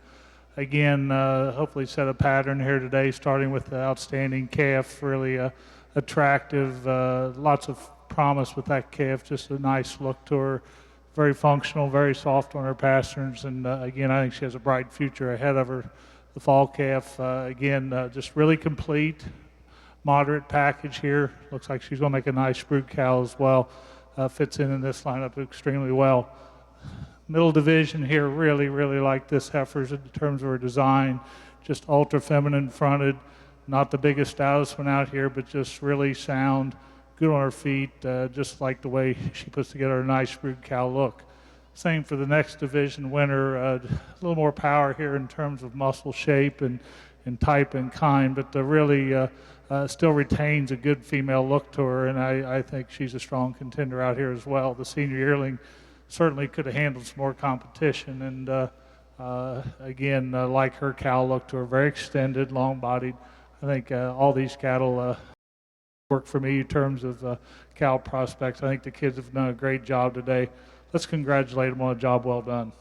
again, hopefully set a pattern here today, starting with the outstanding calf, really attractive, lots of promise with that calf, just a nice look to her, very functional, very soft on her pasterns, and again, I think she has a bright future ahead of her. The fall calf, again, just really complete. Moderate package here. Looks like she's going to make a nice brood cow as well. Fits in this lineup extremely well. Middle division here, really like this heifers in terms of her design. Just ultra feminine fronted. Not the biggest, stoutest one out here, but just really sound, good on her feet. Just like the way she puts together a nice brood cow look. Same for the next division winner. A little more power here in terms of muscle shape and type and kind, but really still retains a good female look to her, and I think she's a strong contender out here as well. The senior yearling certainly could have handled some more competition, and again, like her cow look to her, very extended, long-bodied. I think all these cattle work for me in terms of cow prospects. I think the kids have done a great job today. Let's congratulate them on a job well done.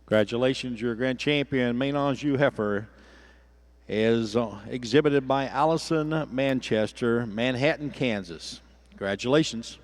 Congratulations, your grand champion, Maine-Anjou heifer, is exhibited by Allison Manchester, Manhattan, Kansas. Congratulations.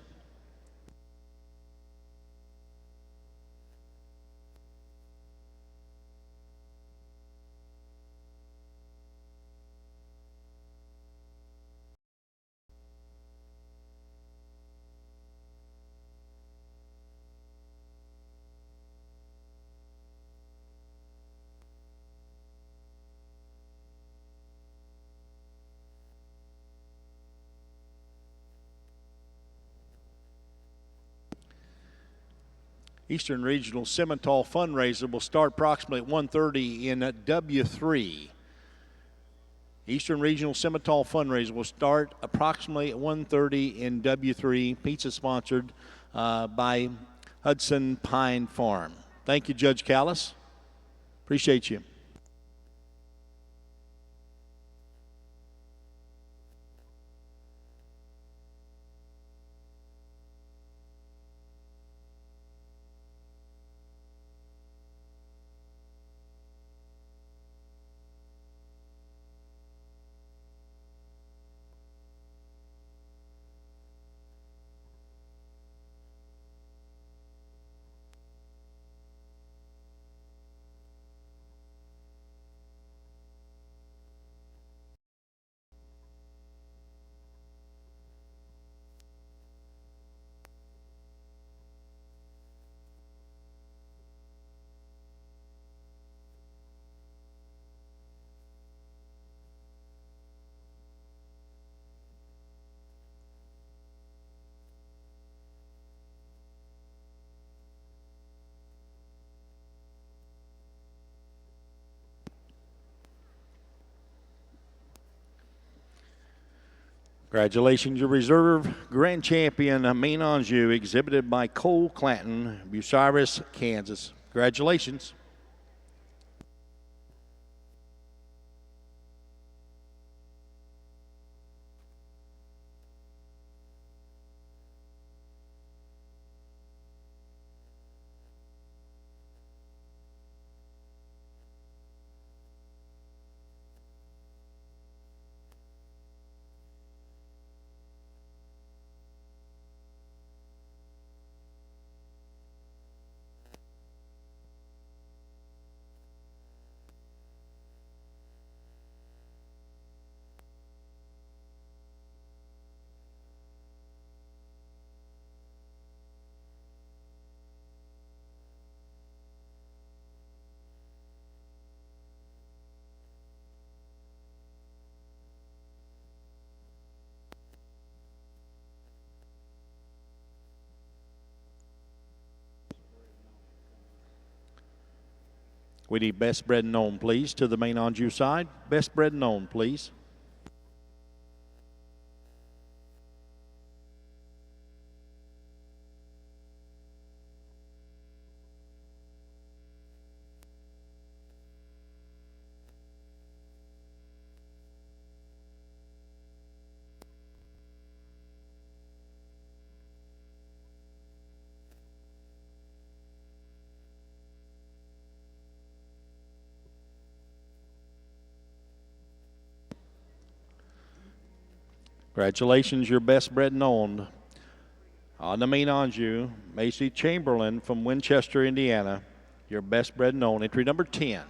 Eastern Regional Simmental fundraiser will start approximately at 1:30 in W3. Eastern Regional Simmental fundraiser will start approximately at 1:30 in W3. Pizza sponsored by Hudson Pine Farm. Thank you, Judge Callis. Appreciate you. Congratulations, your reserve grand champion, Maine-Anjou, exhibited by Cole Clanton, Bucyrus, Kansas. Congratulations. We need best bred known, please, to the Maine-Anjou side. Best bred known, please. Congratulations, your best bred known. On the Maine-Anjou, Macy Chamberlain from Winchester, Indiana. Your best bred known, entry number 10.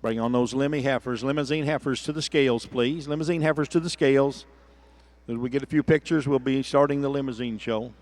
Bring on those heifers, Limousin heifers to the scales, please. Limousin heifers to the scales. As we get a few pictures, we'll be starting the Limousin show.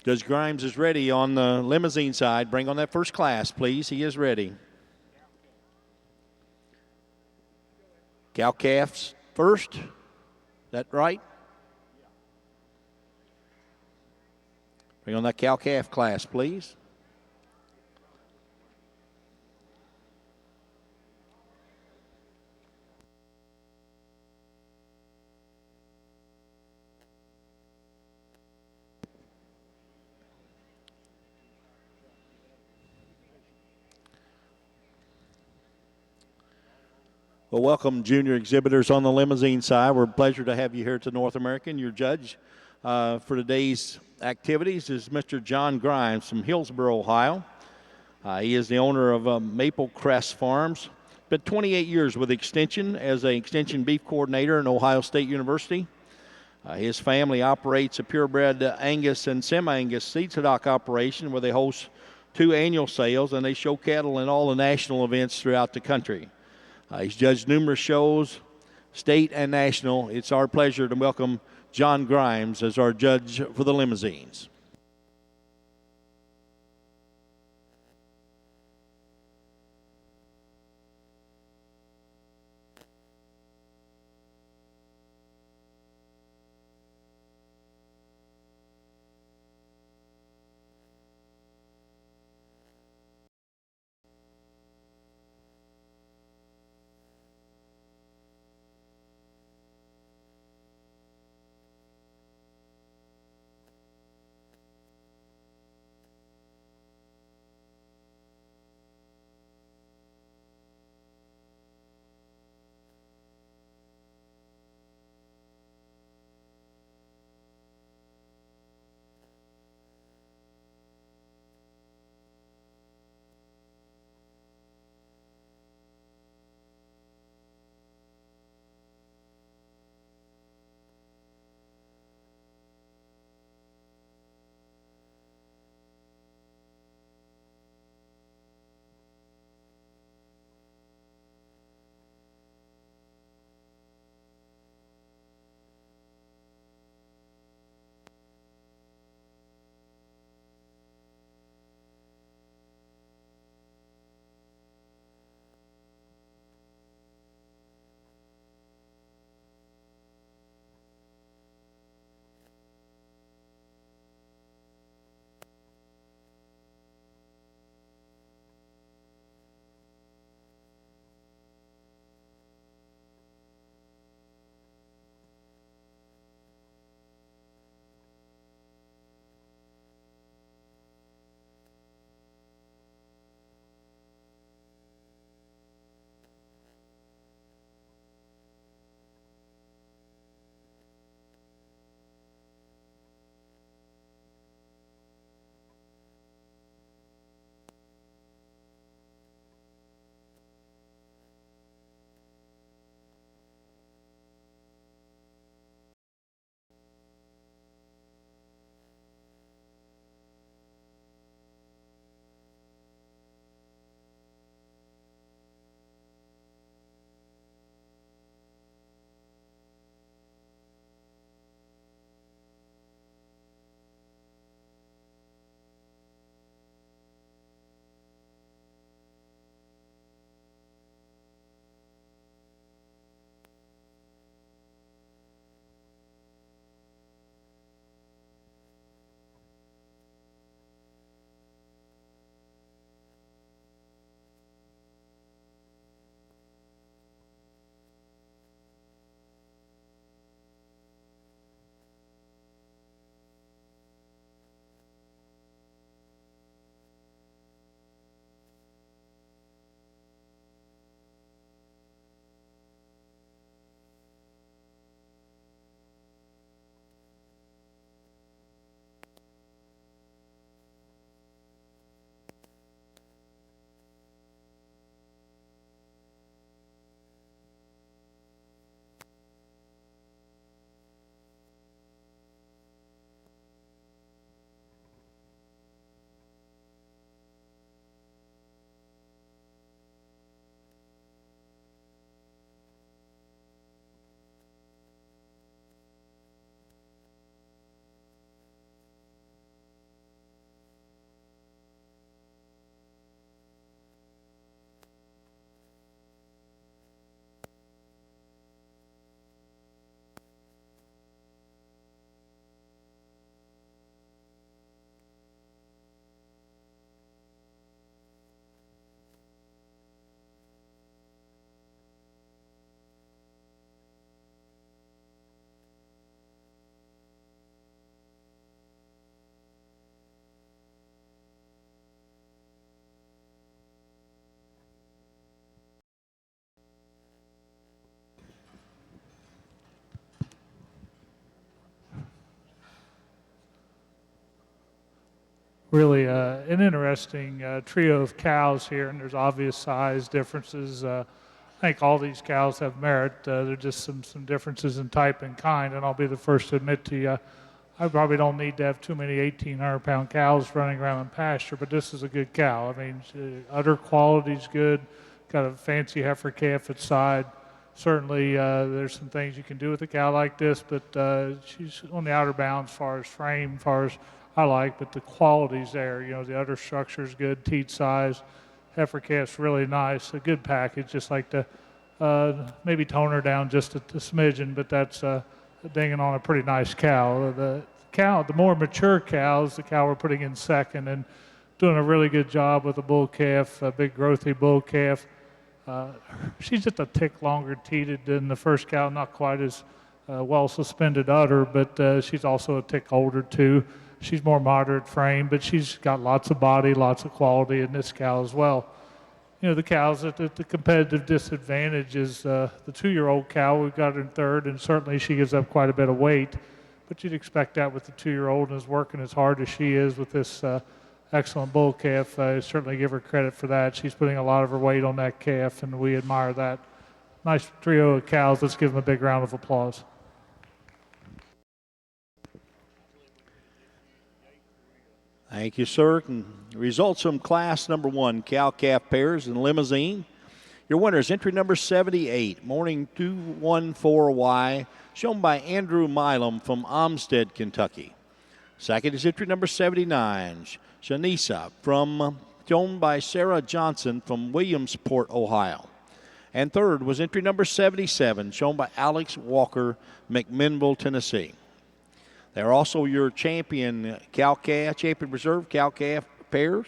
Judge Grimes is ready on the Limousin side. Bring on that first class, please. He is ready. Cow-calves first. Is that right? Bring on that cow-calf class, please. Well, welcome, junior exhibitors on the Limousin side. We're a pleasure to have you here to North American. Your judge for today's activities is Mr. John Grimes from Hillsboro, Ohio. He is the owner of Maple Crest Farms. Been 28 years with Extension as an Extension beef coordinator in Ohio State University. His family operates a purebred Angus and semi-Angus seed stock operation where they host 2 annual sales, and they show cattle in all the national events throughout the country. He's judged numerous shows, state and national. It's our pleasure to welcome John Grimes as our judge for the Limousines. really an interesting trio of cows here, and there's obvious size differences. I think all these cows have merit. There are just some differences in type and kind, and I'll be the first to admit to you, I probably don't need to have too many 1,800-pound cows running around in pasture, but this is a good cow. I mean, udder quality's good, got a fancy heifer calf at side. Certainly, there's some things you can do with a cow like this, but she's on the outer bounds as far as frame, as far as I like, but the quality's there. You know, the udder structure's good, teat size, heifer calf's really nice, a good package. Just like to maybe tone her down just a smidgen, but that's dinging on a pretty nice cow. The more mature cows, the cow we're putting in second, and doing a really good job with a bull calf, a big growthy bull calf. She's just a tick longer teated than the first cow, not quite as well suspended udder, but she's also a tick older too. She's more moderate frame, but she's got lots of body, lots of quality in this cow as well. You know, the cows at the competitive disadvantage is the 2-year-old cow. We've got her in third, and certainly she gives up quite a bit of weight, but you'd expect that with the 2-year-old, and is working as hard as she is with this excellent bull calf. I certainly give her credit for that. She's putting a lot of her weight on that calf, and we admire that. Nice trio of cows. Let's give them a big round of applause. Thank you, sir. And results from class number 1, cow-calf pairs in Limousin. Your winner is entry number 78, Morning 214Y, shown by Andrew Milam from Olmsted, Kentucky. Second is entry number 79, Shanisa, shown by Sarah Johnson from Williamsport, Ohio. And third was entry number 77, shown by Alex Walker, McMinnville, Tennessee. They're also your champion cow-calf, champion reserve cow-calf pairs.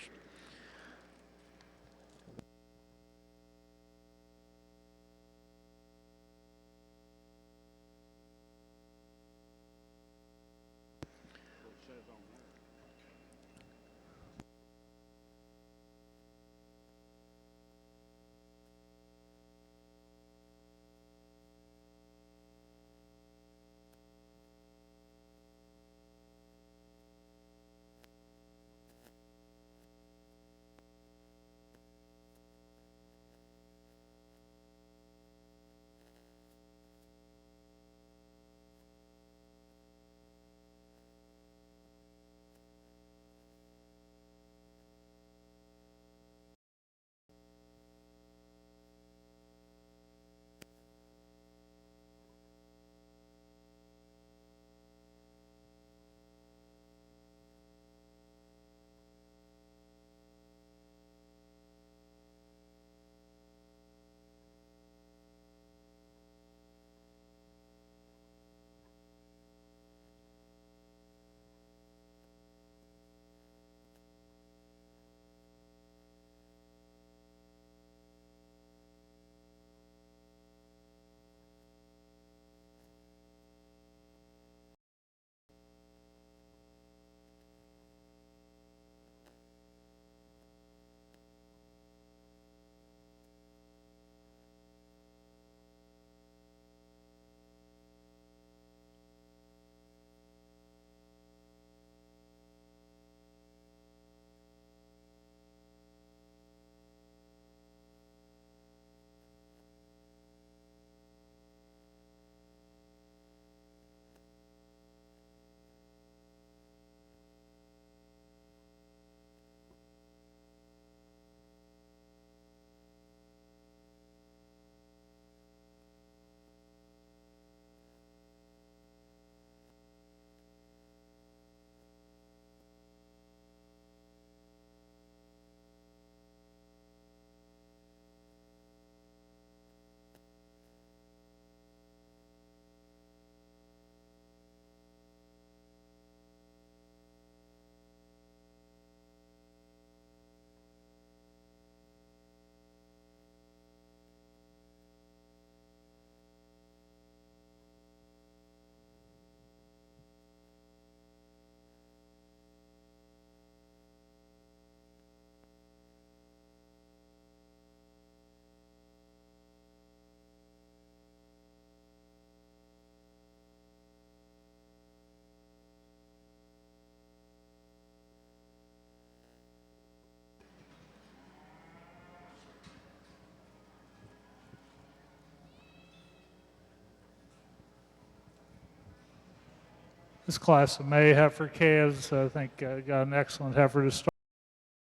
this class of May heifer calves. I think got an excellent heifer to start.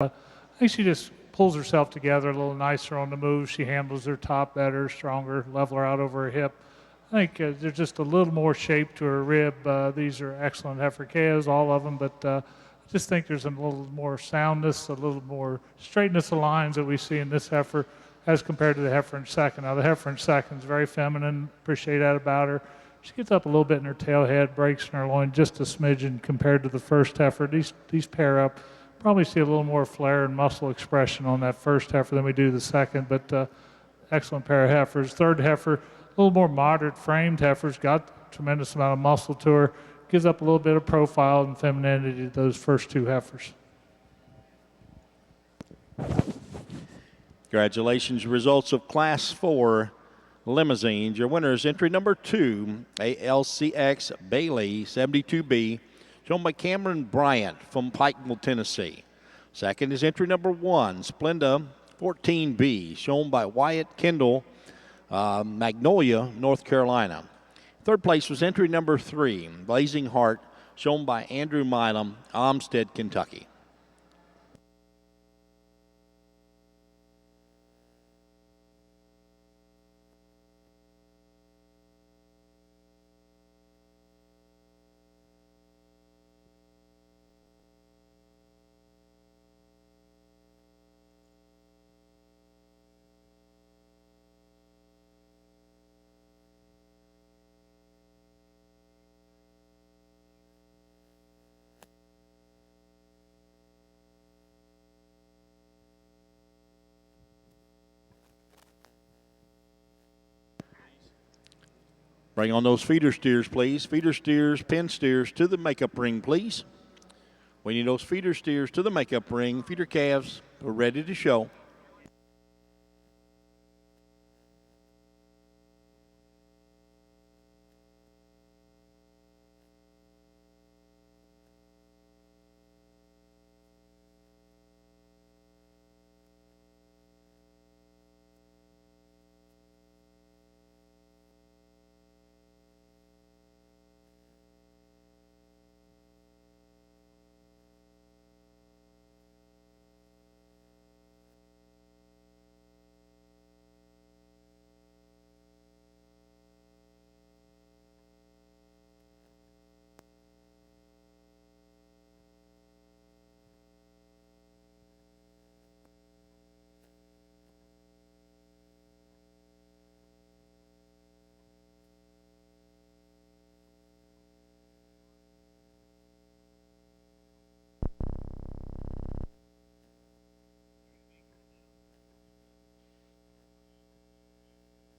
I think she just pulls herself together a little nicer on the move. She handles her top better, stronger, level her out over her hip. I think there's just a little more shape to her rib. These are excellent heifer calves, all of them, but I just think there's a little more soundness, a little more straightness of lines that we see in this heifer as compared to the heifer in second. Now, the heifer in second is very feminine. Appreciate that about her. She gets up a little bit in her tail head, breaks in her loin just a smidgen compared to the first heifer. These pair up. Probably see a little more flair and muscle expression on that first heifer than we do the second, but excellent pair of heifers. Third heifer, a little more moderate framed heifers, got a tremendous amount of muscle to her, gives up a little bit of profile and femininity to those first two heifers. Congratulations, results of Class 4 Limousines. Your winner is entry number 2, ALCX Bailey 72B, shown by Cameron Bryant from Pikeville, Tennessee. Second is entry number 1, Splenda 14B, shown by Wyatt Kendall, Magnolia, North Carolina. Third place was entry number 3, Blazing Heart, shown by Andrew Milam, Olmsted, Kentucky. Bring on those feeder steers, please. Feeder steers, pin steers to the makeup ring, please. We need those feeder steers to the makeup ring. Feeder calves are ready to show.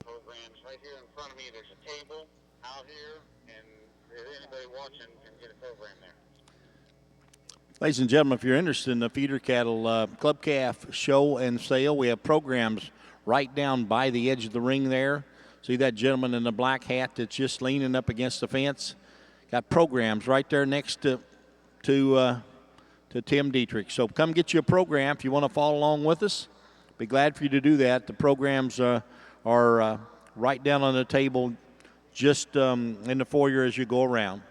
Programs right here in front of me. There's a table out here, and if anybody watching can get a program there. Ladies and gentlemen, if you're interested in the feeder cattle club calf show and sale, we have programs right down by the edge of the ring there. See that gentleman in the black hat that's just leaning up against the fence? Got programs right there next to Tim Dietrich. So come get you a program if you want to follow along with us. Be glad for you to do that. The programs are right down on the table just in the foyer as you go around.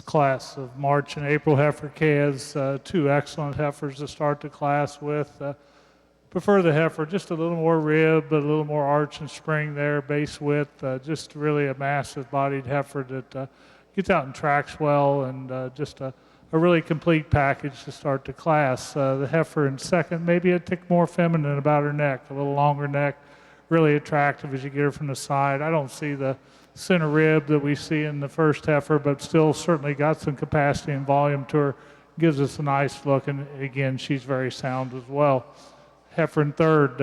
class of March and April heifer calves. Two excellent heifers to start the class with. Prefer the heifer, just a little more rib, but a little more arch and spring there, base width. Just really a massive bodied heifer that gets out and tracks well, and just a really complete package to start the class. The heifer in second, maybe a tick more feminine about her neck, a little longer neck, really attractive as you get her from the side. I don't see the center rib that we see in the first heifer, but still certainly got some capacity and volume to her. Gives us a nice look, and again, she's very sound as well. Heifer in third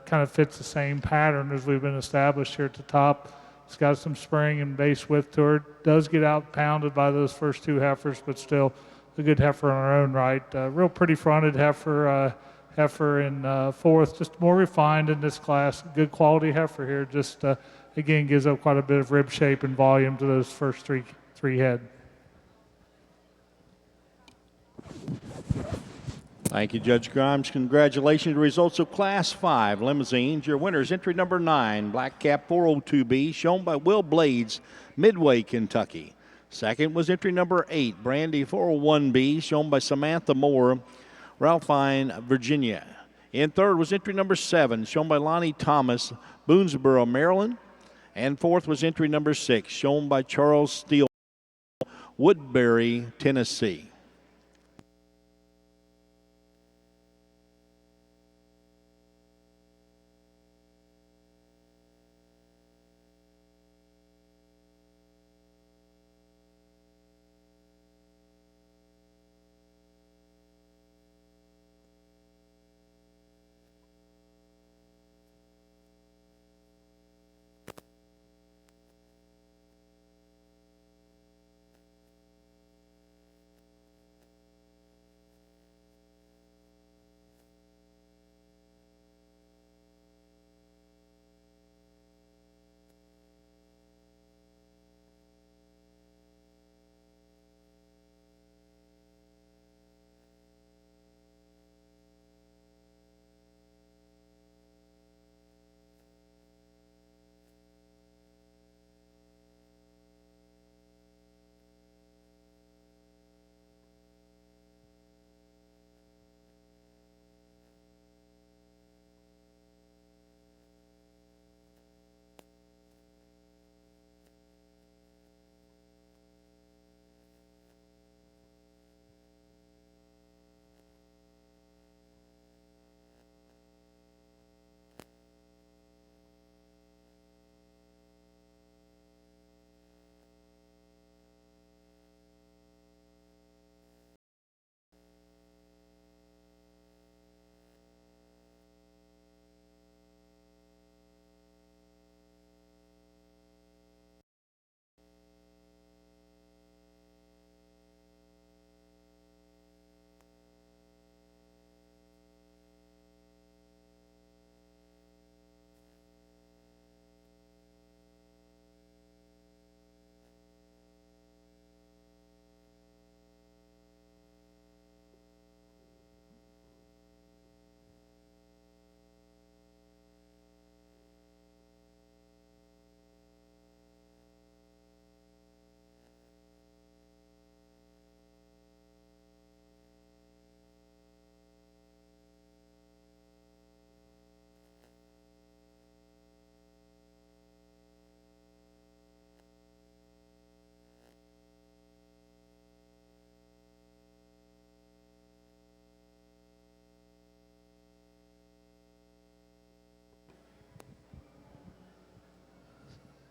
kind of fits the same pattern as we've been established here at the top. It's got some spring and base width to her. Does get out pounded by those first two heifers, but still a good heifer on her own right. Real pretty fronted heifer. Heifer in fourth, just more refined in this class. Good quality heifer here. Just again gives up quite a bit of rib shape and volume to those first three head. Thank you, Judge Grimes. Congratulations. The results of Class 5 Limousines. Your winners, entry number 9, Black Cap 402B, shown by Will Blades, Midway, Kentucky. Second was entry number 8, Brandy 401B, shown by Samantha Moore, Ralphine, Virginia. In third was entry number 7, shown by Lonnie Thomas, Boonesboro, Maryland. And fourth was entry number 6, shown by Charles Steele, Woodbury, Tennessee.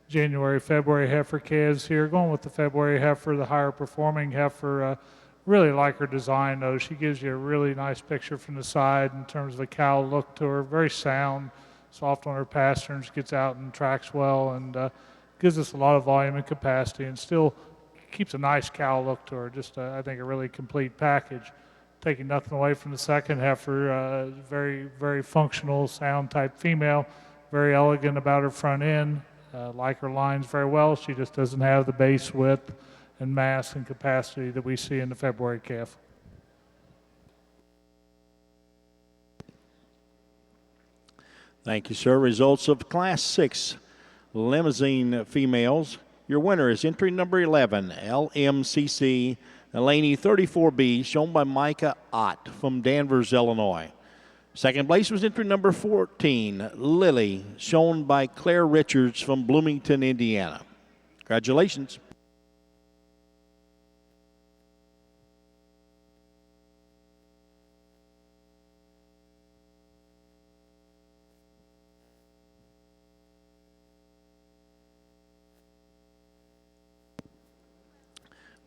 January, February heifer calves here. Going with the February heifer, the higher performing heifer. Really like her design though. She gives you a really nice picture from the side in terms of the cow look to her. Very sound, soft on her pasterns, gets out and tracks well, and gives us a lot of volume and capacity, and still keeps a nice cow look to her. Just I think a really complete package. Taking nothing away from the second heifer, very, very functional, sound type female. Very elegant about her front end. Like her lines very well. She just doesn't have the base width and mass and capacity that we see in the February calf. Thank you, sir. Results of Class 6 Limousine females. Your winner is entry number 11, LMCC Elaney 34B, shown by Micah Ott from Danvers, Illinois. Second place was entry number 14, Lily, shown by Claire Richards from Bloomington, Indiana. Congratulations.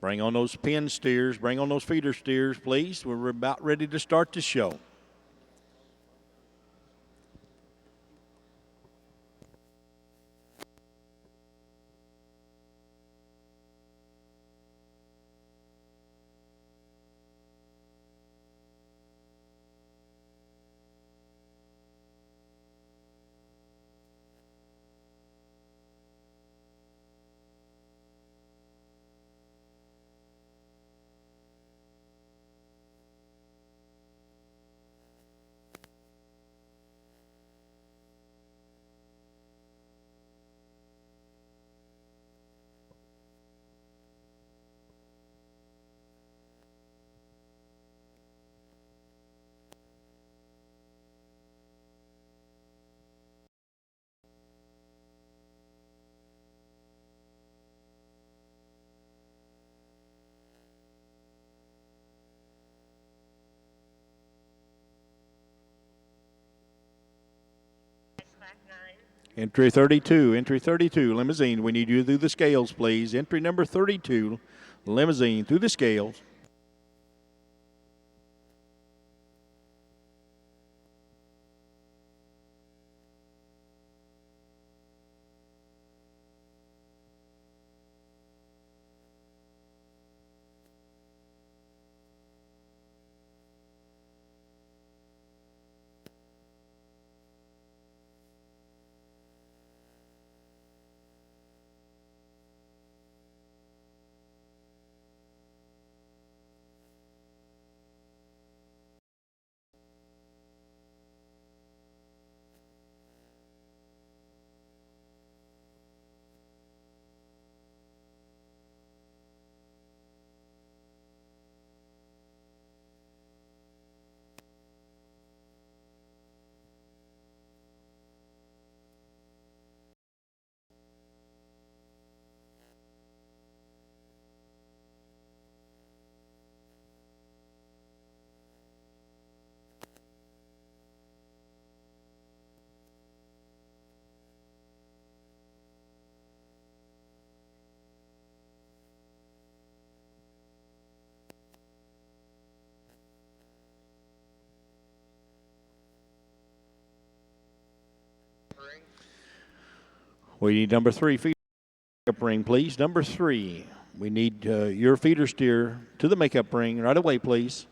Bring on those pin steers, bring on those feeder steers, please. We're about ready to start the show. Entry 32, Limousin. We need you through the scales, please. Entry number 32, Limousin, through the scales. We need number 3 feeder ring, please. Number 3. We need your feeder steer to the makeup ring right away, please.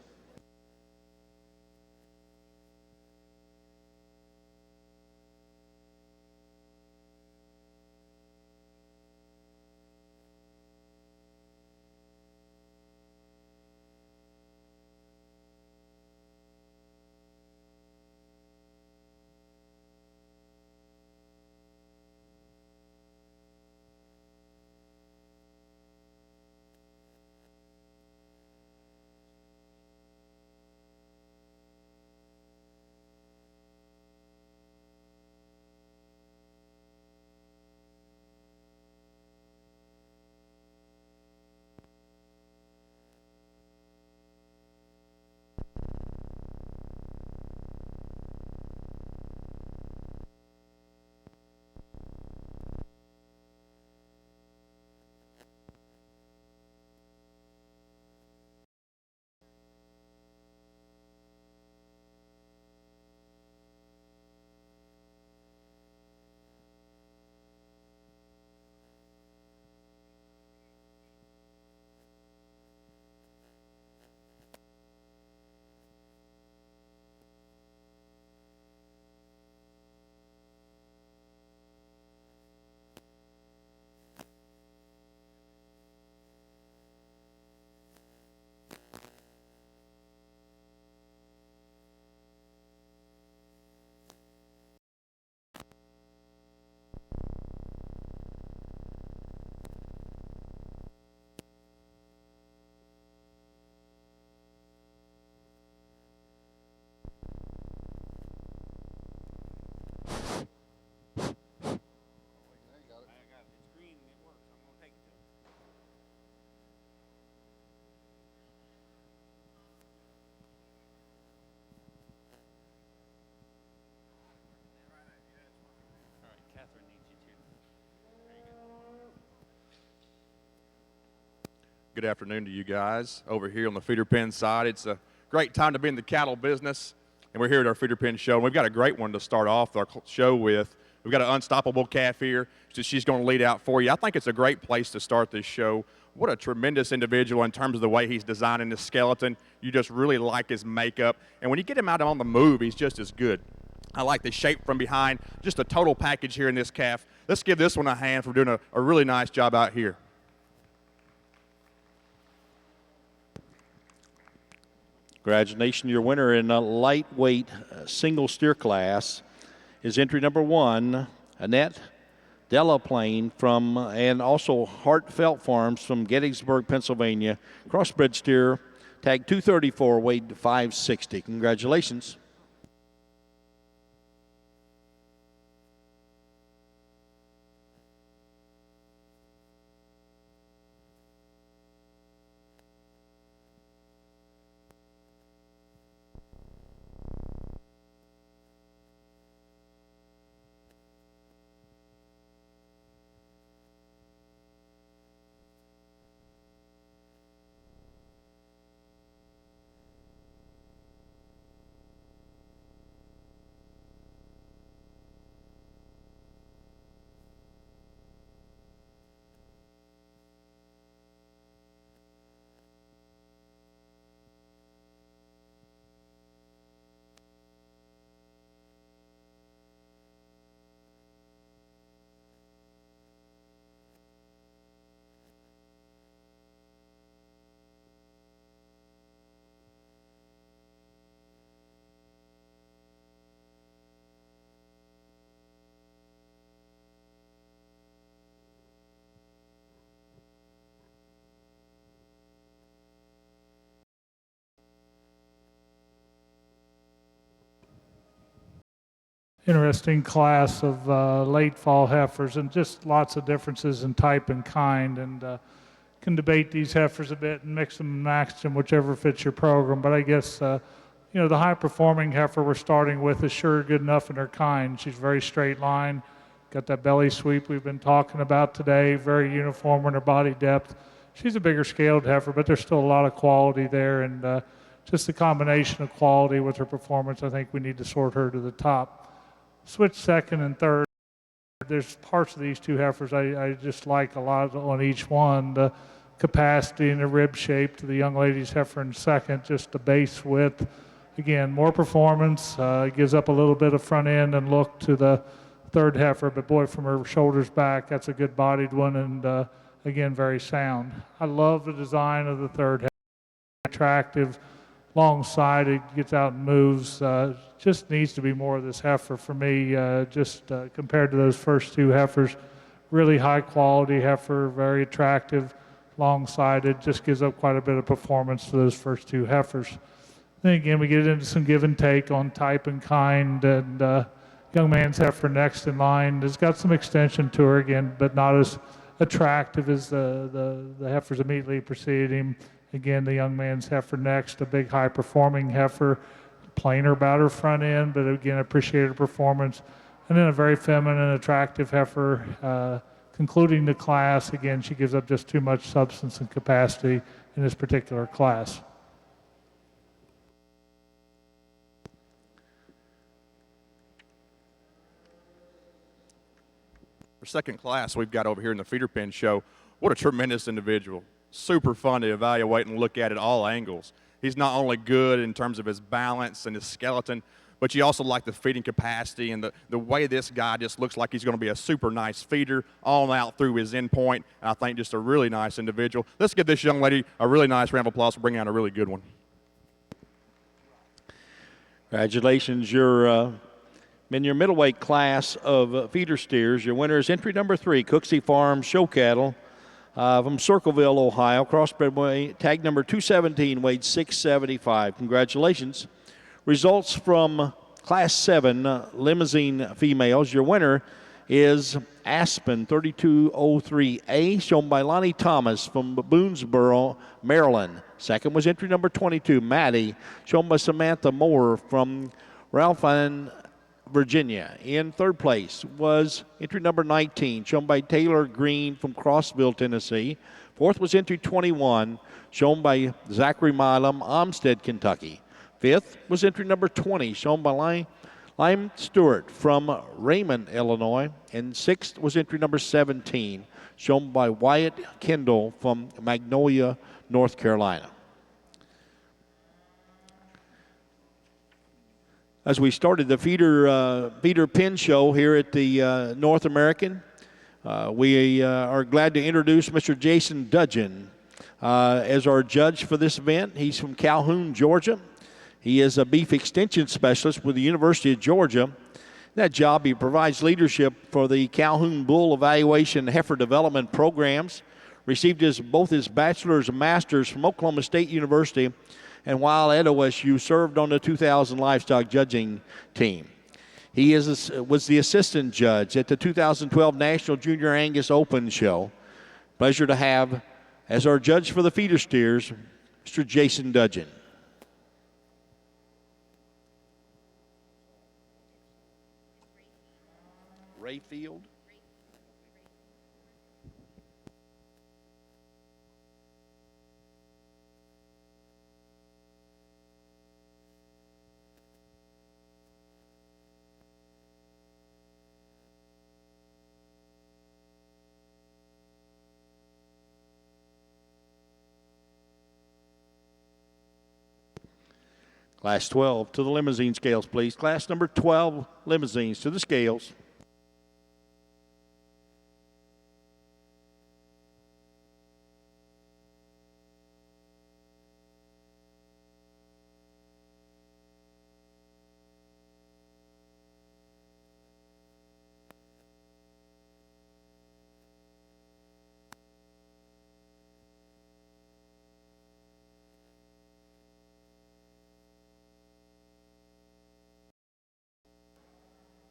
Good afternoon to you guys over here on the feeder pen side. It's a great time to be in the cattle business, and we're here at our feeder pen show. And we've got a great one to start off our show with. We've got an unstoppable calf here. So she's going to lead out for you. I think it's a great place to start this show. What a tremendous individual in terms of the way he's designing his skeleton. You just really like his makeup. And when you get him out on the move, he's just as good. I like the shape from behind, just a total package here in this calf. Let's give this one a hand for doing a really nice job out here. Congratulations, your winner in a lightweight single steer class is entry number 1, Annette Delaplane from, and also Heartfelt Farms from Gettysburg, Pennsylvania. Crossbred steer, tag 234, weighed 560. Congratulations. Interesting class of late fall heifers, and just lots of differences in type and kind, and can debate these heifers a bit and mix them and match them, whichever fits your program. But I guess the high performing heifer we're starting with is sure good enough in her kind. She's very straight line, got that belly sweep we've been talking about today, very uniform in her body depth. She's a bigger scaled heifer, but there's still a lot of quality there, and just the combination of quality with her performance, I think we need to sort her to the top. Switch second and third. There's parts of these two heifers I just like a lot on each one. The capacity and the rib shape to the young lady's heifer in second, just the base width. Again, more performance, gives up a little bit of front end and look to the third heifer, but boy, from her shoulders back, that's a good bodied one, and again, very sound. I love the design of the third heifer. Attractive, long-sided, gets out and moves. Just needs to be more of this heifer for me, compared to those first two heifers. Really high quality heifer, very attractive, long-sided, just gives up quite a bit of performance to those first two heifers. Then again, we get into some give and take on type and kind, and young man's heifer next in line has got some extension to her again, but not as attractive as the heifers immediately preceding him. Again, the young man's heifer next, a big high-performing heifer, plainer about her front end, but again, appreciated performance. And then a very feminine, attractive heifer concluding the class. Again, she gives up just too much substance and capacity in this particular class. For second class, we've got over here in the feeder pen show. What a tremendous individual. Super fun to evaluate and look at all angles. He's not only good in terms of his balance and his skeleton, but you also like the feeding capacity and the way this guy just looks like he's going to be a super nice feeder all out through his end point. And I think just a really nice individual. Let's give this young lady a really nice round of applause for bringing out a really good one. Congratulations, you're in your middleweight class of feeder steers. Your winner is entry number 3, Cooksey Farm Show Cattle. From Circleville, Ohio, crossbred weight, tag number 217, weighed 675. Congratulations. Results from Class 7 Limousin females. Your winner is Aspen 3203A, shown by Lonnie Thomas from Boonesboro, Maryland. Second was entry number 22, Maddie, shown by Samantha Moore from Ralphine, Virginia. In third place was entry number 19, shown by Taylor Green from Crossville, Tennessee. Fourth was entry 21, shown by Zachary Milam, Olmsted, Kentucky. Fifth was entry number 20, shown by Lime Stewart from Raymond, Illinois. And sixth was entry number 17, shown by Wyatt Kendall from Magnolia, North Carolina. As we started the feeder pin show here at the North American, we are glad to introduce Mr. Jason Dudgeon as our judge for this event. He's from Calhoun, Georgia. He is a beef extension specialist with the University of Georgia. In that job, he provides leadership for the Calhoun Bull Evaluation Heifer Development Programs. Received both his bachelor's and master's from Oklahoma State University, and while at OSU, served on the 2000 livestock judging team. He was the assistant judge at the 2012 National Junior Angus Open Show. Pleasure to have as our judge for the feeder steers, Mr. Jason Dudgeon. Rayfield. Class 12 to the Limousin scales, please. Class number 12 Limousines to the scales.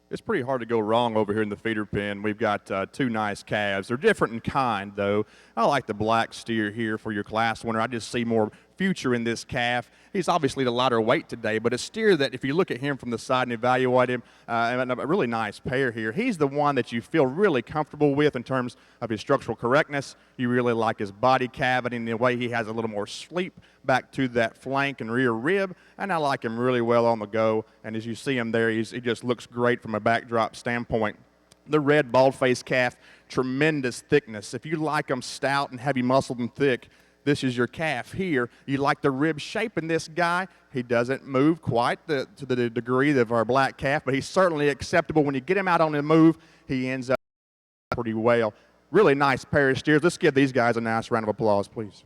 It's pretty hard to go wrong over here in the feeder pen. We've got two nice calves. They're different in kind, though. I like the black steer here for your class winner. I just see more future in this calf. He's obviously the lighter weight today, but a steer that if you look at him from the side and evaluate him, and a really nice pair here. He's the one that you feel really comfortable with in terms of his structural correctness. You really like his body cavity and the way he has a little more sleep back to that flank and rear rib, and I like him really well on the go. And as you see him there, he just looks great from a backdrop standpoint. The red bald-faced calf, tremendous thickness. If you like them stout and heavy muscled and thick, this is your calf here. You like the rib shape in this guy. He doesn't move quite to the degree of our black calf, but he's certainly acceptable. When you get him out on the move, he ends up pretty well. Really nice pair of steers. Let's give these guys a nice round of applause, please.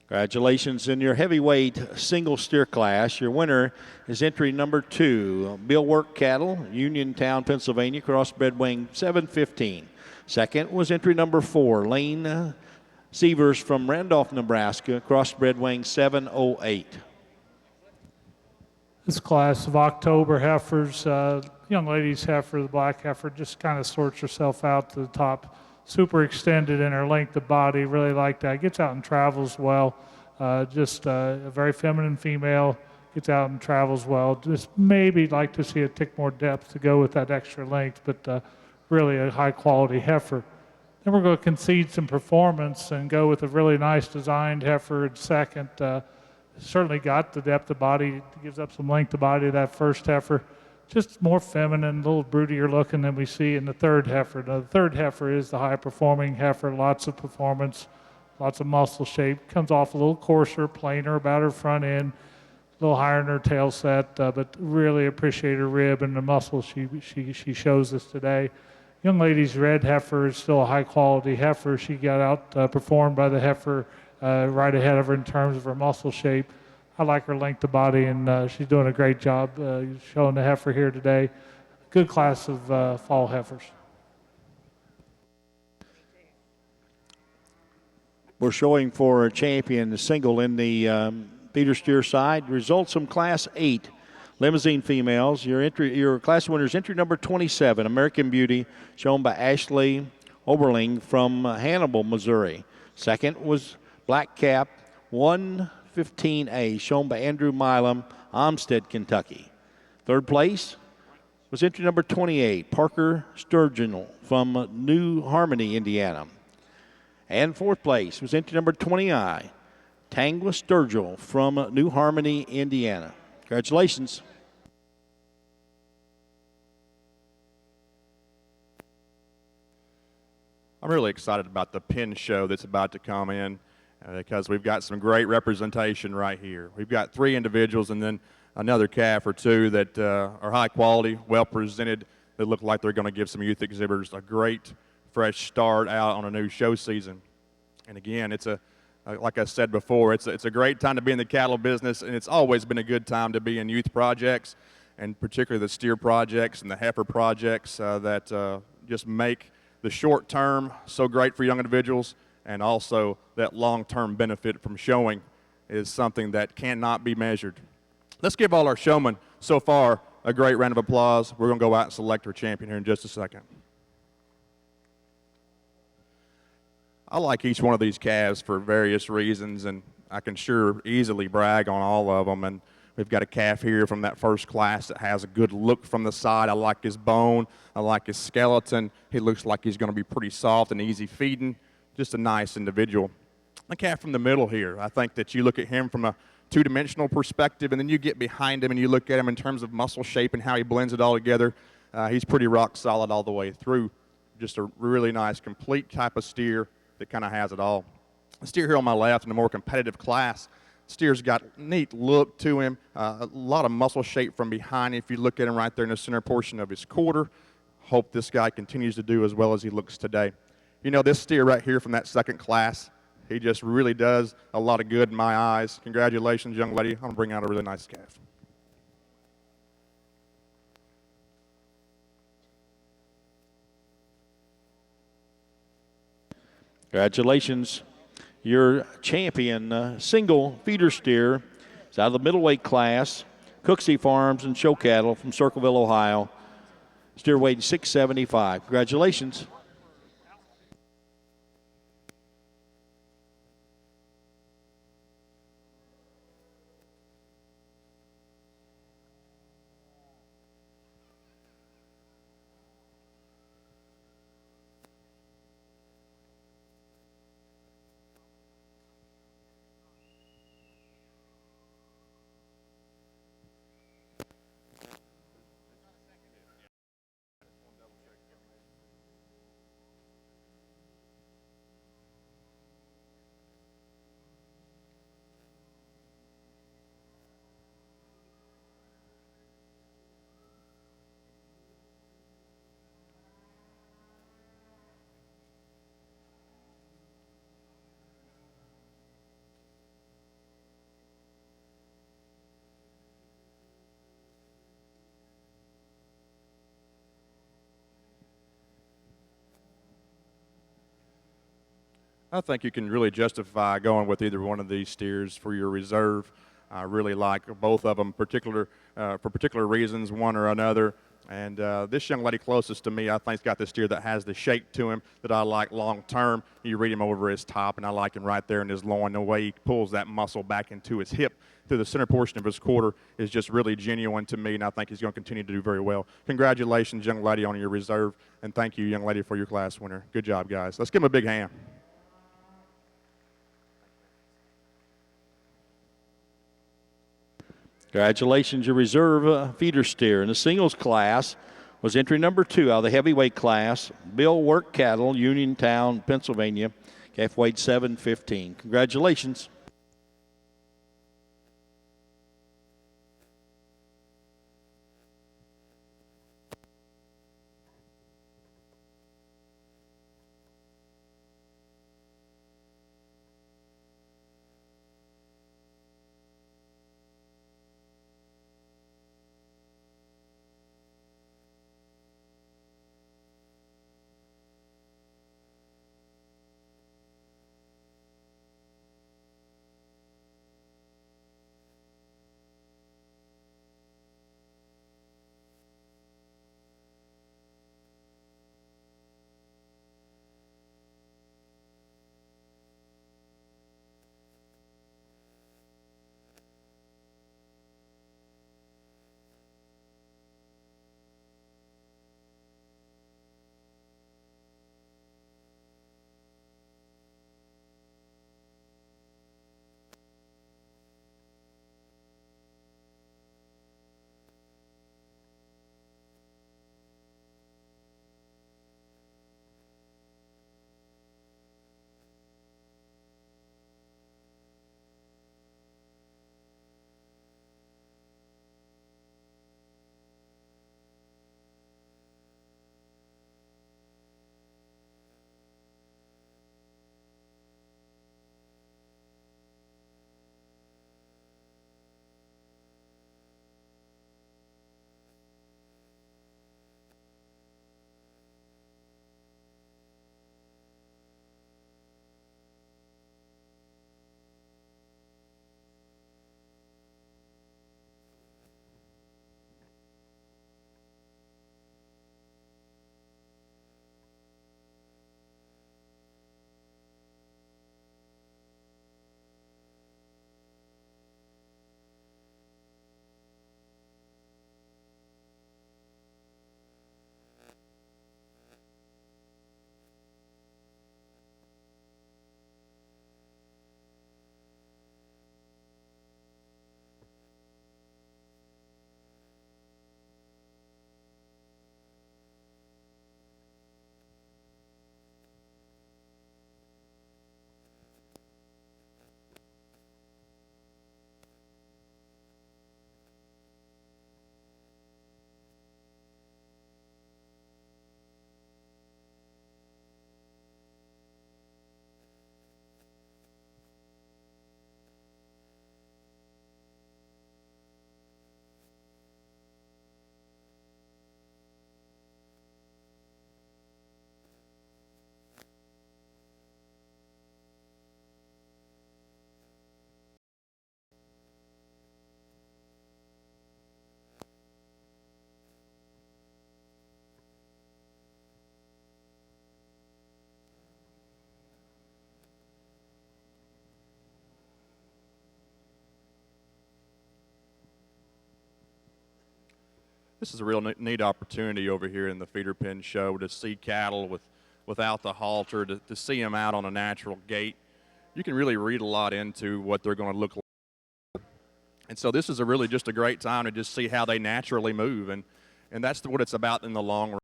Congratulations in your heavyweight single steer class. Your winner is entry number 2, Bill Work Cattle, Uniontown, Pennsylvania, crossbred weighing 715. Second was entry number 4, Lane Sievers from Randolph, Nebraska, crossbred weighing 708. This class of October heifers, young lady's heifer, the black heifer, just kind of sorts herself out to the top. Super extended in her length of body, really like that. Gets out and travels well. Just a very feminine female, gets out and travels well. Just maybe like to see a tick more depth to go with that extra length, but really a high quality heifer. Then we're going to concede some performance and go with a really nice designed heifer in second. Certainly got the depth of body, gives up some length of body to that first heifer. Just more feminine, a little broodier looking than we see in the third heifer. Now, the third heifer is the high-performing heifer, lots of performance, lots of muscle shape. Comes off a little coarser, plainer about her front end, a little higher in her tail set, but really appreciate her rib and the muscle she shows us today. Young lady's red heifer is still a high-quality heifer. She got out performed by the heifer right ahead of her in terms of her muscle shape. I like her length of body, and she's doing a great job showing the heifer here today. Good class of fall heifers. We're showing for a champion single in the feeder steer side. Results from Class 8 Limousin females. Your class winners entry number 27, American Beauty, shown by Ashley Oberling from Hannibal, Missouri. Second was Black Cap 115A, shown by Andrew Milam, Olmsted, Kentucky. Third place was entry number 28, Parker Sturgeon from New Harmony, Indiana. And fourth place was entry number 20I, Tangwa Sturgill from New Harmony, Indiana. Congratulations. I'm really excited about the pin show that's about to come in because we've got some great representation right here. We've got 3 individuals and then another calf or 2 that are high quality, well presented, that look like they're going to give some youth exhibitors a great fresh start out on a new show season. And again, it's like I said before, it's a great time to be in the cattle business, and it's always been a good time to be in youth projects, and particularly the steer projects and the heifer projects that just make the short term so great for young individuals, and also that long-term benefit from showing is something that cannot be measured. Let's give all our showmen so far a great round of applause. We're going to go out and select our champion here in just a second. I like each one of these calves for various reasons, and I can sure easily brag on all of them. And we've got a calf here from that first class that has a good look from the side. I like his bone. I like his skeleton. He looks like he's going to be pretty soft and easy feeding. Just a nice individual. The calf from the middle here, I think that you look at him from a two-dimensional perspective, and then you get behind him and you look at him in terms of muscle shape and how he blends it all together. He's pretty rock solid all the way through. Just a really nice, complete type of steer that kind of has it all. The steer here on my left in a more competitive class, steer's got a neat look to him, a lot of muscle shape from behind. If you look at him right there in the center portion of his quarter, hope this guy continues to do as well as he looks today. You know, this steer right here from that second class, he just really does a lot of good in my eyes. Congratulations, young lady. I'm going to bring out a really nice calf. Congratulations. Your champion single feeder steer is out of the middleweight class, Cooksey Farms and Show Cattle from Circleville, Ohio. Steer weight 675. Congratulations. I think you can really justify going with either one of these steers for your reserve. I really like both of them for particular reasons, one or another. And this young lady closest to me, I think, has got the steer that has the shape to him that I like long term. You read him over his top, and I like him right there in his loin. The way he pulls that muscle back into his hip through the center portion of his quarter is just really genuine to me, and I think he's going to continue to do very well. Congratulations, young lady, on your reserve, and thank you, young lady, for your class winner. Good job, guys. Let's give him a big hand. Congratulations, your reserve feeder steer. In the singles class was entry number 2 out of the heavyweight class, Bill Work Cattle, Uniontown, Pennsylvania. Calf weighed 715. Congratulations. this is a real neat opportunity over here in the feeder pen show to see cattle without the halter, to see them out on a natural gait. You can really read a lot into what they're going to look like. And so this is really just a great time to just see how they naturally move. And that's what it's about in the long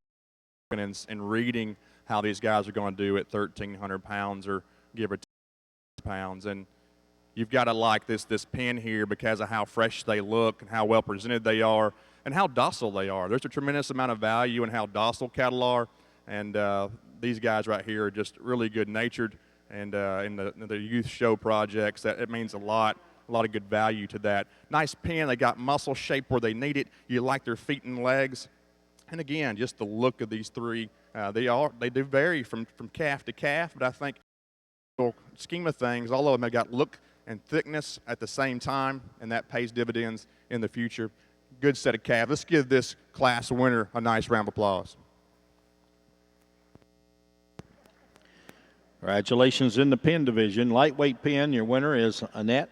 run, and reading how these guys are going to do at 1,300 pounds or give or take pounds. And you've got to like this pen here because of how fresh they look and how well presented they are and how docile they are. There's a tremendous amount of value in how docile cattle are. And these guys right here are just really good-natured. And in the youth show projects, that it means a lot of good value to that. Nice pen. They got muscle shape where they need it. You like their feet and legs. And again, just the look of these three, they do vary from calf to calf, but I think in the scheme of things, all of them have got look and thickness at the same time, and that pays dividends in the future. Good set of calves. Let's give this class winner a nice round of applause. Congratulations in the pen division. Lightweight pen, your winner is Annette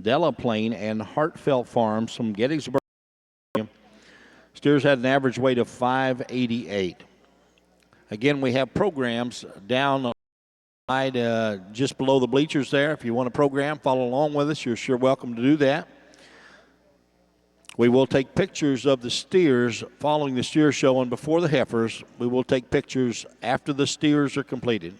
Delaplane and Heartfelt Farms from Gettysburg. Steers had an average weight of 588. Again, we have programs down just below the bleachers there. If you want to program, follow along with us, you're sure welcome to do that. We will take pictures of the steers following the steer show and before the heifers. We will take pictures after the steers are completed.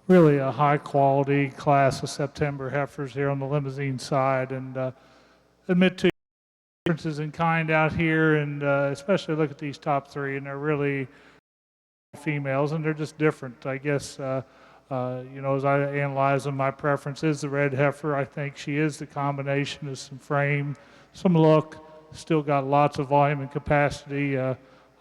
Really a high quality class of September heifers here on the Limousin side, and admit to differences in kind out here, and especially look at these top three, and they're really females, and they're just different. I guess, as I analyze them, my preference is the red heifer. I think she is the combination of some frame, some look, still got lots of volume and capacity.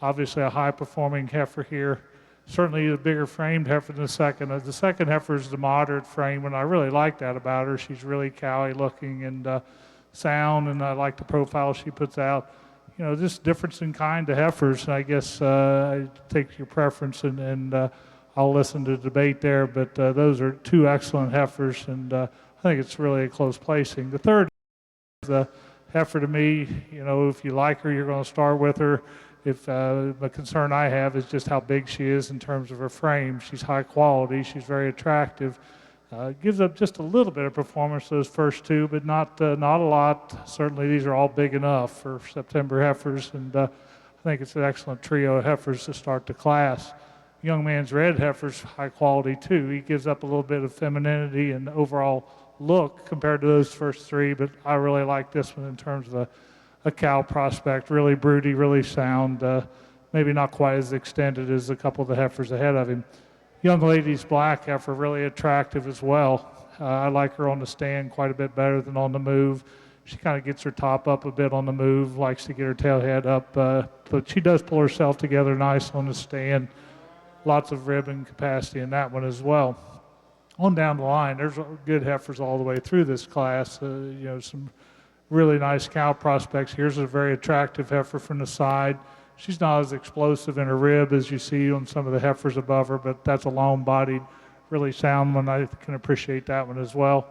Obviously, a high-performing heifer here. Certainly a bigger framed heifer than the second. The second heifer is the moderate frame, and I really like that about her. She's really cowy looking and sound, and I like the profile she puts out. Just difference in kind of heifers. I guess I take your preference, and I'll listen to the debate there. But those are two excellent heifers, and I think it's really a close placing. The third is the heifer to me. If you like her, you're going to start with her. If the concern I have is just how big she is in terms of her frame. She's high quality. She's very attractive. Gives up just a little bit of performance those first two, but not a lot. Certainly, these are all big enough for September heifers, and I think it's an excellent trio of heifers to start the class. Young man's red heifer's high quality too. He gives up a little bit of femininity and overall look compared to those first three, but I really like this one in terms of a cow prospect. Really broody, really sound. Maybe not quite as extended as a couple of the heifers ahead of him. Young lady's black heifer, really attractive as well. I like her on the stand quite a bit better than on the move. She kind of gets her top up a bit on the move, likes to get her tail head up, but she does pull herself together nice on the stand. Lots of ribbon capacity in that one as well. On down the line, there's good heifers all the way through this class. Some really nice cow prospects. Here's a very attractive heifer from the side. She's not as explosive in her rib as you see on some of the heifers above her, but that's a long-bodied, really sound one. I can appreciate that one as well.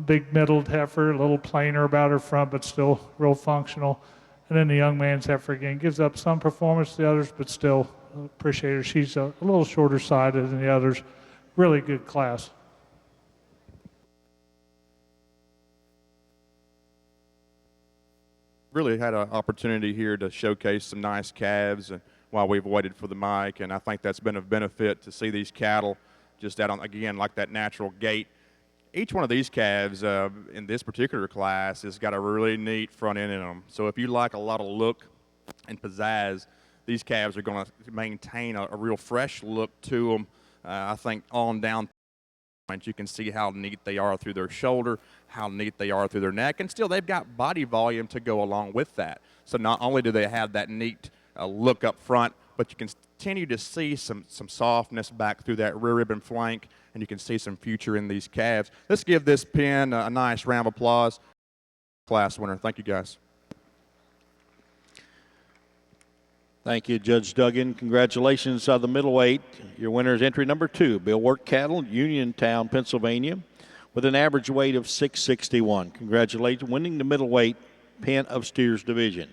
Big middled heifer, a little plainer about her front, but still real functional. And then the young man's heifer again gives up some performance to the others, but still appreciate her. She's a little shorter sided than the others. Really good class. Really had an opportunity here to showcase some nice calves and while we've waited for the mic, and I think that's been of benefit to see these cattle just out on, again, like that natural gait. Each one of these calves in this particular class has got a really neat front end in them. So if you like a lot of look and pizzazz, these calves are going to maintain a real fresh look to them. I think on down you can see how neat they are through their shoulder, how neat they are through their neck, and still they've got body volume to go along with that. So not only do they have that neat look up front, but you can continue to see some softness back through that rear ribbon flank, and you can see some future in these calves. Let's give this pen a nice round of applause. Class winner. Thank you, guys. Thank you, Judge Duggan. Congratulations on the middleweight. Your winner is entry number 2, Bill Work Cattle, Uniontown, Pennsylvania, with an average weight of 661. Congratulations, winning the middleweight Pen of Steers division.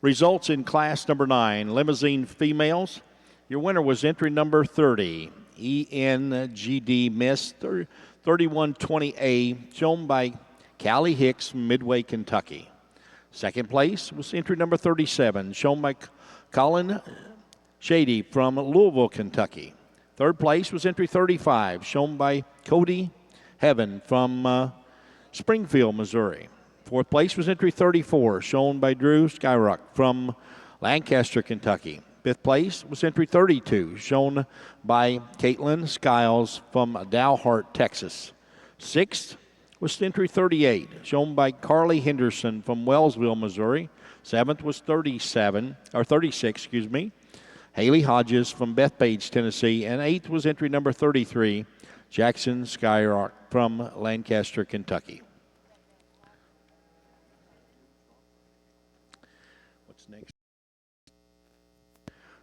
Results in class number 9, Limousin females. Your winner was entry number 30, ENGD Miss 3120A, shown by Callie Hicks from Midway, Kentucky. Second place was entry number 37, shown by Colin Shady from Louisville, Kentucky. Third place was entry 35, shown by Cody Heaven from Springfield, Missouri. Fourth place was entry 34, shown by Drew Skyrock from Lancaster, Kentucky. Fifth place was entry 32, shown by Caitlin Skiles from Dalhart, Texas. Sixth was entry 38, shown by Carly Henderson from Wellsville, Missouri. Seventh was 36, Haley Hodges from Bethpage, Tennessee. And eighth was entry number 33, Jackson Skyrock from Lancaster, Kentucky. What's next?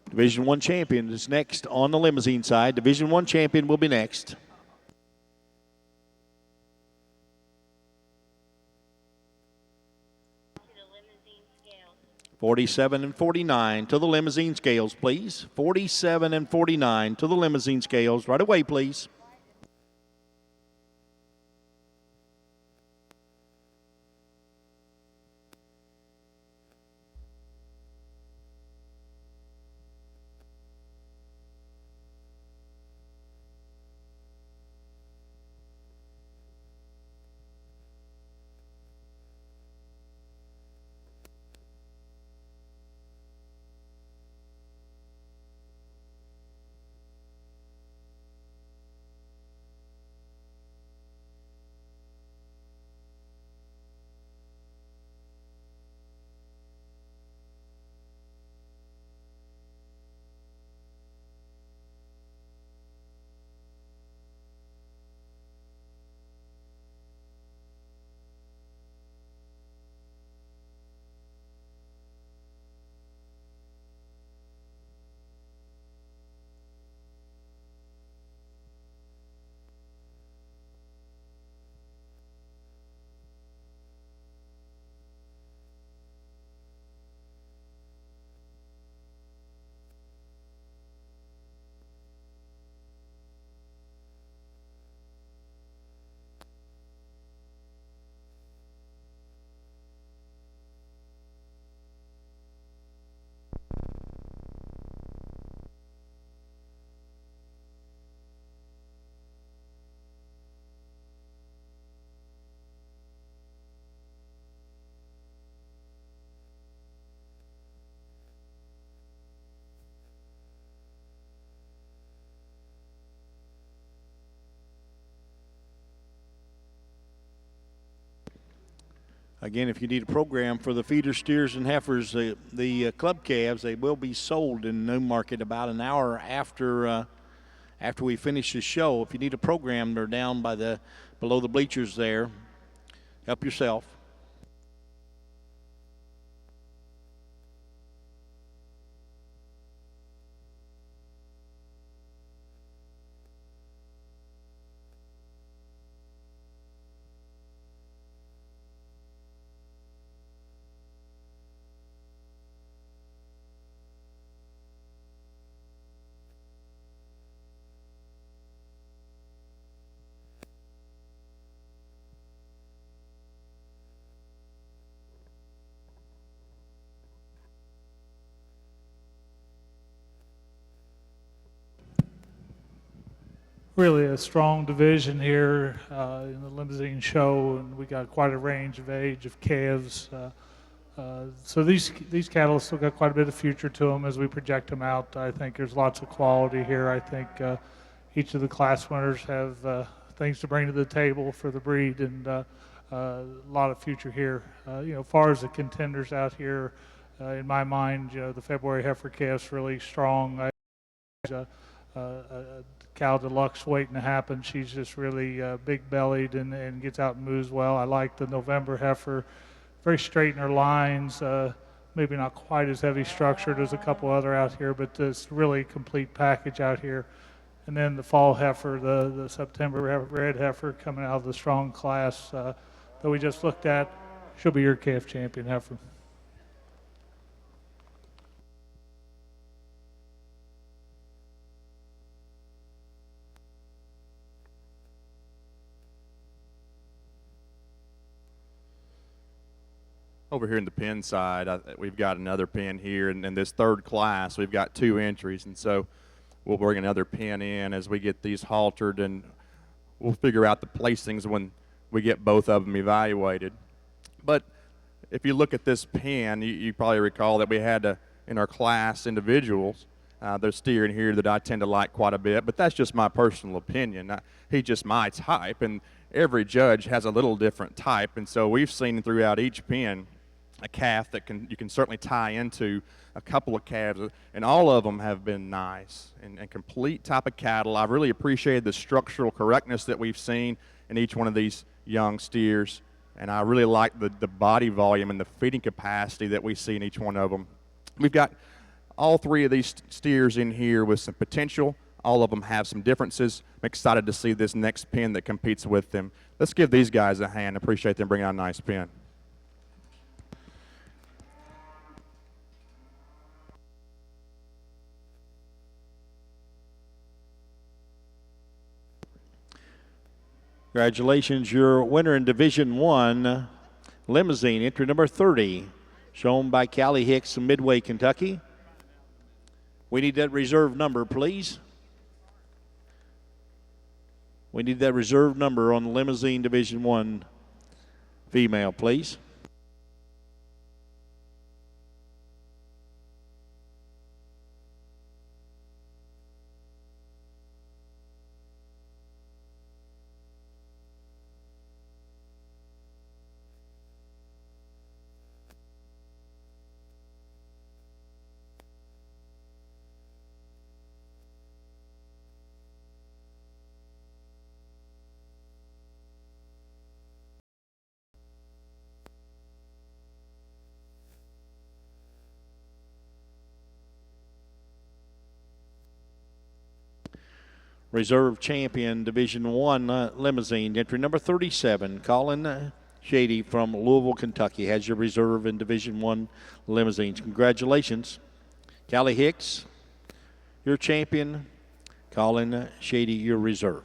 Division I champion is next on the Limousin side. Division I champion will be next. 47 and 49 to the Limousin scales, please. 47 and 49 to the Limousin scales. Right away, please. Again, if you need a program for the feeder steers and heifers, the club calves, they will be sold in Newmarket about an hour after we finish the show. If you need a program, they're down by below the bleachers there. Help yourself. Really a strong division here in the Limousin show, and we got quite a range of age of calves. So these cattle still got quite a bit of future to them as we project them out. I think there's lots of quality here. I think each of the class winners have things to bring to the table for the breed, and a lot of future here. As far as the contenders out here, in my mind, the February heifer calf's really strong. Cow Deluxe waiting to happen. She's just really big-bellied and gets out and moves well. I like the November heifer, very straight in her lines, maybe not quite as heavy structured as a couple other out here, but this really complete package out here. And then the fall heifer, the September red heifer coming out of the strong class that we just looked at, she'll be your calf champion heifer. Over here in the pen side, we've got another pen here, and in this third class, we've got 2 entries, and so we'll bring another pen in as we get these haltered, and we'll figure out the placings when we get both of them evaluated. But if you look at this pen, you probably recall that we had in our class individuals, there's steer in here that I tend to like quite a bit, but that's just my personal opinion. He's just my type, and every judge has a little different type, and so we've seen throughout each pen a calf that you can certainly tie into a couple of calves, and all of them have been nice and complete type of cattle. I've really appreciated the structural correctness that we've seen in each one of these young steers, and I really like the body volume and the feeding capacity that we see in each one of them. We've got all 3 of these steers in here with some potential. All of them have some differences. I'm excited to see this next pen that competes with them. Let's give these guys a hand. Appreciate them bringing out a nice pen. Congratulations, your winner in Division 1, Limousin, entry number 30, shown by Callie Hicks from Midway, Kentucky. We need that reserve number, please. We need that reserve number on the Limousin Division 1 female, please. Reserve champion, Division 1 Limousin, entry number 37, Colin Shady from Louisville, Kentucky, has your reserve in Division 1 Limousines. Congratulations. Callie Hicks, your champion. Colin Shady, your reserve.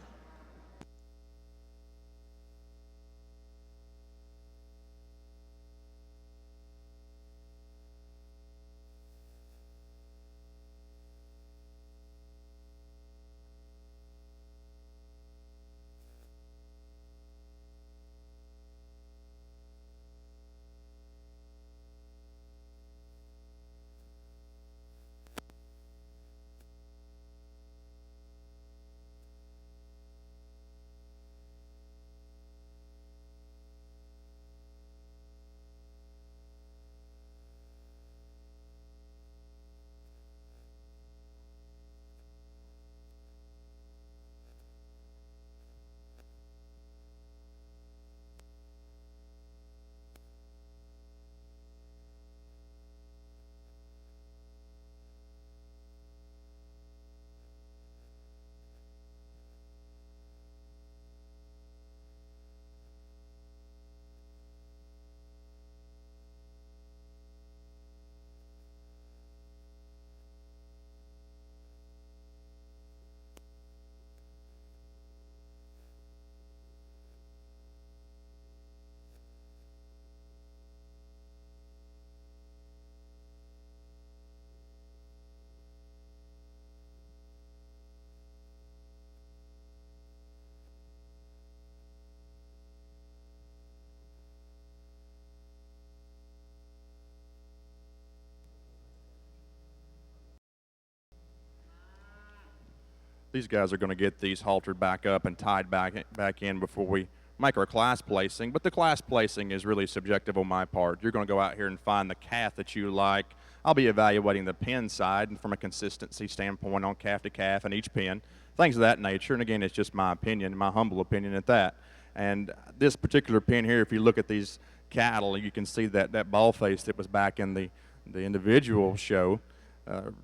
These guys are going to get these haltered back up and tied back in before we make our class placing. But the class placing is really subjective on my part. You're going to go out here and find the calf that you like. I'll be evaluating the pin side and from a consistency standpoint on calf to calf and each pin, things of that nature. And again, it's just my opinion, my humble opinion at that. And this particular pin here, if you look at these cattle, you can see that ball face that was back in the individual show.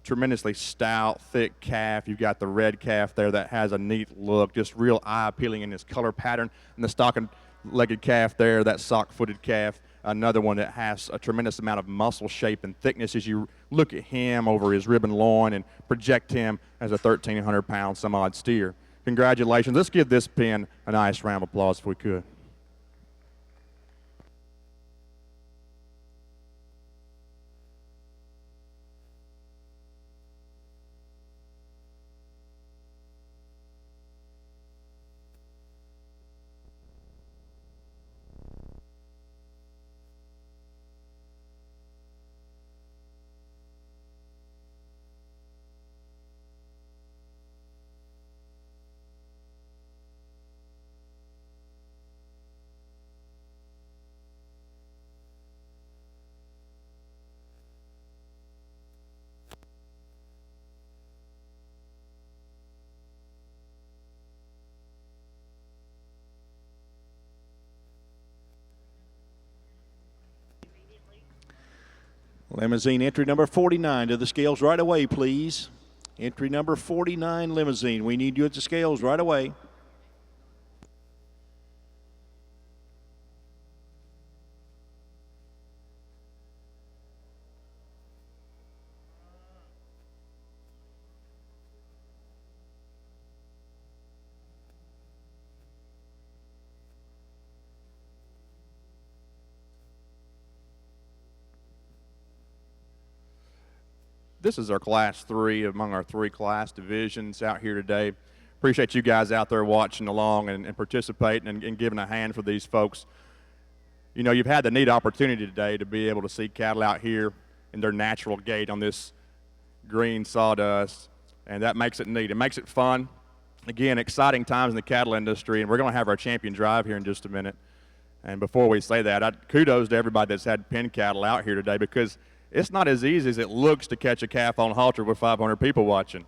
Tremendously stout, thick calf. You've got the red calf there that has a neat look, just real eye-appealing in its color pattern. And the stock-legged calf there, that sock-footed calf, another one that has a tremendous amount of muscle shape and thickness as you look at him over his ribbon loin and project him as a 1,300-pound some-odd steer. Congratulations. Let's give this pin a nice round of applause if we could. Limousin entry number 49 to the scales right away, please. Entry number 49, Limousin. We need you at the scales right away. This is our Class 3 among our 3 class divisions out here today. Appreciate you guys out there watching along and participating and giving a hand for these folks. You know, you've had the neat opportunity today to be able to see cattle out here in their natural gait on this green sawdust, and that makes it neat. It makes it fun. Again, exciting times in the cattle industry, and we're going to have our champion drive here in just a minute. And before we say that, kudos to everybody that's had pen cattle out here today, because it's not as easy as it looks to catch a calf on halter with 500 people watching.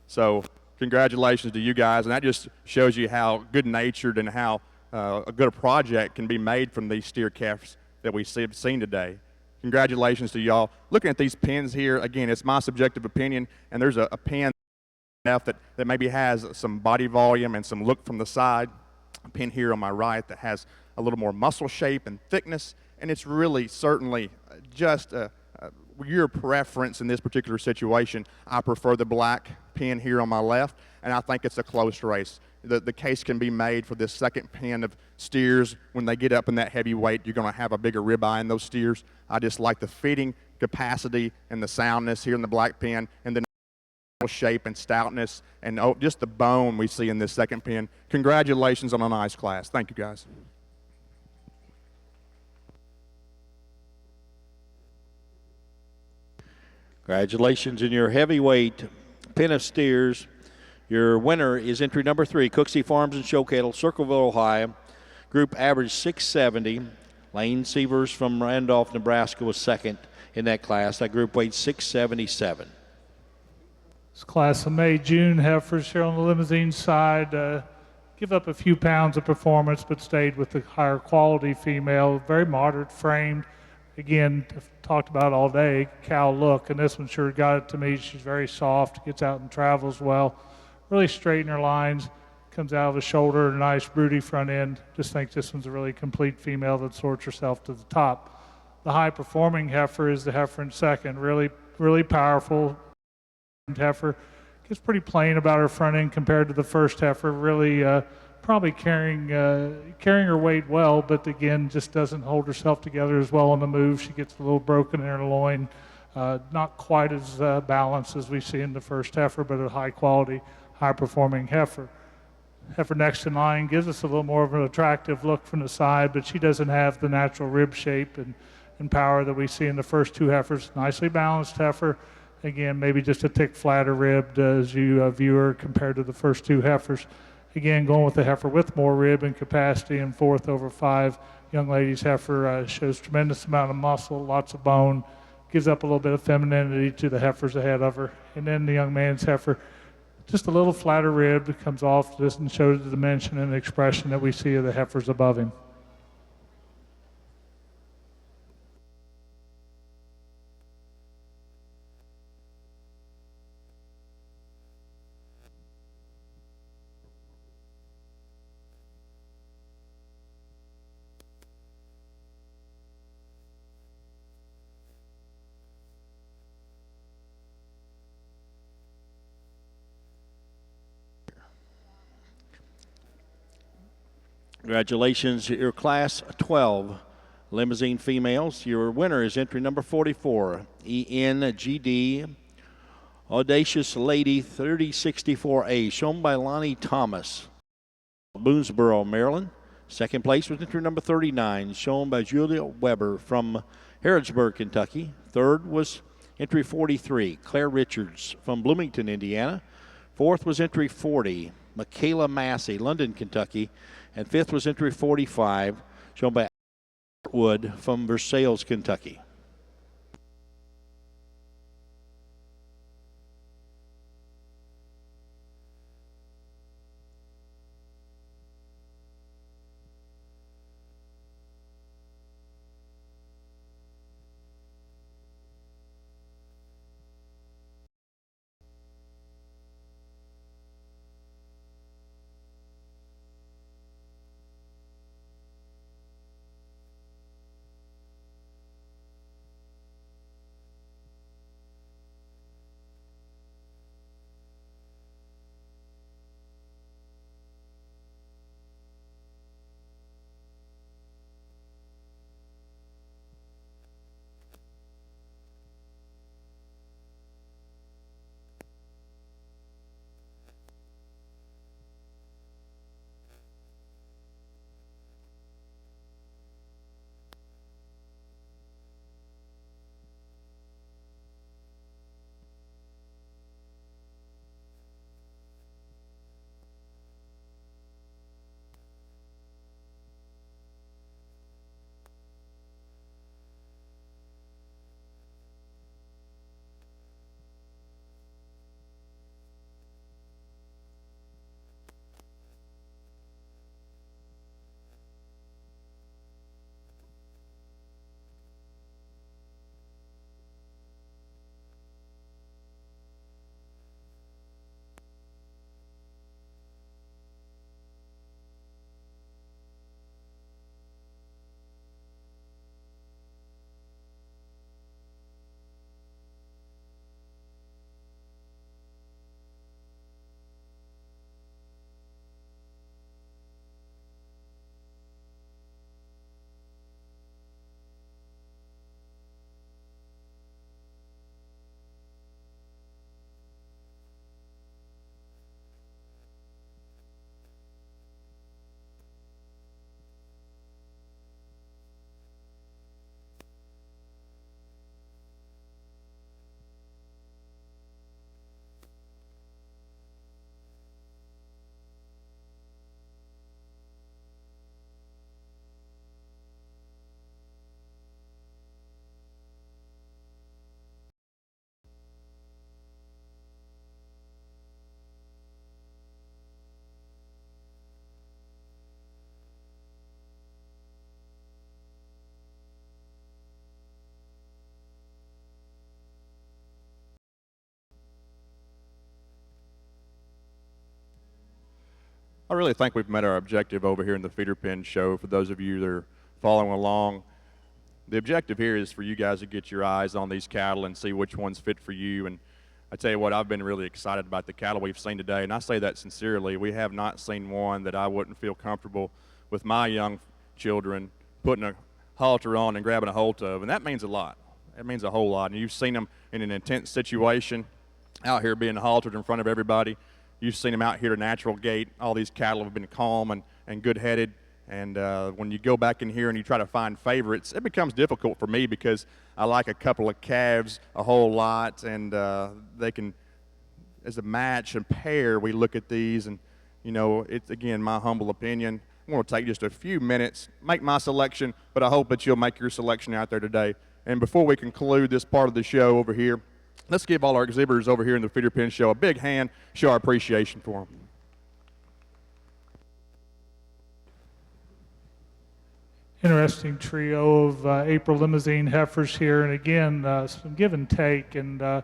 So congratulations to you guys, and that just shows you how good-natured and how a good project can be made from these steer calves that we've seen today. Congratulations to y'all. Looking at these pins here, again, it's my subjective opinion, and there's a pin that maybe has some body volume and some look from the side. A pin here on my right that has a little more muscle shape and thickness, and it's really certainly just your preference in this particular situation. I prefer the black pin here on my left, and I think it's a close race. The case can be made for this second pin of steers. When they get up in that heavy weight, you're going to have a bigger ribeye in those steers. I just like the feeding capacity and the soundness here in the black pin, and then shape and stoutness and just the bone we see in this second pin. Congratulations on a nice class. Thank you, guys. Congratulations in your heavyweight pin of steers. Your winner is entry number 3, Cooksey Farms and Show Cattle, Circleville, Ohio. Group average 670. Lane Sievers from Randolph, Nebraska was second in that class. That group weighed 677. This class of May-June heifers here on the Limousin side give up a few pounds of performance, but stayed with the higher quality female, very moderate framed. Again, I've talked about all day, cow look, and this one sure got it to me. She's very soft, gets out and travels well, really straight in her lines, comes out of the shoulder, a nice broody front end. Just think this one's a really complete female that sorts herself to the top. The high performing heifer is the heifer in second, really powerful heifer. Gets pretty plain about her front end compared to the first heifer, really probably carrying her weight well, but again, just doesn't hold herself together as well on the move. She gets a little broken in her loin. Not quite as balanced as we see in the first heifer, but a high quality, high performing heifer. Heifer next in line gives us a little more of an attractive look from the side, but she doesn't have the natural rib shape and power that we see in the first two heifers. Nicely balanced heifer. Again, maybe just a tick flatter ribbed as you view her compared to the first two heifers. Again, going with the heifer with more rib and capacity, and 4th over 5 young ladies heifer shows tremendous amount of muscle, lots of bone, gives up a little bit of femininity to the heifers ahead of her. And then the young man's heifer, just a little flatter ribbed, comes off just and shows the dimension and expression that we see of the heifers above him. Congratulations, your class 12 Limousin females. Your winner is entry number 44, ENGD Audacious Lady 3064A, shown by Lonnie Thomas, Boonesboro, Maryland. Second place was entry number 39, shown by Julia Weber from Harrodsburg, Kentucky. Third was entry 43, Claire Richards from Bloomington, Indiana. Fourth was entry 40, Michaela Massey, London, Kentucky. And fifth was entry 45, shown by Wood from Versailles, Kentucky. I really think we've met our objective over here in the feeder pen show. For those of you that are following along, the objective here is for you guys to get your eyes on these cattle and see which one's fit for you. And I tell you what, I've been really excited about the cattle we've seen today, and I say that sincerely. We have not seen one that I wouldn't feel comfortable with my young children putting a halter on and grabbing a hold of, and that means a lot. It means a whole lot. And you've seen them in an intense situation out here being haltered in front of everybody. You've seen them out here to natural gait. All these cattle have been calm and good-headed, And when you go back in here and you try to find favorites, it becomes difficult for me because I like a couple of calves a whole lot, and they can, as a match and pair, we look at these, and you know, it's again my humble opinion. I'm going to take just a few minutes, make my selection, but I hope that you'll make your selection out there today. And before we conclude this part of the show over here, let's give all our exhibitors over here in the feeder pen show a big hand, show our appreciation for them. Interesting trio of April Limousin heifers here, and again, some give and take, and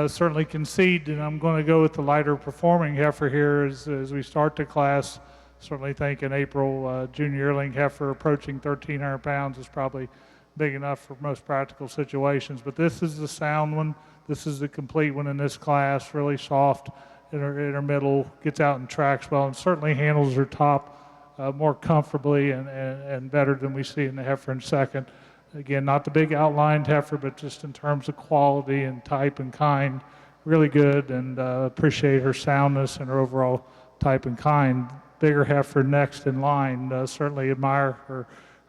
certainly concede, and I'm going to go with the lighter performing heifer here as we start the class. Certainly think an April junior yearling heifer approaching 1,300 pounds is probably big enough for most practical situations, but this is the sound one. This is the complete one in this class, really soft in her middle, gets out and tracks well, and certainly handles her top more comfortably and better than we see in the heifer in second. Again, not the big outlined heifer, but just in terms of quality and type and kind, really good, and appreciate her soundness and her overall type and kind. Bigger heifer next in line, certainly admire her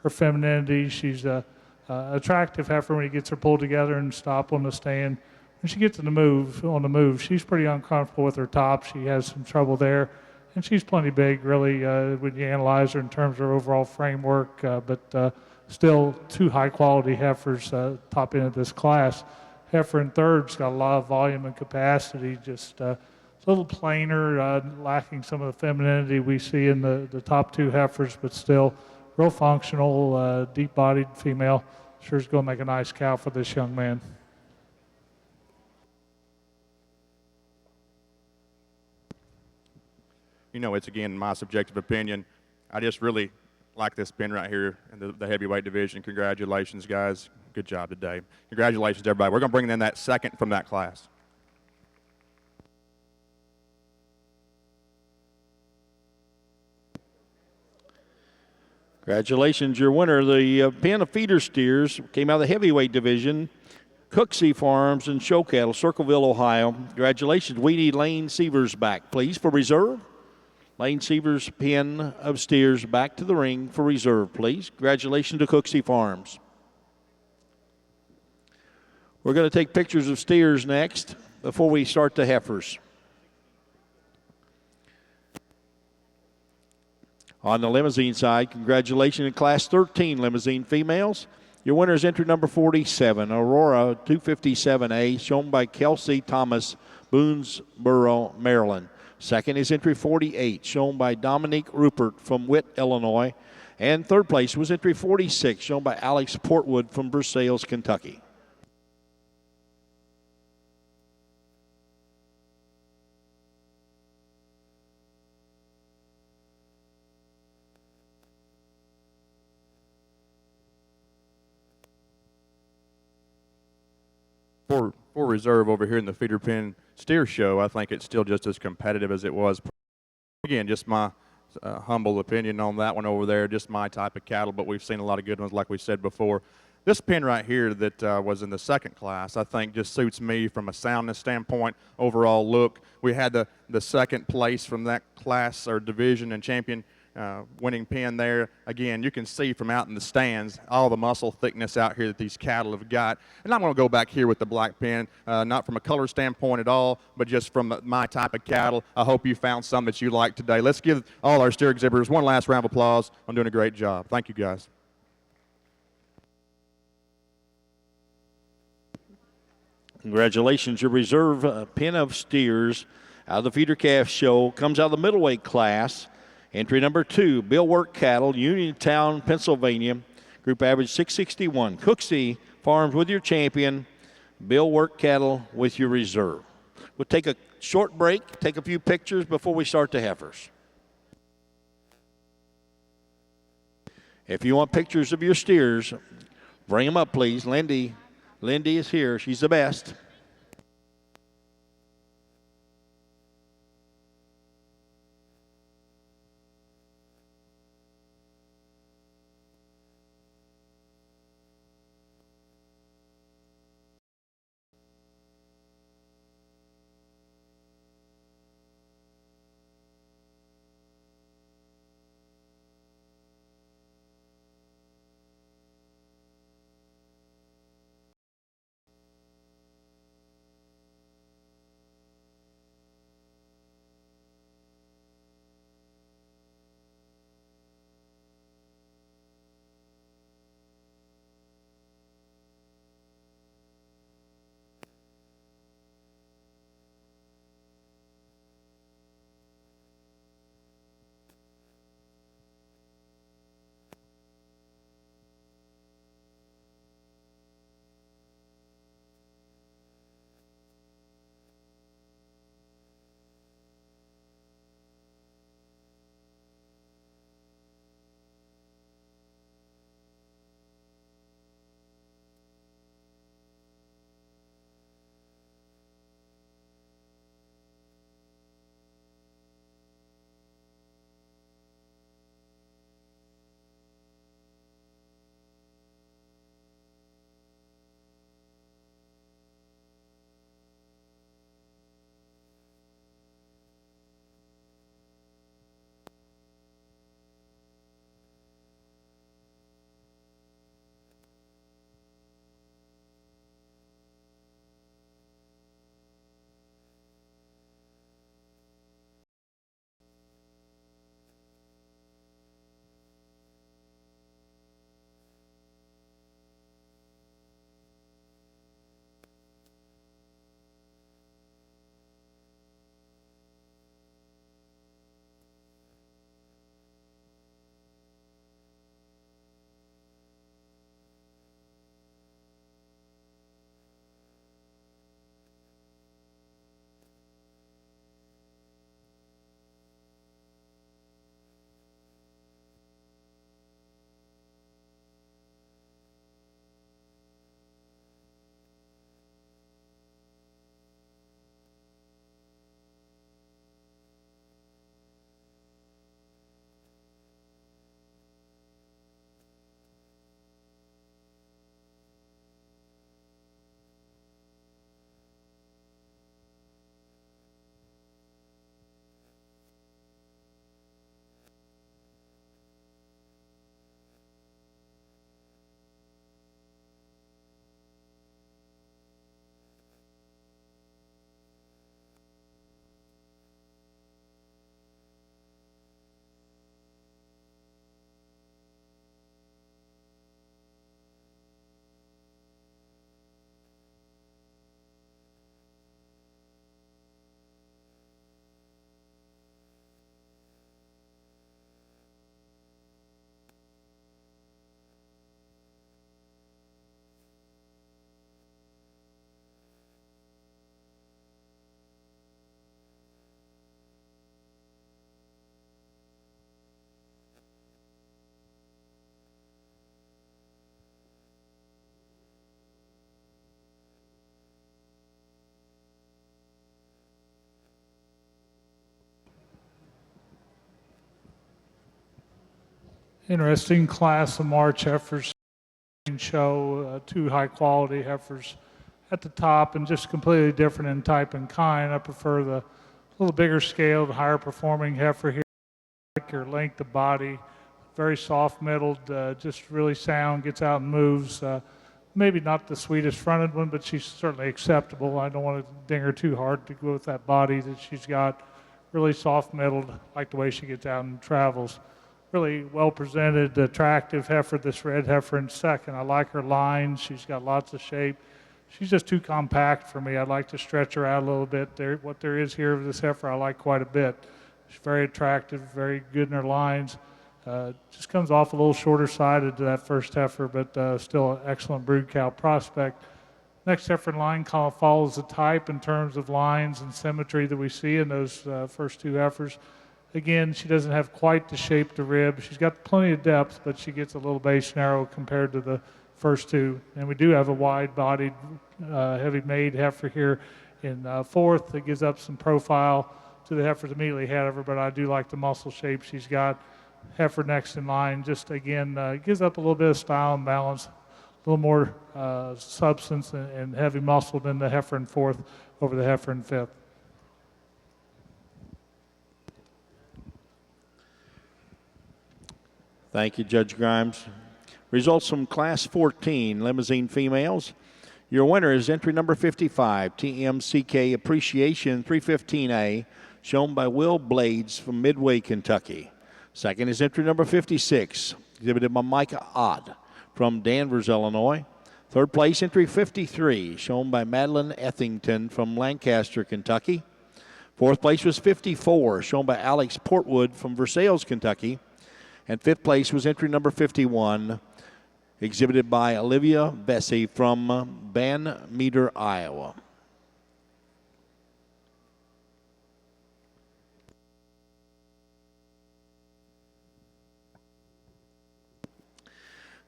femininity. She's a attractive heifer when he gets her pulled together and stop on the stand. When she gets on the move, she's pretty uncomfortable with her top. She has some trouble there. And she's plenty big, really, when you analyze her in terms of her overall framework, but still two high-quality heifers top end of this class. Heifer in third's got a lot of volume and capacity, just a little plainer, lacking some of the femininity we see in the top two heifers, but still real functional, deep-bodied female. Sure is going to make a nice cow for this young man. You know, it's again my subjective opinion. I just really like this pen right here in the heavyweight division. Congratulations, guys. Good job today. Congratulations, everybody. We're going to bring in that second from that class. Congratulations, your winner. The pen of feeder steers came out of the heavyweight division. Cooksey Farms and Show Cattle, Circleville, Ohio. Congratulations. We need Lane Severs back, please, for reserve. Lane Severs' pen of steers back to the ring for reserve, please. Congratulations to Cooksey Farms. We're going to take pictures of steers next before we start the heifers. On the Limousin side, congratulations in Class 13 Limousin females. Your winner is entry number 47, Aurora 257A, shown by Kelsey Thomas, Boonesboro, Maryland. Second is entry 48, shown by Dominique Rupert from Witt, Illinois. And third place was entry 46, shown by Alex Portwood from Versailles, Kentucky. For reserve over here in the feeder pen steer show, I think it's still just as competitive as it was. Again, just my humble opinion on that one over there, just my type of cattle, but we've seen a lot of good ones like we said before. This pen right here that was in the second class, I think just suits me from a soundness standpoint, overall look. We had the second place from that class or division and champion winning pen there. Again, you can see from out in the stands all the muscle thickness out here that these cattle have got. And I'm going to go back here with the black pen, not from a color standpoint at all, but just from my type of cattle. I hope you found some that you like today. Let's give all our steer exhibitors one last round of applause on doing a great job. Thank you, guys. Congratulations, your reserve pen of steers out of the feeder calf show comes out of the middleweight class. Entry number 2, Bill Work Cattle, Uniontown, Pennsylvania. Group average 661. Cooksey Farms with your champion. Bill Work Cattle with your reserve. We'll take a short break, take a few pictures before we start the heifers. If you want pictures of your steers, bring them up, please. Lindy is here. She's the best. Interesting class of March heifers show, two high quality heifers at the top and just completely different in type and kind. I prefer the little bigger scaled, higher performing heifer here. Her length of body, very soft middled, just really sound, gets out and moves. Maybe not the sweetest fronted one, but she's certainly acceptable. I don't want to ding her too hard to go with that body that she's got. Really soft middled, like the way she gets out and travels. Really well presented, attractive heifer, this red heifer in second. I like her lines. She's got lots of shape. She's just too compact for me. I'd like to stretch her out a little bit. What there is here of this heifer, I like quite a bit. She's very attractive, very good in her lines. Just comes off a little shorter sided to that first heifer, but still an excellent brood cow prospect. Next heifer in line kind of follows the type in terms of lines and symmetry that we see in those first two heifers. Again, she doesn't have quite the shape to rib. She's got plenty of depth, but she gets a little base narrow compared to the first two. And we do have a wide-bodied, heavy-made heifer here in fourth that gives up some profile to the heifers immediately ahead of her, but I do like the muscle shape she's got. Heifer next in line just, again, gives up a little bit of style and balance, a little more substance and heavy muscle than the heifer in fourth over the heifer in fifth. Thank you, Judge Grimes. Results from Class 14, Limousin females. Your winner is entry number 55, TMCK Appreciation 315A, shown by Will Blades from Midway, Kentucky. Second is entry number 56, exhibited by Micah Ott from Danvers, Illinois. Third place, entry 53, shown by Madeline Ethington from Lancaster, Kentucky. Fourth place was 54, shown by Alex Portwood from Versailles, Kentucky. And fifth place was entry number 51, exhibited by Olivia Bessie from Van Meter, Iowa.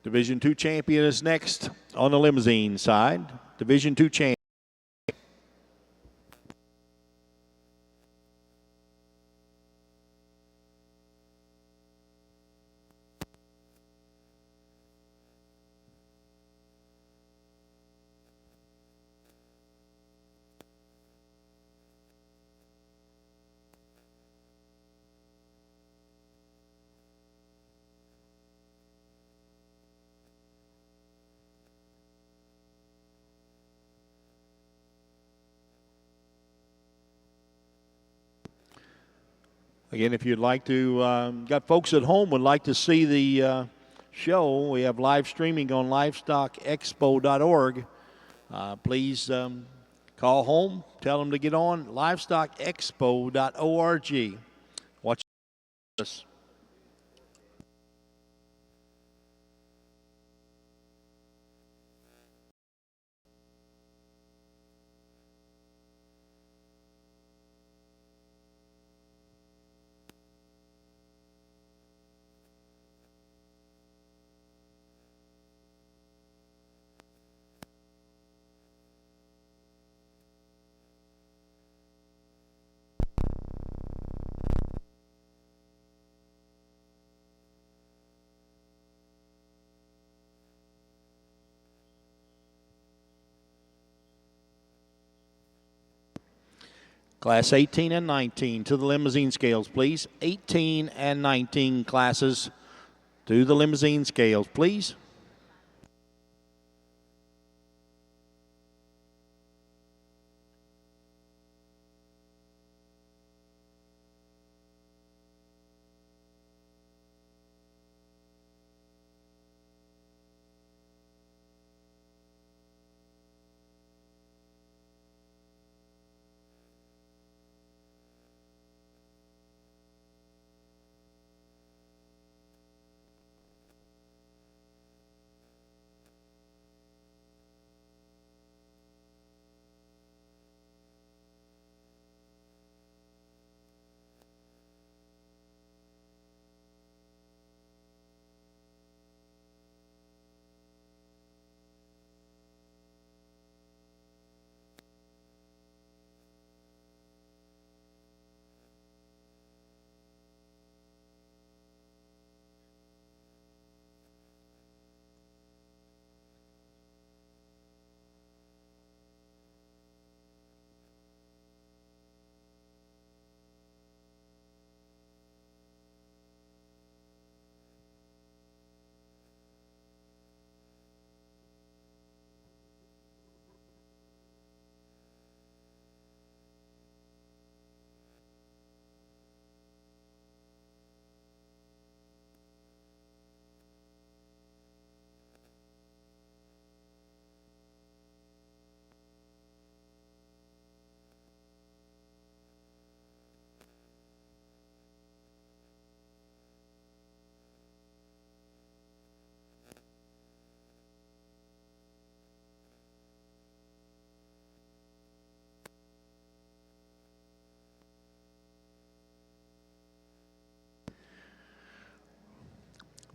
Division II champion is next on the Limousin side. Division II champion. Again, if you'd like to, got folks at home would like to see the show, we have live streaming on livestockexpo.org. Please call home, tell them to get on livestockexpo.org. Watch this. Class 18 and 19 to the Limousin scales, please. 18 and 19 classes to the Limousin scales, please.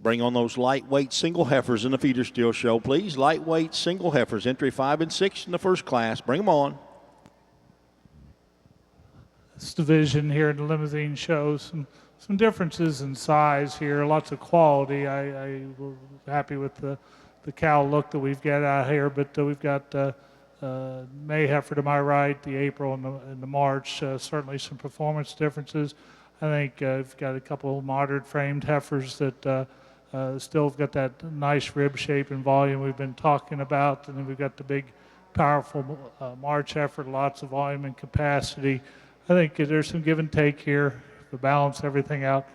Bring on those lightweight single heifers in the feeder steel show, please. Lightweight single heifers, entry 5 and 6 in the first class. Bring them on. This division here in the Limousin shows some differences in size here, lots of quality. I was happy with the cow look that we've got out here, but we've got May heifer to my right, the April and the March, certainly some performance differences. I think we've got a couple of moderate framed heifers that still have got that nice rib shape and volume we've been talking about, and then we've got the big, powerful March heifer, lots of volume and capacity. I think there's some give and take here to balance everything out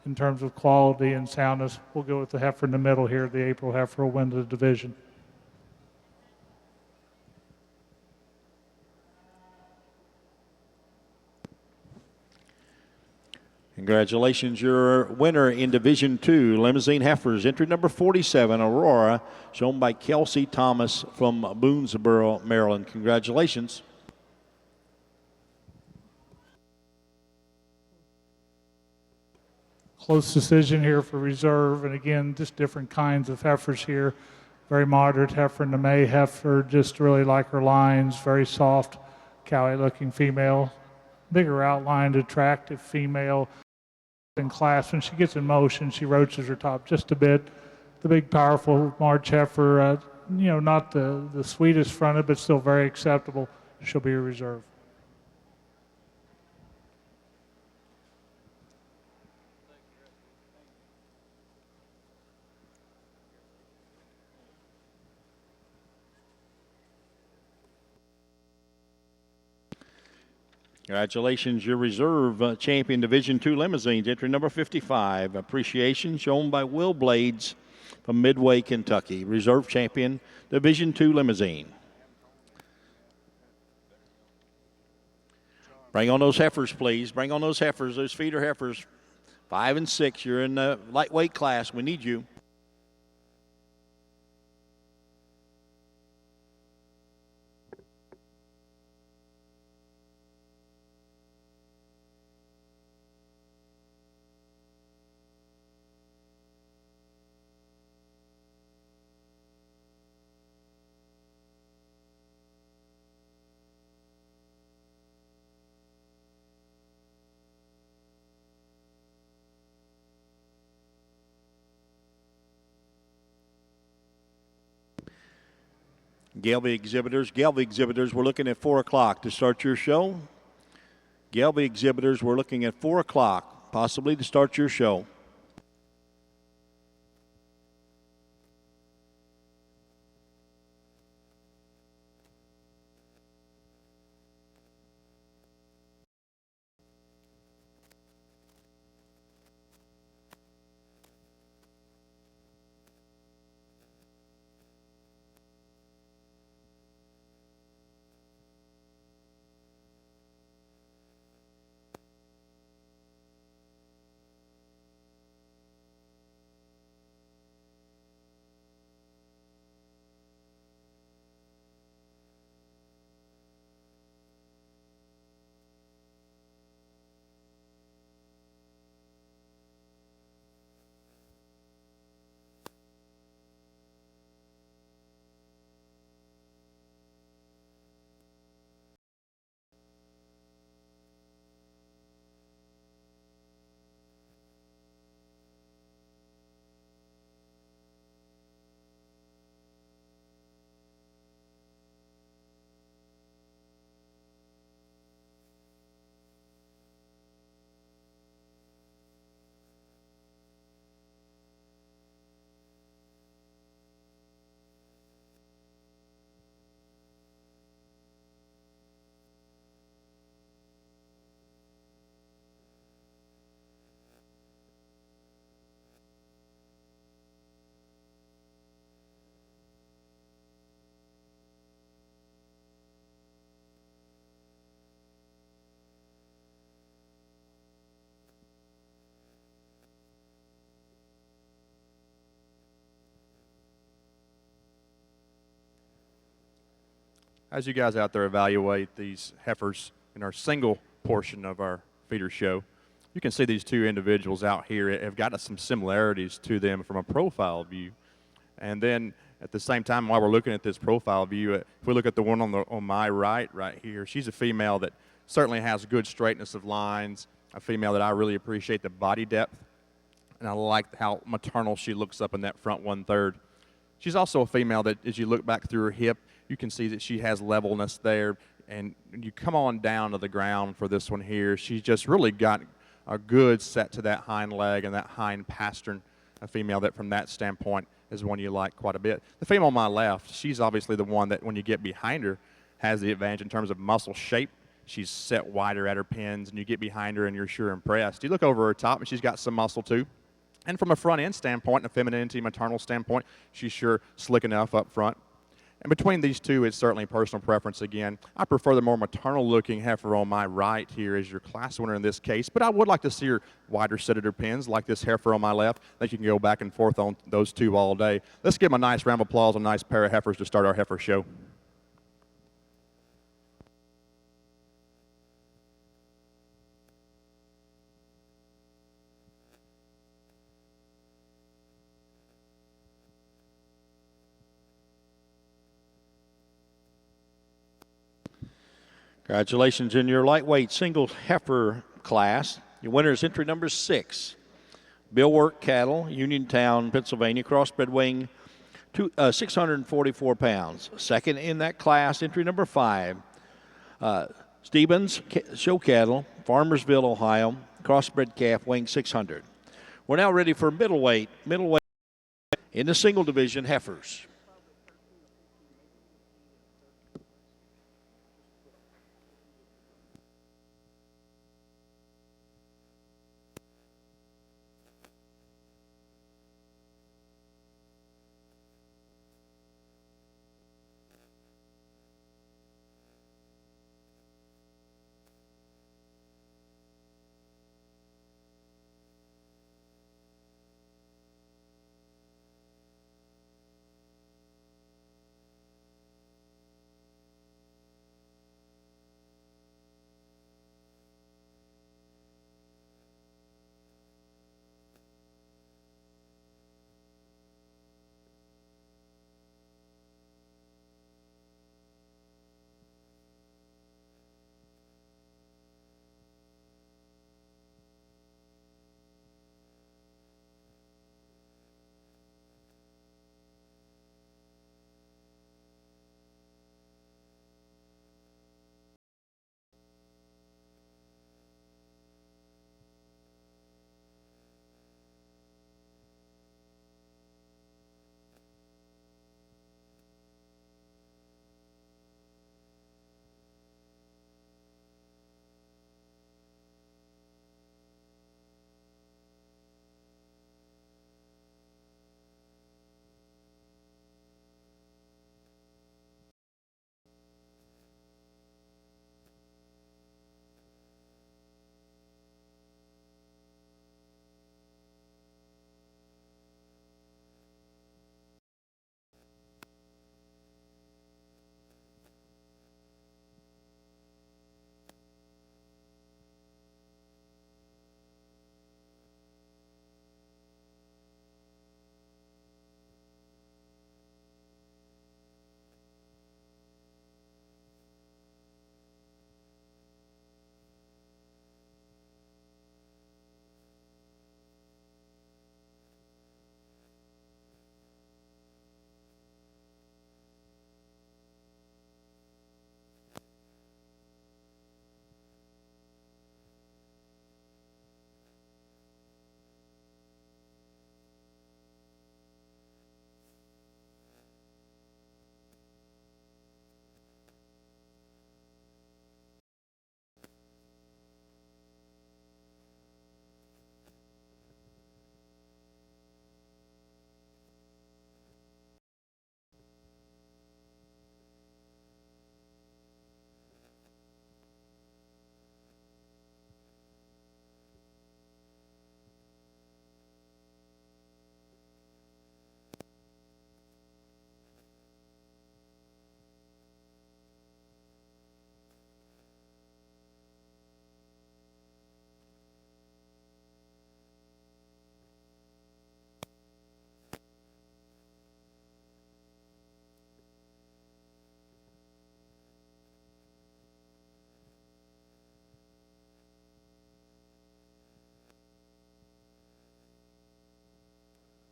in terms of quality and soundness. We'll go with the heifer in the middle here. The April heifer will win the division. Congratulations, your winner in Division 2, Limousin Heifers, entry number 47, Aurora, shown by Kelsey Thomas from Boonesboro, Maryland. Congratulations. Close decision here for reserve, and again, just different kinds of heifers here. Very moderate heifer and the May heifer, just really like her lines, very soft, cowy looking female. Bigger outlined, attractive female in class. When she gets in motion, she roaches her top just a bit. The big, powerful March heifer, not the sweetest fronted, but still very acceptable. She'll be a reserve. Congratulations, your reserve champion, Division 2 Limousines, entry number 55. Appreciation shown by Will Blades from Midway, Kentucky. Reserve champion, Division 2 Limousine. Bring on those heifers, please. Bring on those heifers, those feeder heifers. 5 and 6, you're in the lightweight class. We need you. Gelby exhibitors, we're looking at 4 o'clock to start your show. Gelby exhibitors, we're looking at 4 o'clock, possibly to start your show. As you guys out there evaluate these heifers in our single portion of our feeder show, you can see these two individuals out here have got some similarities to them from a profile view. And then at the same time, while we're looking at this profile view, if we look at the one on my right here, she's a female that certainly has good straightness of lines, a female that I really appreciate the body depth, and I like how maternal she looks up in that front 1/3. She's also a female that, as you look back through her hip, you can see that she has levelness there. And when you come on down to the ground for this one here, she's just really got a good set to that hind leg and that hind pastern. A female that, from that standpoint, is one you like quite a bit. The female on my left, she's obviously the one that, when you get behind her, has the advantage in terms of muscle shape. She's set wider at her pins, and you get behind her, and you're sure impressed. You look over her top, and she's got some muscle too. And from a front end standpoint, and a femininity, maternal standpoint, she's sure slick enough up front. And between these two, it's certainly personal preference again. I prefer the more maternal-looking heifer on my right here as your class winner in this case, but I would like to see her wider set at her pins, like this heifer on my left. I think you can go back and forth on those two all day. Let's give them a nice round of applause, a nice pair of heifers to start our heifer show. Congratulations in your lightweight single heifer class. Your winner is entry number 6. Bill Work Cattle, Uniontown, Pennsylvania, crossbred weighing 644 pounds. Second in that class, entry number 5. Stevens Show Cattle, Farmersville, Ohio, crossbred calf weighing 600. We're now ready for middleweight in the single division heifers.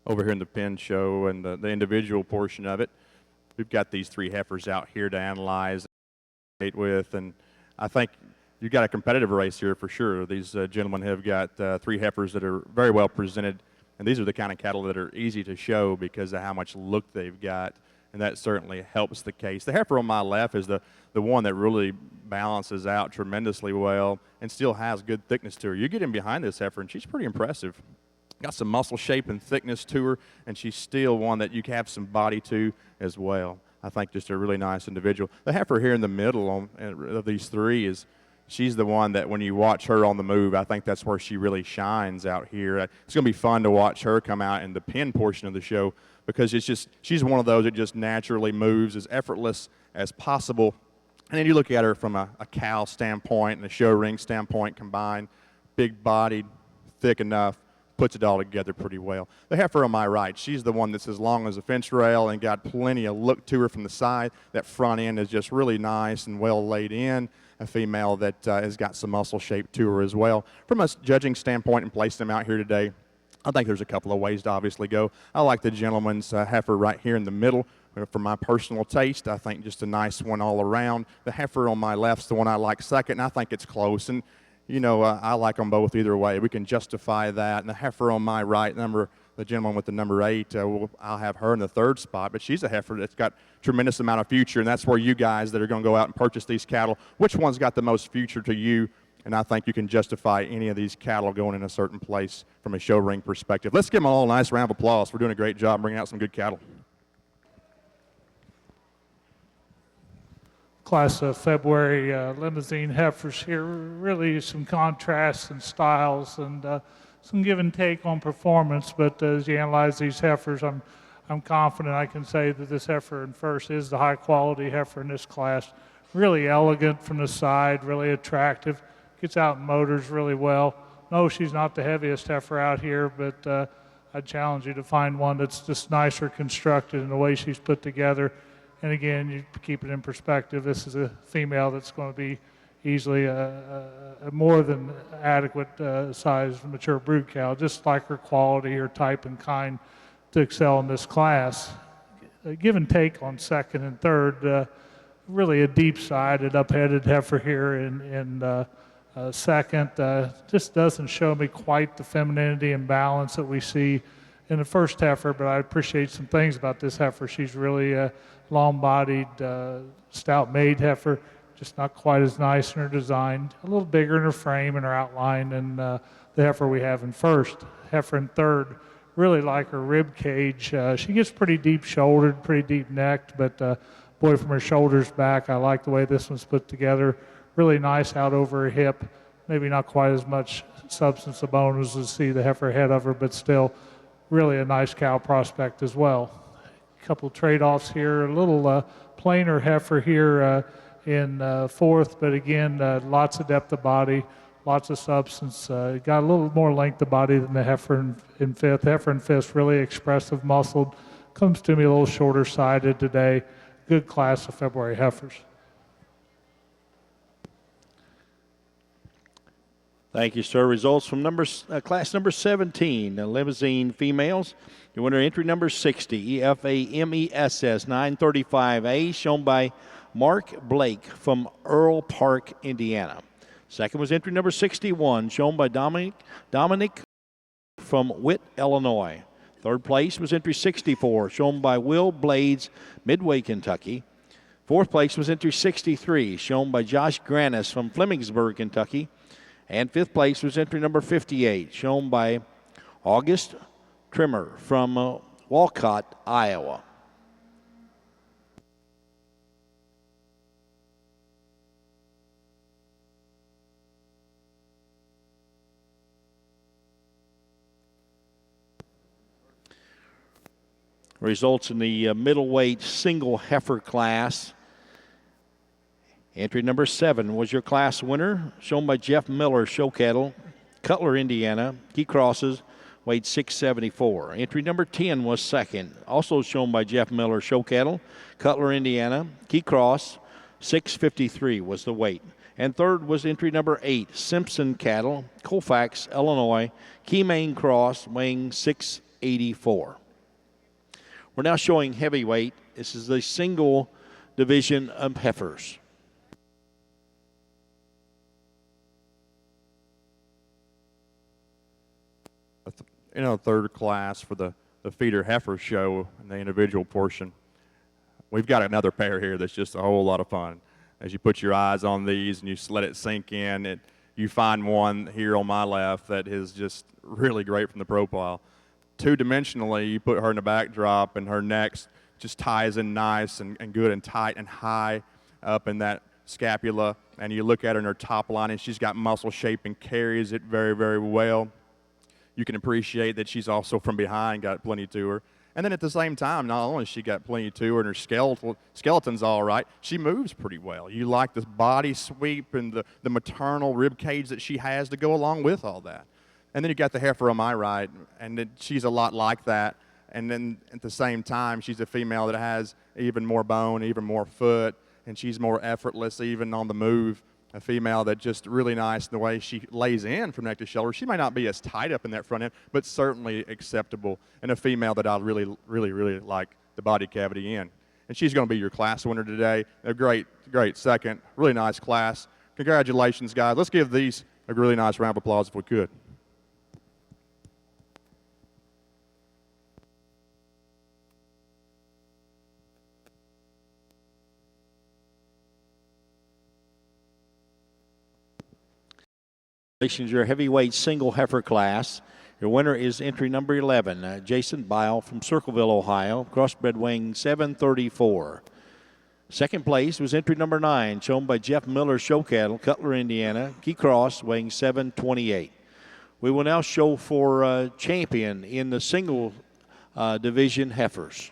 over here in the pen show and the individual portion of it. We've got these 3 heifers out here to analyze with, and I think you got a competitive race here for sure. These gentlemen have got 3 heifers that are very well presented, and these are the kind of cattle that are easy to show because of how much look they've got, and that certainly helps the case. The heifer on my left is the one that really balances out tremendously well and still has good thickness to her. You get in behind this heifer, and she's pretty impressive. Got some muscle shape and thickness to her, and she's still one that you can have some body to as well. I think just a really nice individual. The heifer here in the middle of these 3 she's the one that when you watch her on the move, I think that's where she really shines out here. It's going to be fun to watch her come out in the pen portion of the show because she's one of those that just naturally moves as effortless as possible. And then you look at her from a cow standpoint and a show ring standpoint combined, big-bodied, thick enough, puts it all together pretty well. The heifer on my right, she's the one that's as long as a fence rail and got plenty of look to her from the side. That front end is just really nice and well laid in. A female that has got some muscle shape to her as well. From a judging standpoint and placing them out here today, I think there's a couple of ways to obviously go. I like the gentleman's heifer right here in the middle. For my personal taste, I think just a nice one all around. The heifer on my left's the one I like second, and I think it's close. And you know, I like them both either way. We can justify that. And the heifer on my right, the gentleman with the number 8, I'll have her in the 3rd spot. But she's a heifer that's got tremendous amount of future, and that's where you guys that are going to go out and purchase these cattle, which one's got the most future to you? And I think you can justify any of these cattle going in a certain place from a show ring perspective. Let's give them all a nice round of applause. We're doing a great job bringing out some good cattle. Class of February Limousin heifers here, really some contrasts and styles and some give and take on performance, but as you analyze these heifers, I'm confident I can say that this heifer in first is the high quality heifer in this class. Really elegant from the side, really attractive, gets out in motors really well. No, she's not the heaviest heifer out here, but I'd challenge you to find one that's just nicer constructed in the way she's put together. And again, you keep it in perspective, this is a female that's going to be easily a more than adequate size mature brood cow, just like her quality, her type and kind to excel in this class. Give and take on second and third, really a deep-sided, up-headed heifer here in second. Just doesn't show me quite the femininity and balance that we see in the first heifer, but I appreciate some things about this heifer. She's really long-bodied, stout-made heifer, just not quite as nice in her design. A little bigger in her frame and her outline than the heifer we have in first. Heifer in third, really like her rib cage. She gets pretty deep-shouldered, pretty deep-necked, but boy, from her shoulders back, I like the way this one's put together. Really nice out over her hip. Maybe not quite as much substance of bone as you see the heifer ahead of her, but still really a nice cow prospect as well. Couple trade-offs here, a little plainer heifer here in fourth, but again, lots of depth of body, lots of substance. Got a little more length of body than the heifer in fifth. Heifer in fifth, really expressive, muscled. Comes to me a little shorter sided today. Good class of February heifers. Thank you, sir. Results from class number 17, Limousin females. Your winner entry number 60, EFAMESS 935A, shown by Mark Blake from Earl Park, Indiana. Second was entry number 61, shown by Dominic from Witt, Illinois. Third place was entry 64, shown by Will Blades, Midway, Kentucky. Fourth place was entry 63, shown by Josh Granis from Flemingsburg, Kentucky. And fifth place was entry number 58, shown by August Trimmer from Walcott, Iowa. Results in the middleweight single heifer class. Entry number 7 was your class winner, shown by Jeff Miller, show cattle, Cutler, Indiana. Key crosses, weighed 674. Entry number 10 was second, also shown by Jeff Miller, show cattle, Cutler, Indiana. Key cross, 653 was the weight. And third was entry number 8, Simpson cattle, Colfax, Illinois. Key main cross, weighing 6 684. We're now showing heavyweight. This is the single division of heifers. Third class for the feeder heifer show in the individual portion. We've got another pair here that's just a whole lot of fun. As you put your eyes on these and you let it sink in, you find one here on my left that is just really great from the profile. Two-dimensionally, you put her in the backdrop and her neck just ties in nice and good and tight and high up in that scapula. And you look at her in her top line and she's got muscle shape and carries it very, very well. You can appreciate that she's also from behind, got plenty to her. And then at the same time, not only has she got plenty to her and her skeleton's all right, she moves pretty well. You like this body sweep and the maternal rib cage that she has to go along with all that. And then you got the heifer on my right, and she's a lot like that. And then at the same time, she's a female that has even more bone, even more foot, and she's more effortless even on the move. A female that just really nice in the way she lays in from neck to shoulder. She may not be as tight up in that front end, but certainly acceptable. And a female that I really, really, really like the body cavity in. And she's going to be your class winner today. A great, great second. Really nice class. Congratulations, guys. Let's give these a really nice round of applause if we could. Your heavyweight single heifer class. Your winner is entry number 11, Jason Bile from Circleville, Ohio, crossbred weighing 734. Second place was entry number 9, shown by Jeff Miller Show Cattle, Cutler, Indiana, Key Cross, weighing 728. We will now show for champion in the single division heifers.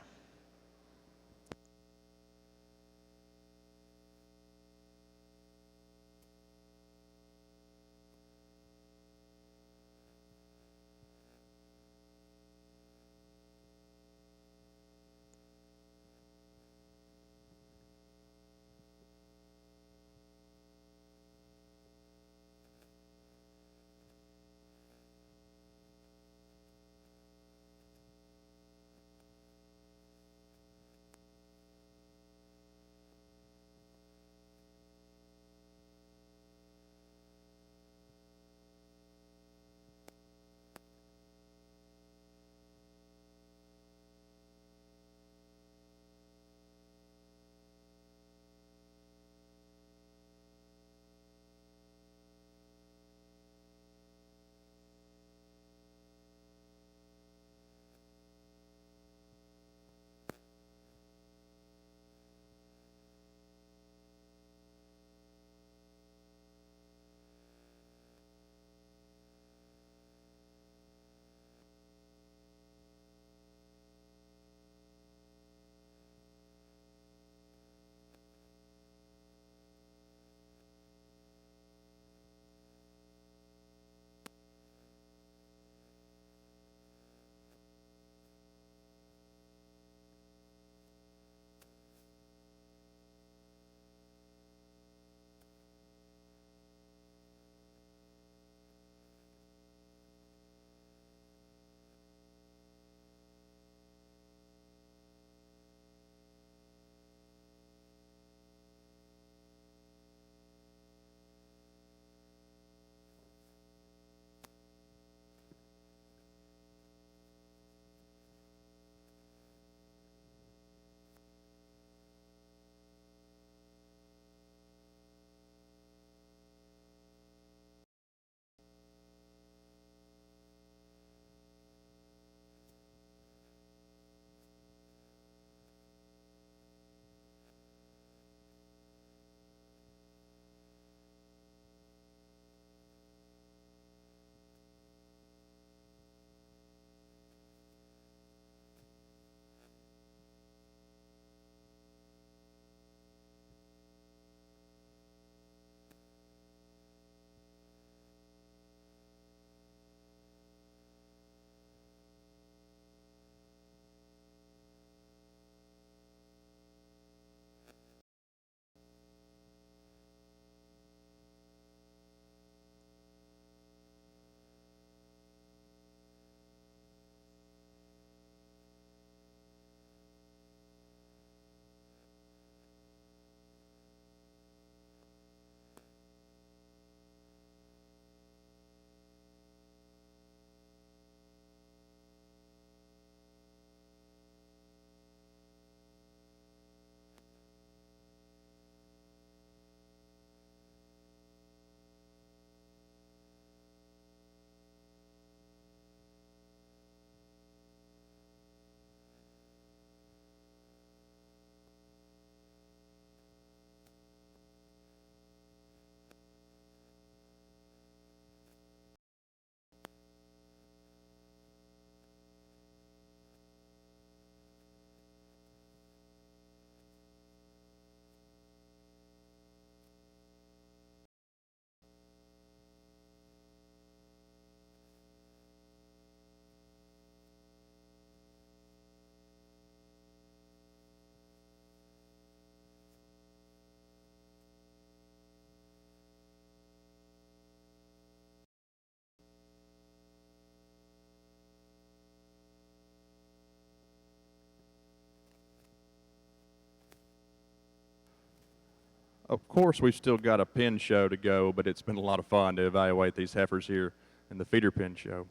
Of course, we've still got a pen show to go, but it's been a lot of fun to evaluate these heifers here in the feeder pen show.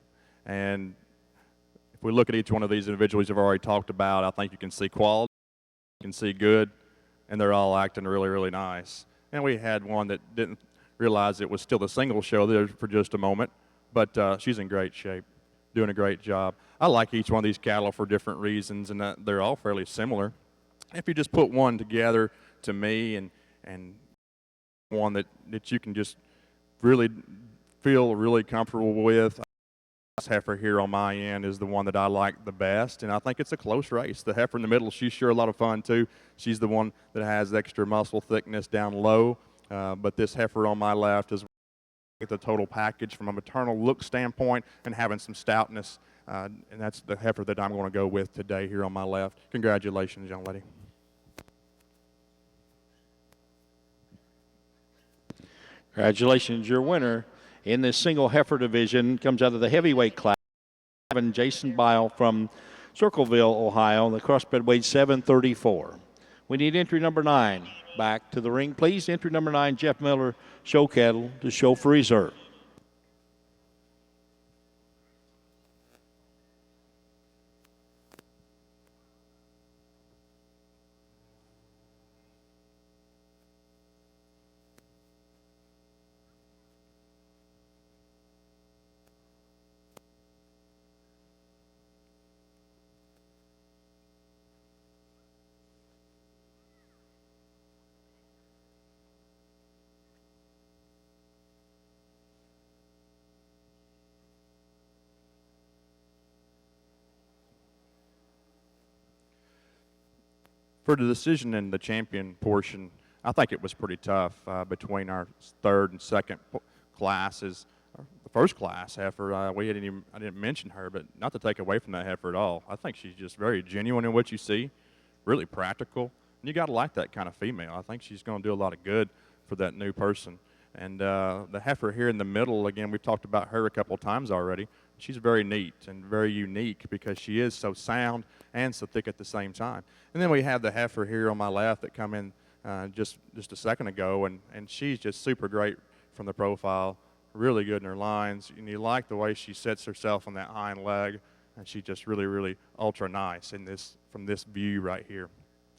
And if we look at each one of these individuals you've already talked about, I think you can see quality, you can see good, and they're all acting really, really nice. And we had one that didn't realize it was still the single show there for just a moment, but she's in great shape, doing a great job. I like each one of these cattle for different reasons, and they're all fairly similar. If you just put one together to me and one that you can just really feel really comfortable with, this heifer here on my end is the one that I like the best, and I think it's a close race. The heifer in the middle, she's sure a lot of fun too. She's the one that has extra muscle thickness down low, but this heifer on my left is the total package from a maternal look standpoint and having some stoutness, and that's the heifer that I'm going to go with today here on my left. Congratulations, young lady. Congratulations, your winner in this single heifer division comes out of the heavyweight class. Jason Bile from Circleville, Ohio. The crossbred weighed 734. We need entry number 9 back to the ring, please. Entry number 9, Jeff Miller, show cattle to show for reserve. For the decision in the champion portion, I think it was pretty tough between our third and second classes. The first class heifer, I didn't mention her, but not to take away from that heifer at all. I think she's just very genuine in what you see, really practical, and you got to like that kind of female. I think she's going to do a lot of good for that new person. And the heifer here in the middle, again, we've talked about her a couple of times already. She's very neat and very unique because she is so sound and so thick at the same time. And then we have the heifer here on my left that come in just a second ago, and she's just super great from the profile, really good in her lines. And you like the way she sets herself on that hind leg, and she's just really, really ultra nice from this view right here.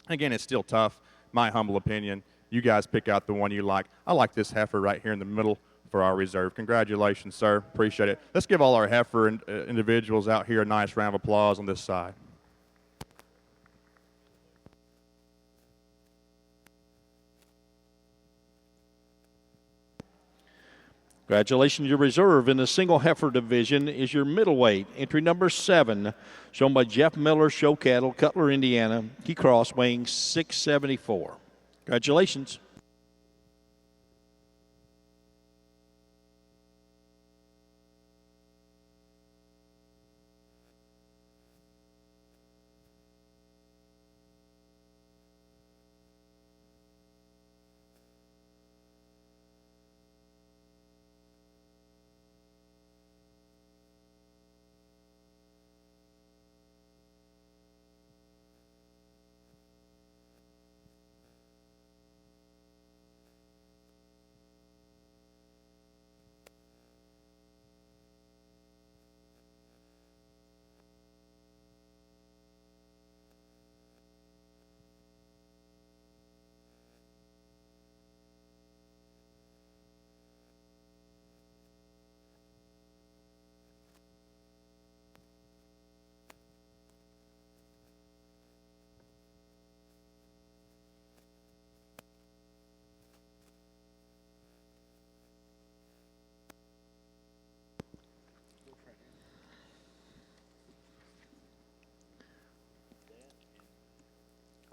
Again, it's still tough, my humble opinion. You guys pick out the one you like. I like this heifer right here in the middle for our reserve. Congratulations, sir. Appreciate it. Let's give all our heifer individuals out here a nice round of applause on this side. Congratulations, your reserve in the single heifer division is your middleweight. Entry number 7, shown by Jeff Miller, show cattle, Cutler, Indiana. Key cross weighing 674. Congratulations.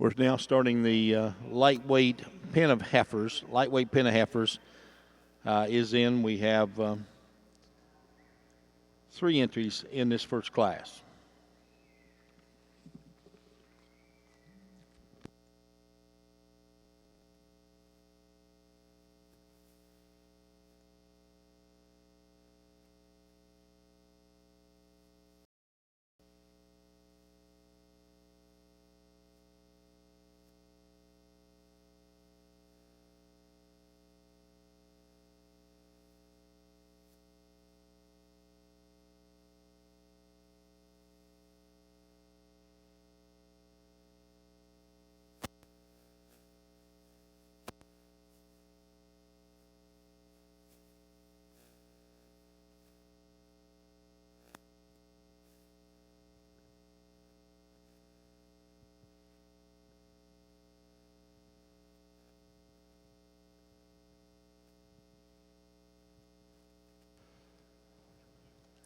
We're now starting the lightweight pen of heifers. Lightweight pen of heifers is in. We have 3 entries in this first class.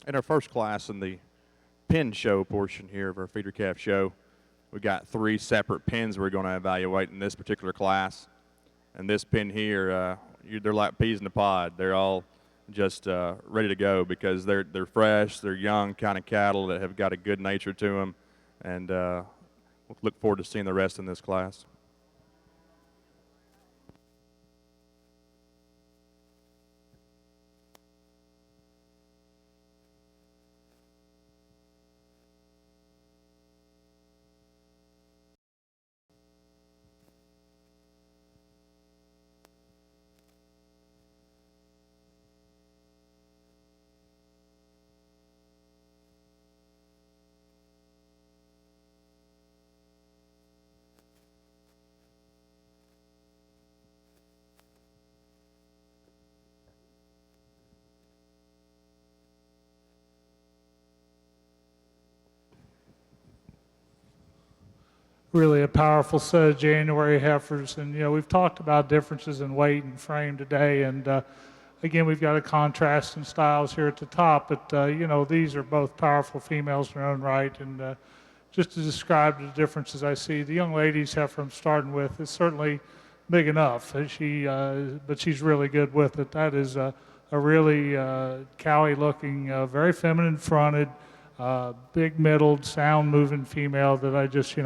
In our first class in the pin show portion here of our feeder calf show, we got 3 separate pins we're going to evaluate in this particular class. And this pin here, they're like peas in the pod. They're all just ready to go because they're fresh, they're young kind of cattle that have got a good nature to them, and we'll look forward to seeing the rest in this class. Really a powerful set of January heifers. And, we've talked about differences in weight and frame today. And, again, we've got a contrast in styles here at the top. But, these are both powerful females in their own right. And just to describe the differences I see, the young lady's heifer I'm starting with is certainly big enough. But she's really good with it. That is a really cowy looking, very feminine fronted, big middled, sound moving female that I just,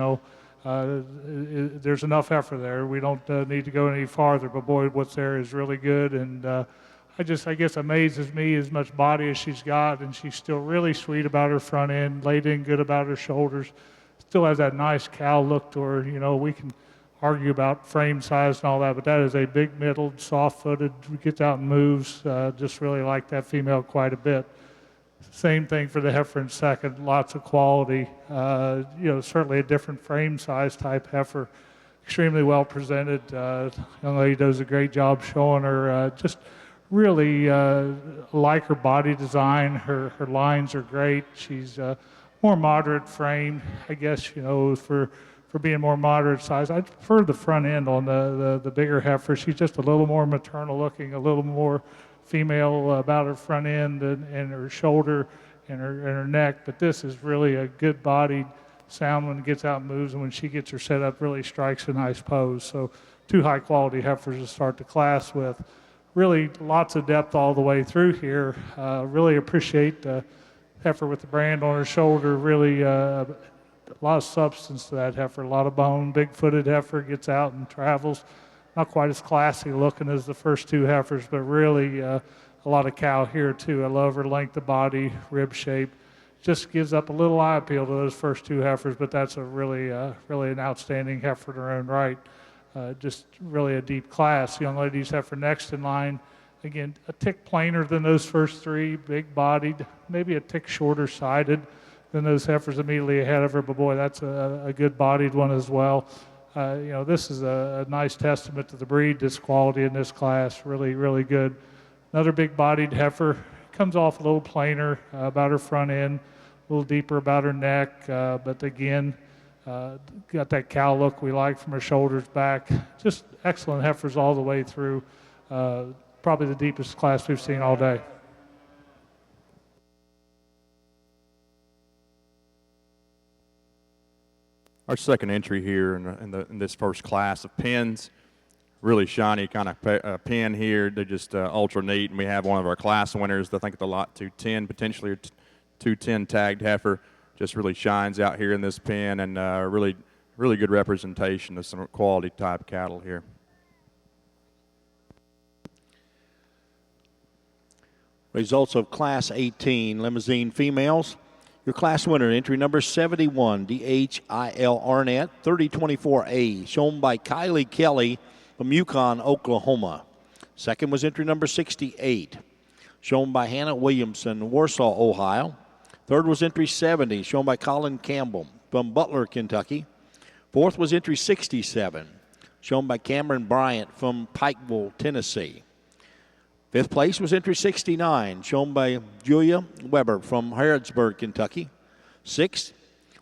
there's enough heifer there. We don't need to go any farther, but boy, what's there is really good. And I guess amazes me as much body as she's got, and she's still really sweet about her front end, laid in good about her shoulders, still has that nice cow look to her. We can argue about frame size and all that, but that is a big middled, soft-footed, gets out and moves. Just really like that female quite a bit. Same thing for the heifer in second, lots of quality. Certainly a different frame size type heifer, extremely well presented. Young lady does a great job showing her. Just really like her body design. Her lines are great. She's more moderate frame, I guess. For being more moderate size, I prefer the front end on the bigger heifer. She's just a little more maternal looking, a little more female about her front end and her shoulder and her neck, but this is really a good bodied sound when it gets out and moves, and when she gets her set up really strikes a nice pose. So 2 high quality heifers to start the class with. Really lots of depth all the way through here. Really appreciate the heifer with the brand on her shoulder. Really a lot of substance to that heifer, a lot of bone, big footed heifer, gets out and travels. Not quite as classy looking as the first 2 heifers, but really a lot of cow here too. I love her length of body, rib shape. Just gives up a little eye appeal to those first 2 heifers, but that's a really an outstanding heifer in her own right. Just really a deep class. Young lady's heifer next in line. Again, a tick plainer than those first 3, big bodied, maybe a tick shorter sided than those heifers immediately ahead of her, but boy, that's a good bodied one as well. This is a nice testament to the breed, this quality in this class, really, really good. Another big-bodied heifer, comes off a little plainer about her front end, a little deeper about her neck, but again, got that cow look we like from her shoulders back. Just excellent heifers all the way through. Probably the deepest class we've seen all day. Our second entry here in this first class of pins, really shiny kind of pin here. They're just ultra neat, and we have one of our class winners. I think at the lot 210, potentially a 210 tagged heifer, just really shines out here in this pin, and really good representation of some quality type cattle here. Results of Class 18 Limousin females. Your class winner, entry number 71, DHIL Arnett, 3024A, shown by Kylie Kelly from Yukon, Oklahoma. Second was entry number 68, shown by Hannah Williamson, Warsaw, Ohio. Third was entry 70, shown by Colin Campbell from Butler, Kentucky. Fourth was entry 67, shown by Cameron Bryant from Pikeville, Tennessee. Fifth place was entry 69, shown by Julia Weber from Harrodsburg, Kentucky. Sixth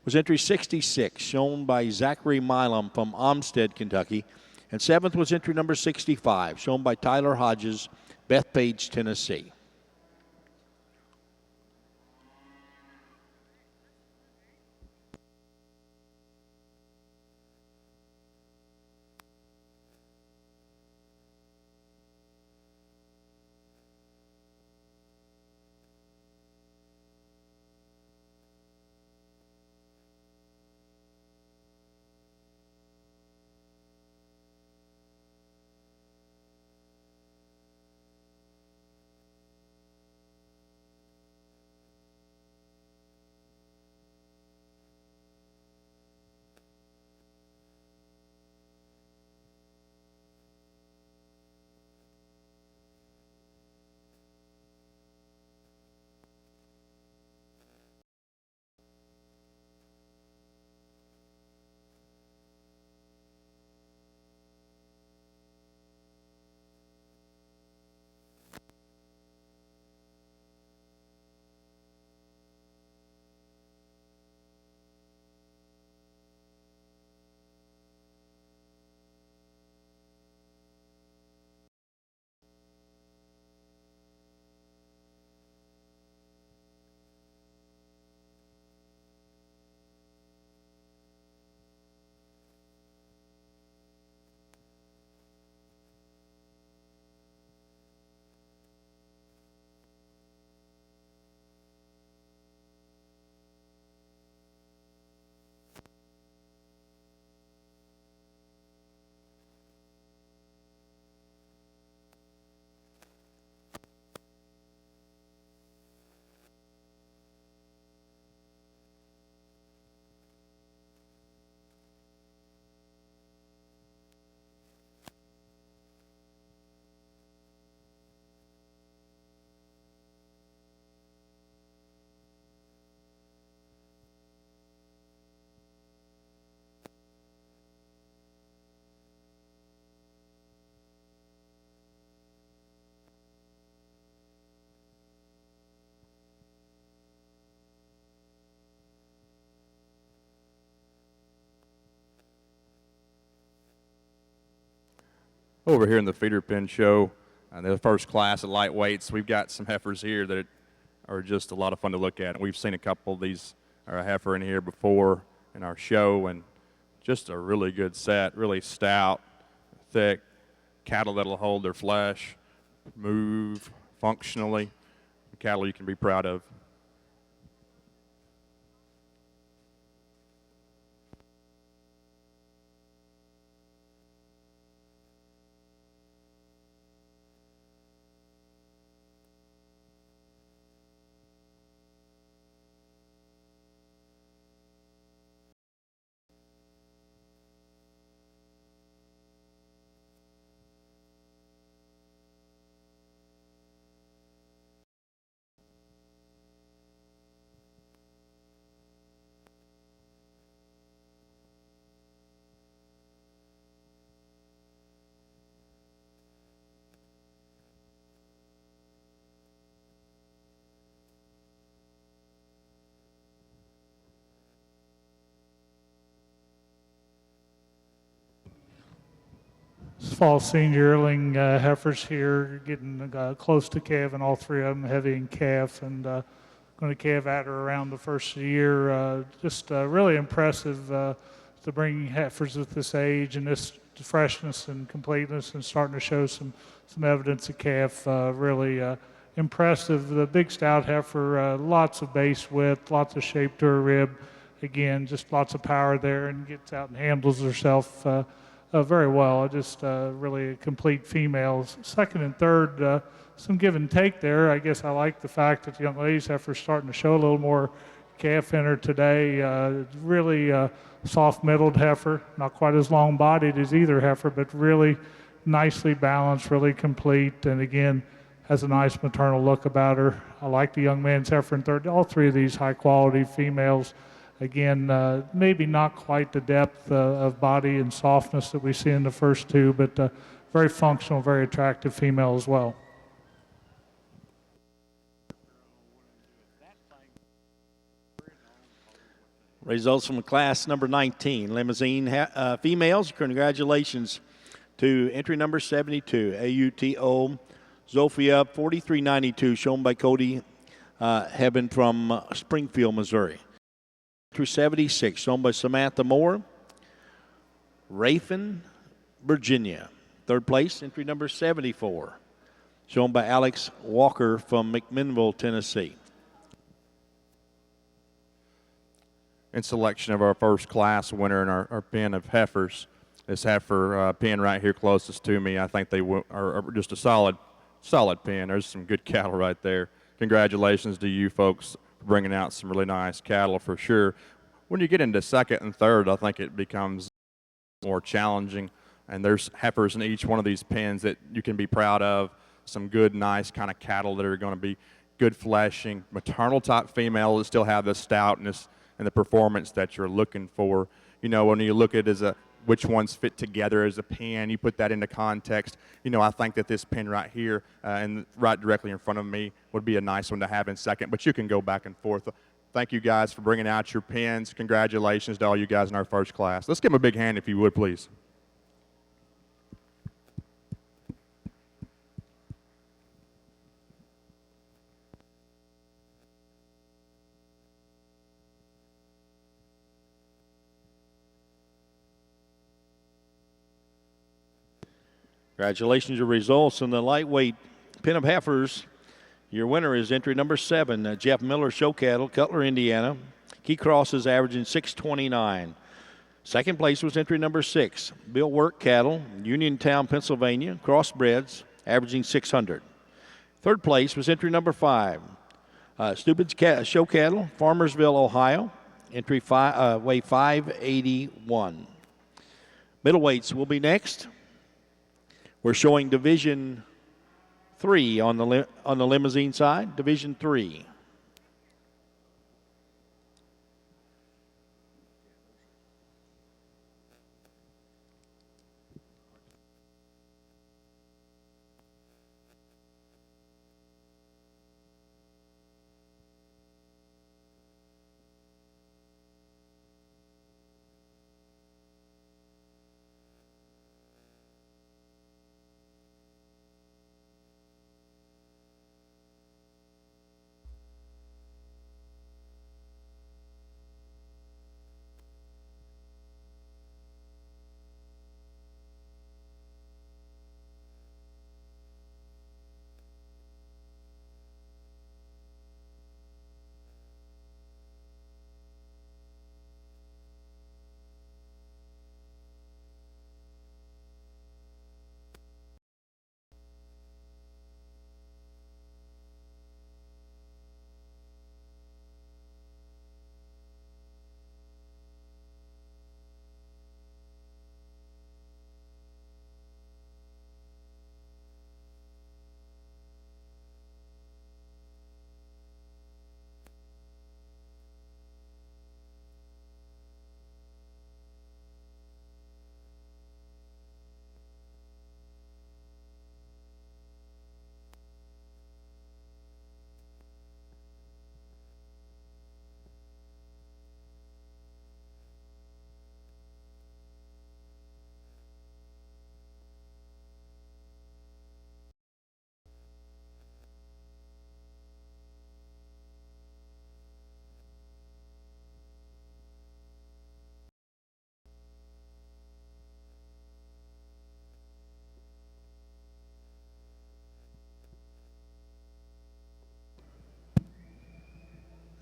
was entry 66, shown by Zachary Milam from Olmsted, Kentucky. And seventh was entry number 65, shown by Tyler Hodges, Bethpage, Tennessee. Over here in the feeder pen show, the first class of lightweights, we've got some heifers here that are just a lot of fun to look at. We've seen a couple of these heifer in here before in our show, and just a really good set, really stout, thick cattle that'll hold their flesh, move functionally, cattle you can be proud of. Fall senior yearling heifers here, getting close to calving, all three of them heavy in calf, and going to calve at or around the first of the year. Just really impressive to bring heifers at this age and this freshness and completeness, and starting to show some evidence of calf. Really impressive. The big stout heifer, lots of base width, lots of shape to her rib. Again, just lots of power there, and gets out and handles herself very well. Just really complete females. Second and third, some give and take there. I guess I like the fact that the young ladies heifer starting to show a little more calf in her today. Really soft-middled heifer, not quite as long-bodied as either heifer, but really nicely balanced, really complete, and again, has a nice maternal look about her. I like the young man's heifer in third. All three of these high-quality females. Again, maybe not quite the depth of body and softness that we see in the first two, but very functional, very attractive female as well. Results from class number 19, Limousin females. Congratulations to entry number 72, AUTO Zofia 4392, shown by Cody Hebben from Springfield, Missouri. Through 76, shown by Samantha Moore, Rafin, Virginia. Third place, entry number 74, shown by Alex Walker from McMinnville, Tennessee. In selection of our first class winner in our pen of heifers, this heifer pen right here closest to me, I think they are just a solid pen. There's some good cattle right there. Congratulations to you folks for bringing out some really nice cattle for sure. When you get into second and third, I think it becomes more challenging, and there's heifers in each one of these pens that you can be proud of. Some good, nice kind of cattle that are going to be good fleshing, maternal type female that still have the stoutness and the performance that you're looking for. You know, when you look at it as which ones fit together as a pen, you put that into context. You know, I think that this pen right here and right directly in front of me would be a nice one to have in second, but you can go back and forth. Thank you guys for bringing out your pens. Congratulations to all you guys in our first class. Let's give them a big hand if you would, please. Congratulations, your results in the lightweight pen of heifers. Your winner is entry number 7, Jeff Miller Show Cattle, Cutler, Indiana. Key crosses averaging 629. Second place was entry number 6, Bill Work Cattle, Uniontown, Pennsylvania, crossbreds, averaging 600. Third place was entry number 5, Stupid's Show Cattle, Farmersville, Ohio, entry weigh 581. Middleweights will be next. We're showing Division 3 on the Limousin side, Division 3.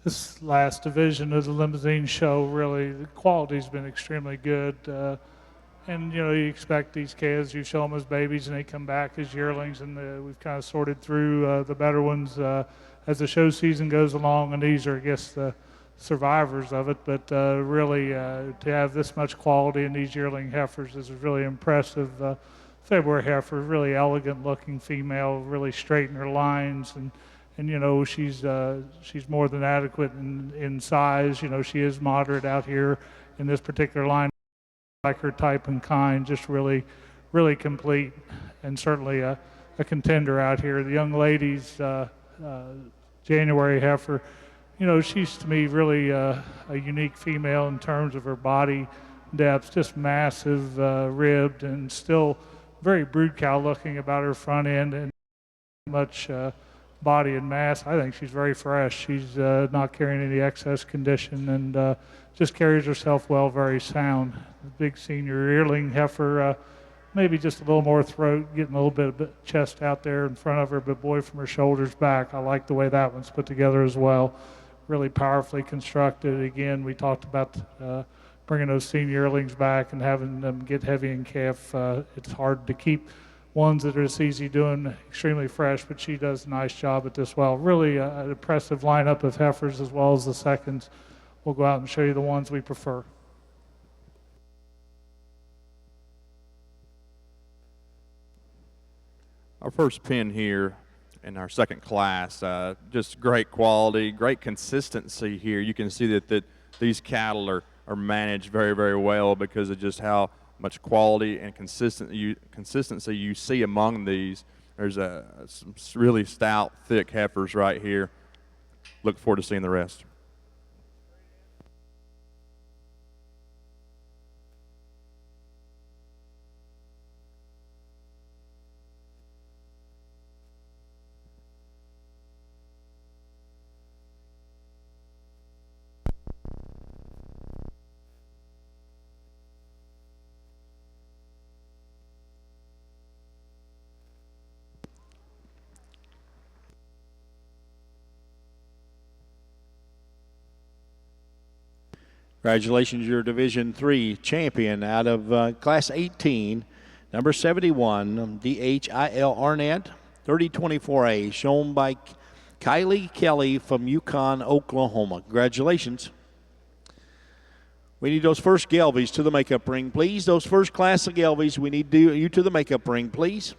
this last division of the Limousin show, really, the quality's been extremely good. And you know, you expect these calves, you show them as babies, and they come back as yearlings. And we've kind of sorted through the better ones as the show season goes along. And these are, I guess, the survivors of it. But really, to have this much quality in these yearling heifers is really impressive. February heifer, really elegant-looking female, really straight in her lines, and you know, she's more than adequate in size. You know, she is moderate out here in this particular line. Like her type and kind, just really complete, and certainly a contender out here. The young lady's January heifer, you know, she's to me really a unique female in terms of her body depth, just massive, ribbed, and still very brood cow looking about her front end, and much body and mass. I think she's very fresh. She's not carrying any excess condition, and just carries herself well, very sound. The big senior yearling heifer, maybe just a little more throat, getting a little bit of chest out there in front of her, but boy, from her shoulders back, I like the way that one's put together as well. Really powerfully constructed. Again, we talked about bringing those senior yearlings back and having them get heavy in calf. It's hard to keep ones that are this easy doing extremely fresh, but she does a nice job at this well. Really an impressive lineup of heifers as well as the seconds. We'll go out and show you the ones we prefer. Our first pin here in our second class, just great quality, great consistency here. You can see that these cattle are managed very, very well because of just how much quality and consistency you see among these. There's some really stout, thick heifers right here. Look forward to seeing the rest. Congratulations, your Division III champion out of Class 18, number 71, DHIL Arnett, 3024A, shown by Kylie Kelly from Yukon, Oklahoma. Congratulations. We need those first Gelbies to the makeup ring, please. Those first class of Gelbies, we need you to the makeup ring, please.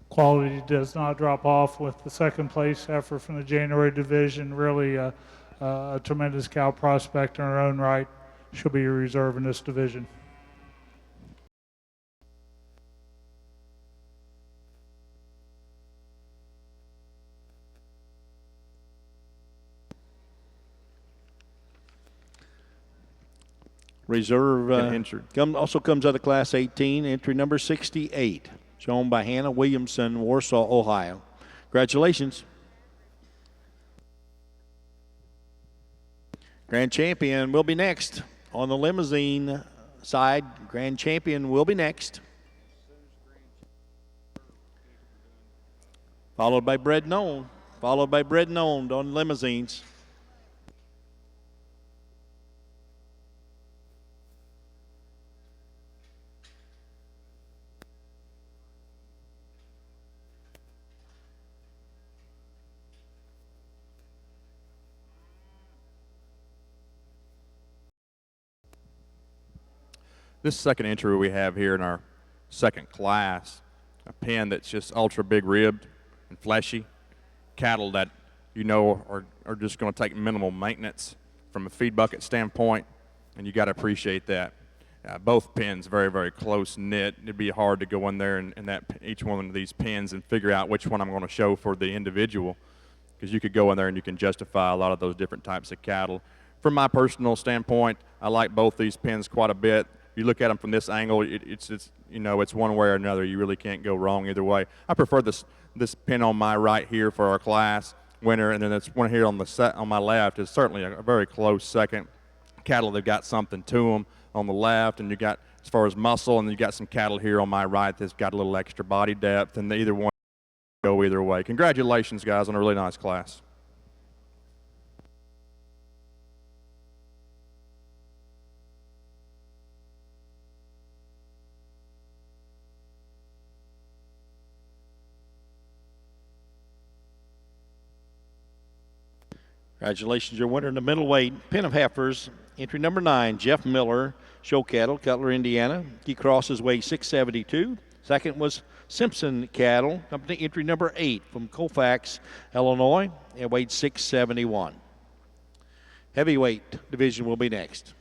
Quality does not drop off with the second place heifer from the January division. Really a tremendous cow prospect in her own right. She'll be a reserve in this division. Reserve also comes out of Class 18, entry number 68, shown by Hannah Williamson, Warsaw, Ohio. Congratulations. Grand champion will be next. On the Limousin side, grand champion will be next. Followed by Bred Known. On Limousines. This second entry we have here in our second class, a pen that's just ultra big ribbed and fleshy. Cattle that you know are just going to take minimal maintenance from a feed bucket standpoint, and you got to appreciate that. Both pens very, very close knit. It'd be hard to go in there and each one of these pens and figure out which one I'm going to show for the individual, because you could go in there and you can justify a lot of those different types of cattle. From my personal standpoint, I like both these pens quite a bit. You look at them from this angle, it's you know, it's one way or another. You really can't go wrong either way. I prefer this pen on my right here for our class winner, and then this one here on my left is certainly a very close second. Cattle that got something to them on the left, and you got as far as muscle, and you got some cattle here on my right that's got a little extra body depth, and either one go either way. Congratulations, guys, on a really nice class. Congratulations, your winner in the middleweight pen of heifers. Entry number 9, Jeff Miller, show cattle, Cutler, Indiana. He crosses weight 672. Second was Simpson Cattle, company entry number 8 from Colfax, Illinois, and weighed 671. Heavyweight division will be next.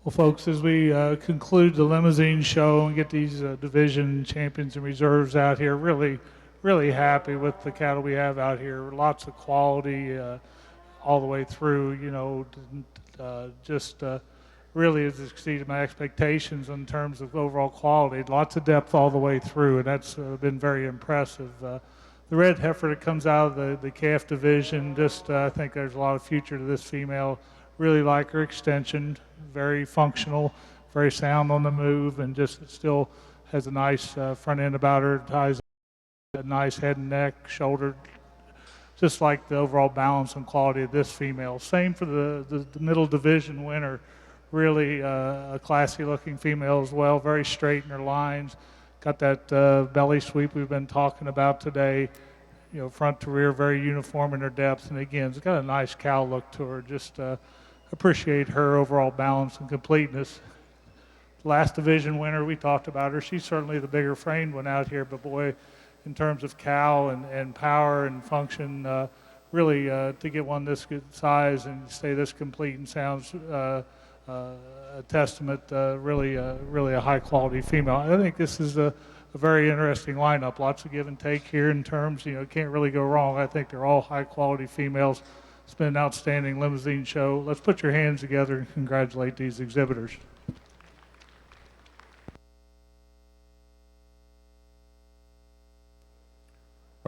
Well, folks, as we conclude the Limousin show and get these division champions and reserves out here, really happy with the cattle we have out here. Lots of quality all the way through. You know, really has exceeded my expectations in terms of overall quality. Lots of depth all the way through, and that's been very impressive. The red heifer that comes out of the calf division, I think there's a lot of future to this female. Really like her extension, very functional, very sound on the move, and just still has a nice front end about her, ties a nice head and neck, shoulder, just like the overall balance and quality of this female. Same for the middle division winner, really a classy looking female as well, very straight in her lines, got that belly sweep we've been talking about today. You know, front to rear, very uniform in her depth, and again, it's got a nice cow look to her. Just appreciate her overall balance and completeness. Last division winner, we talked about her. She's certainly the bigger framed one out here, but boy, in terms of cow and power and function, really to get one this good size and stay this complete and sounds a testament, really a high quality female. I think this is a very interesting lineup. Lots of give and take here in terms, you know, can't really go wrong. I think they're all high quality females. It's been an outstanding Limousin show. Let's put your hands together and congratulate these exhibitors.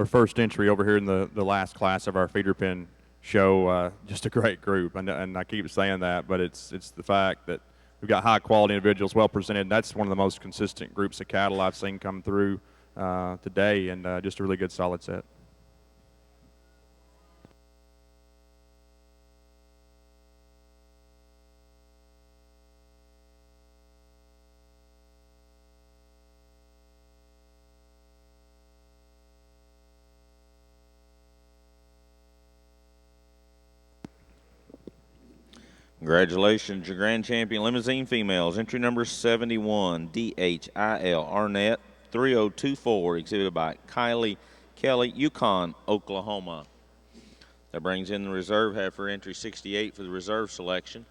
our first entry over here in the last class of our feeder pen show. Just a great group, and I keep saying that, but it's the fact that we've got high quality individuals, well presented. That's one of the most consistent groups of cattle I've seen come through today, and just a really good solid set. Congratulations, your grand champion Limousin females. Entry number 71, DHIL Arnett 3024, exhibited by Kylie Kelly, Yukon, Oklahoma. That brings in the reserve heifer, entry 68 for the reserve selection.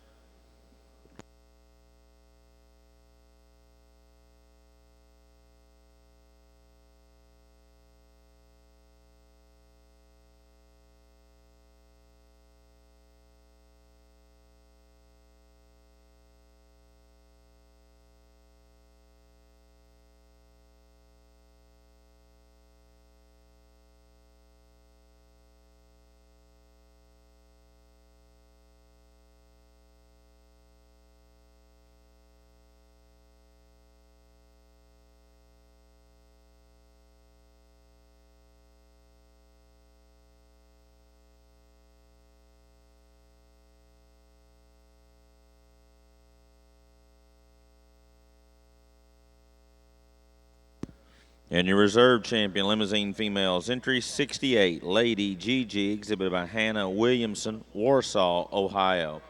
And your reserve champion, Limousin females, entry 68, Lady GG, exhibited by Hannah Williamson, Warsaw, Ohio.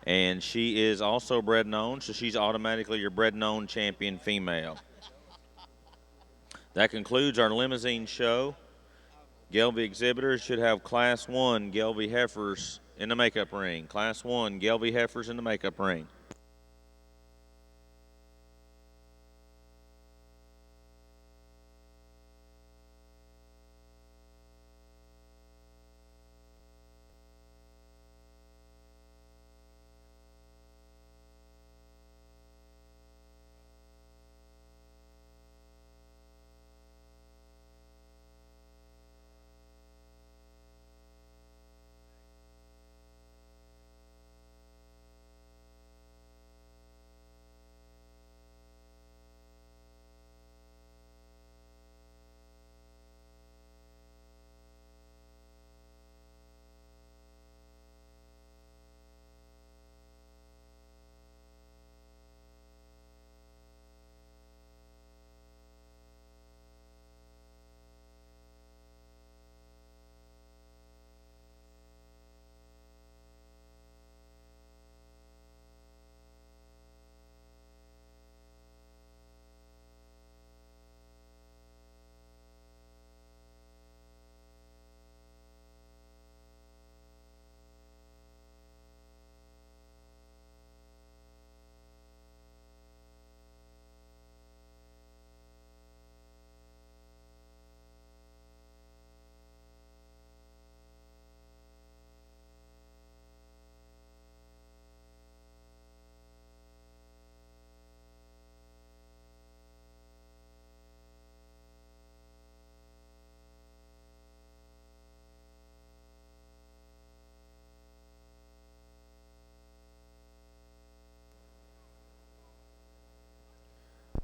And she is also bred and owned, so she's automatically your bred and owned champion female. That concludes our Limousin show. Gelbvieh exhibitors should have Class 1 Gelbvieh heifers in the makeup ring. Class 1 Gelbvieh heifers in the makeup ring.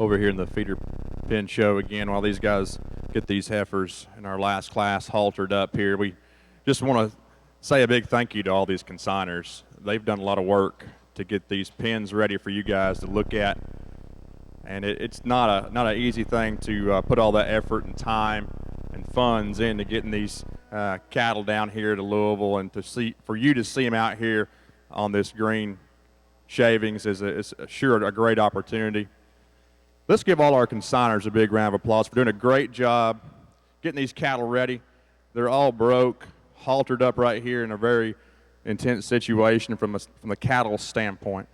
Over here in the feeder pen show again, while these guys get these heifers in our last class haltered up here, we just want to say a big thank you to all these consigners. They've done a lot of work to get these pens ready for you guys to look at, and it's not an easy thing to put all that effort and time and funds into getting these cattle down here to Louisville, and for you to see them out here on this green shavings is sure a great opportunity. Let's give all our consigners a big round of applause for doing a great job getting these cattle ready. They're all broke, haltered up right here in a very intense situation from the cattle standpoint.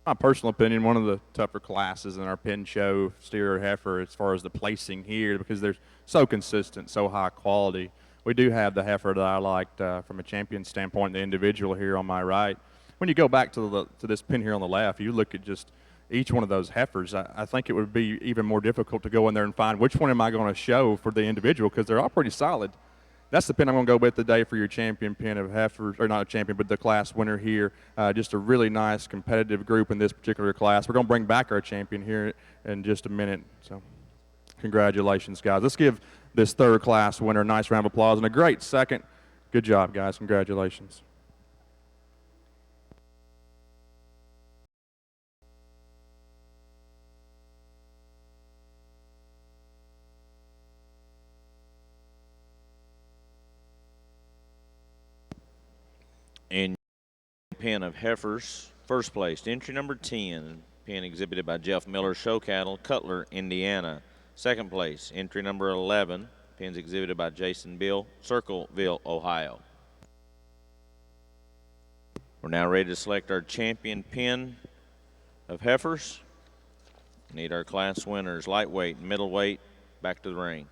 My personal opinion, one of the tougher classes in our pin show, steer or heifer, as far as the placing here, because they're so consistent, so high quality. We do have the heifer that I liked from a champion standpoint, the individual here on my right. When you go back to this pin here on the left, you look at just each one of those heifers. I think it would be even more difficult to go in there and find which one am I going to show for the individual, because they're all pretty solid. That's the pin I'm going to go with today for your champion pin of heifers, or not a champion, but the class winner here. Just a really nice competitive group in this particular class. We're going to bring back our champion here in just a minute. So congratulations, guys. Let's give this third class winner a nice round of applause and a great second. Good job, guys. Congratulations. In pin of heifers, first place, entry number 10, pin exhibited by Jeff Miller, Show Cattle, Cutler, Indiana. Second place, entry number 11, pins exhibited by Jason Bill, Circleville, Ohio. We're now ready to select our champion pin of heifers. Need our class winners, lightweight, middleweight, back to the ring.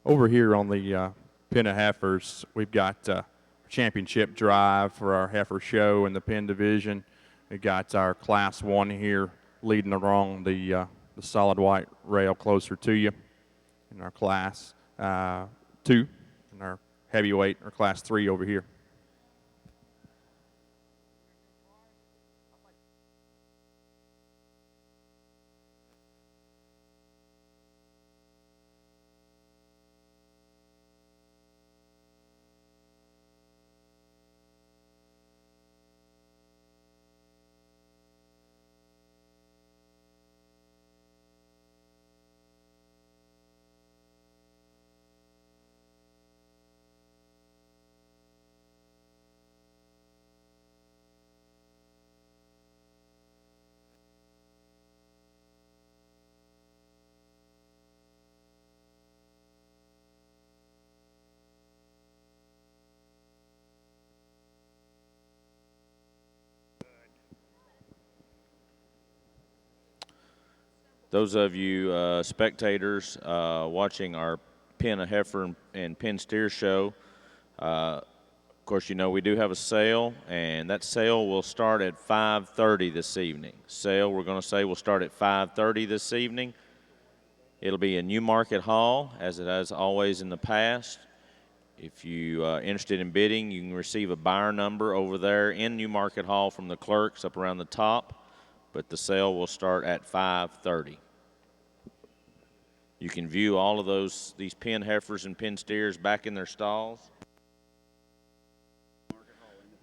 Over here on the pin of heifers, we've got championship drive for our heifer show in the pin division. We've got our class 1 here leading along the solid white rail closer to you in our class 2, and our heavyweight, or class 3 over here. Those of you spectators watching our pin a heifer and pin steer show, of course, you know we do have a sale, and that sale will start at 5:30 this evening. Sale, we're going to say, will start at 5:30 this evening. It'll be in New Market Hall, as it has always in the past. If you are interested in bidding, you can receive a buyer number over there in New Market Hall from the clerks up around the top. But the sale will start at 5:30. You can view all of these pin heifers and pin steers back in their stalls.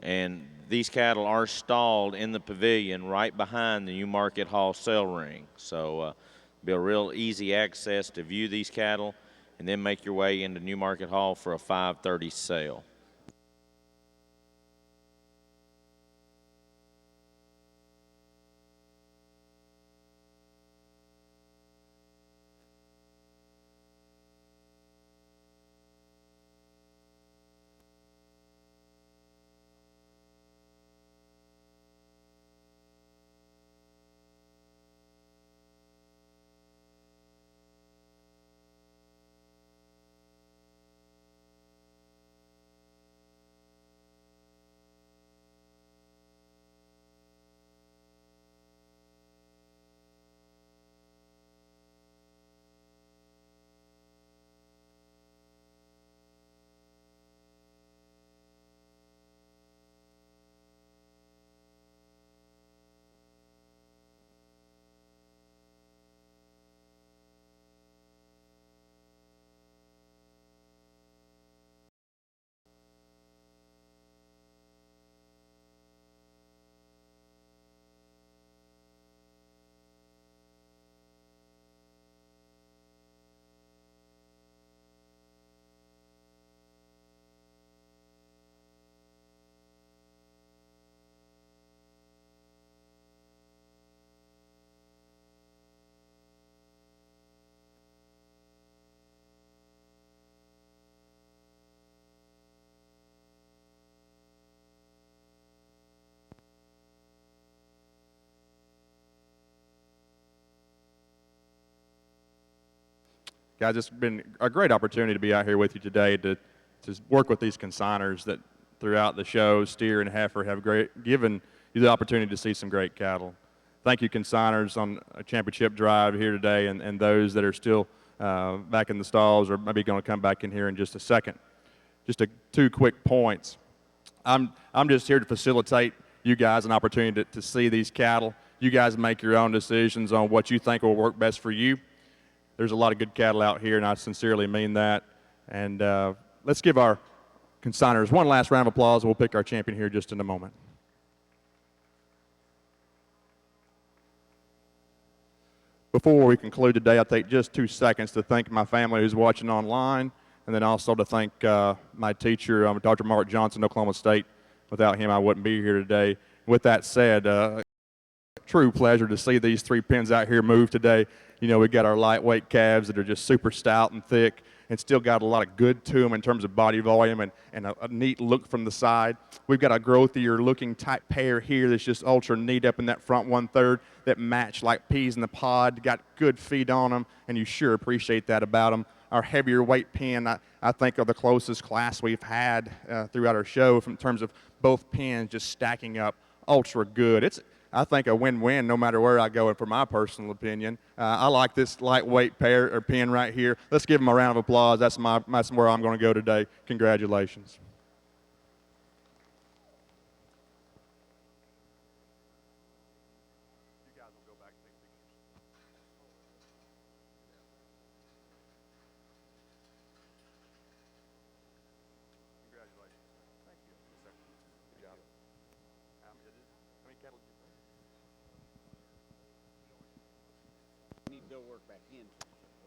And these cattle are stalled in the pavilion right behind the New Market Hall sale ring. So be a real easy access to view these cattle and then make your way into New Market Hall for a 5:30 sale. Guys, it's been a great opportunity to be out here with you today to work with these consigners that throughout the show, Steer and Heifer, have given you the opportunity to see some great cattle. Thank you, consigners, on a championship drive here today, and those that are still back in the stalls or maybe going to come back in here in just a second. Just two quick points. I'm just here to facilitate you guys an opportunity to see these cattle. You guys make your own decisions on what you think will work best for you. There's a lot of good cattle out here, and I sincerely mean that. And let's give our consigners one last round of applause, and we'll pick our champion here just in a moment. Before we conclude today, I'll take just 2 seconds to thank my family who's watching online, and then also to thank my teacher, Dr. Mark Johnson, Oklahoma State. Without him, I wouldn't be here today. With that said, true pleasure to see these 3 pens out here move today. You know, we've got our lightweight calves that are just super stout and thick and still got a lot of good to them in terms of body volume and a neat look from the side. We've got a growthier looking type pair here that's just ultra neat up in that front 1/3 that match like peas in the pod, got good feed on them, and you sure appreciate that about them. Our heavier weight pen, I think, are the closest class we've had throughout our show in terms of both pens just stacking up ultra good. It's, I think, a win-win no matter where I go, and for my personal opinion. I like this lightweight pair or pen right here. Let's give them a round of applause. That's where I'm going to go today. Congratulations.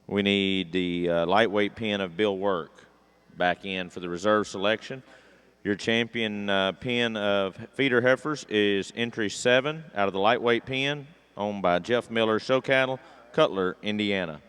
We need the lightweight pen of Bill Work back in for the reserve selection. Your champion pen of feeder heifers is entry 7 out of the lightweight pen, owned by Jeff Miller Show Cattle, Cutler, Indiana.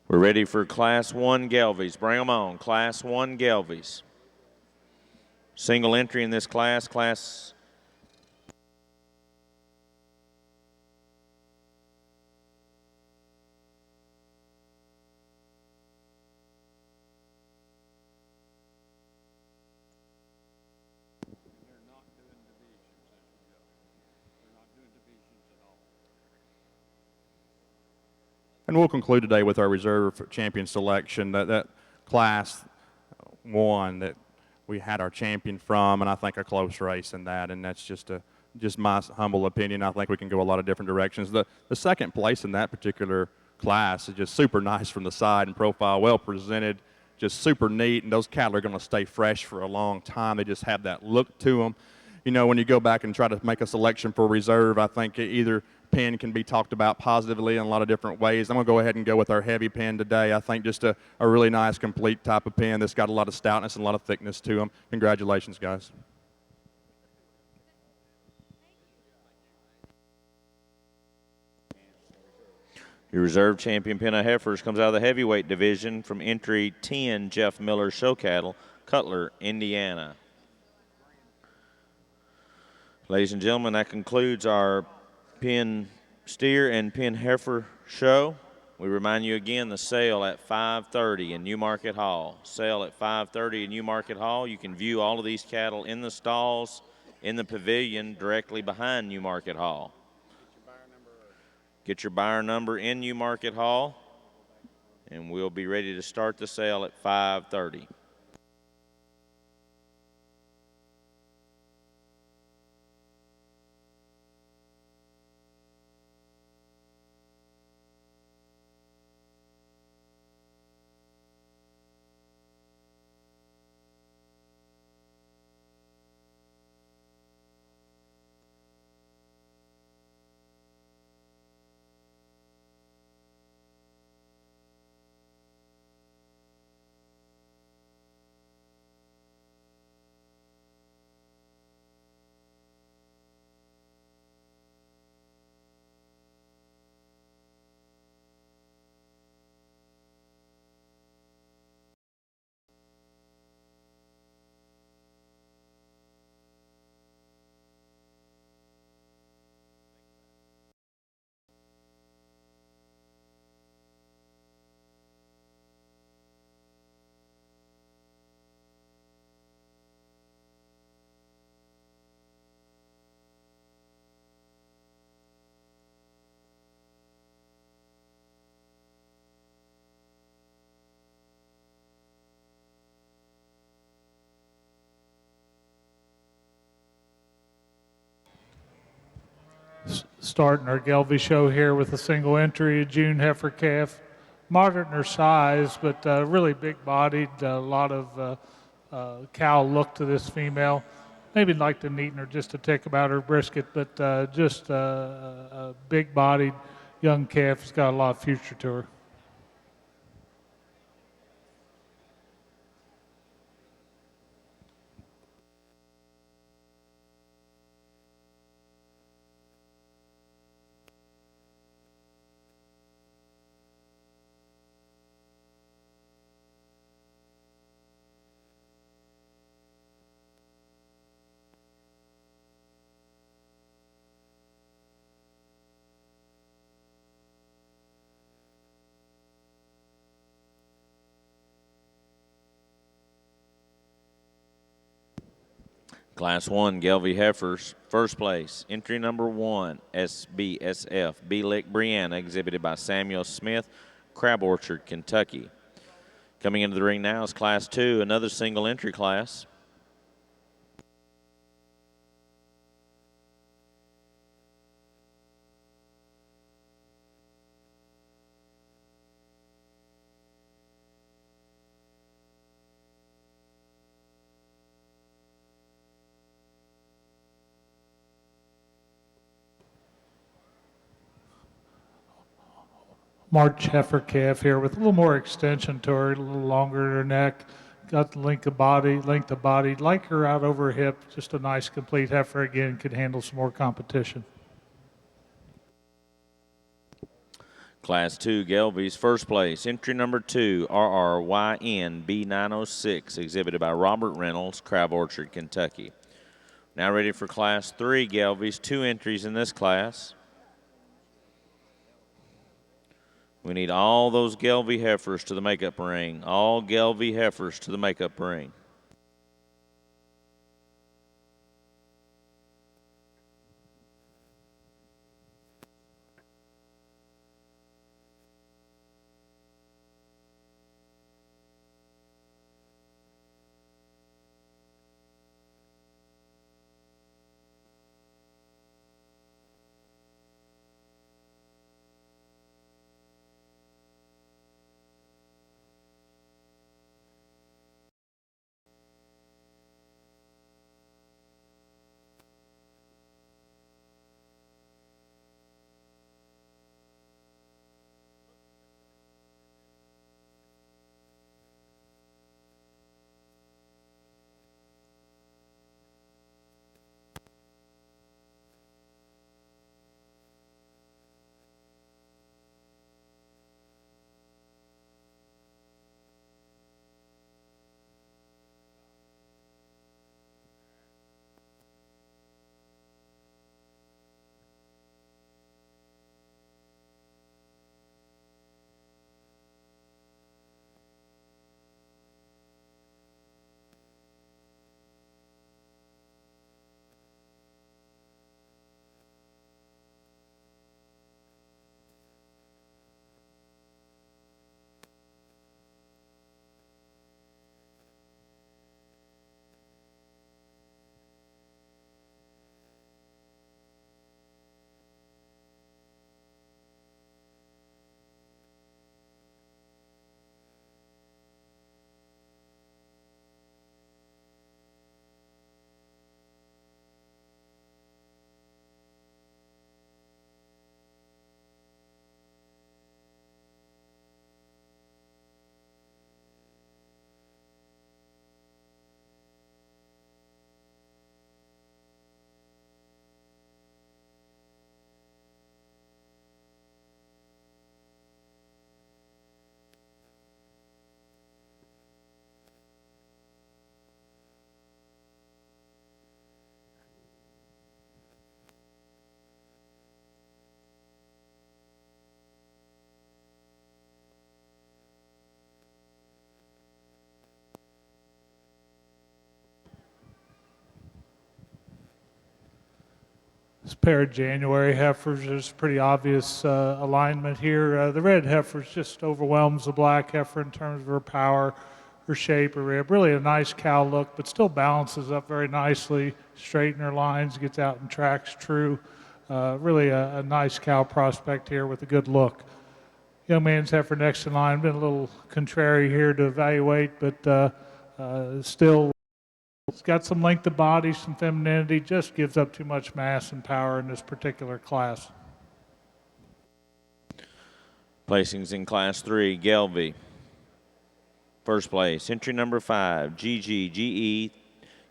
We're ready for Class 1 Gelvies. Bring them on, Class 1 Gelvies. Single entry in this class. And we'll conclude today with our reserve champion selection, that class 1 that we had our champion from, and I think a close race in that, and that's just my humble opinion. I think we can go a lot of different directions. The second place in that particular class is just super nice from the side and profile, well presented, just super neat, and those cattle are going to stay fresh for a long time. They just have that look to them. You know, when you go back and try to make a selection for reserve, I think either pen can be talked about positively in a lot of different ways. I'm going to go ahead and go with our heavy pen today. I think just a really nice, complete type of pen that's got a lot of stoutness and a lot of thickness to them. Congratulations, guys. Your reserve champion pen of heifers comes out of the heavyweight division from entry 10, Jeff Miller Show Cattle, Cutler, Indiana. Ladies and gentlemen, that concludes our pen steer and pen heifer show. We remind you again, the sale at 5:30 in Newmarket Hall. Sale at 5:30 in Newmarket Hall. You can view all of these cattle in the stalls, in the pavilion directly behind Newmarket Hall. Get your buyer number in Newmarket Hall, and we'll be ready to start the sale at 5:30. Starting our Gelby show here with a single entry, a June heifer calf. Moderate in her size, but really big-bodied, a lot of cow look to this female. Maybe like to neaten her just a tick about her brisket, but just a big-bodied young calf has got a lot of future to her. Class 1 Gelby Heifers, first place. Entry number 1, SBSF, B-Lick Brianna, exhibited by Samuel Smith, Crab Orchard, Kentucky. Coming into the ring now is Class 2, another single entry class. March heifer calf here with a little more extension to her, a little longer in her neck. Got the length of body, like her out over her hip. Just a nice complete heifer again, could handle some more competition. Class 2 Gelby's first place. Entry number 2, RRYN B906, exhibited by Robert Reynolds, Crab Orchard, Kentucky. Now ready for Class 3 Gelby's, 2 entries in this class. We need all those Gelby heifers to the makeup ring. All Gelby heifers to the makeup ring. This pair of January heifers, there's pretty obvious alignment here. The red heifer just overwhelms the black heifer in terms of her power, her shape, her rib. Really a nice cow look, but still balances up very nicely, straighten her lines, gets out and tracks true. really a nice cow prospect here with a good look. Young man's heifer next in line, been a little contrary here to evaluate, but still it's got some length of body, some femininity, just gives up too much mass and power in this particular class. Placings in Class 3, Gelby. First place, entry number 5, GGGE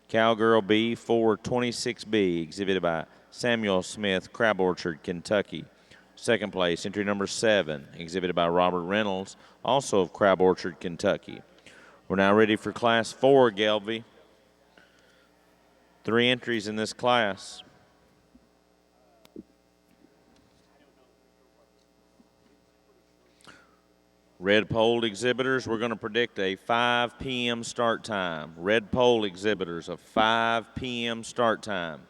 Cowgirl B 426B, exhibited by Samuel Smith, Crab Orchard, Kentucky. Second place, entry number 7, exhibited by Robert Reynolds, also of Crab Orchard, Kentucky. We're now ready for Class 4, Gelby. 3 entries in this class. Red pole exhibitors, we're going to predict a 5 p.m. start time. Red pole exhibitors, a 5 p.m. start time.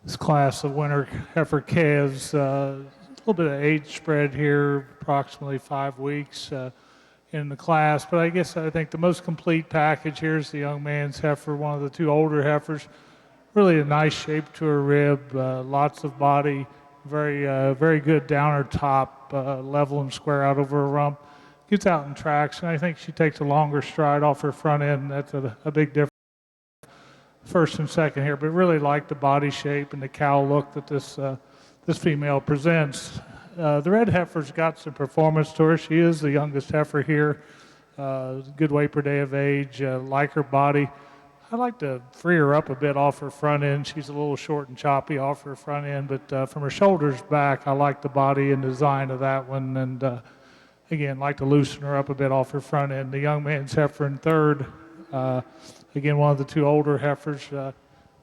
This class of winter heifer calves, a little bit of age spread here, approximately 5 weeks in the class. But I think the most complete package here is the young man's heifer, one of the 2 older heifers. Really a nice shape to her rib, lots of body, very good downer top, level and square out over her rump. Gets out and tracks, and I think she takes a longer stride off her front end. That's a big difference. First and second here, but really like the body shape and the cow look that this female presents. The red heifer's got some performance to her. She is the youngest heifer here. Good weight per day of age. Like her body. I like to free her up a bit off her front end. She's a little short and choppy off her front end, but from her shoulders back, I like the body and design of that one. And again, like to loosen her up a bit off her front end. The young man's heifer in third. Again, one of the two older heifers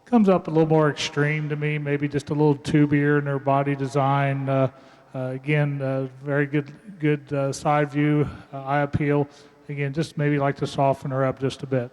comes up a little more extreme to me, maybe just a little tubier in their body design. Again, very good side view, eye appeal. Again, just maybe like to soften her up just a bit.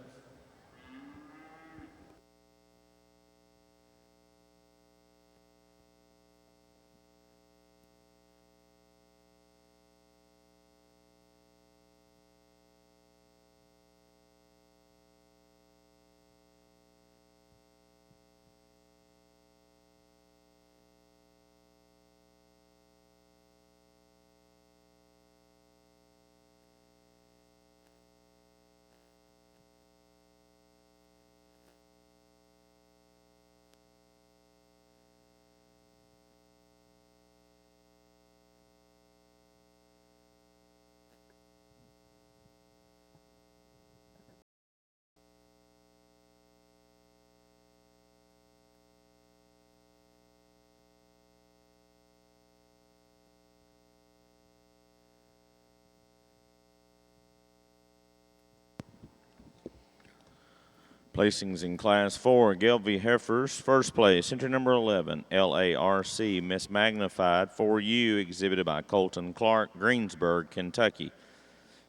Placings in Class 4, Gelby Heifers. First place, entry number 11, LARC, Miss Magnified, 4U, exhibited by Colton Clark, Greensburg, Kentucky.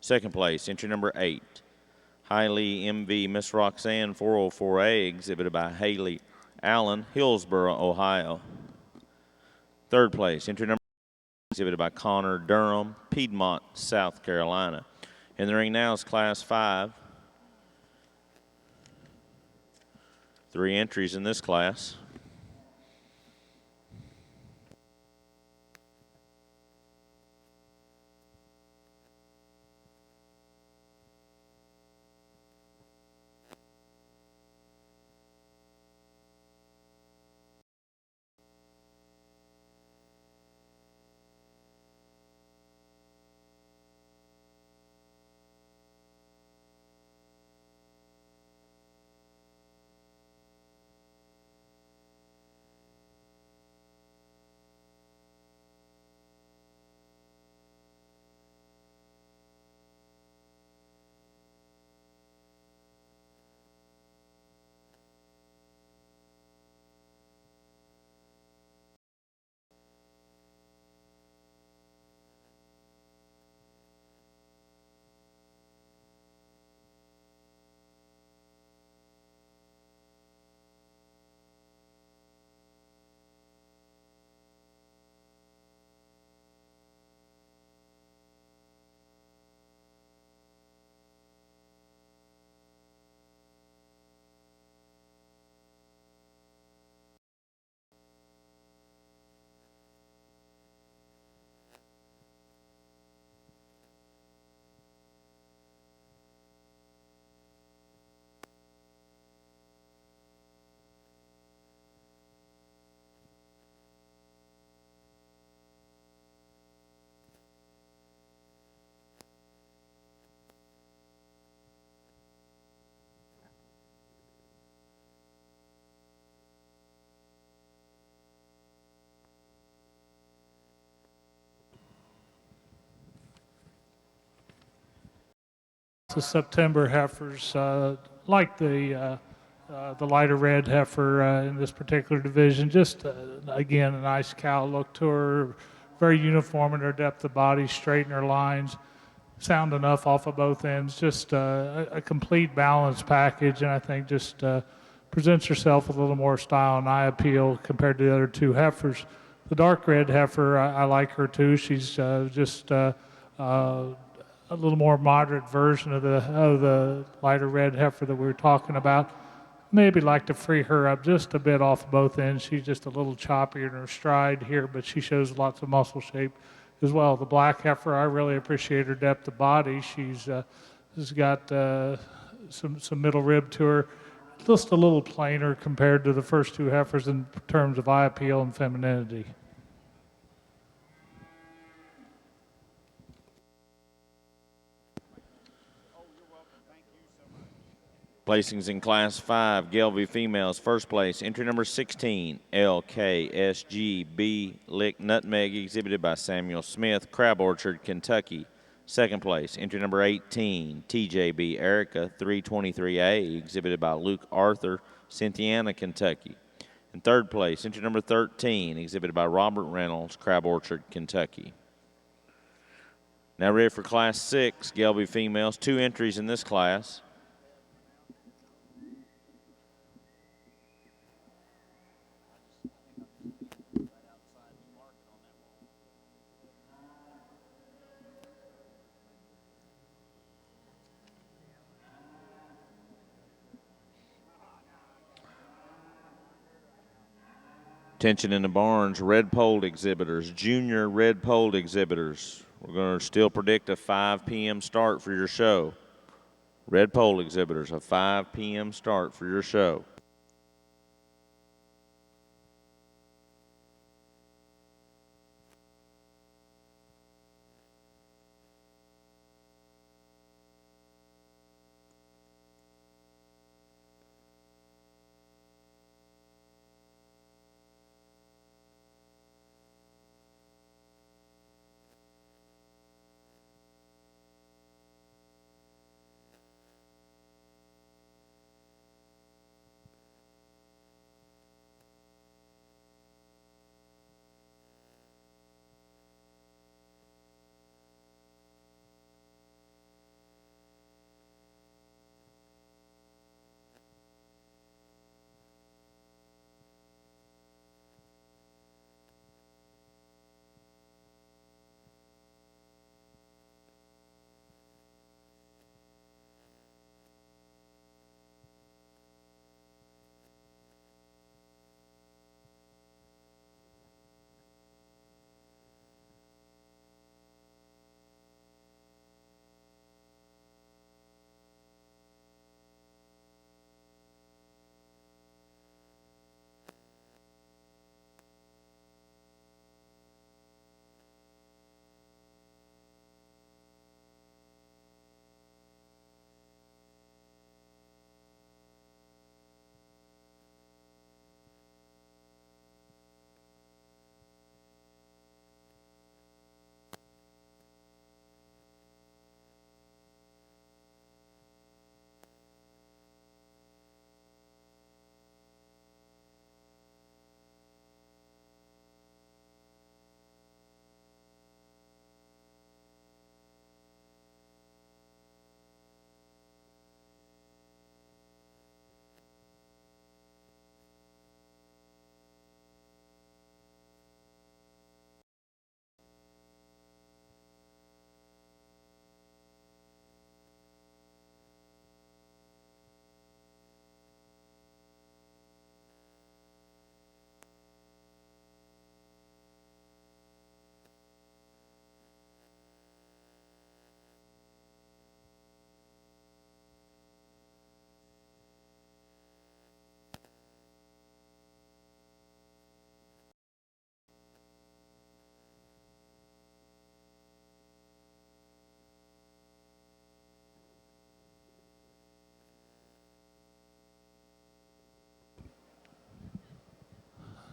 Second place, entry number 8, Highly MV, Miss Roxanne, 404A, exhibited by Haley Allen, Hillsboro, Ohio. Third place, entry number 8, exhibited by Connor Durham, Piedmont, South Carolina. In the ring now is Class 5. 3 entries in this class. The September heifers, like the lighter red heifer in this particular division, just again a nice cow look to her, very uniform in her depth of body, straight in her lines, sound enough off of both ends, just a complete balanced package, and I think just presents herself with a little more style and eye appeal compared to the other two heifers. The dark red heifer, I like her too. She's just a little more moderate version of the lighter red heifer that we were talking about. Maybe like to free her up just a bit off both ends. She's just a little choppier in her stride here, but she shows lots of muscle shape as well. The black heifer, I really appreciate her depth of body. She's got some middle rib to her, just a little plainer compared to the first two heifers in terms of eye appeal and femininity. Placings in Class 5, Gelby Females. First place, entry number 16, LKSGB Lick Nutmeg, exhibited by Samuel Smith, Crab Orchard, Kentucky. Second place, entry number 18, TJB Erica 323A, exhibited by Luke Arthur, Cynthiana, Kentucky. And third place, entry number 13, exhibited by Robert Reynolds, Crab Orchard, Kentucky. Now ready for Class 6, Gelby females. 2 entries in this class. Attention in the barns, red polled exhibitors, junior red polled exhibitors. We're going to still predict a 5 p.m. start for your show. Red polled exhibitors, a 5 p.m. start for your show.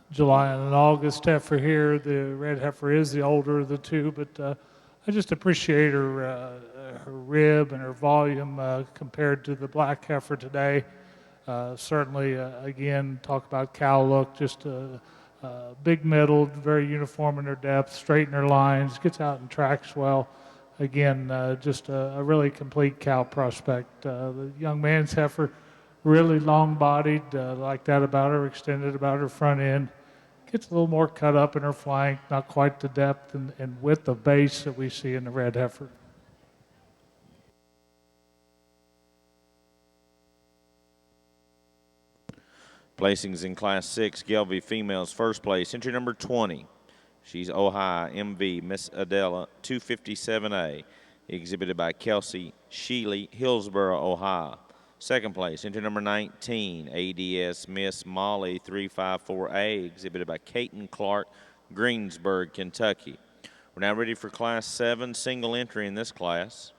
July and an August heifer here. The red heifer is the older of the two, but I just appreciate her rib and her volume compared to the black heifer today. Certainly, again, talk about cow look, just big middled, very uniform in her depth, straight in her lines, gets out and tracks well. Again, just a really complete cow prospect. The young man's heifer, really long-bodied, like that about her, extended about her front end. Gets a little more cut up in her flank, not quite the depth and width of base that we see in the red heifer. Placings in Class 6, Gelby females. First place, entry number 20. She's Ohio MV Miss Adela 257A, exhibited by Kelsey Sheely, Hillsboro, Ohio. Second place, entry number 19, ADS Miss Molly 354A, exhibited by Caton Clark, Greensburg, Kentucky. We're now ready for Class 7, single entry in this class.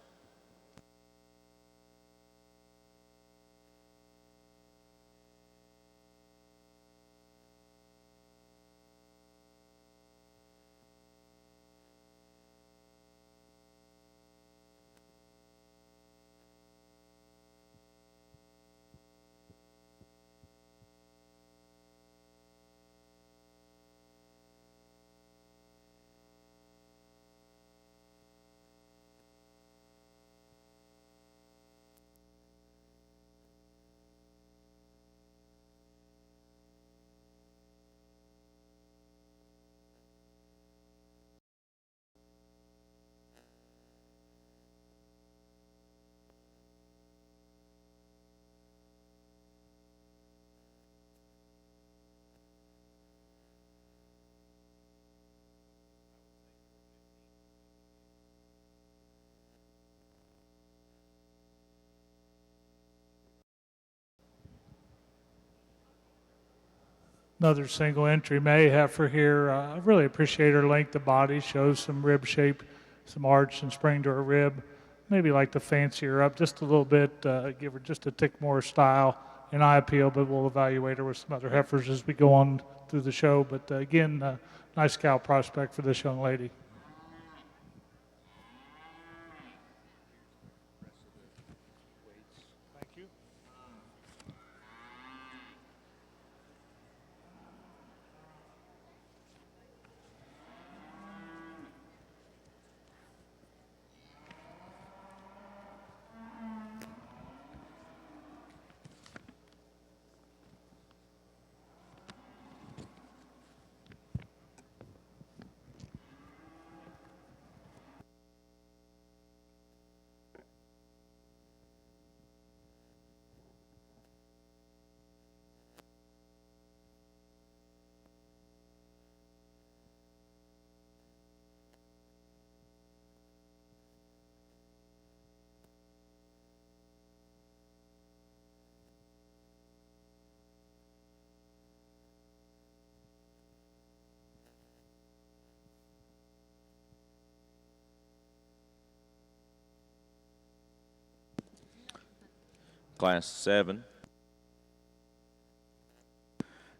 Another single entry May heifer here. I really appreciate her length of body, shows some rib shape, some arch and spring to her rib. Maybe like to fancy her up just a little bit, give her just a tick more style and eye appeal, but we'll evaluate her with some other heifers as we go on through the show. But again, nice cow prospect for this young lady. Thank you. Class 7.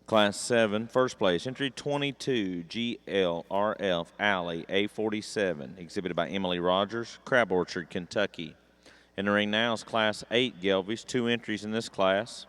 Class 7, first place, entry 22, GLRF Alley A47, exhibited by Emily Rogers, Crab Orchard, Kentucky. Entering now is Class 8 Gelvies, 2 entries in this class.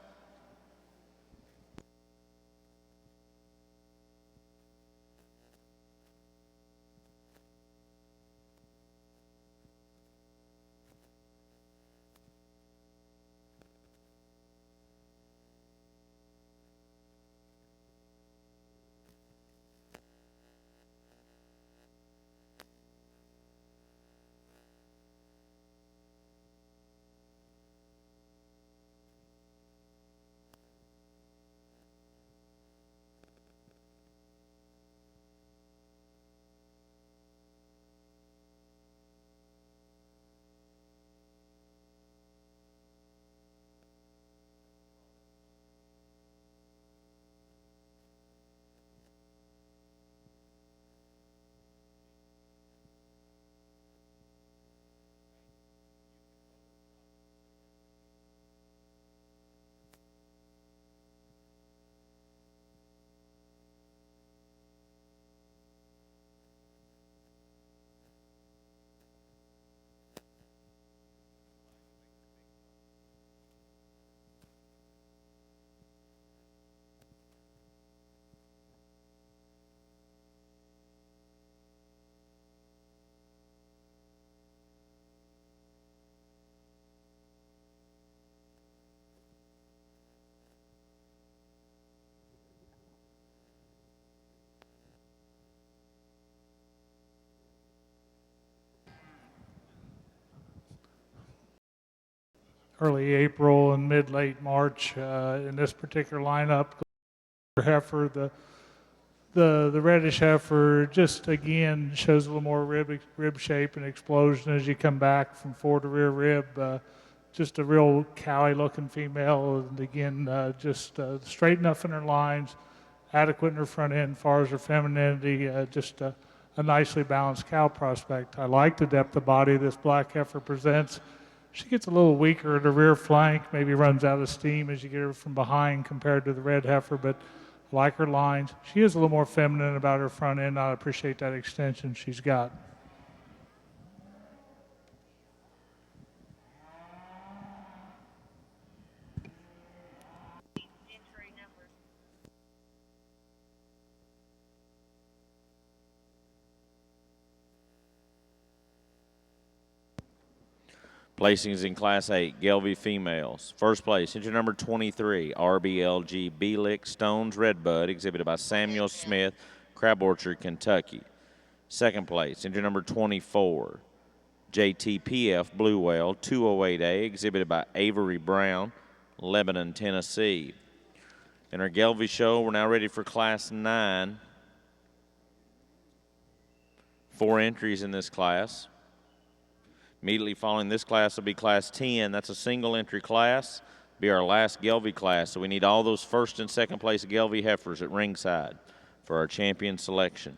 Early April and mid-late March in this particular lineup. Heifer, the reddish heifer, just again shows a little more rib shape and explosion as you come back from fore to rear rib. Just a real cowy looking female, and again just straight enough in her lines, adequate in her front end as far as her femininity. Just a nicely balanced cow prospect. I like the depth of body this black heifer presents. She gets a little weaker at the rear flank, maybe runs out of steam as you get her from behind compared to the red heifer, but I like her lines. She is a little more feminine about her front end. I appreciate that extension she's got. Entry numbers. Placings in Class 8, Gelvie females. First place, entry number 23, RBLG B-Lick Stones Redbud, exhibited by Samuel Smith, Crab Orchard, Kentucky. Second place, entry number 24, JTPF Blue Whale 208A, exhibited by Avery Brown, Lebanon, Tennessee. In our Gelvie show, we're now ready for Class 9. 4 entries in this class. Immediately following this class will be Class 10. That's a single entry class. be our last Gelbvieh class. So we need all those first and second place Gelbvieh heifers at ringside for our champion selection.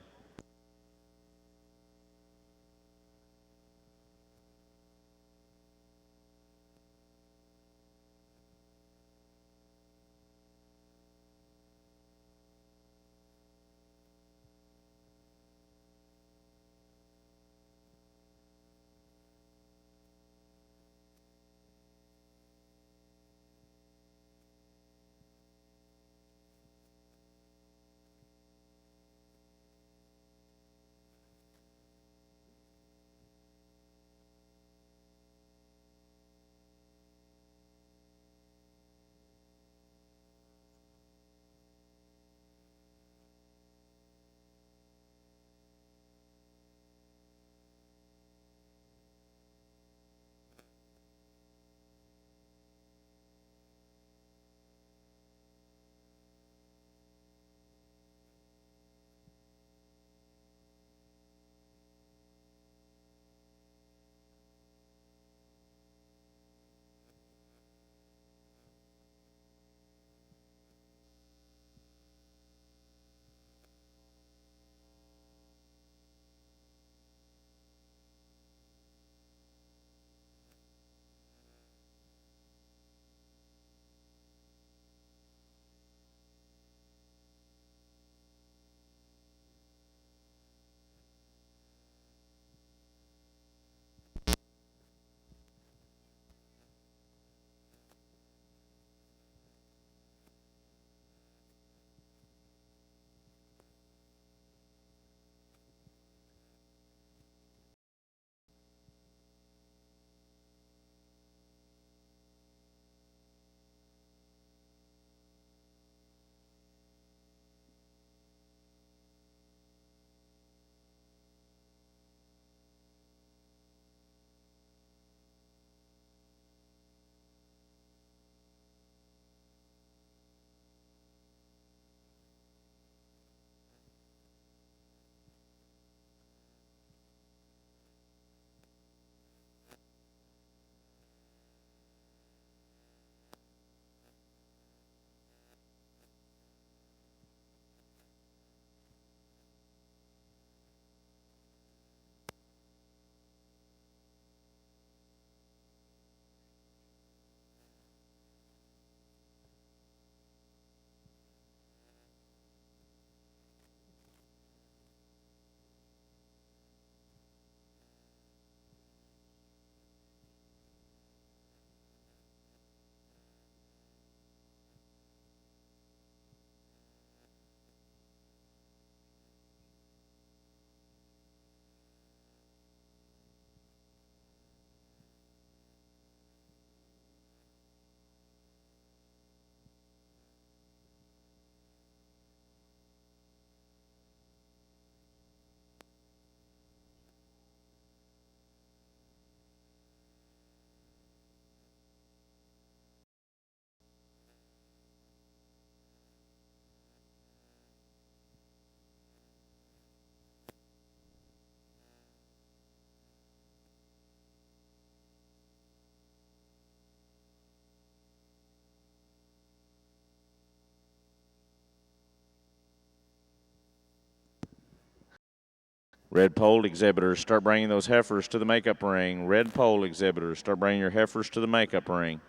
Red pole exhibitors, start bringing those heifers to the makeup ring. Red pole exhibitors, start bringing your heifers to the makeup ring.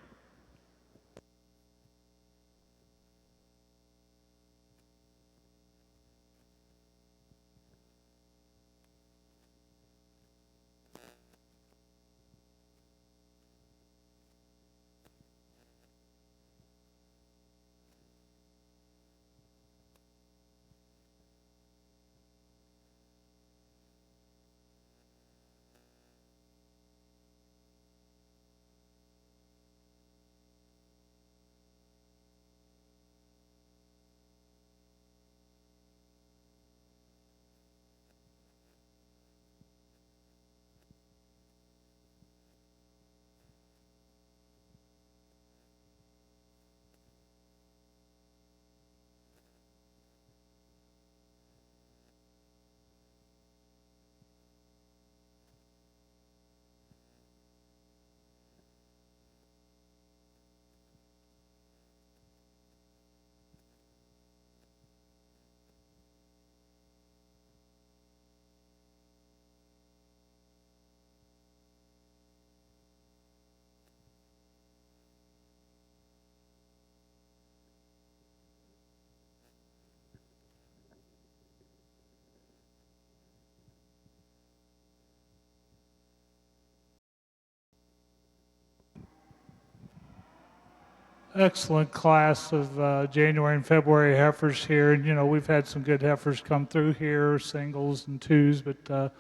excellent class of January and February heifers here, and we've had some good heifers come through here, singles and twos, but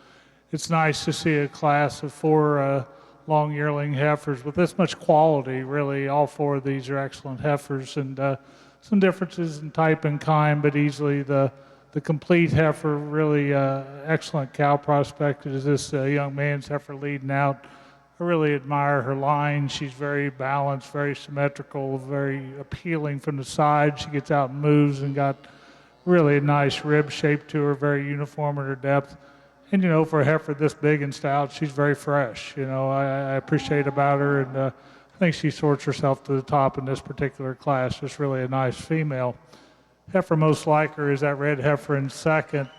it's nice to see a class of 4 long yearling heifers with this much quality. Really, all 4 of these are excellent heifers, and some differences in type and kind, but easily the complete heifer. Really excellent cow prospect is this young man's heifer leading out. I really admire her line. She's very balanced, very symmetrical, very appealing from the side. She gets out and moves and got really a nice rib shape to her, very uniform in her depth. And, for a heifer this big and stout, she's very fresh. I appreciate about her, and I think she sorts herself to the top in this particular class. Just really a nice female. Heifer most like her is that red heifer in second,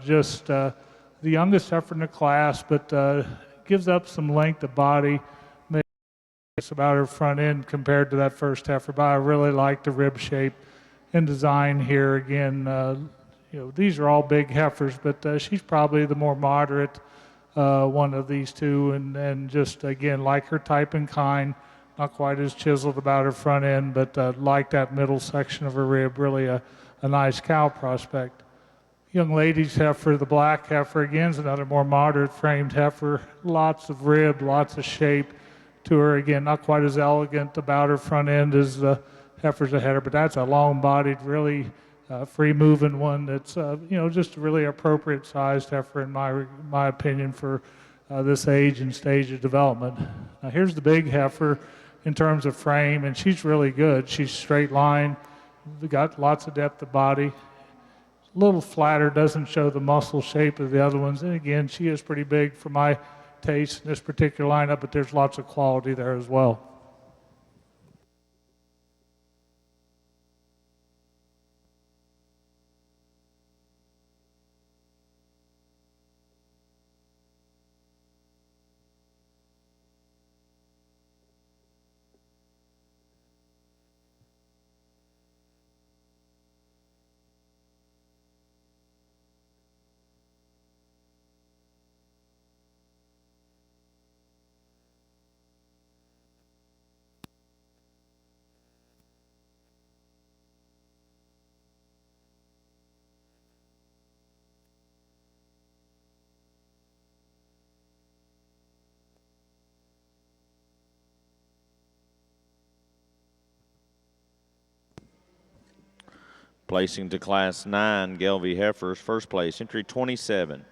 just the youngest heifer in the class, but gives up some length of body. Maybe it's about her front end compared to that first heifer, but I really like the rib shape and design here. Again, these are all big heifers, but she's probably the more moderate one of these two, and just again like her type and kind. Not quite as chiseled about her front end, but like that middle section of her rib. Really a nice cow prospect. Young lady's heifer, the black heifer, again is another more moderate framed heifer. Lots of rib, lots of shape to her. Again, not quite as elegant about her front end as the heifers ahead of her, but that's a long-bodied, really free-moving one that's just a really appropriate sized heifer in my opinion for this age and stage of development. Now here's the big heifer in terms of frame, and she's really good. She's straight line, got lots of depth of body, a little flatter, doesn't show the muscle shape of the other ones. And again, she is pretty big for my taste in this particular lineup, but there's lots of quality there as well. Placing to Class 9 Gelby heifers, first place, entry 27,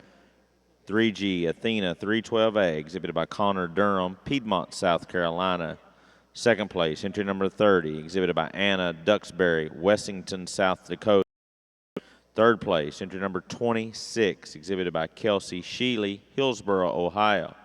3G Athena 312A, exhibited by Connor Durham, Piedmont, South Carolina. Second place, entry number 30, exhibited by Anna Duxbury, Wessington, South Dakota. Third place, entry number 26, exhibited by Kelsey Sheely, Hillsboro, Ohio.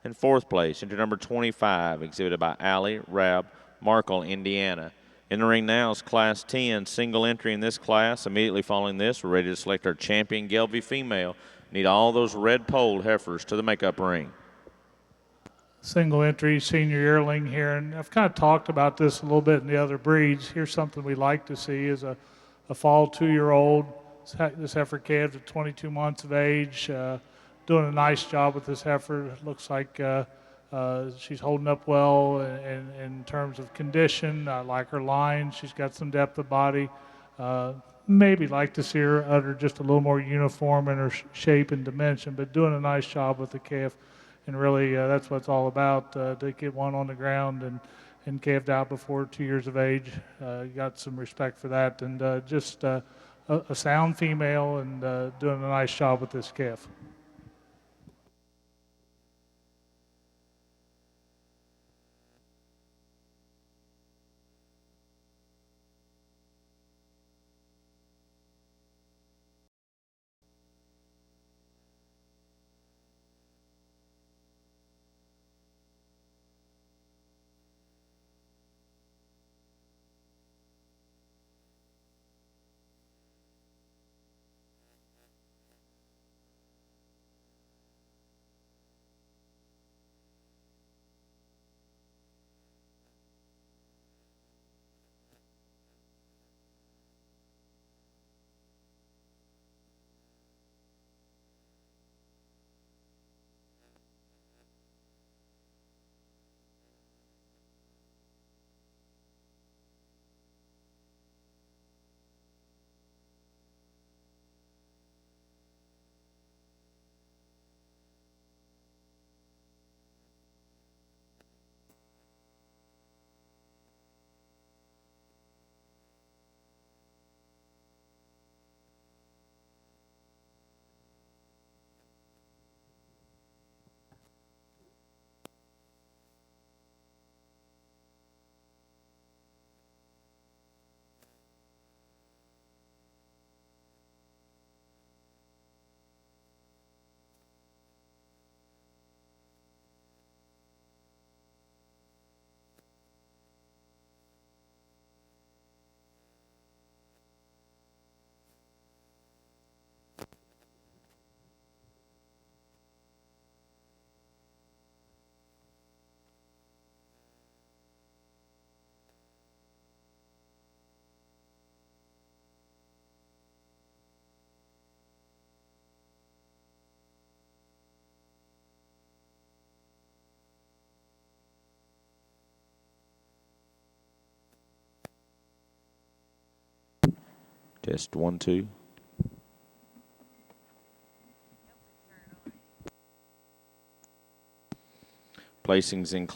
And fourth place, entry number 25, exhibited by Allie Rab, Markle, Indiana. In the ring now is Class 10, single entry in this class. Immediately following this, we're ready to select our champion Gelby female. Need all those red-polled heifers to the makeup ring. Single entry senior yearling here, and I've kind of talked about this a little bit in the other breeds. Here's something we like to see is a fall 2-year-old. This heifer calves at 22 months of age. Doing a nice job with this heifer. It looks like she's holding up well in terms of condition. I like her line. She's got some depth of body. Maybe like to see her utter just a little more uniform in her shape and dimension, but doing a nice job with the calf. And really, that's what it's all about, to get one on the ground and calved out before 2 years of age. Got some respect for that, and just a sound female and doing a nice job with this calf. Test 1, 2. Placings in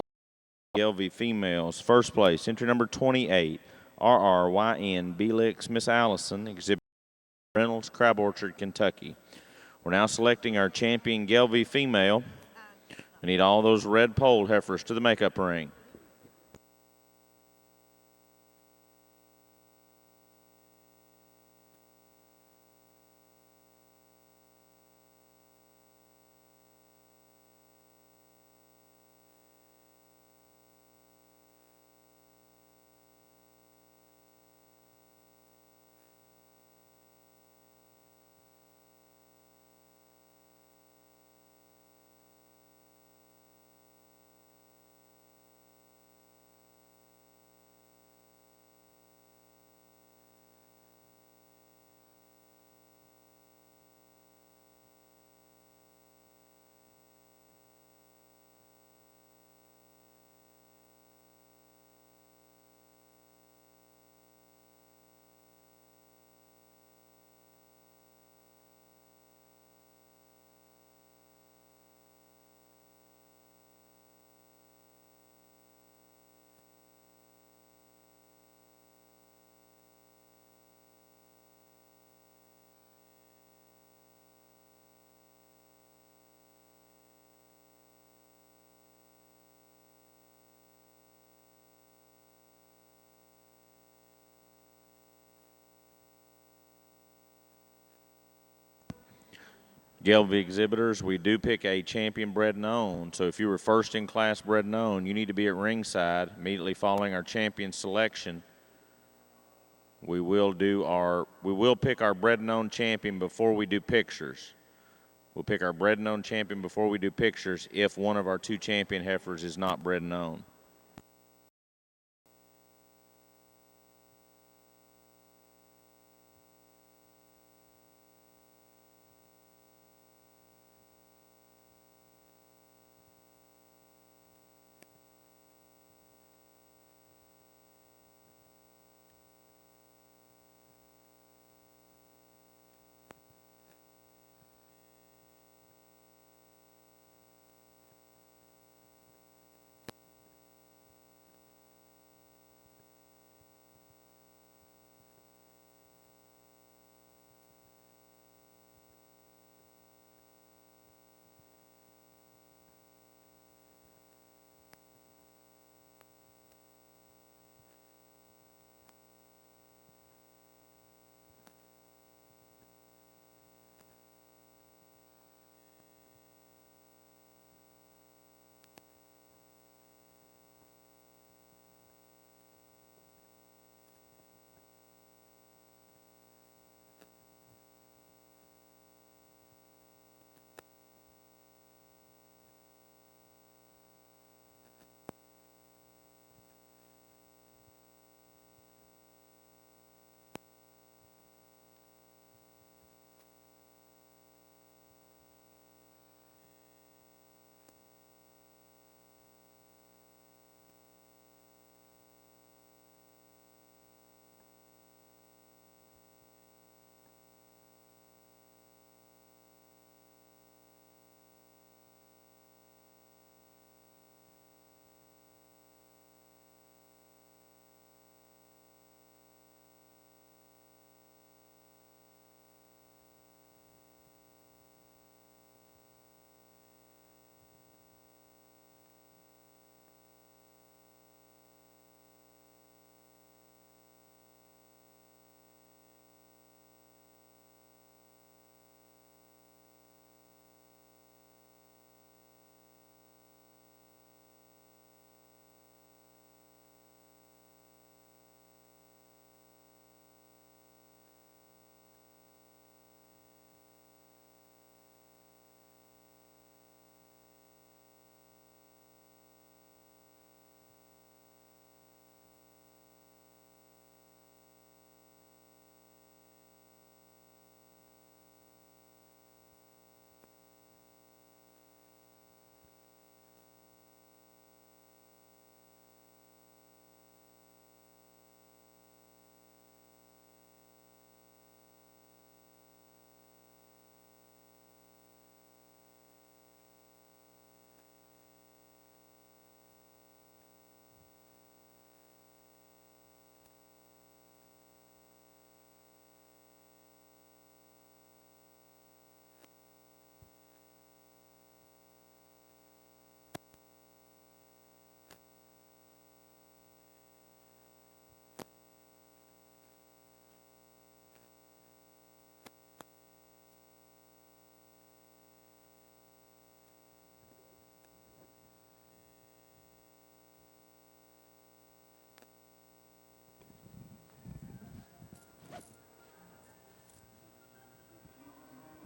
LV females. First place, entry number 28, RRYN Belix Miss Allison, exhibit Reynolds, Crab Orchard, Kentucky. We're now selecting our champion Gelby female. We need all those red pole heifers to the makeup ring. Gelby exhibitors, we do pick a champion bred and owned. So if you were first in class bred and owned, you need to be at ringside immediately following our champion selection. We will pick our bred and owned champion before we do pictures. We'll pick our bred and owned champion before we do pictures if one of our 2 champion heifers is not bred and owned.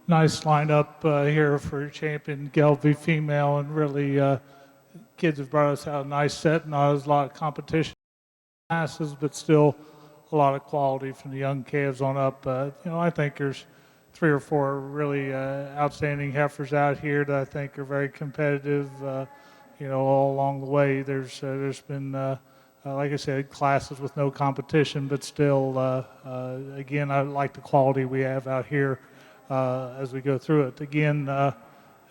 nice lineup here for champion Gelby female, and really kids have brought us out a nice set. Not as a lot of competition classes, but still a lot of quality from the young calves on up. I think there's 3 or 4 really outstanding heifers out here that I think are very competitive. All along the way, there's been, like I said, classes with no competition, but still, again, I like the quality we have out here as we go through it. Again,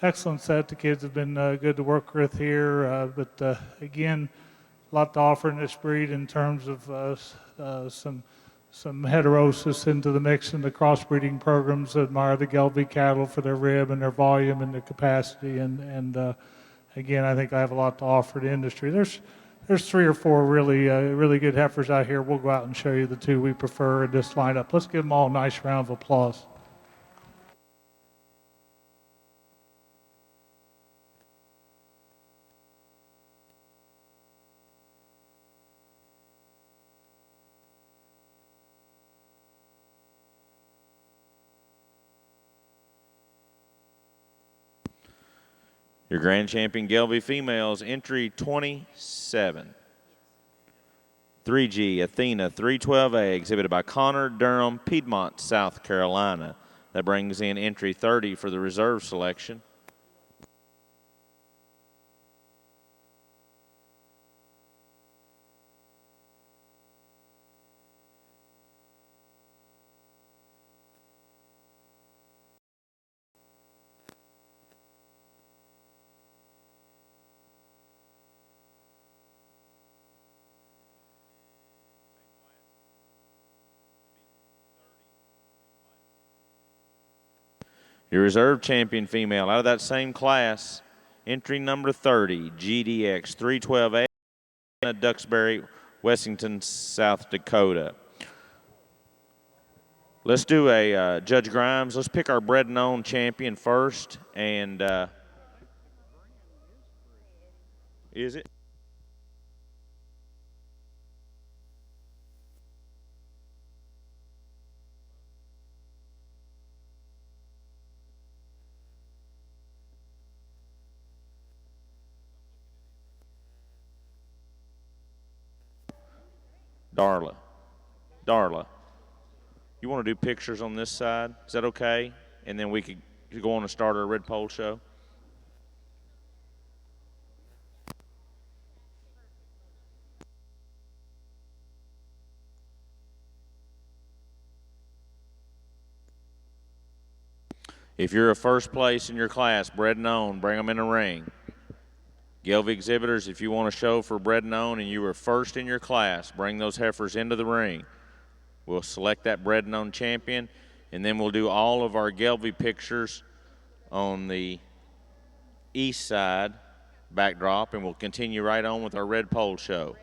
excellent set. The kids have been good to work with here, but again, a lot to offer in this breed in terms of some heterosis into the mix in the crossbreeding programs. Admire the Gelby cattle for their rib and their volume and their capacity, and again, I think I have a lot to offer the industry. There's 3 or 4 really good heifers out here. We'll go out and show you the 2 we prefer in this lineup. Let's give them all a nice round of applause. Your grand champion Gelby females, entry 27. 3G Athena 312A, exhibited by Connor Durham, Piedmont, South Carolina. That brings in entry 30 for the reserve selection. Your reserve champion female out of that same class, entry number 30, GDX 312A, Duxbury, Wessington, South Dakota. Let's do a Judge Grimes. Let's pick our bred and owned champion first. And is it? Darla, you want to do pictures on this side? Is that okay? And then we could go on and start our red pole show. If you're a first place in your class, bred and owned, bring them in the ring. Gelby exhibitors, if you want to show for bred and owned and you were first in your class, bring those heifers into the ring. We'll select that bred and owned champion, and then we'll do all of our Gelby pictures on the east side backdrop, and we'll continue right on with our red pole show.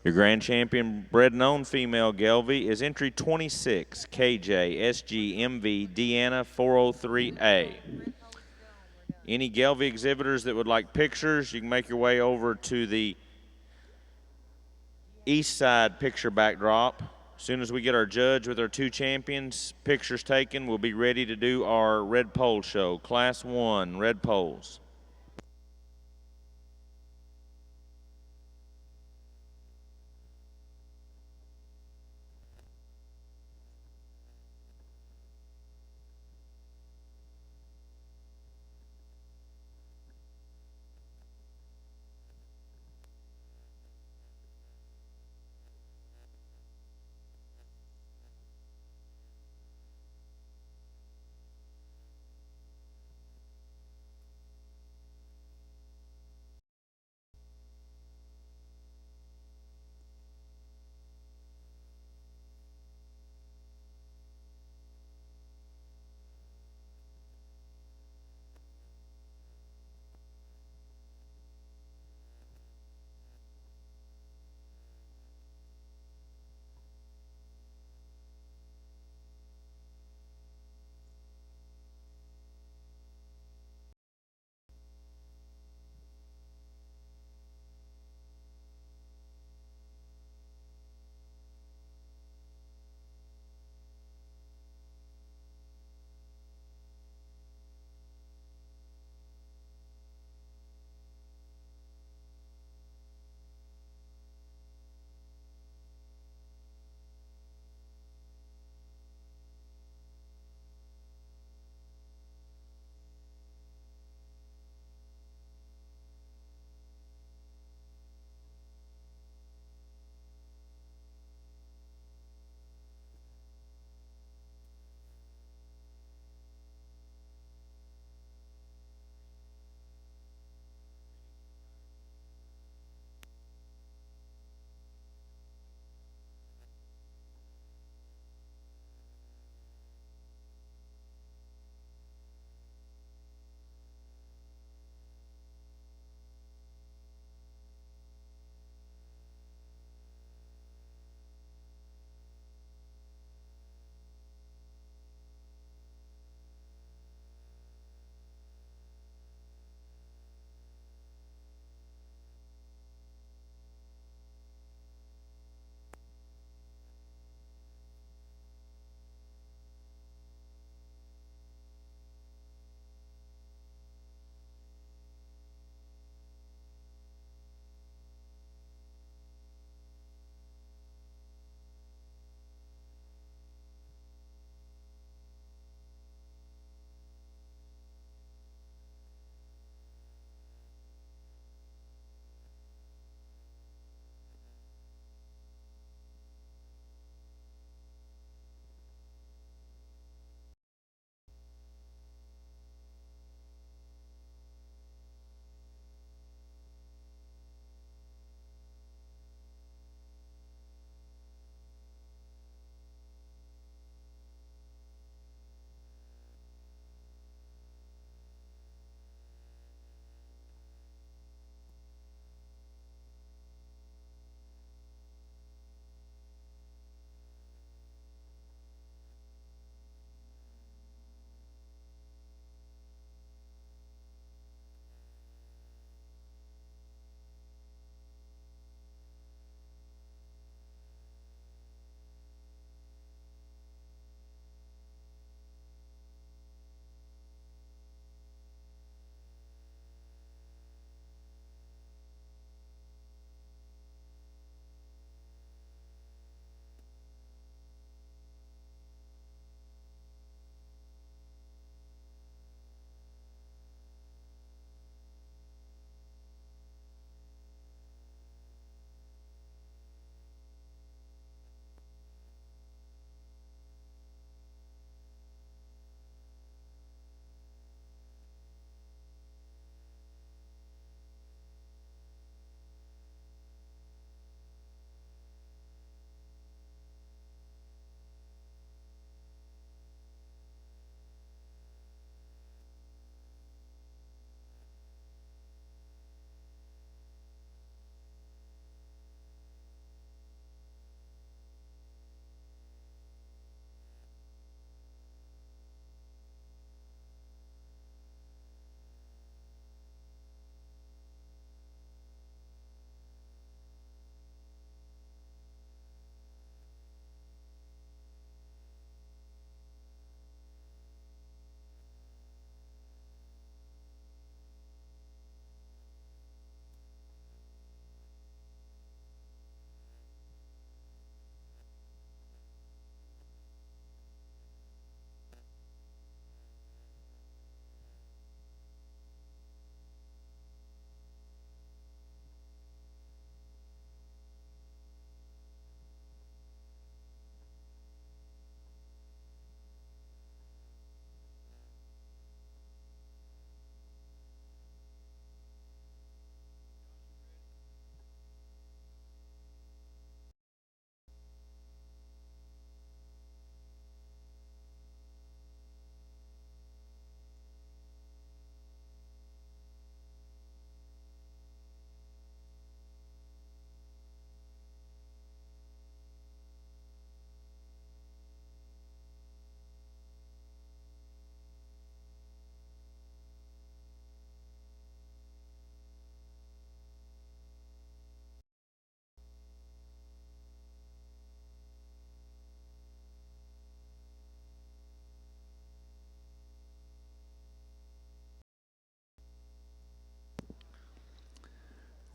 Your grand champion bred and owned female Gelby is entry 26, KJ SG Deanna 403A. Any Gelby exhibitors that would like pictures, you can make your way over to the east side picture backdrop. As soon as we get our judge with our 2 champions, pictures taken, we'll be ready to do our red pole show. Class 1, red poles.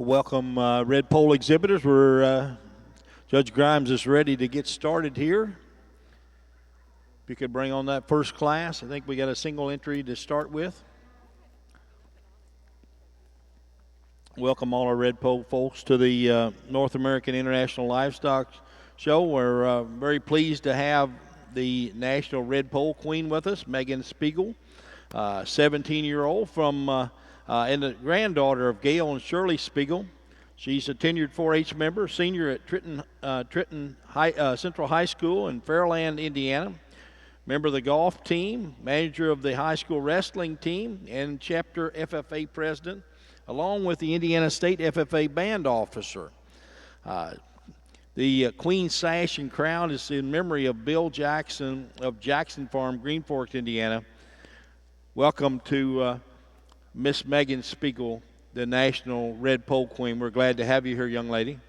Welcome, Red Pole exhibitors. Judge Grimes is ready to get started here. If you could bring on that first class. I think we got a single entry to start with. Welcome all our Red Pole folks to the North American International Livestock Show. We're very pleased to have the National Red Pole Queen with us, Megan Spiegel, 17-year-old from and the granddaughter of Gail and Shirley Spiegel. She's a tenured 4-H member, senior at Trenton Central High School in Fairland, Indiana. Member of the golf team, manager of the high school wrestling team, and chapter FFA president, along with the Indiana State FFA band officer. The Queen Sash and Crown is in memory of Bill Jackson of Jackson Farm, Green Forks, Indiana. Welcome to Miss Megan Spiegel, the National Red Pole Queen. We're glad to have you here, young lady.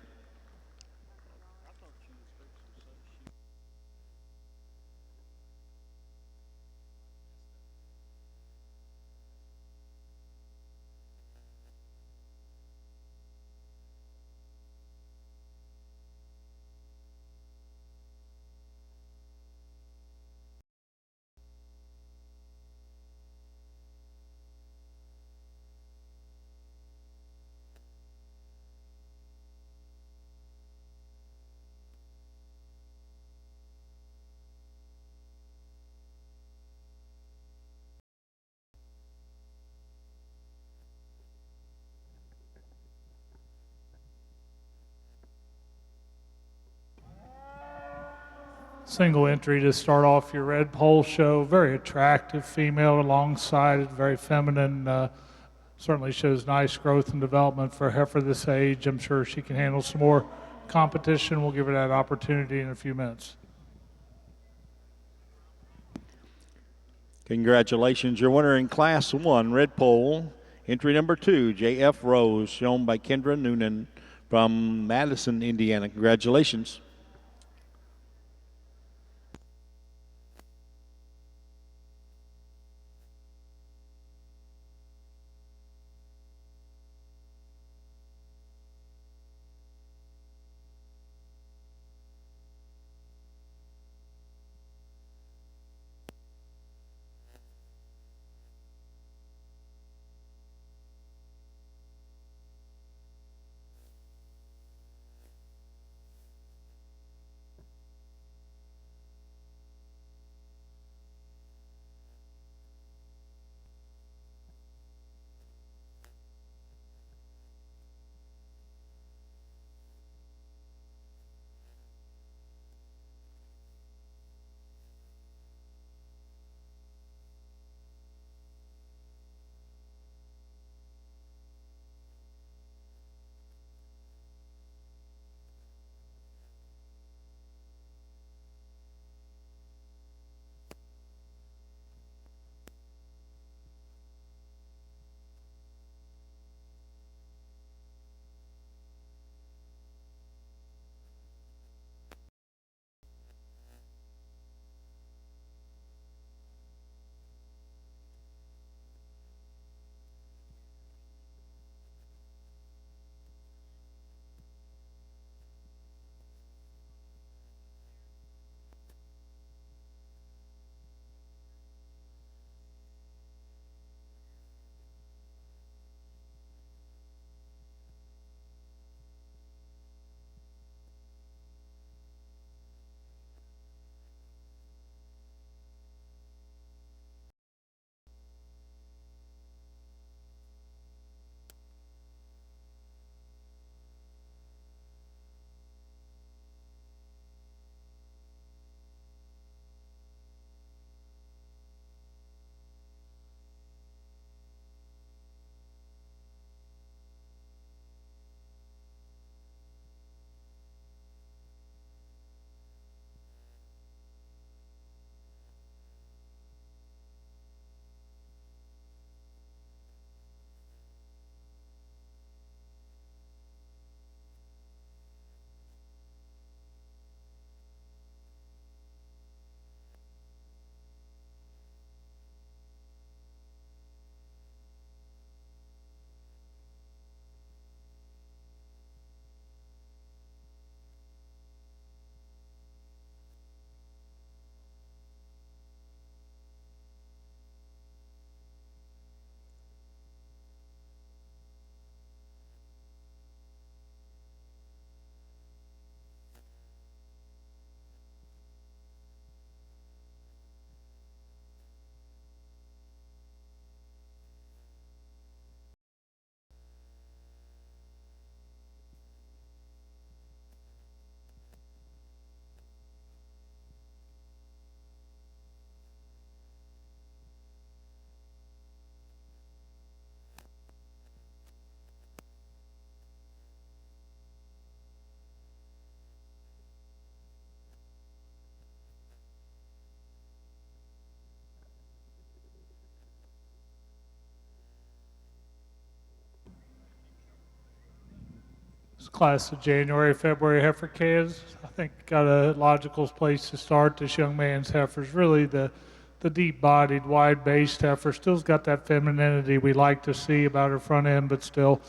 Single entry to start off your Red Pole show. Very attractive female alongside it, very feminine. Certainly shows nice growth and development for a heifer this age. I'm sure she can handle some more competition. We'll give her that opportunity in a few minutes. Congratulations. Your winner in Class 1, Red Pole, entry number 2, J.F. Rose, shown by Kendra Noonan from Madison, Indiana. Congratulations. This class of January, February heifer calves, I think got a logical place to start. This young man's heifer's really the deep-bodied, wide-based heifer. Still's got that femininity we like to see about her front end, but still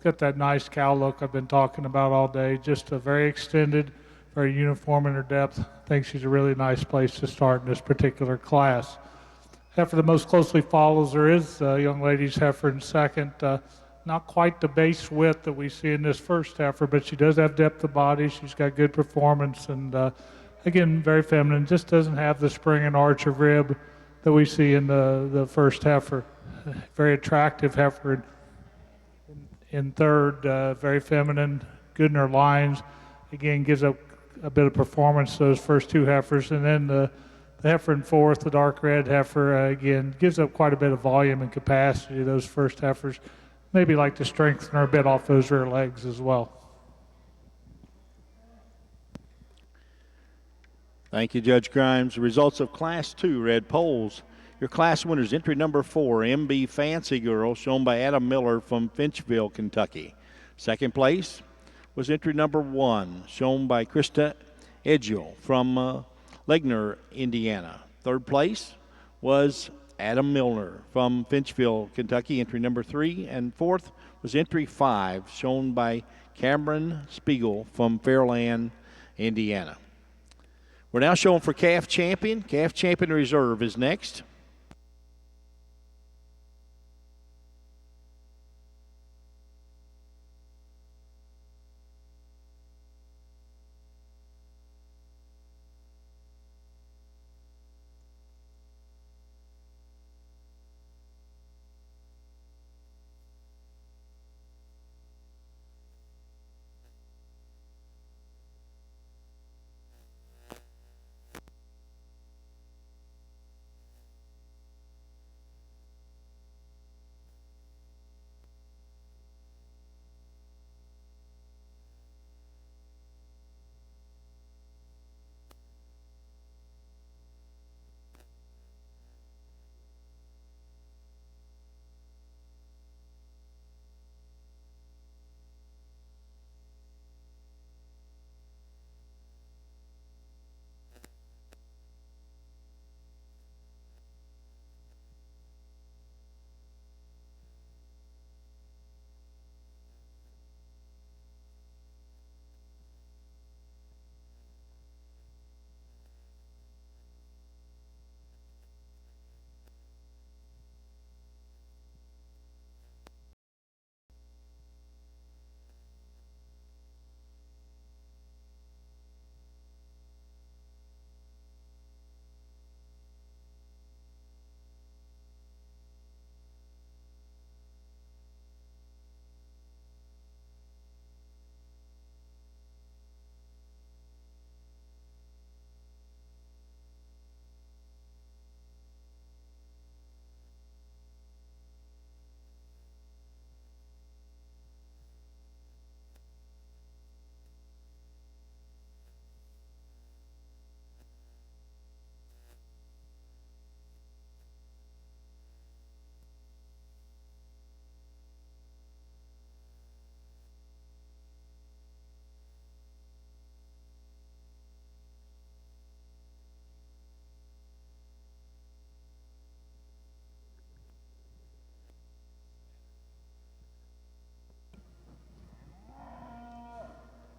got that nice cow look I've been talking about all day. Just a very extended, very uniform in her depth. I think she's a really nice place to start in this particular class. Heifer that most closely follows her is young lady's heifer in second. Not quite the base width that we see in this first heifer, but she does have depth of body. She's got good performance, and again, very feminine. Just doesn't have the spring and arch of rib that we see in the first heifer. Very attractive heifer in third, very feminine, good in her lines. Again, gives up a bit of performance those first two heifers, and then the heifer in fourth, the dark red heifer, again, gives up quite a bit of volume and capacity, those first heifers. Maybe like to strengthen her a bit off those rear legs as well. Thank you, Judge Grimes. The results of Class 2 red polls. Your class winners, entry number 4, MB Fancy Girl, shown by Adam Miller from Finchville, Kentucky. Second place was entry number 1, shown by Krista Edgel from Legner, Indiana. Third place was Adam Milner from Finchville, Kentucky, entry number 3. And fourth was entry 5, shown by Cameron Spiegel from Fairland, Indiana. We're now showing for Calf Champion. Calf Champion Reserve is next.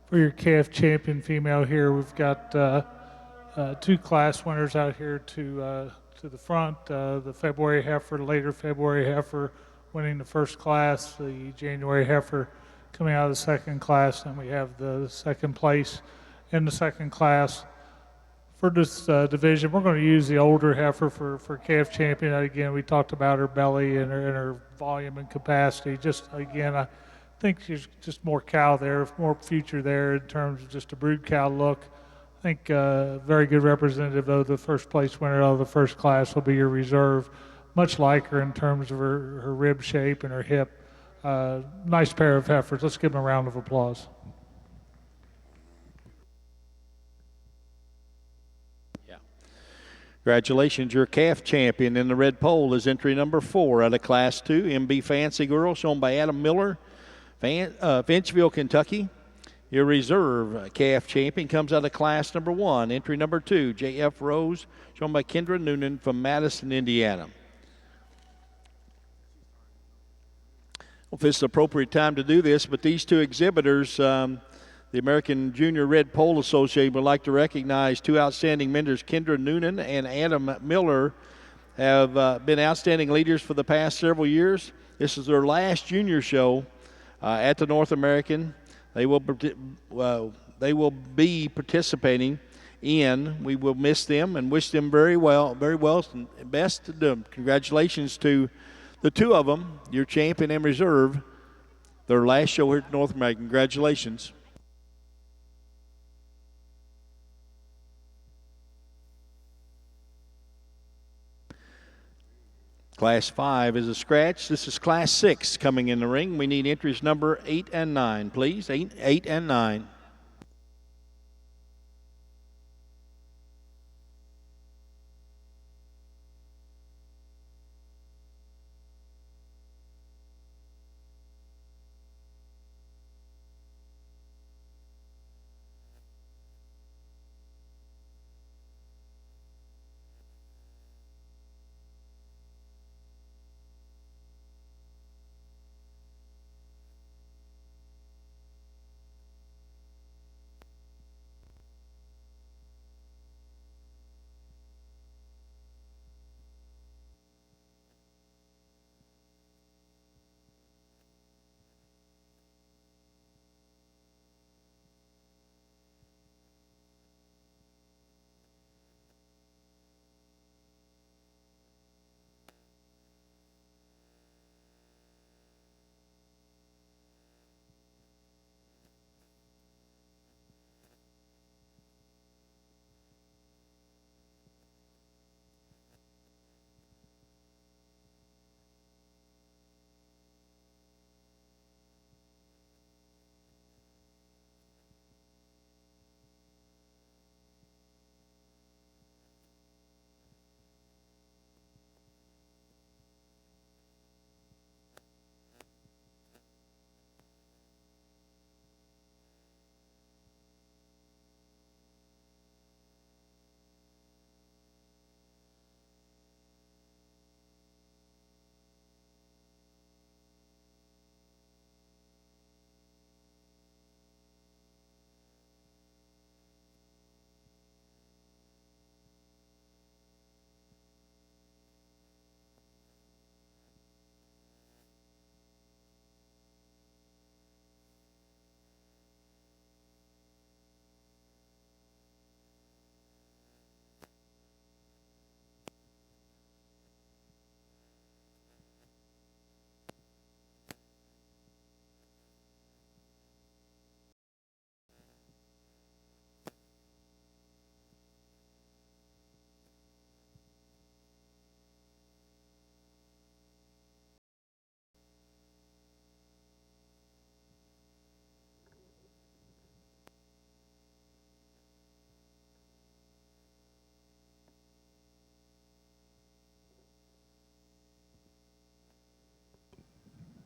For your calf champion female here, we've got two class winners out here to the front. The February heifer, later February heifer, winning the first class. The January heifer coming out of the second class, and we have the second place in the second class. For this division, we're going to use the older heifer for calf champion. Again, we talked about her belly and her volume and capacity. Just again, I think she's just more cow there, more future there in terms of just a brood cow look. I think very good representative of the first place winner of the first class will be your reserve. Much like her in terms of her rib shape and her hip. Nice pair of heifers. Let's give them a round of applause. Congratulations, your calf champion in the red pole is entry number 4 out of Class 2, MB Fancy Girl, shown by Adam Miller, Finchville, Kentucky. Your reserve calf champion comes out of class number 1, entry number 2, J.F. Rose, shown by Kendra Noonan from Madison, Indiana. Well, if it's the appropriate time to do this, but these two exhibitors, the American Junior Red Pole Association would like to recognize two outstanding mentors, Kendra Noonan and Adam Miller, have been outstanding leaders for the past several years. This is their last junior show at the North American. They will be participating in. We will miss them and wish them very well and best to them. Congratulations to the two of them, your champion and reserve, their last show here at North American. Congratulations. Class 5 is a scratch. This is Class 6 coming in the ring. We need entries number 8 and 9, please. 8 and 9.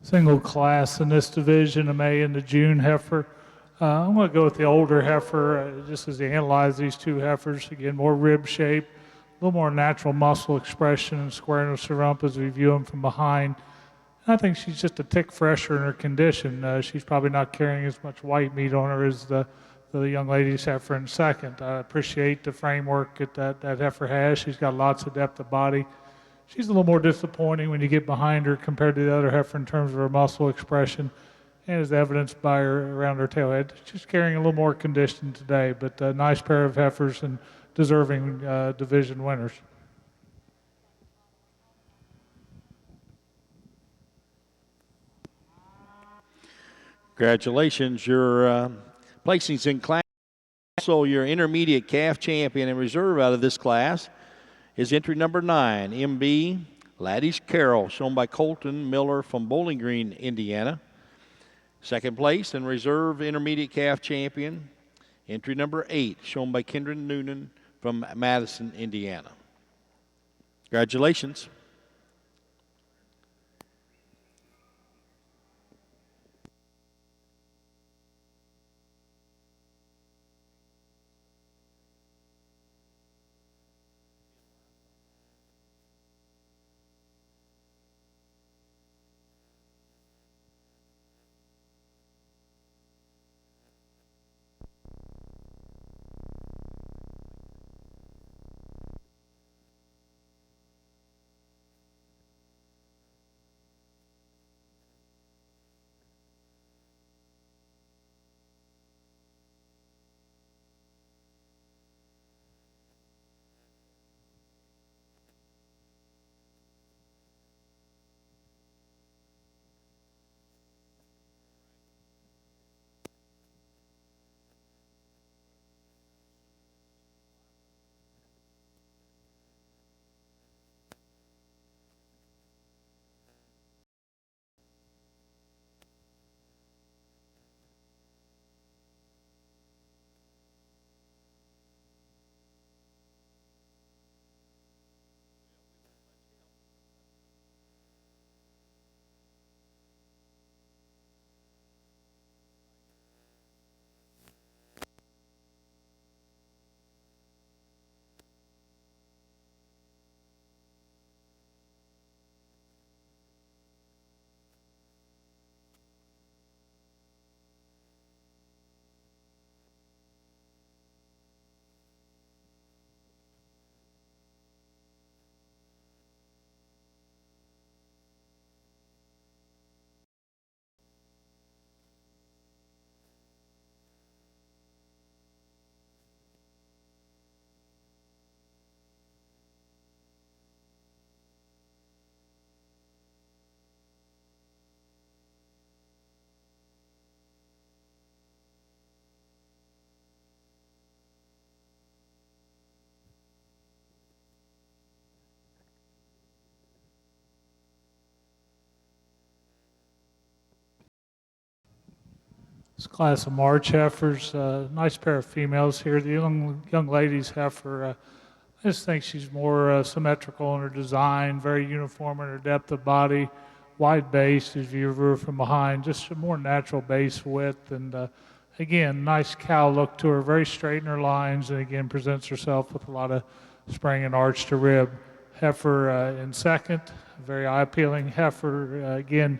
Single class in this division, a May and the June heifer. I'm going to go with the older heifer, just as you analyze these two heifers. Again, more rib shape, a little more natural muscle expression and squareness of rump as we view them from behind. And I think she's just a tick fresher in her condition. She's probably not carrying as much white meat on her as the young lady's heifer in second. I appreciate the framework that heifer has. She's got lots of depth of body. She's a little more disappointing when you get behind her compared to the other heifer in terms of her muscle expression, and as evidenced by her around her tail head. She's carrying a little more condition today, but a nice pair of heifers and deserving division winners. Congratulations. Your placings in class. Also, your intermediate calf champion and reserve out of this class is entry number 9, MB Laddies Carroll, shown by Colton Miller from Bowling Green, Indiana. Second place and reserve intermediate calf champion, entry number 8, shown by Kendra Noonan from Madison, Indiana. Congratulations. This class of March heifers, nice pair of females here. The young lady's heifer, I just think she's more symmetrical in her design, very uniform in her depth of body, wide base as you view her from behind, just a more natural base width, and again, nice cow look to her, very straight in her lines, and again presents herself with a lot of spring and arch to rib. Heifer in second, very eye-appealing heifer, again,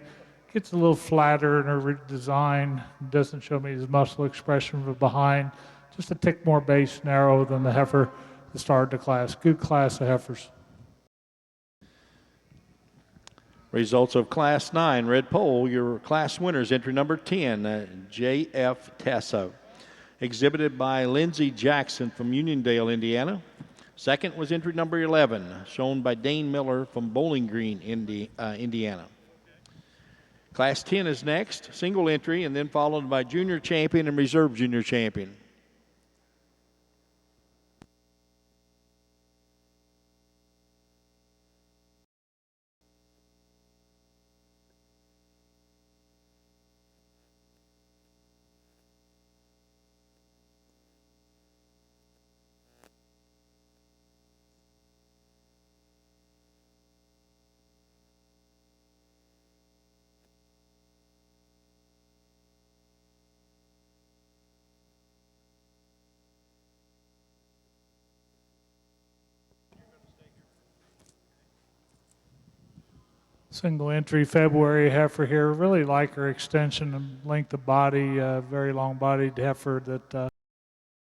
gets a little flatter in her design, doesn't show me his muscle expression from behind, just a tick more base narrow than the heifer that started the class. Good class of heifers. Results of Class 9, red pole, your class winners, entry number 10, J.F. Tasso, exhibited by Lindsey Jackson from Uniondale, Indiana. Second was entry number 11, shown by Dane Miller from Bowling Green, Indiana. Class 10 is next, single entry, and then followed by junior champion and reserve junior champion. Single entry February heifer here. Really like her extension and length of body, very long bodied heifer that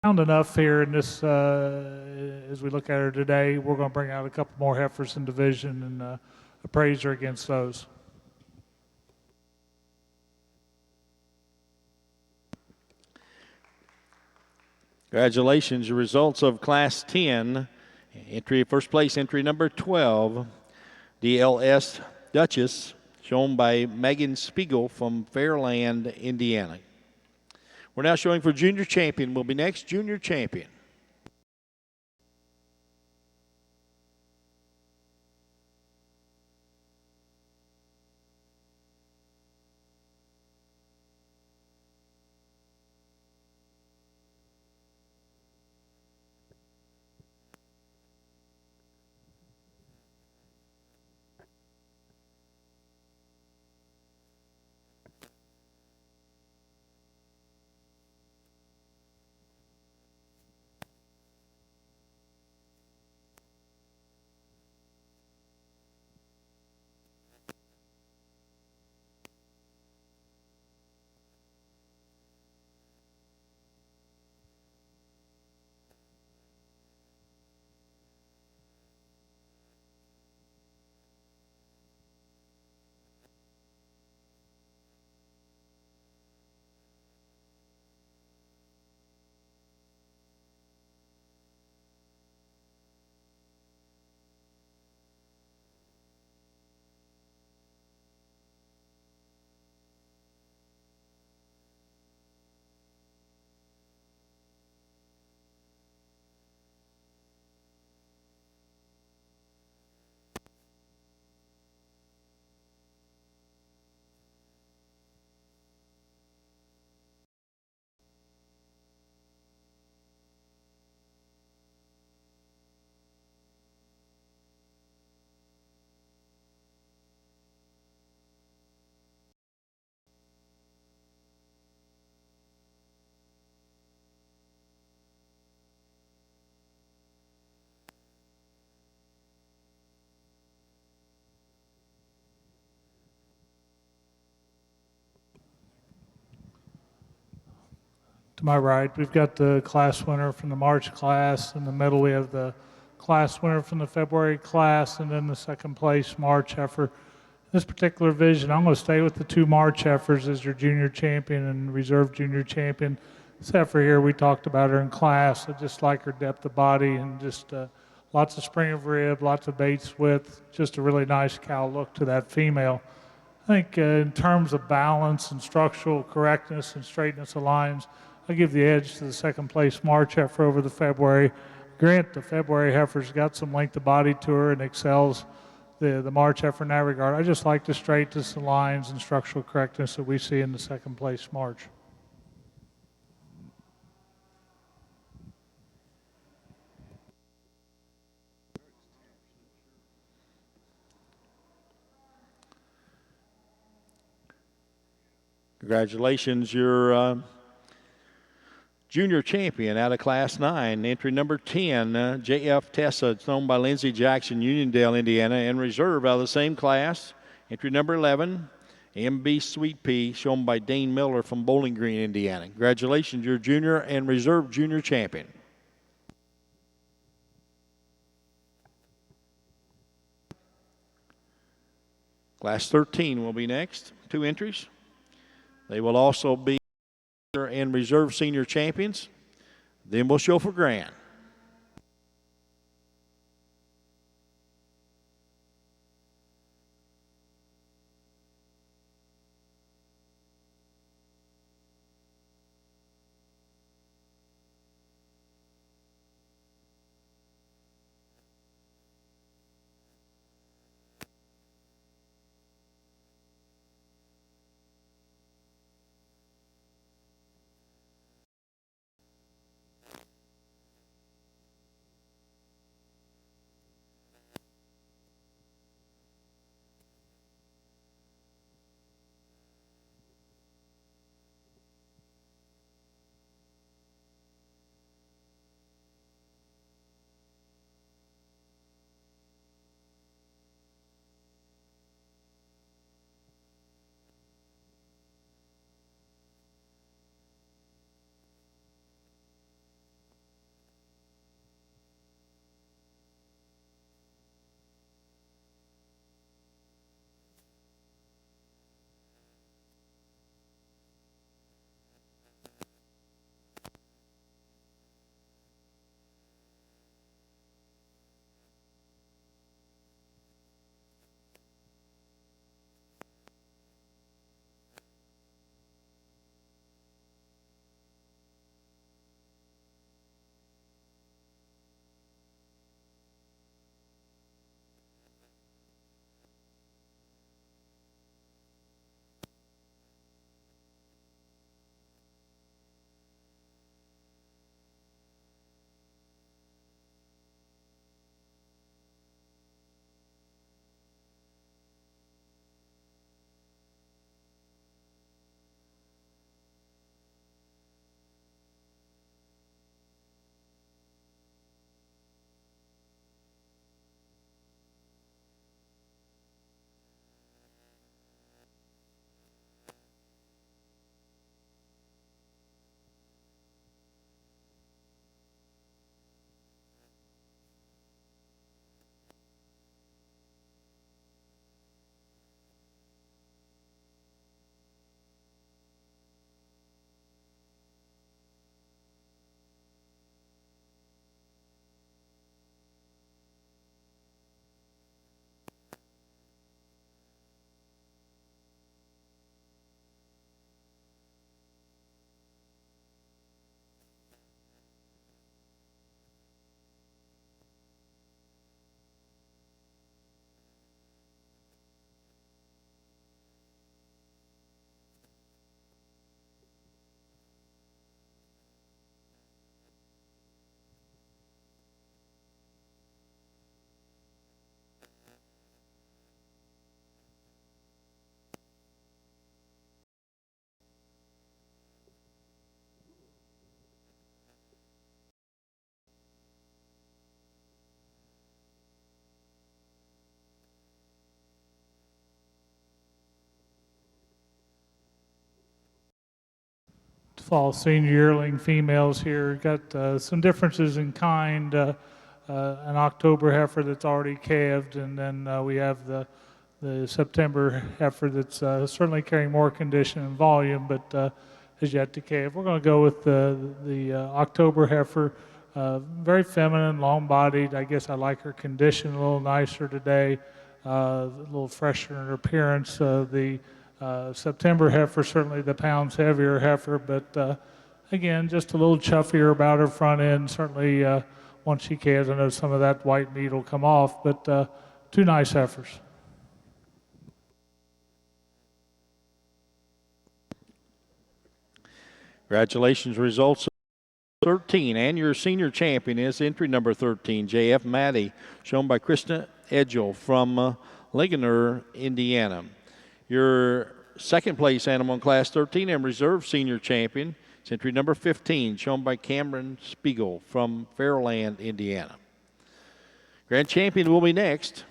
found enough here in this, as we look at her today. We're going to bring out a couple more heifers in division and appraise her against those. Congratulations, the results of Class 10. Entry, first place entry number 12, DLS Duchess, shown by Megan Spiegel from Fairland, Indiana. We're now showing for junior champion. Will be next, junior champion. To my right, we've got the class winner from the March class. In the middle, we have the class winner from the February class, and then the second place March heifer. This particular division, I'm going to stay with the two March heifers as your junior champion and reserve junior champion. This heifer here, we talked about her in class. I just like her depth of body and just lots of spring of rib, lots of base width, just a really nice cow look to that female. I think in terms of balance and structural correctness and straightness of lines, I give the edge to the second place March heifer over the February. Grant, the February heifer's got some length of body to her and excels the March heifer in that regard. I just like the straightness of lines and structural correctness that we see in the second place March. Congratulations, your junior champion out of Class 9, entry number 10, J.F. Tessa. It's owned by Lindsey Jackson, Uniondale, Indiana. And reserve out of the same class, entry number 11, MB Sweet Pea, shown by Dane Miller from Bowling Green, Indiana. Congratulations, your junior and reserve junior champion. Class 13 will be next, 2 entries. They will also be and reserve senior champions. Then we'll show for grand. Fall senior yearling females here. Got some differences in kind. An October heifer that's already calved, and then we have the September heifer that's certainly carrying more condition and volume, but is yet to calve. We're going to go with the October heifer. Very feminine, long-bodied. I guess I like her condition a little nicer today, a little fresher in her appearance. The September heifer, certainly the pounds heavier heifer, but again, just a little chuffier about her front end. Certainly, once she calves, I know some of that white meat will come off, but 2 nice heifers. Congratulations, results 13, and your senior champion is entry number 13, J.F. Maddie, shown by Krista Edgel from Ligonier, Indiana. Your second place animal in Class 13 and reserve senior champion. It's entry number 15, shown by Cameron Spiegel from Fairland, Indiana. Grand champion will be next.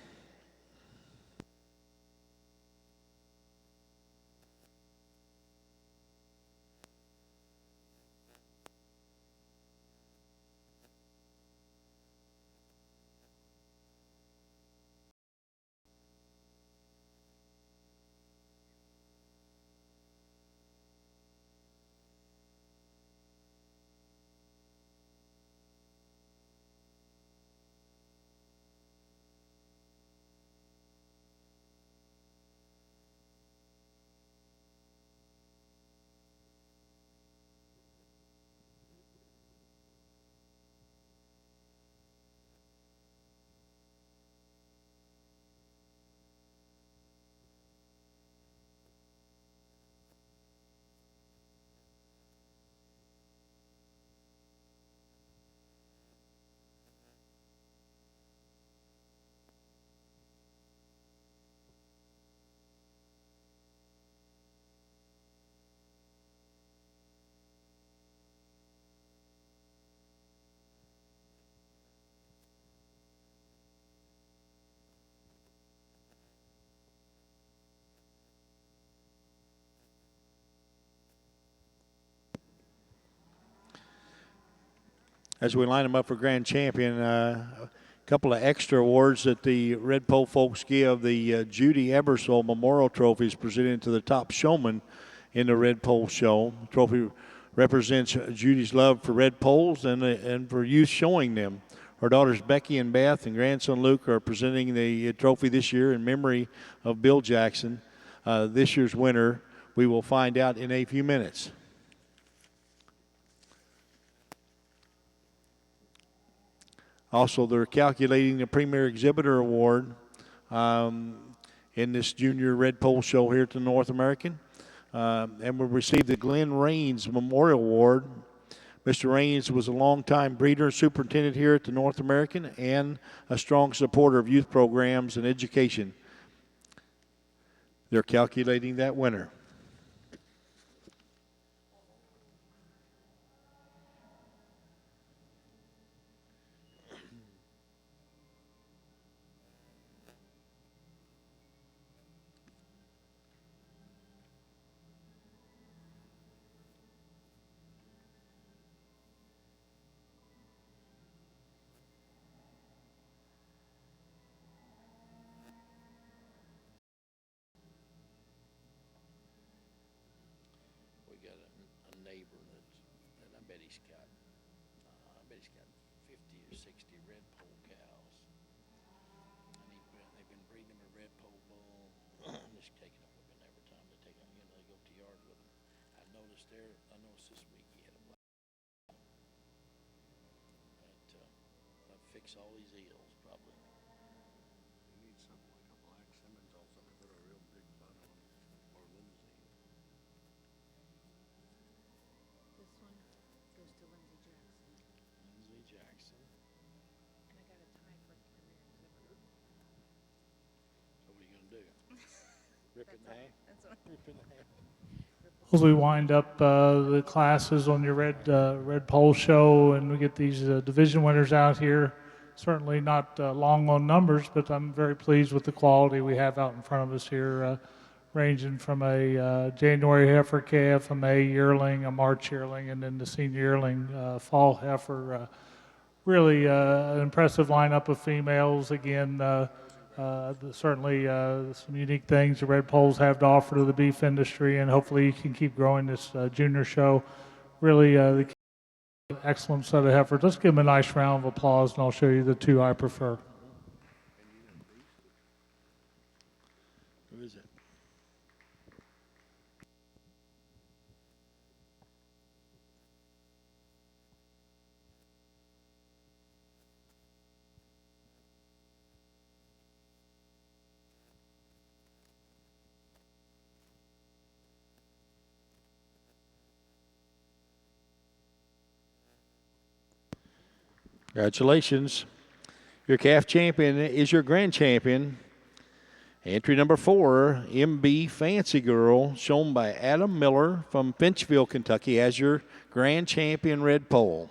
As we line them up for grand champion, a couple of extra awards that the Red Pole folks give. The Judy Ebersole Memorial Trophy is presented to the top showman in the Red Pole show. The trophy represents Judy's love for red poles and for youth showing them. Her daughters Becky and Beth and grandson Luke are presenting the trophy this year in memory of Bill Jackson. This year's winner we will find out in a few minutes. Also, they're calculating the Premier Exhibitor Award in this junior Red Pole show here at the North American. And we'll receive the Glenn Raines Memorial Award. Mr. Raines was a longtime breeder and superintendent here at the North American and a strong supporter of youth programs and education. They're calculating that winner. All these eels, probably. You need something like a black Simmental, something to put a real big bun on, or Limousin. This one goes to Lindsay Jackson. Lindsay Jackson. And I got a tie for Premier Exhibitor. So what are you going to do? Rip it in half? That's what Rip it in half. As we wind up the classes on your Red Pole show and we get these division winners out here, certainly not long on numbers, but I'm very pleased with the quality we have out in front of us here, ranging from a January heifer calf, a May yearling, a March yearling, and then the senior yearling fall heifer. Really an impressive lineup of females. Again, certainly some unique things the Red Poles have to offer to the beef industry, and hopefully you can keep growing this junior show. Really the excellent set of heifers. Let's give them a nice round of applause, and I'll show you the two I prefer. Who is it? Congratulations. Your calf champion is your grand champion. Entry number 4, MB Fancy Girl, shown by Adam Miller from Finchville, Kentucky, as your grand champion red pole.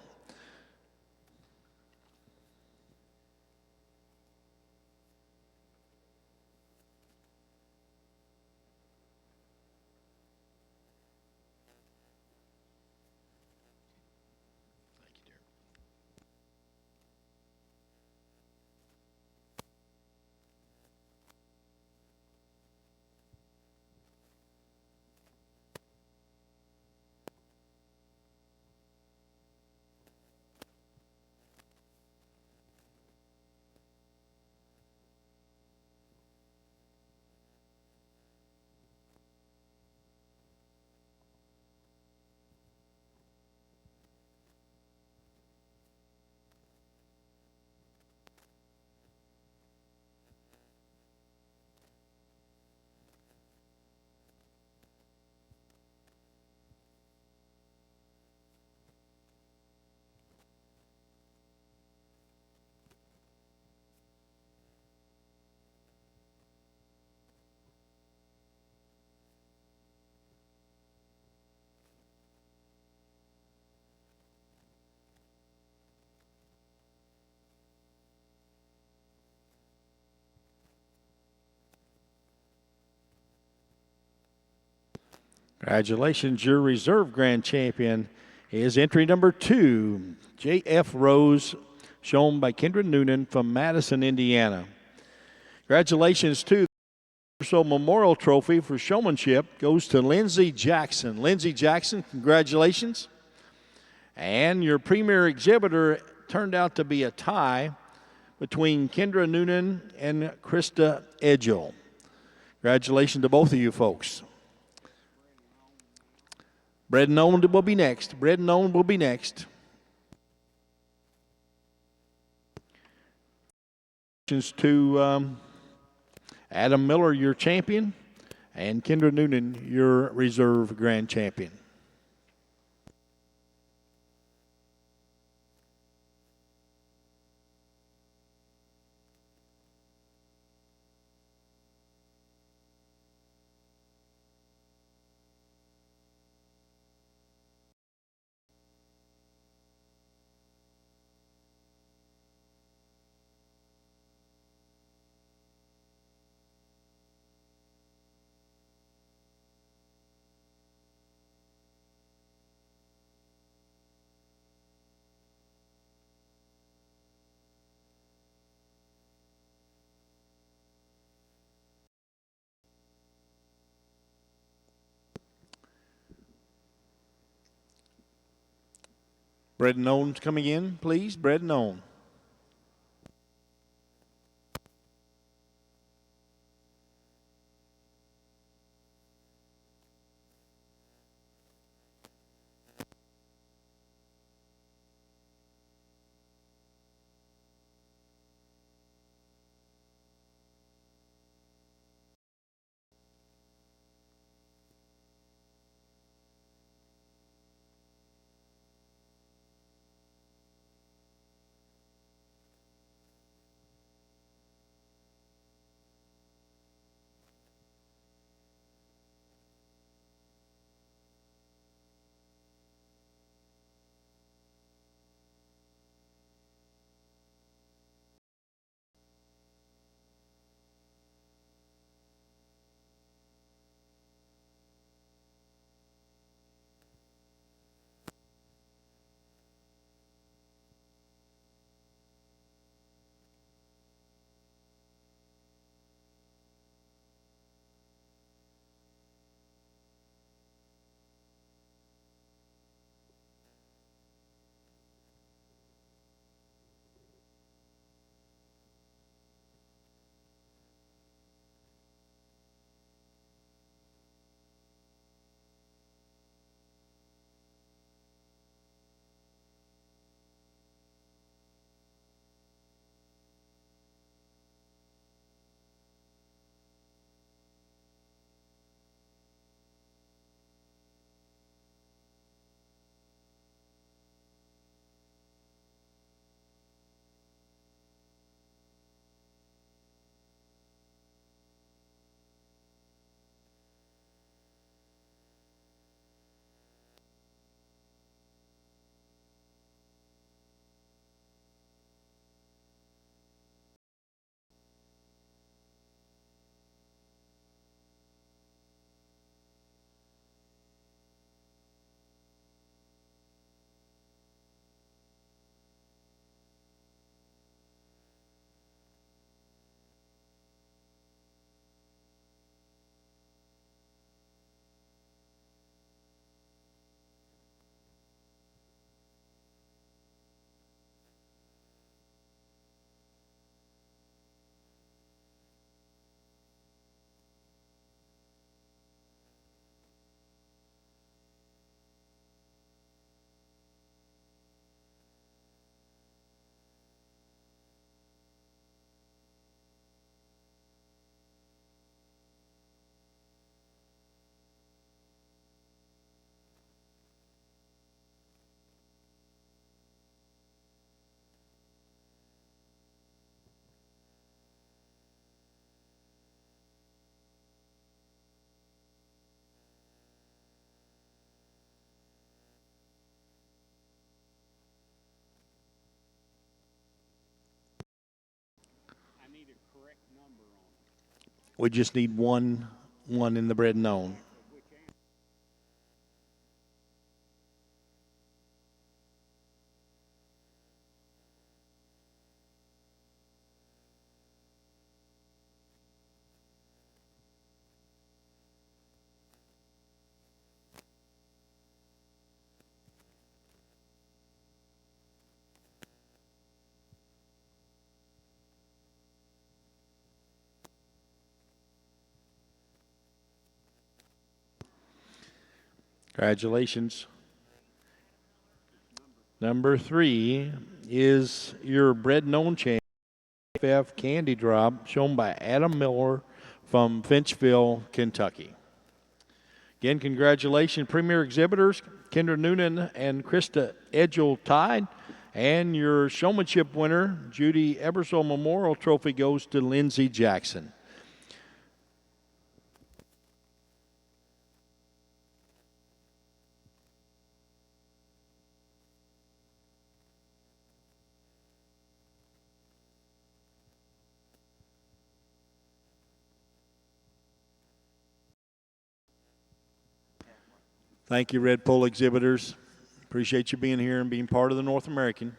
Congratulations, your reserve grand champion is entry number 2, JF Rose, shown by Kendra Noonan from Madison, Indiana. Congratulations to the Memorial Trophy for showmanship goes to Lindsey Jackson. Lindsey Jackson, congratulations. And your premier exhibitor turned out to be a tie between Kendra Noonan and Krista Edgell. Congratulations to both of you folks. Bread and Owned will be next. Bread and Owned will be next. To Adam Miller, your champion, and Kendra Noonan, your reserve grand champion. Bread and Owned coming in, please. Bread and Owned. We just need one in the bred known. Congratulations. Number 3 is your bred known champion, FF Candy Drop, shown by Adam Miller from Finchville, Kentucky. Again, congratulations, premier exhibitors, Kendra Noonan and Krista Edgel tied. And your showmanship winner, Judy Ebersole Memorial Trophy, goes to Lindsey Jackson. Thank you, Red Pole exhibitors. Appreciate you being here and being part of the North American.